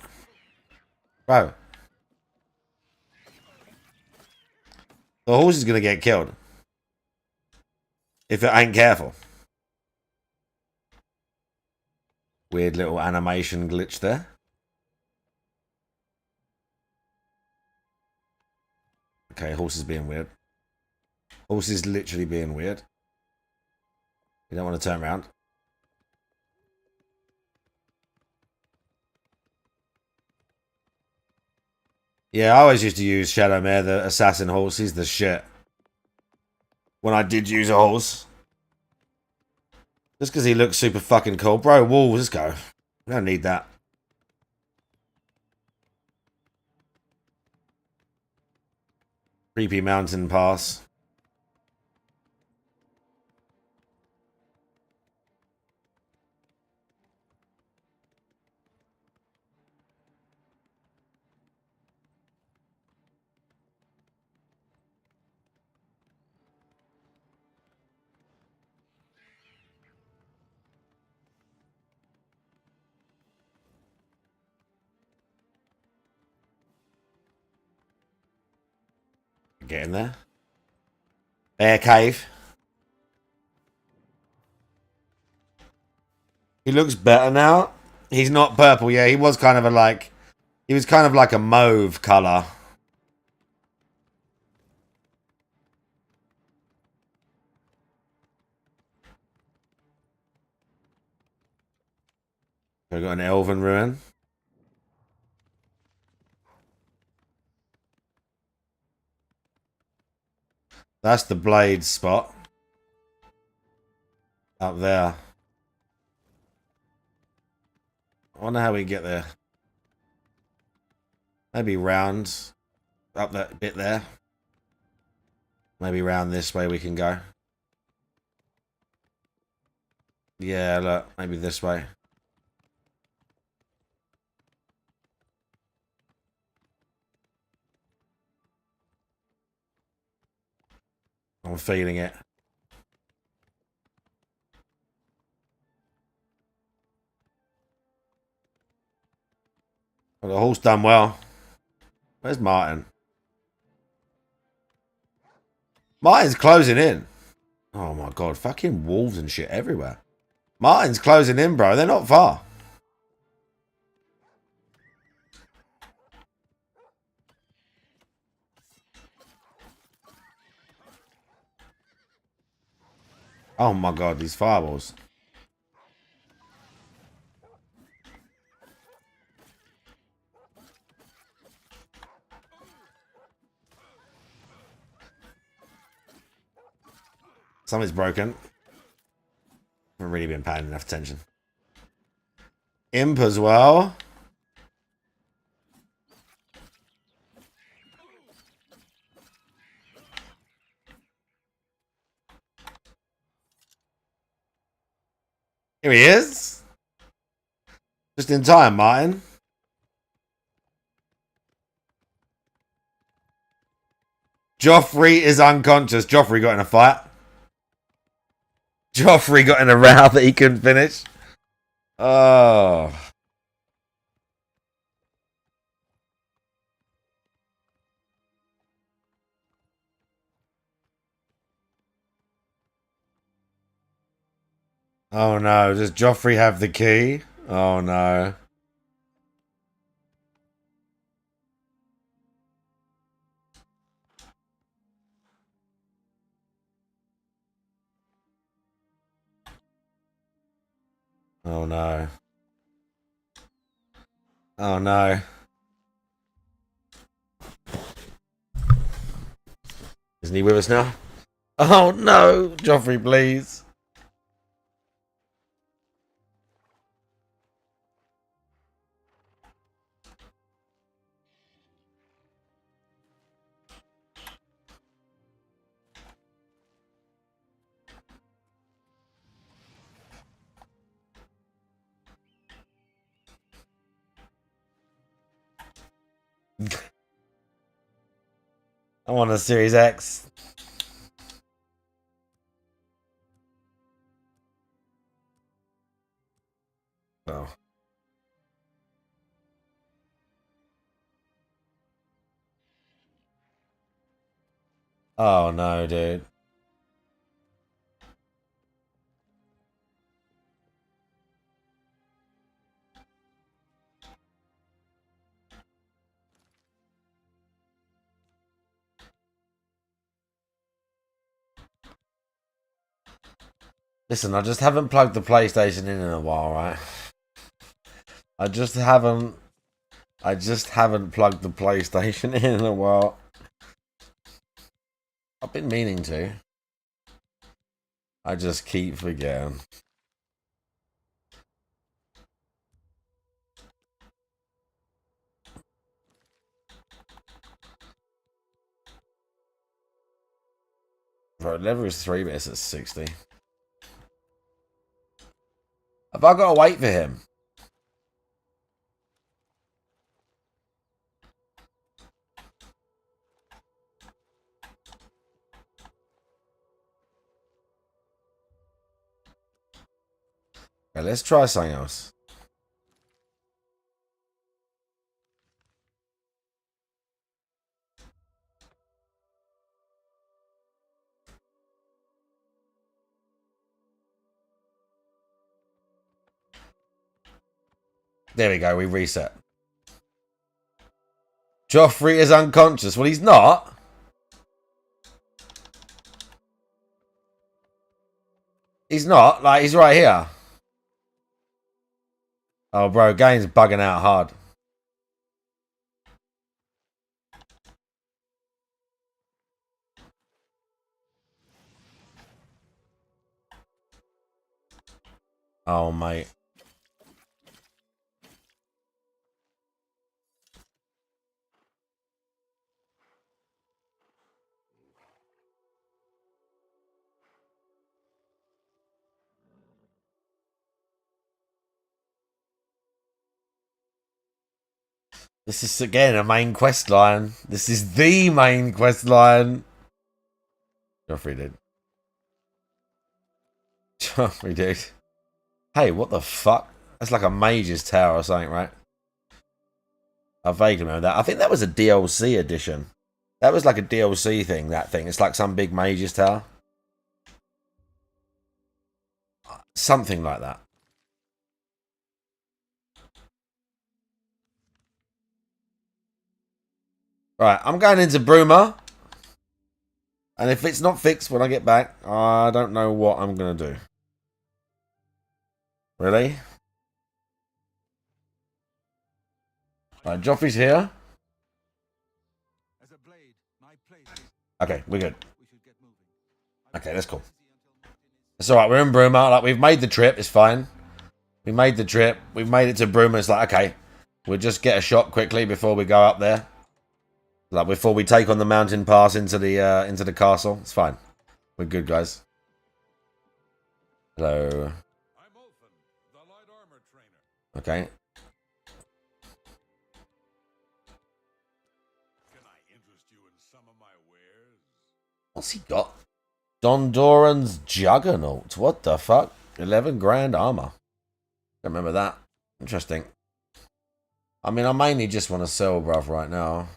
[SPEAKER 4] Bro. The horse is going to get killed. If it ain't careful. Weird little animation glitch there. Okay, horse is being weird. Horse is literally being weird. You don't want to turn around. Yeah, I always used to use Shadowmare, the assassin horse. He's the shit. When I did use a horse. Just because he looks super fucking cool. Bro, wolves, let's go. We don't need that. Creepy mountain pass. Get in there. Bear cave. He looks better now. He's not purple. Yeah, he was kind of a like... He was kind of like a mauve colour. We've got an elven ruin. That's the blade spot. Up there. I wonder how we get there. Maybe round. Up that bit there. Maybe round this way we can go. Yeah, look. Maybe this way. I'm feeling it. Well, the horse done well. Where's Martin? Martin's closing in. Oh my god, fucking wolves and shit everywhere. Martin's closing in, bro. They're not far. Oh my god, these fireballs. Something's broken. Haven't really been paying enough attention. Imp as well. Here he is. Just in time, Martin. Joffrey is unconscious. Joffrey got in a fight. Joffrey got in a row that he couldn't finish. Oh. Oh no, does Joffrey have the key? Oh no. Oh no. Oh no. Isn't he with us now? Oh no, Joffrey, please. I want a Series X. Oh. Oh no, dude. Listen, I just haven't plugged the PlayStation in a while, right? I just haven't plugged the PlayStation in a while. I've been meaning to. I just keep forgetting. Bro, level is 3, but it's at 60. Have I got to wait for him? Okay, let's try something else. There we go, we reset. Joffrey is unconscious. Well, he's not. He's not. Like, he's right here. Oh, bro, game's bugging out hard. Oh, mate. This is, again, a main quest line. This is the main quest line. Joffrey did. Joffrey did. Hey, what the fuck? That's like a mage's tower or something, right? I vaguely remember that. I think that was a DLC edition. That was like a DLC thing, that thing. It's like some big mage's tower. Something like that. Right, I'm going into Bruma. And if it's not fixed when I get back, I don't know what I'm going to do. Really? Right, Joffrey's here. Okay, we're good. Okay, that's cool. It's alright, we're in Bruma. Like, we've made the trip, it's fine. We made the trip. We've made it to Bruma. It's like, okay, we'll just get a shot quickly before we go up there. Like, before we take on the mountain pass into the castle. It's fine. We're good, guys. Hello. Okay. What's he got? Don Doran's Juggernaut. What the fuck? 11 grand armor. Don't remember that. Interesting. I mean, I mainly just want to sell, bruv, right now.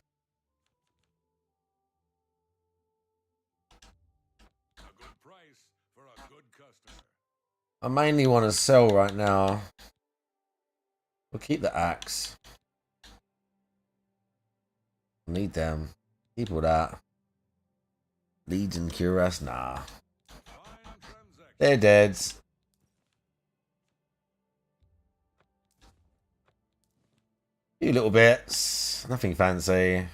[SPEAKER 4] I mainly want to sell right now. We'll keep the axe. Need them. Keep all that. Leeds and Cuirass? Nah. They're deads. Few little bits. Nothing fancy.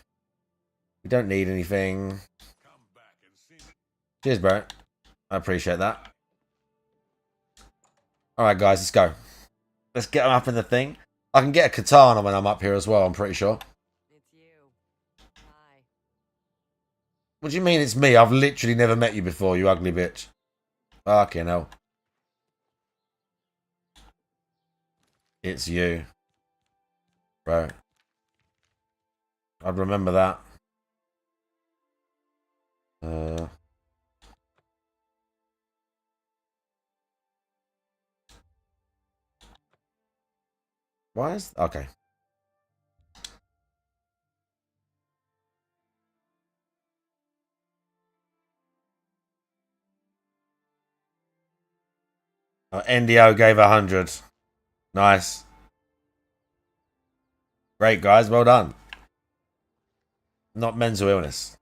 [SPEAKER 4] We don't need anything. Cheers, bro. I appreciate that. Alright, guys, let's go. Let's get them up in the thing. I can get a katana when I'm up here as well, I'm pretty sure.
[SPEAKER 12] It's you. Hi.
[SPEAKER 4] What do you mean it's me? I've literally never met you before, you ugly bitch. Fucking hell. It's you. Bro. I'd remember that. Why is... Okay. Oh, NDO gave 100. Nice. Great, guys. Well done. Not mental illness.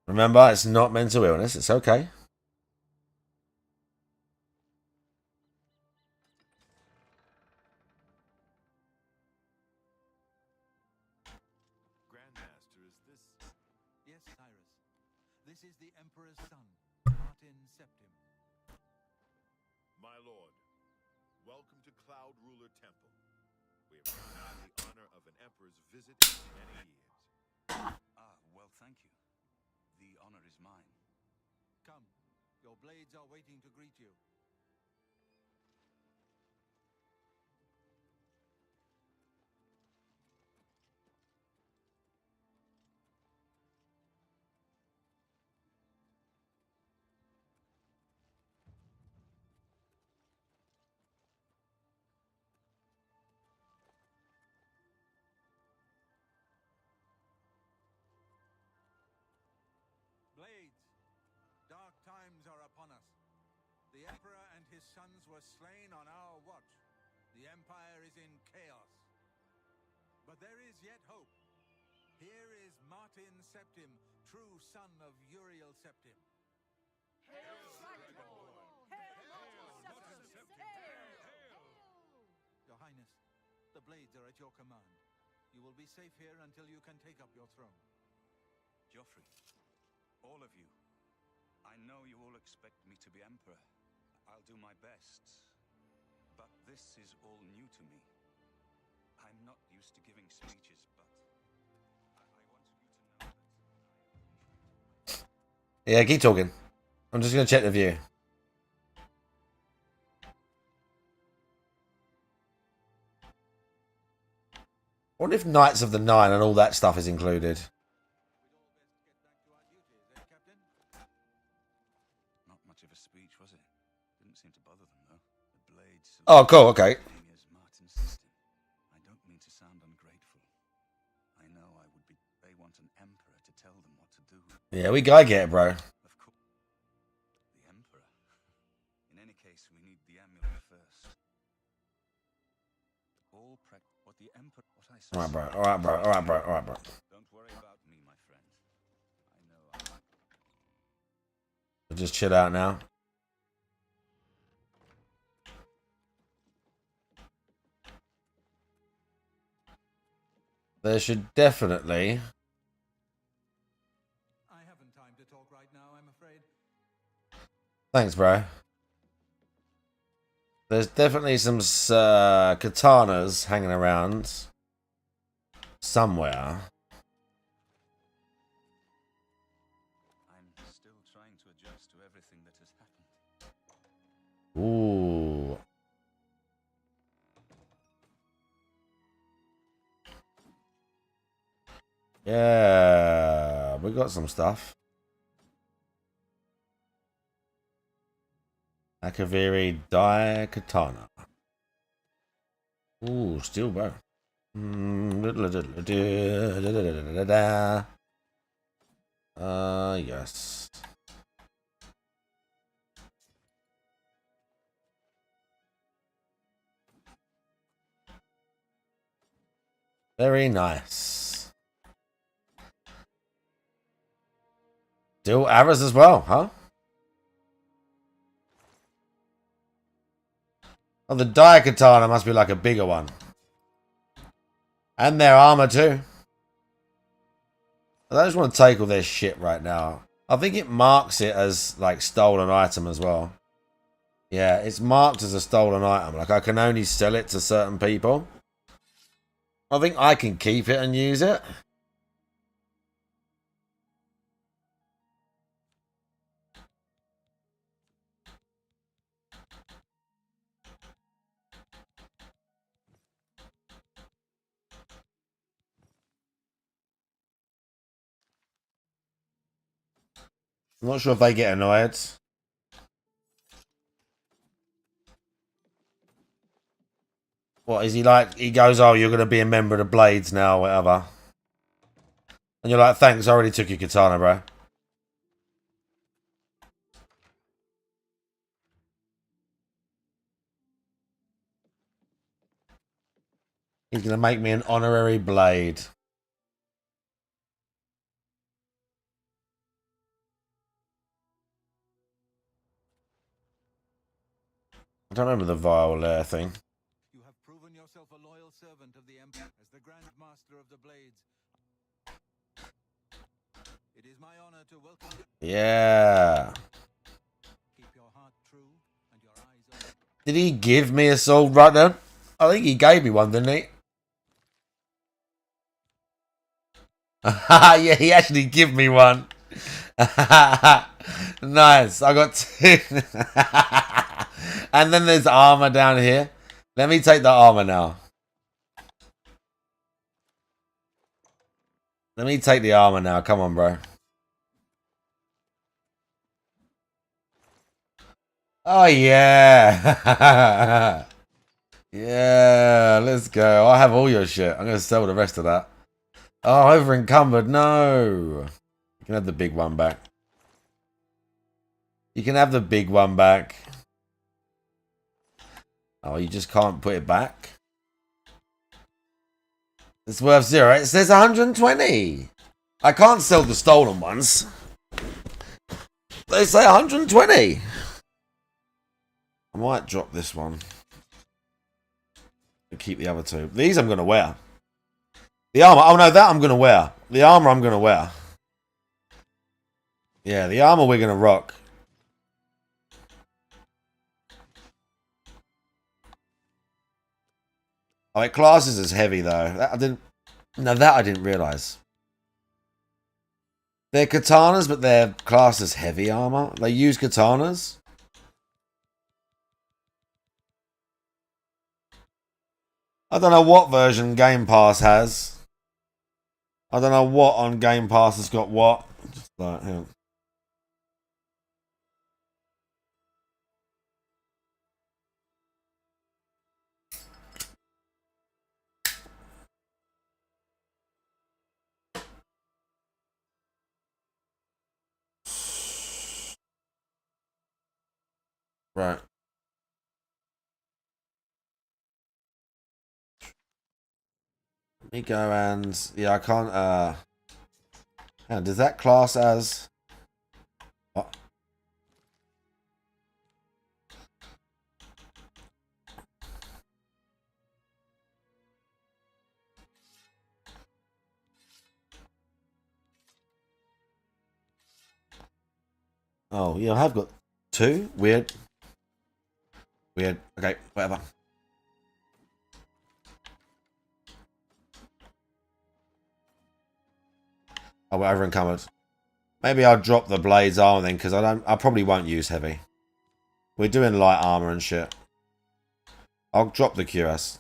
[SPEAKER 4] Remember, it's not mental illness. It's okay.
[SPEAKER 9] Grandmaster, is this... Yes, Cyrus. This is the Emperor's son, Martin Septim.
[SPEAKER 6] My lord, welcome to Cloud Ruler Temple. We have not had the honor of an emperor's visit in many years.
[SPEAKER 5] Ah, well, thank you. The honor is mine.
[SPEAKER 9] Come, your blades are waiting to greet you. Blades, dark times are upon us. The Emperor and his sons were slain on our watch. The Empire is in chaos. But there is yet hope. Here is Martin Septim, true son of Uriel Septim.
[SPEAKER 12] Hail, Dragonborn! Hail, Martin Septim! Hail!
[SPEAKER 9] Your Highness, the blades are at your command. You will be safe here until you can take up your throne.
[SPEAKER 5] Joffrey, all of you, I know you all expect me to be Emperor. I'll do my best. But this is all new to me. I'm not used to giving speeches, but I want you to know that
[SPEAKER 4] Yeah, keep talking. I'm just going to check the view. What if Knights of the Nine and all that stuff is included?
[SPEAKER 5] not much of a speech, was it? Didn't seem to bother them, though. The blades...
[SPEAKER 4] Oh, cool, okay.
[SPEAKER 5] Martin Septim. I don't mean to sound ungrateful. I know I would be... They want an emperor to tell them what to do.
[SPEAKER 4] Yeah, I get it, bro.
[SPEAKER 5] Of course. The emperor. In any case, we need the amulet first. All what the emperor... What I saw...
[SPEAKER 4] Alright, bro. Alright, bro. Alright, bro. Alright, bro.
[SPEAKER 5] Don't worry about me, my friend. I know
[SPEAKER 4] We'll just chill out now. There should definitely...
[SPEAKER 9] I haven't time to talk right now, I'm afraid.
[SPEAKER 4] Thanks, bro. There's definitely some katanas hanging around somewhere.
[SPEAKER 5] I'm still trying to adjust to everything that has happened.
[SPEAKER 4] Ooh. Yeah, we got some stuff. Akaviri Dai Katana. Ooh, steel bow. Yes. Very nice. Steel arrows as well, huh? Oh, the Dai Katana must be like a bigger one. And their armor too. I just want to take all their shit right now. I think it marks it as like stolen item as well. Yeah, it's marked as a stolen item. Like I can only sell it to certain people. I think I can keep it and use it. I'm not sure if they get annoyed. What is he like? He goes, oh, you're going to be a member of the Blades now, or whatever. And you're like, thanks, I already took your katana, bro. He's going to make me an honorary Blade. I don't remember the vial thing.
[SPEAKER 9] You have proven yourself a loyal servant of the Empire as the Grand Master of the Blades. It is my honor to welcome you.
[SPEAKER 4] Yeah.
[SPEAKER 9] Keep your heart true and your eyes open.
[SPEAKER 4] Did he give me a sword right then? I think he gave me one, didn't he? Yeah, he actually gave me one. Nice. I got 2. And then there's armor down here. Let me take the armor now. Let me take the armor now. Come on, bro. Oh, yeah. Yeah, let's go. I have all your shit. I'm going to sell the rest of that. Oh, over encumbered. No. You can have the big one back. You can have the big one back. Oh, you just can't put it back? It's worth 0. It says 120. I can't sell the stolen ones. They say 120. I might drop this one. And keep the other 2. These I'm going to wear. The armor. Oh, no, that I'm going to wear. The armor I'm going to wear. Yeah, the armor we're going to rock. Oh, it classes as heavy, though. That I didn't... No, that I didn't realise. They're katanas, but they're classed as heavy armor. They use katanas. I don't know what version Game Pass has. I don't know what on Game Pass has got what. Just like, hang on. Right. Let me go and... Yeah, I can't... Hang on, does that class as... What? Oh, yeah, I have got 2. Weird. Weird. Okay, whatever. Oh, we're over encumbered. Maybe I'll drop the Blades armor then, because I probably won't use heavy. We're doing light armor and shit. I'll drop the QS.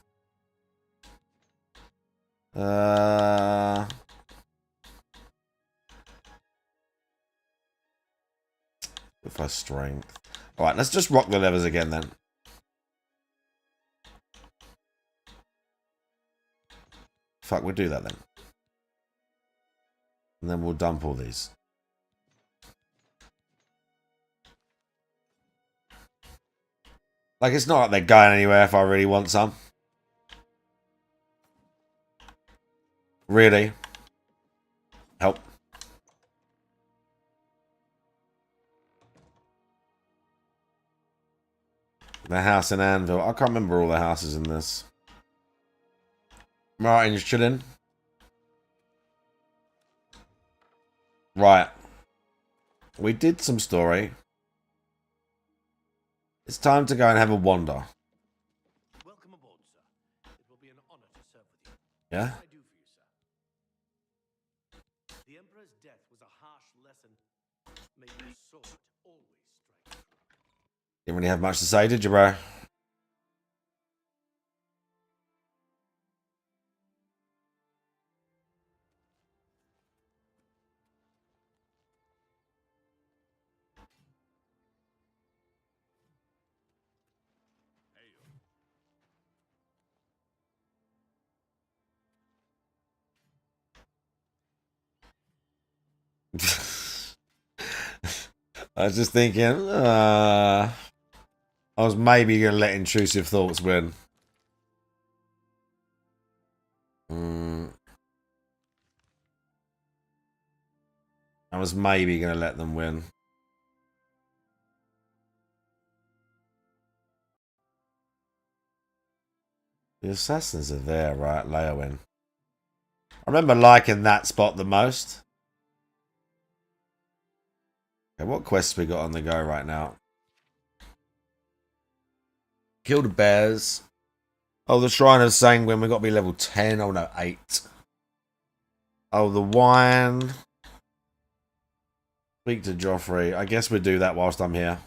[SPEAKER 4] With our strength. Alright, let's just rock the levers again then. Fuck, we'll do that then. And then we'll dump all these. Like, it's not like they're going anywhere if I really want some. Really? Help. The house in Anvil. I can't remember all the houses in this. Martin's chilling. Right. We did some story. It's time to go and have a wander.
[SPEAKER 13] Welcome aboard, sir. It will be an honor to serve with you.
[SPEAKER 4] Yeah?
[SPEAKER 13] What can I do for you, sir? The Emperor's death was a harsh lesson. May your sword always strike true.
[SPEAKER 4] Didn't really have much to say, did you, bro? I was just thinking, I was maybe going to let intrusive thoughts win. I was maybe going to let them win. The assassins are there, right? Leowin. I remember liking that spot the most. Okay, what quests we got on the go right now? Kill the bears. Oh, the Shrine of Sanguine. We've got to be level 10. Oh, no, 8. Oh, the wine. Speak to Joffrey. I guess we'll do that whilst I'm here.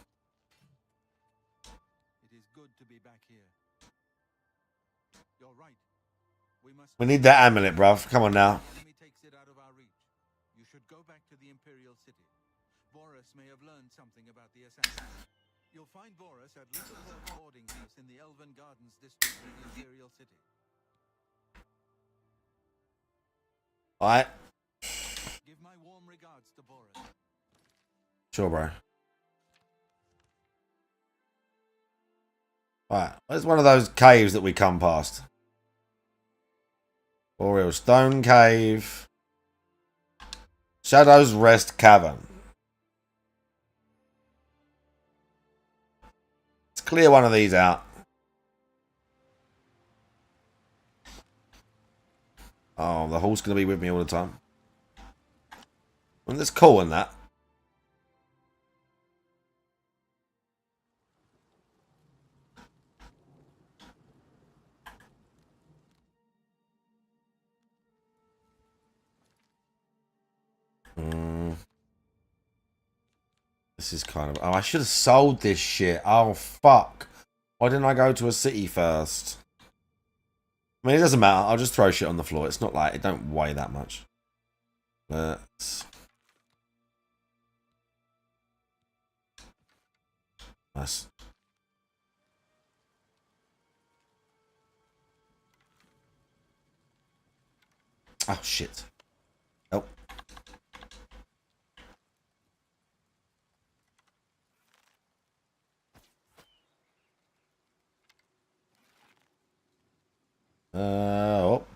[SPEAKER 9] It is good to be back here. You're right.
[SPEAKER 4] We need that amulet, bruv. Come on now.
[SPEAKER 9] The enemy takes it out of our reach. You should go back to the Imperial City. Boris may have learned something about the assassins. You'll find Boris at Little Hawk boarding house in the Elven Gardens district of the Imperial City.
[SPEAKER 4] Alright.
[SPEAKER 9] Give my warm regards to Boris.
[SPEAKER 4] Sure, bro. Alright. Where's one of those caves that we come past? Boreal Stone Cave. Shadow's Rest Cavern. Let's clear one of these out. Oh, the horse going to be with me all the time. Well, that's cool in that. This is kind of... Oh, I should have sold this shit. Oh, fuck. Why didn't I go to a city first? I mean, it doesn't matter. I'll just throw shit on the floor. It's not like... It don't weigh that much. Let's... Nice. Oh, shit. Oh.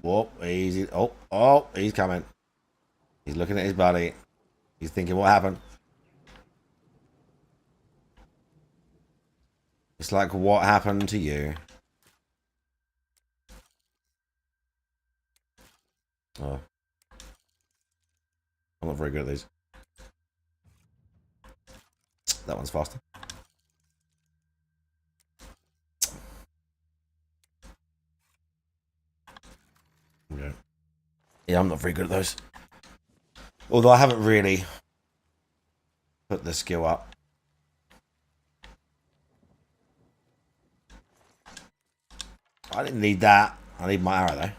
[SPEAKER 4] Oh, easy. Oh, he's coming. He's looking at his buddy. He's thinking, what happened? It's like, what happened to you? Oh. I'm not very good at these. That one's faster. Okay. Yeah, I'm not very good at those. Although I haven't really put the skill up. I didn't need that. I need my arrow though.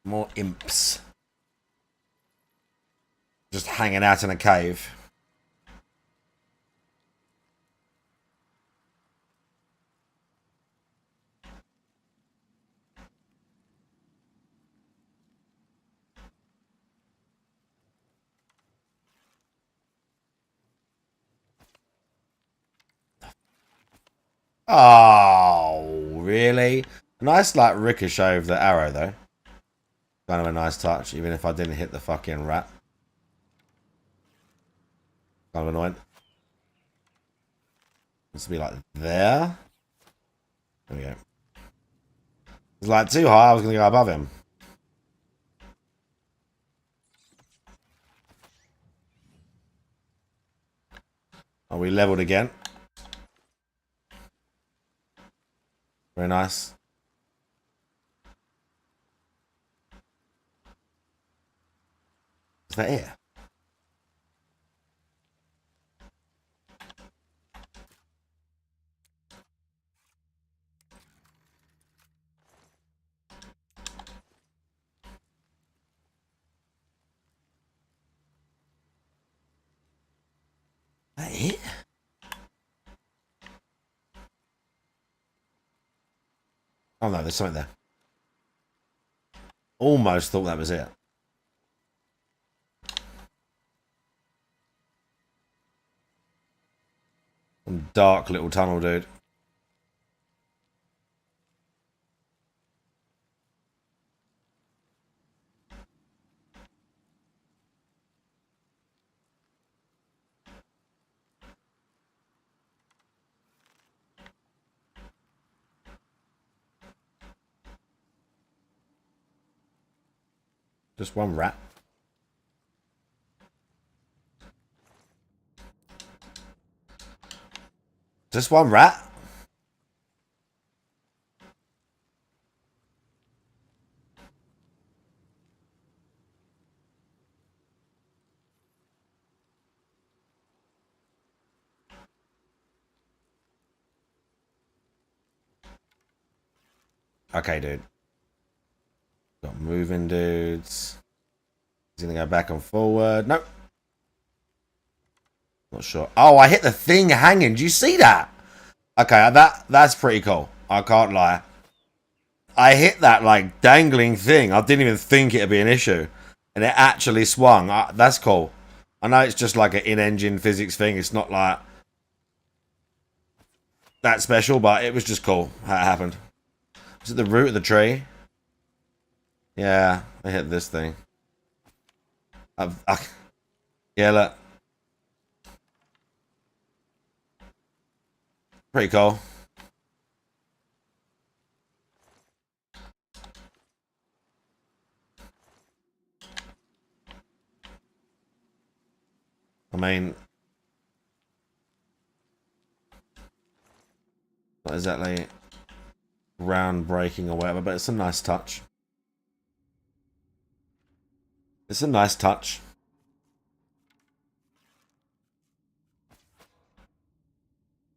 [SPEAKER 4] More imps. Just hanging out in a cave. Oh, really? Nice, like, ricochet of the arrow, though. Kind of a nice touch, even if I didn't hit the fucking rat. Kind of annoying. This to be like there. There we go. It's like too high, I was going to go above him. Oh, we leveled again. Very nice. Is that it? Is that it? Oh no, there's something there. Almost thought that was it. Some dark little tunnel, dude. Just one rat. Just one rat? Okay, dude. Got moving dudes. He's gonna go back and forward. Nope. Not sure. Oh, I hit the thing hanging. Do you see that? Okay, that's pretty cool. I can't lie. I hit that like dangling thing. I didn't even think it'd be an issue, and it actually swung. That's cool. I know it's just like an in-engine physics thing. It's not like that special, but it was just cool how it happened. Was it the root of the tree? Yeah, I hit this thing. Yeah, look. Pretty cool. I mean, not exactly groundbreaking or whatever, but it's a nice touch. It's a nice touch.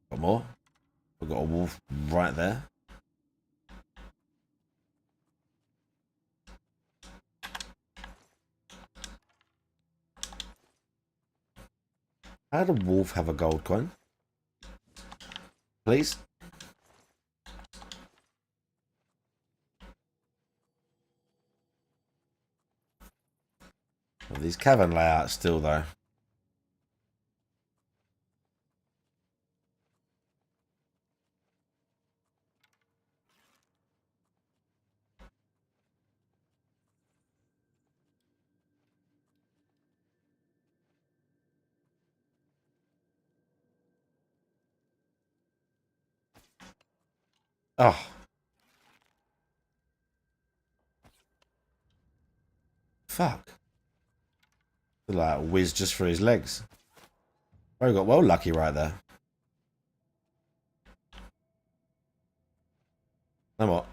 [SPEAKER 4] Got more. We've got a wolf right there. How did a wolf have a gold coin? Please? Well, these cavern layouts still though. Oh. Fuck. Like whiz just for his legs. Oh, got well lucky right there. No more.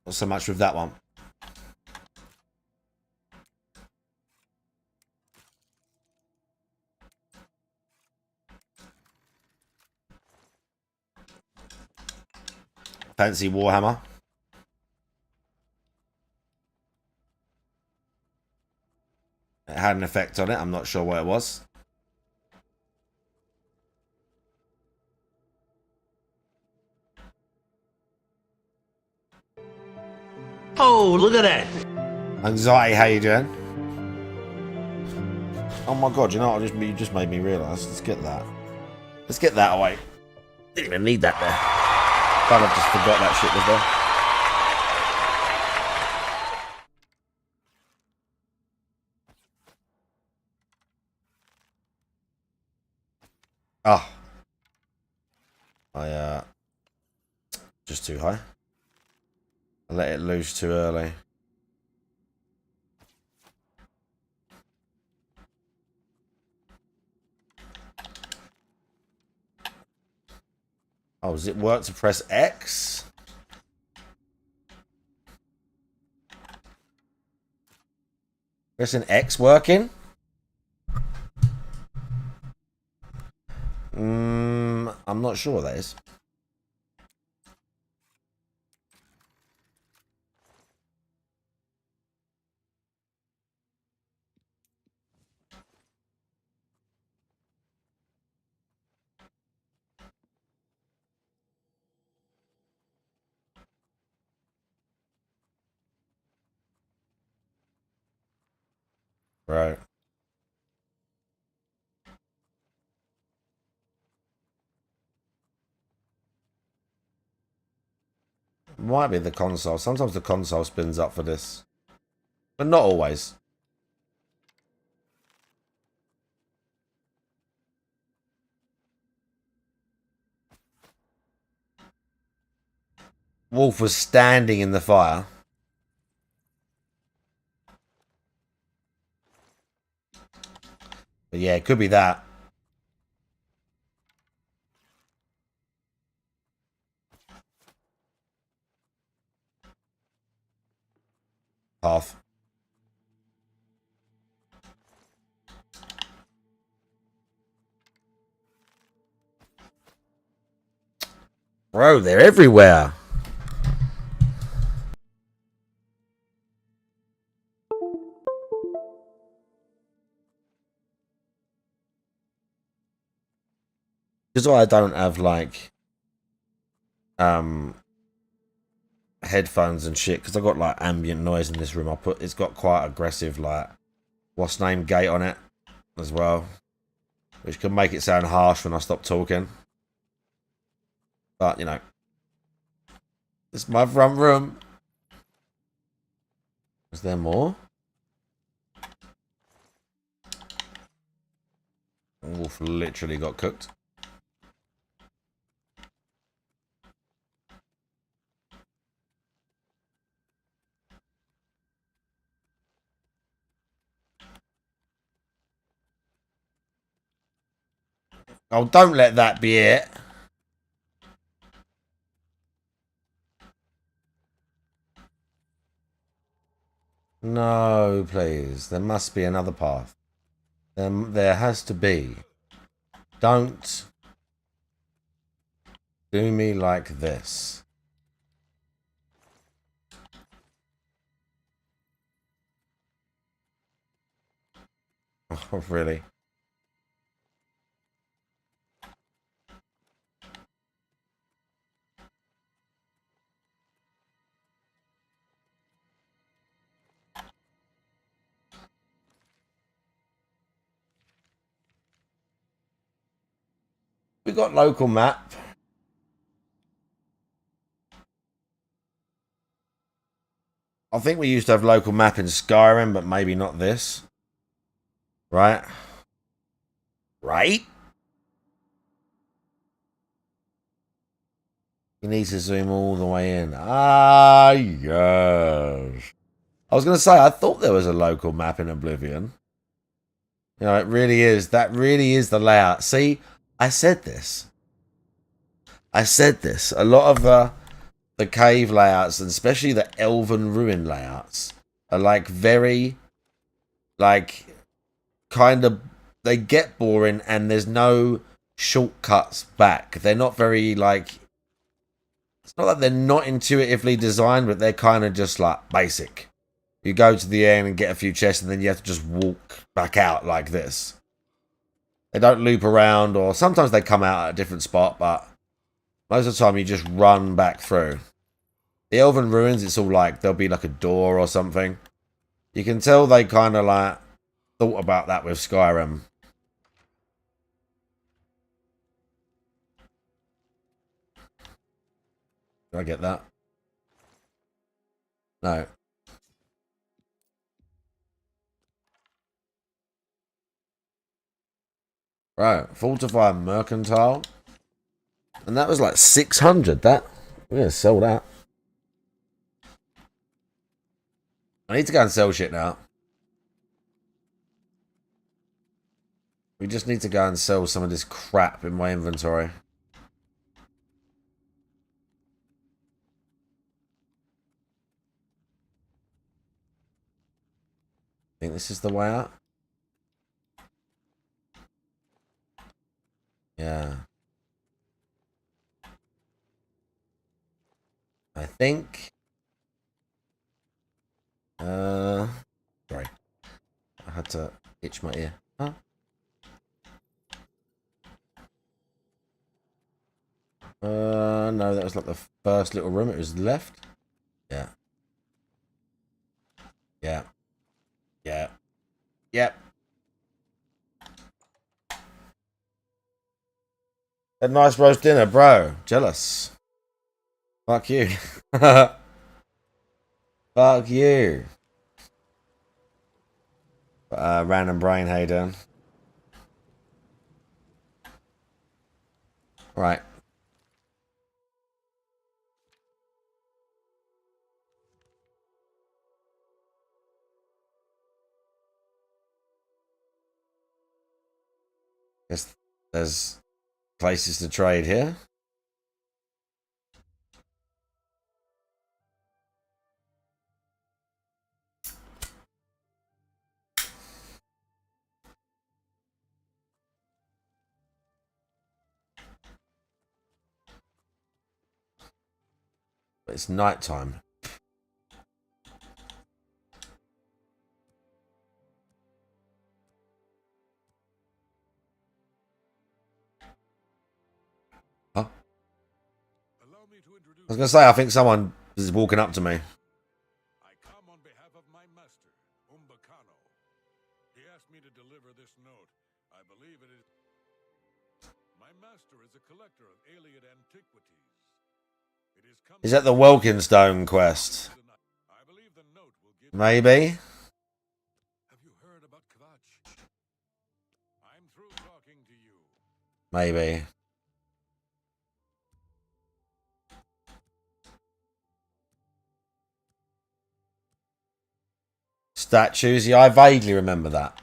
[SPEAKER 4] Not so much with that one. Fancy Warhammer. It had an effect on it. I'm not sure what it was.
[SPEAKER 11] Oh, look at that.
[SPEAKER 4] Anxiety, how you doing? Oh my god, you know what? You just made me realise. Let's get that. Let's get that away. Didn't even need that there. Kind of just forgot that shit was there. Oh. Just too high. I let it loose too early. Oh, does it work to press X? Pressing X working? I'm not sure that is. Right. Might be the console. Sometimes the console spins up for this. But not always. Wolf was standing in the fire. But yeah, it could be that. Half. Bro, they're everywhere. Because I don't have like headphones and shit, because I got like ambient noise in this room. It's got quite aggressive like what's name gate on it as well, which can make it sound harsh when I stop talking. But you know, it's my front room. Is there more? Wolf literally got cooked. Oh, don't let that be it. No, please. There must be another path. There has to be. Don't do me like this. Oh, really? We got local map. I think we used to have local map in Skyrim, but maybe not this. Right? Right? You need to zoom all the way in. Ah, yes. I was going to say, I thought there was a local map in Oblivion. You know, it really is. That really is the layout. See, I said this. A lot of the cave layouts, and especially the Elven Ruin layouts, are like very, like, kind of, they get boring and there's no shortcuts back. They're not very, like, it's not like they're not intuitively designed, but they're kind of just like basic. You go to the end and get a few chests, and then you have to just walk back out like this. They don't loop around, or sometimes they come out at a different spot, but most of the time you just run back through. The Elven Ruins, it's all like, there'll be like a door or something. You can tell they kind of like thought about that with Skyrim. Did I get that? No. Right, Fortify Mercantile. And that was like 600, that. We're gonna sell that. I need to go and sell shit now. We just need to go and sell some of this crap in my inventory. Think this is the way out? Yeah. I think. Sorry. I had to itch my ear. Huh? No, that was like the first little room. It was left. Yeah. Yeah. Yeah. Yep. Had a nice roast dinner, bro. Jealous. Fuck you. Fuck you. Random brain, how you doing? Right. Guess there's places to trade here. But it's night time. Huh? I was gonna say, I think someone is walking up to me.
[SPEAKER 6] I come on behalf of my master, Hmmmmm. He asked me to deliver this note. I believe it is. My master is a collector of alien antiquities. It is come.
[SPEAKER 4] Is that the Welkinstone quest?
[SPEAKER 6] I believe the note will give.
[SPEAKER 4] Maybe.
[SPEAKER 6] Have you heard about Kvatch? I'm through talking to you.
[SPEAKER 4] Maybe. Statues, yeah, I vaguely remember that.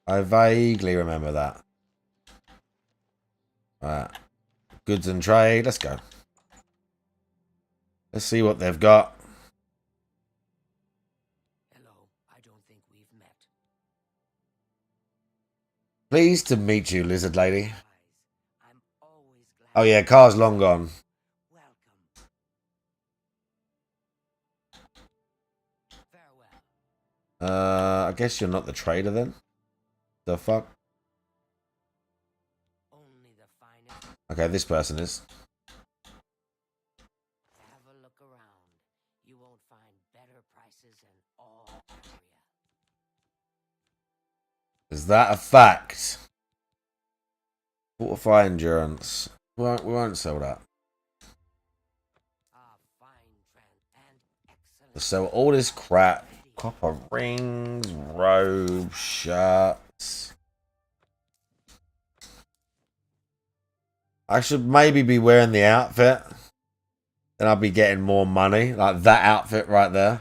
[SPEAKER 4] I vaguely remember that. Right. Goods and trade, let's go. Let's see what they've got.
[SPEAKER 11] Hello, I don't think we've met.
[SPEAKER 4] Pleased to meet you, lizard lady.
[SPEAKER 11] I'm always glad.
[SPEAKER 4] Oh yeah, car's long gone.
[SPEAKER 11] Welcome. Farewell.
[SPEAKER 4] I guess you're not the trader then. The fuck?
[SPEAKER 11] Only the finest.
[SPEAKER 4] Okay, this person is.
[SPEAKER 11] Have a look around. You won't find better prices in all area.
[SPEAKER 4] Is that a fact? Fortify endurance. We won't sell that. Let's sell all this crap. Copper rings, robes, shirts. I should maybe be wearing the outfit. Then I'll be getting more money. Like that outfit right there.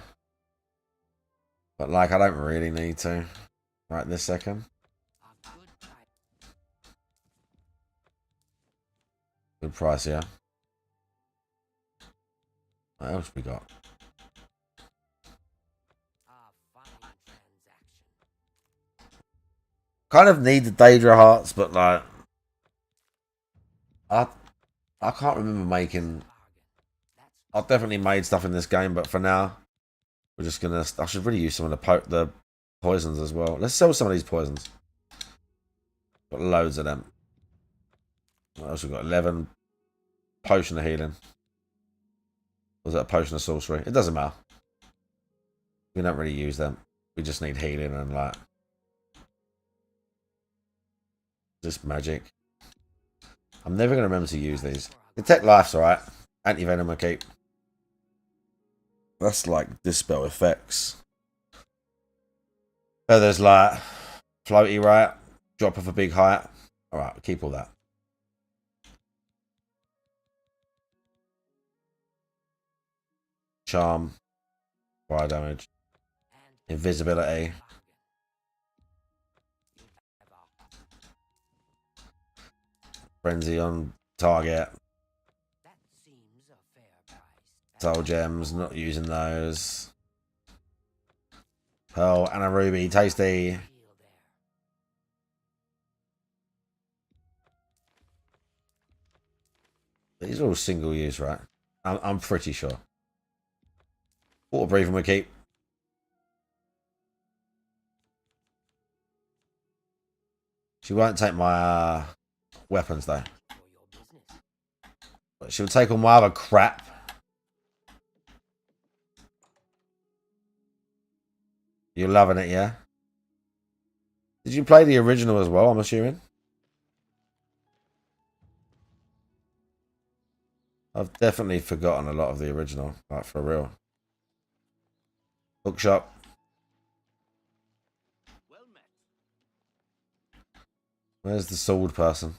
[SPEAKER 4] But like I don't really need to. Right this second. Good price, yeah. What else we got? Kind of need the Daedra hearts, but like I can't remember making. I've definitely made stuff in this game, but for now, we're just gonna. I should really use some of the poisons as well. Let's sell some of these poisons. Got loads of them. What else we got? 11 potion of healing. Was it a potion of sorcery? It doesn't matter. We don't really use them. We just need healing and like just magic. I'm never gonna remember to use these. Detect life's alright. Anti-venom I keep. That's like dispel effects. Feathers light. Floaty right. Drop off a big height. Alright, keep all that. charm, fire damage, invisibility. Frenzy on target. Soul gems, not using those. Pearl and a ruby, tasty. These are all single use, right? I'm pretty sure. Water breathing we keep. She won't take my weapons though. But she'll take all my other crap. You're loving it, yeah? Did you play the original as well, I'm assuming? I've definitely forgotten a lot of the original, like for real. Bookshop. Where's the sword person?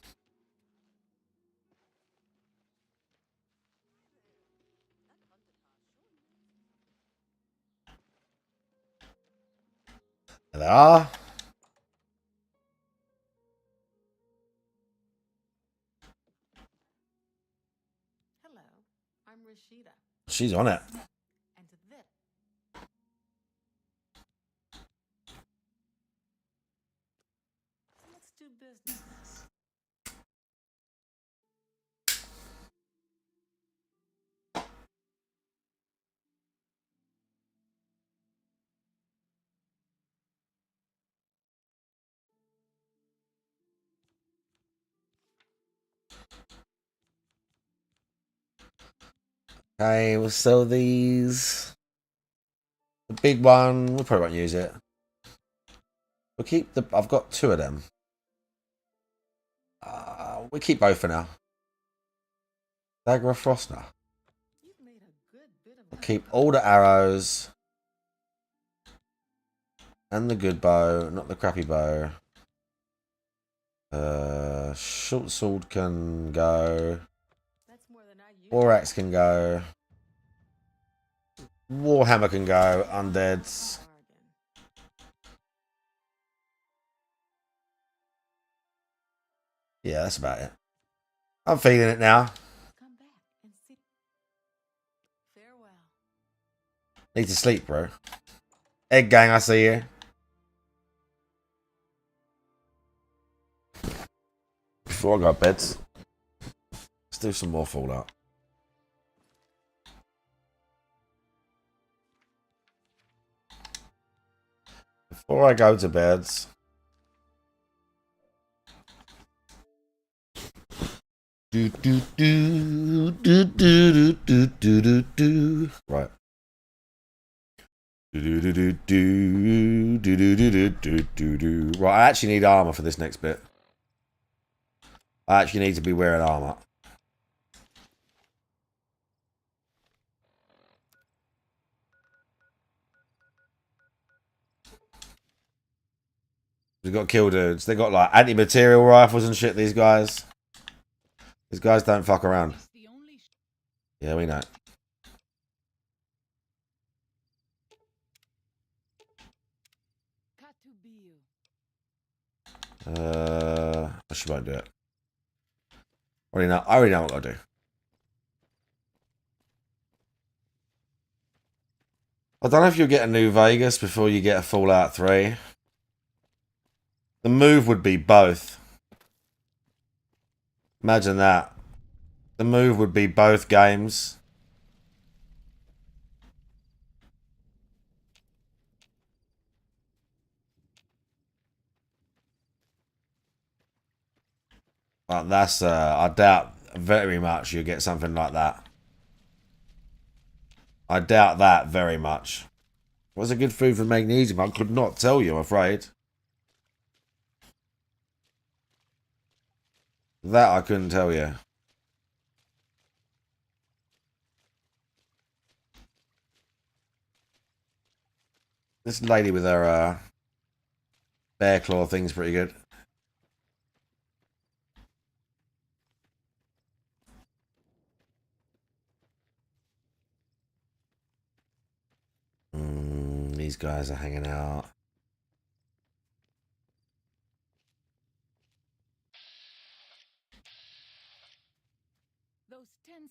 [SPEAKER 4] There they are.
[SPEAKER 10] Hello, I'm Rashida.
[SPEAKER 4] She's on it.
[SPEAKER 10] And this. Let's do business.
[SPEAKER 4] Okay, we'll sell these. The big one, we probably won't use it. We'll keep the... I've got 2 of them. We'll keep both for now. Dagger of Frostner. We'll keep all the arrows. And the good bow, not the crappy bow. Short sword can go. War axe can go. Warhammer can go. Undeads. Yeah, that's about it. I'm feeling it now. Need to sleep, bro. Egg gang, I see you. Before I go to bed, let's do some more Fallout. Before I go to bed, right. Right, I actually need armor for this next bit. I actually need to be wearing armor. We've got kill dudes. They got like anti-material rifles and shit, these guys. These guys don't fuck around. Yeah, we know. She won't do it. I already know what I do. I don't know if you'll get a New Vegas before you get a Fallout 3. The move would be both. Imagine that. The move would be both games. But that's, I doubt very much you'll get something like that. I doubt that very much. What's a good food for magnesium? I could not tell you, I'm afraid. That I couldn't tell you. This lady with her bear claw thing's pretty good. these guys are hanging out.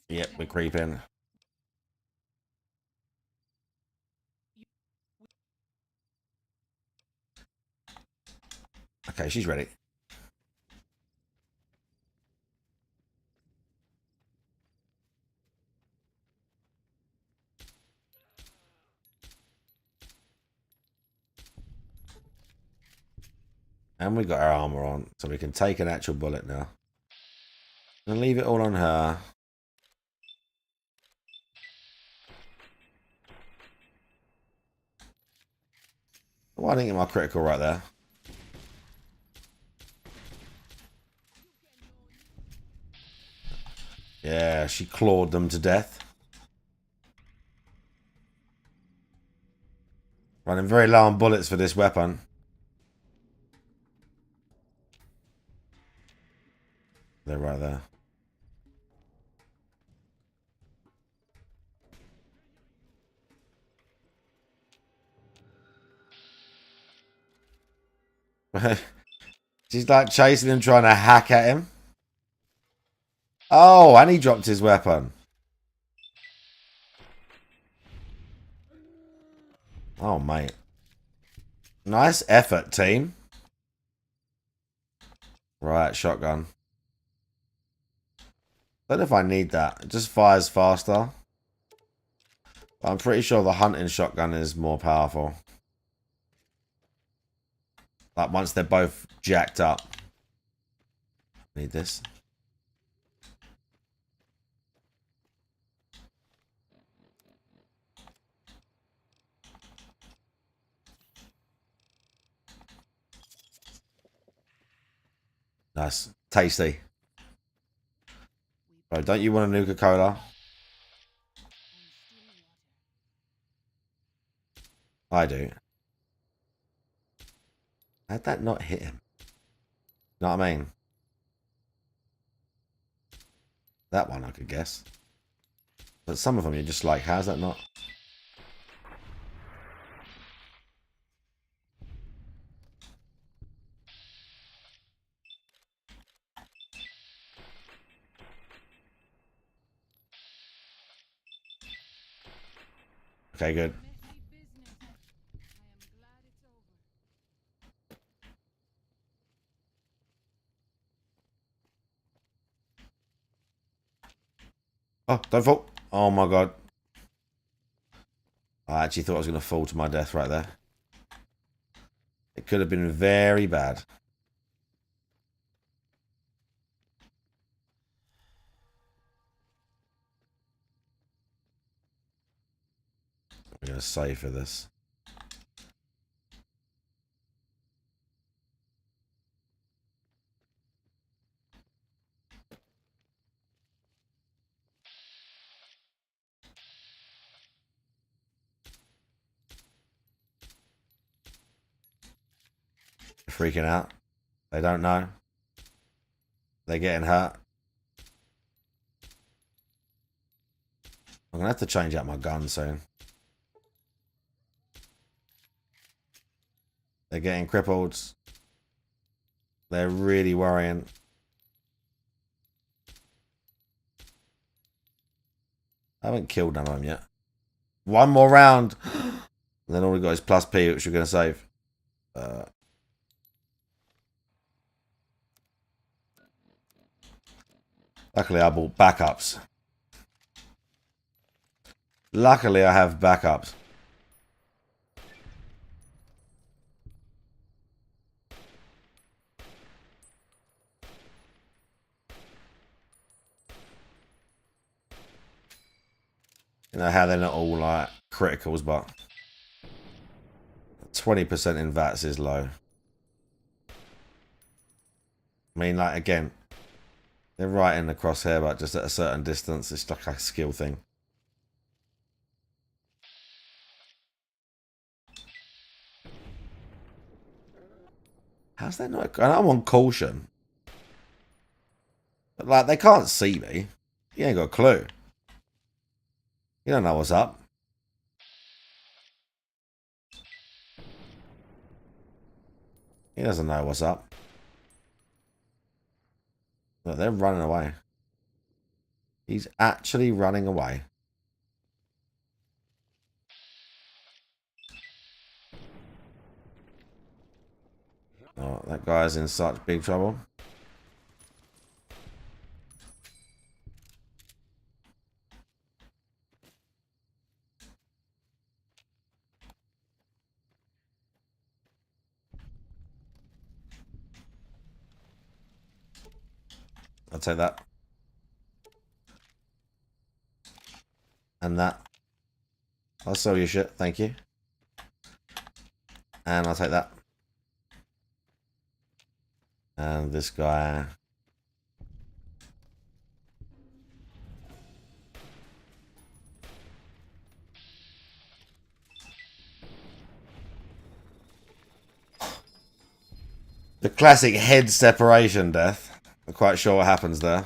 [SPEAKER 4] Yep, we're creeping. Okay, she's ready. And we got our armor on, so we can take an actual bullet now. And leave it all on her. Why didn't I get my critical right there? Yeah, she clawed them to death. Running very low on bullets for this weapon. They're right there. She's like chasing him, trying to hack at him. Oh, and he dropped his weapon. Oh, mate. Nice effort, team. Right, shotgun. Don't know if I need that. It just fires faster. But I'm pretty sure the hunting shotgun is more powerful. Like once they're both jacked up. Need this. Nice. Tasty. Bro, don't you want a Nuka-Cola? I do. How'd that not hit him? Know what I mean? That one I could guess. But some of them you're just like, how's that not? Okay, good. Oh, don't fall. Oh my god. I actually thought I was going to fall to my death right there. It could have been very bad. I'm going to save for this. Freaking out. They don't know. They're getting hurt. I'm going to have to change out my gun soon. They're getting crippled. They're really worrying. I haven't killed none of them yet. One more round. And then all we got is plus P, which we're going to save. Luckily, I bought backups. Luckily, I have backups. You know how they're not all like criticals, but 20% in VATS is low. I mean, like, again, they're right in the crosshair, but just at a certain distance. It's like a skill thing. How's that not? And I'm on caution. But, like, they can't see me. You ain't got a clue. You don't know what's up. He doesn't know what's up. Look, they're running away. He's actually running away. Oh, that guy's in such big trouble. I'll take that. And that. I'll sell you shit, thank you. And I'll take that. And this guy. The classic head separation death. I'm quite sure what happens there.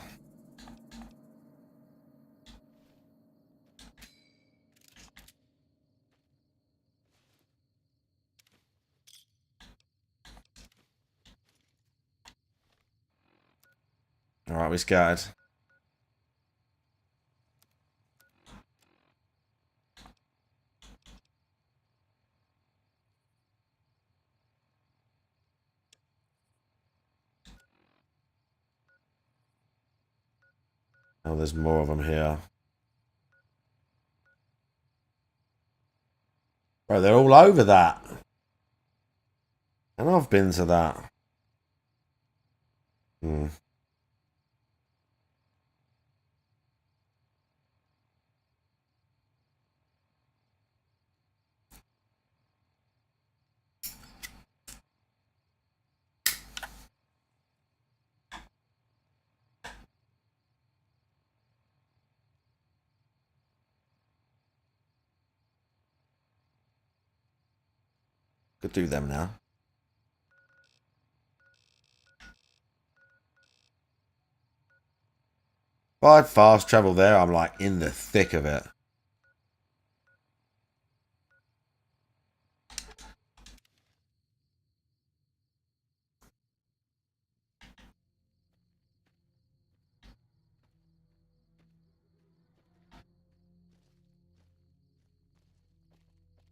[SPEAKER 4] Alright, we scattered. Oh, there's more of them here. Bro, they're all over that. And I've been to that. Hmm. Could do them now. If I'd fast travel there, I'm like in the thick of it.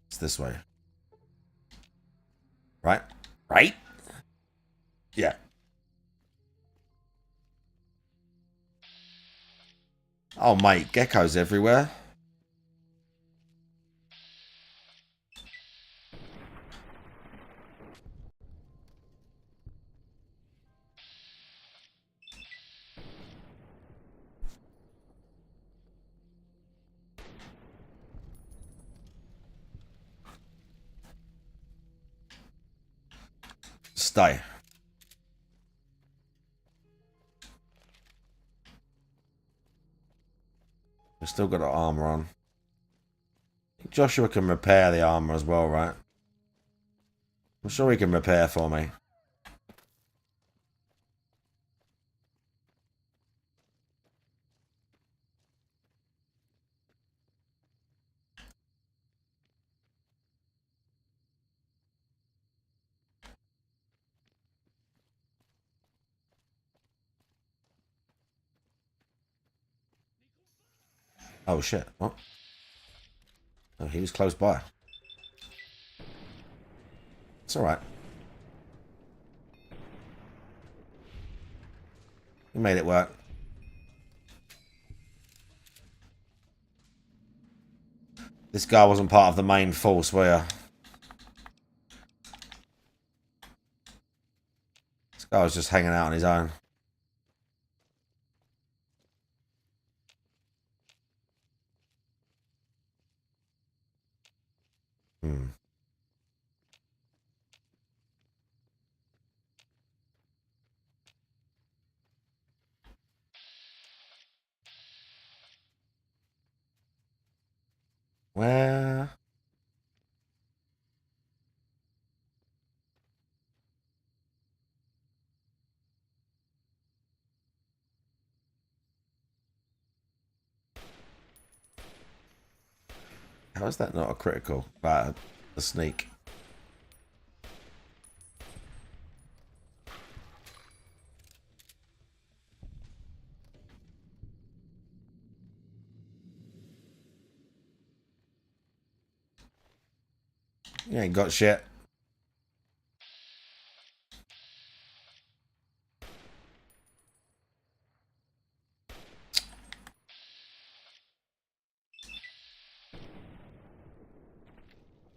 [SPEAKER 4] It's this way. Right? Right? Yeah. Oh, mate, geckos everywhere. Stay. We've still got our armor on. Joshua can repair the armor as well, right? I'm sure he can repair for me. Oh shit, what? Oh, he was close by. It's alright. We made it work. This guy wasn't part of the main force, were you? This guy was just hanging out on his own. Hmm. Where? How is that not a critical? Right, a sneak. You ain't got shit.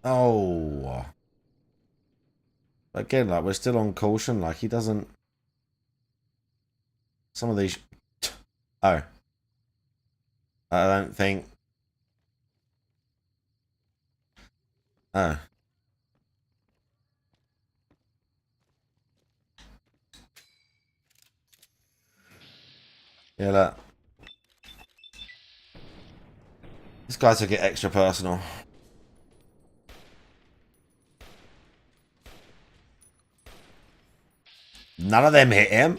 [SPEAKER 4] Oh. Again, like, we're still on caution. Like, he doesn't... Some of these... Oh. I don't think... Oh. Yeah, look. This guy took it extra personal. None of them hit him.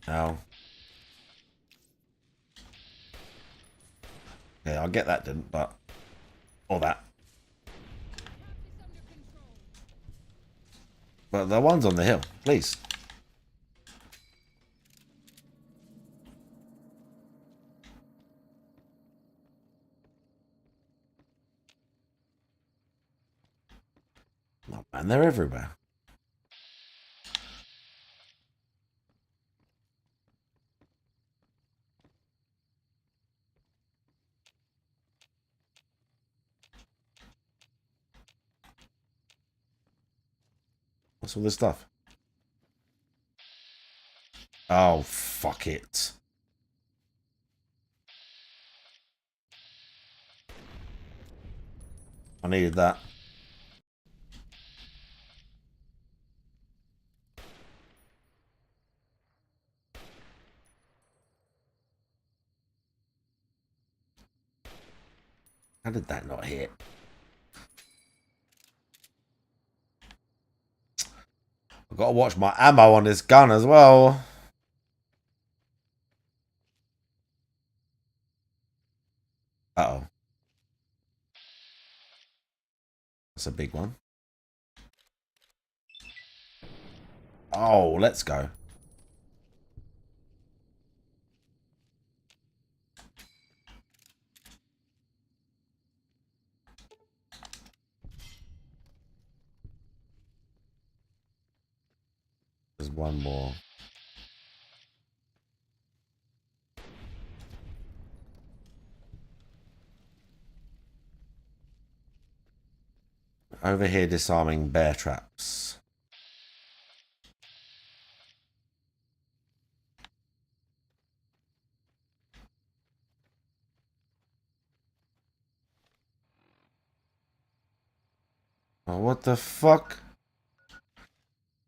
[SPEAKER 4] No. Okay, I'll get that didn't, but... Or that. But the one's on the hill, please. Oh man, they're everywhere. What's all this stuff? Oh, fuck it. I needed that. How did that not hit? I've got to watch my ammo on this gun as well. Uh-oh. That's a big one. Oh, let's go. There's one more. Over here disarming bear traps. Oh, what the fuck?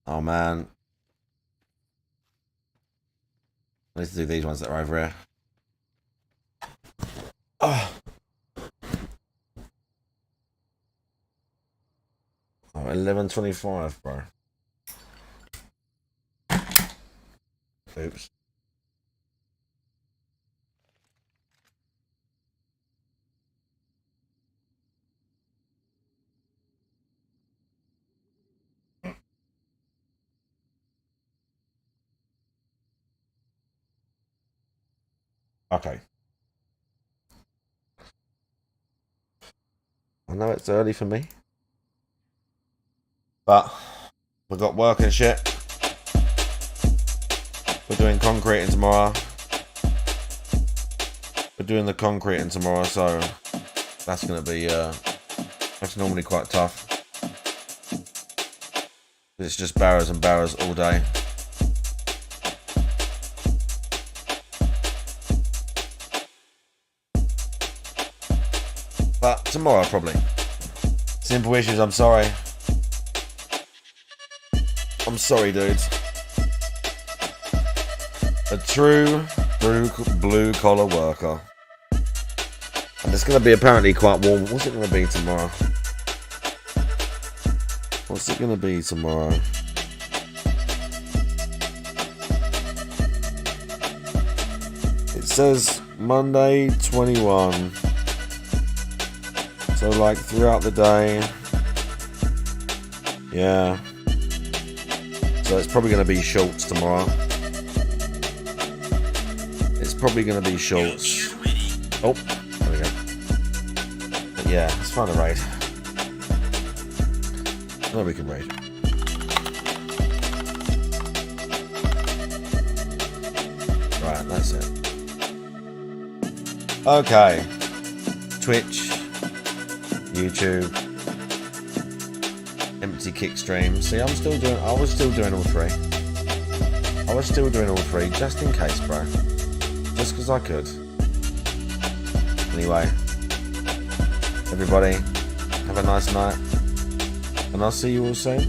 [SPEAKER 4] Oh man. Let's do these ones that are over here. Oh. Oh, 11:25, bro. Oops. Okay. I know it's early for me, but we've got work and shit. We're doing concreting tomorrow. We're doing the concreting tomorrow, so that's gonna be that's normally quite tough. It's just barrows and barrows all day. But tomorrow probably. Simple issues, I'm sorry. I'm sorry, dudes. A true blue collar worker. And it's going to be apparently quite warm. What's it going to be tomorrow? What's it going to be tomorrow? It says Monday 21. So like throughout the day. Yeah. So it's probably going to be shorts tomorrow. It's probably going to be shorts. Oh, there we go. Yeah, let's find a raid. No, we can raid. Right, that's it. Okay. Twitch, YouTube, empty kick stream. See, I was still doing all three. I was still doing all three, just in case, bro. Just because I could. Anyway, everybody, have a nice night, and I'll see you all soon.